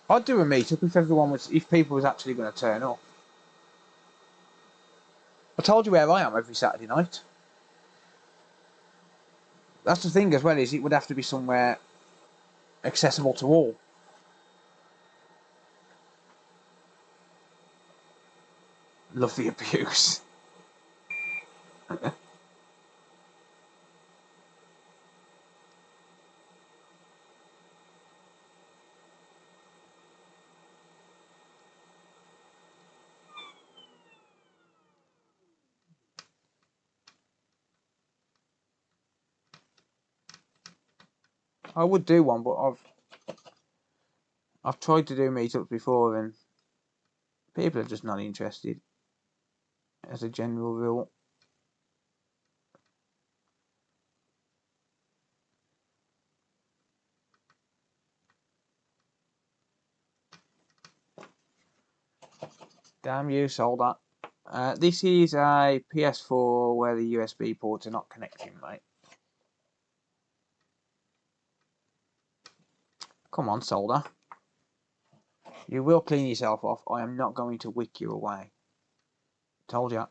I'd do a meetup if people was actually going to turn up. I told you where I am every Saturday night. That's the thing as well, is it would have to be somewhere accessible to all. Love the abuse. I would do one, but I've tried to do meetups before and people are just not interested, as a general rule. Damn you, solder. This is a PS4 where the USB ports are not connecting, mate. Come on, solder. You will clean yourself off. I am not going to wick you away. Told ya.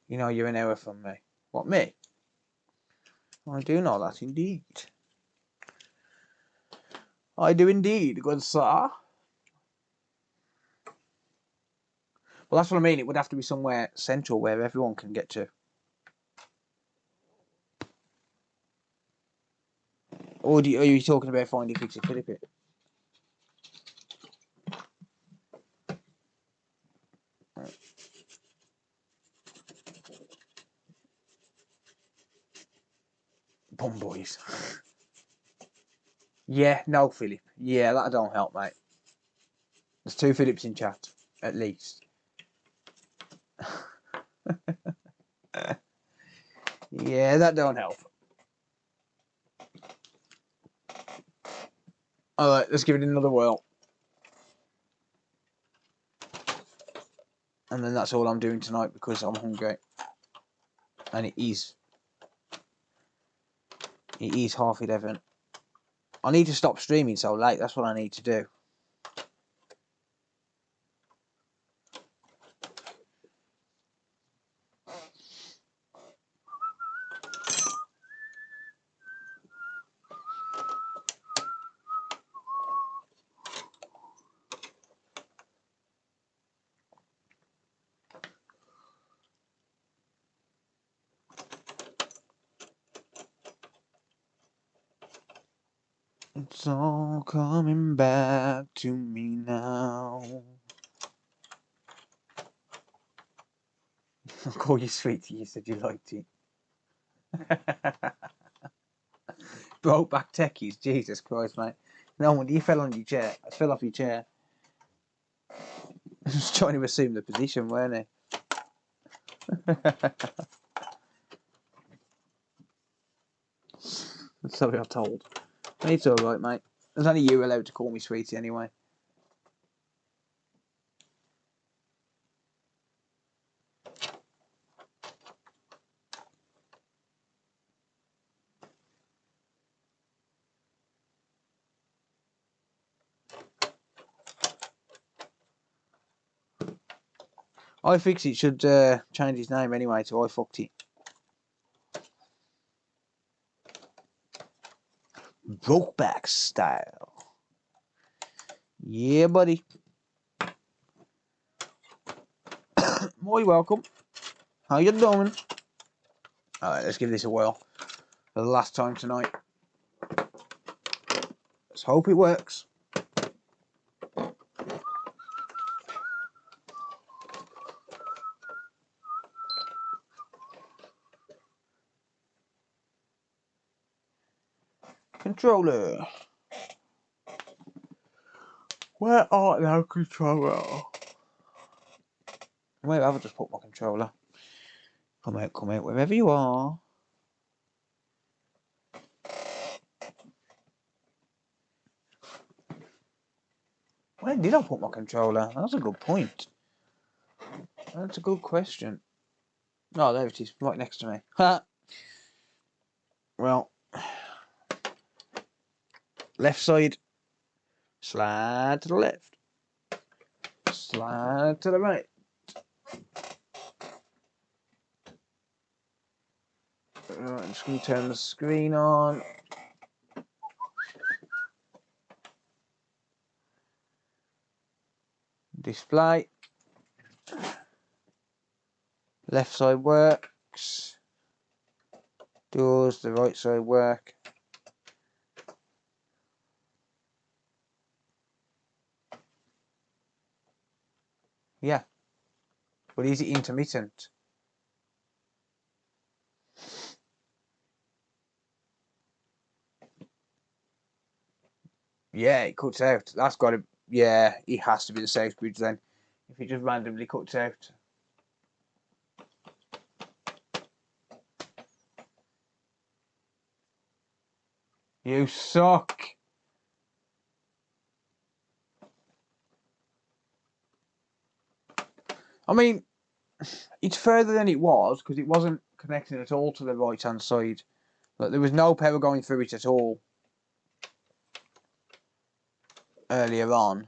You know you're an error from me. What, me? I do know that indeed. I do indeed, good sir. Well, that's what I mean. It would have to be somewhere central where everyone can get to. Or are you talking about finding fixing Philip? Bum boys. Yeah, no Philip. Yeah, that don't help, mate. There's 2 Philips in chat, at least. Yeah, that don't help. Alright, let's give it another whirl. And then that's all I'm doing tonight because I'm hungry. And it is 11:30. I need to stop streaming so late, that's what I need to do. It's all coming back to me now. I'll call you sweetie, you said you liked it. Broke back techies, Jesus Christ, mate. No wonder you fell on your chair. I fell off your chair. I was trying to assume the position, weren't I? So we are told. It's alright, mate. There's only you allowed to call me sweetie anyway. iFixit should change his name anyway to I fucked it. Brokeback style. Yeah, buddy. More welcome. How you doing? Alright, let's give this a whirl. For the last time tonight. Let's hope it works. Controller. Where art thou, controller? Where have I just put my controller? Come out, wherever you are. Where did I put my controller? That's a good point. That's a good question. Oh, there it is, right next to me. Ha! Well, left side, slide to the left, slide to the right. Right, I'm just going to turn the screen on. Display. Left side works. Does the right side work? Yeah. But is it intermittent? Yeah, it cuts out. That's got to. Yeah, it has to be the safe bridge then. If it just randomly cuts out. You suck. I mean, it's further than it was because it wasn't connected at all to the right hand side. Like, there was no power going through it at all earlier on.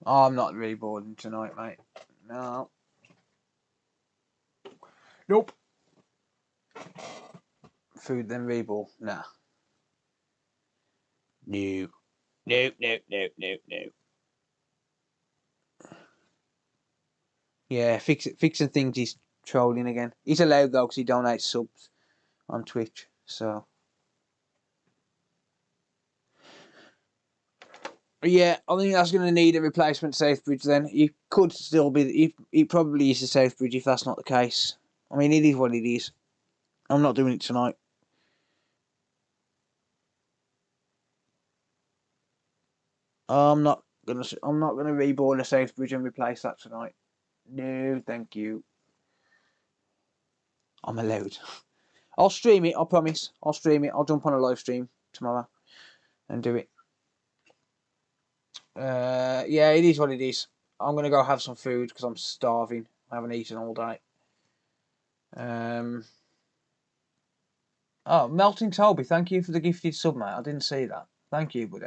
Oh, I'm not really boarding tonight, mate. No. Nope. Food then reball. Nah. No. No, no, no, no, no. Yeah, fixing things he's trolling again. He's allowed though because he donates subs on Twitch, so. Yeah, I think that's going to need a replacement Southbridge then. He could still be. He probably is a Southbridge if that's not the case. I mean, it is what it is. I'm not doing it tonight. I'm not gonna reborn a Southbridge and replace that tonight. No, thank you. I'm allowed. I'll stream it. I promise. I'll stream it. I'll jump on a live stream tomorrow and do it. Yeah, it is what it is. I'm gonna go have some food because I'm starving. I haven't eaten all day. Oh, Melting Toby, thank you for the gifted sub, mate. I didn't see that. Thank you, buddy.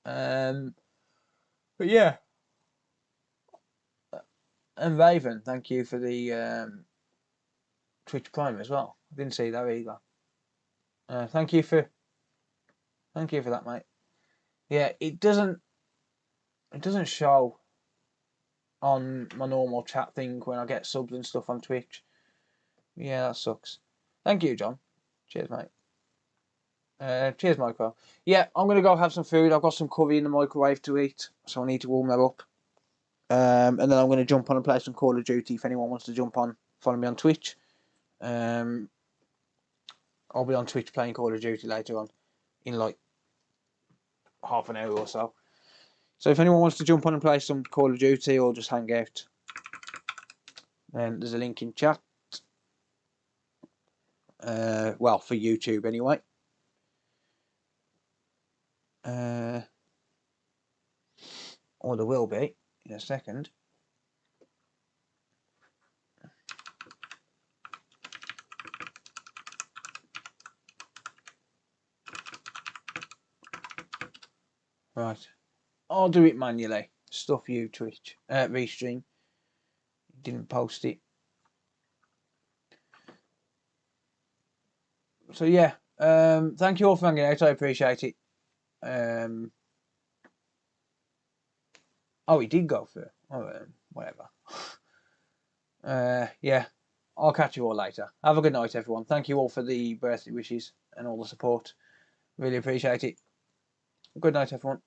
But yeah. And Raven, thank you for the Twitch Prime as well. I didn't see that either. Thank you for that, mate. Yeah, it doesn't show on my normal chat thing when I get subs and stuff on Twitch. Yeah, that sucks. Thank you, John. Cheers, mate. Cheers, Michael. Yeah, I'm gonna go have some food. I've got some curry in the microwave to eat, so I need to warm that up. And then I'm gonna jump on and play some Call of Duty. If anyone wants to jump on, follow me on Twitch. I'll be on Twitch playing Call of Duty later on, in like half an hour or so. So if anyone wants to jump on and play some Call of Duty or just hang out, then there's a link in chat. Well, for YouTube anyway. Or there will be in a second. Right. I'll do it manually. Stuff you, Twitch. Restream. Didn't post it. So yeah. Thank you all for hanging out. I appreciate it. Oh, he did go for whatever. Yeah. I'll catch you all later. Have a good night, everyone. Thank you all for the birthday wishes and all the support. Really appreciate it. Good night, everyone.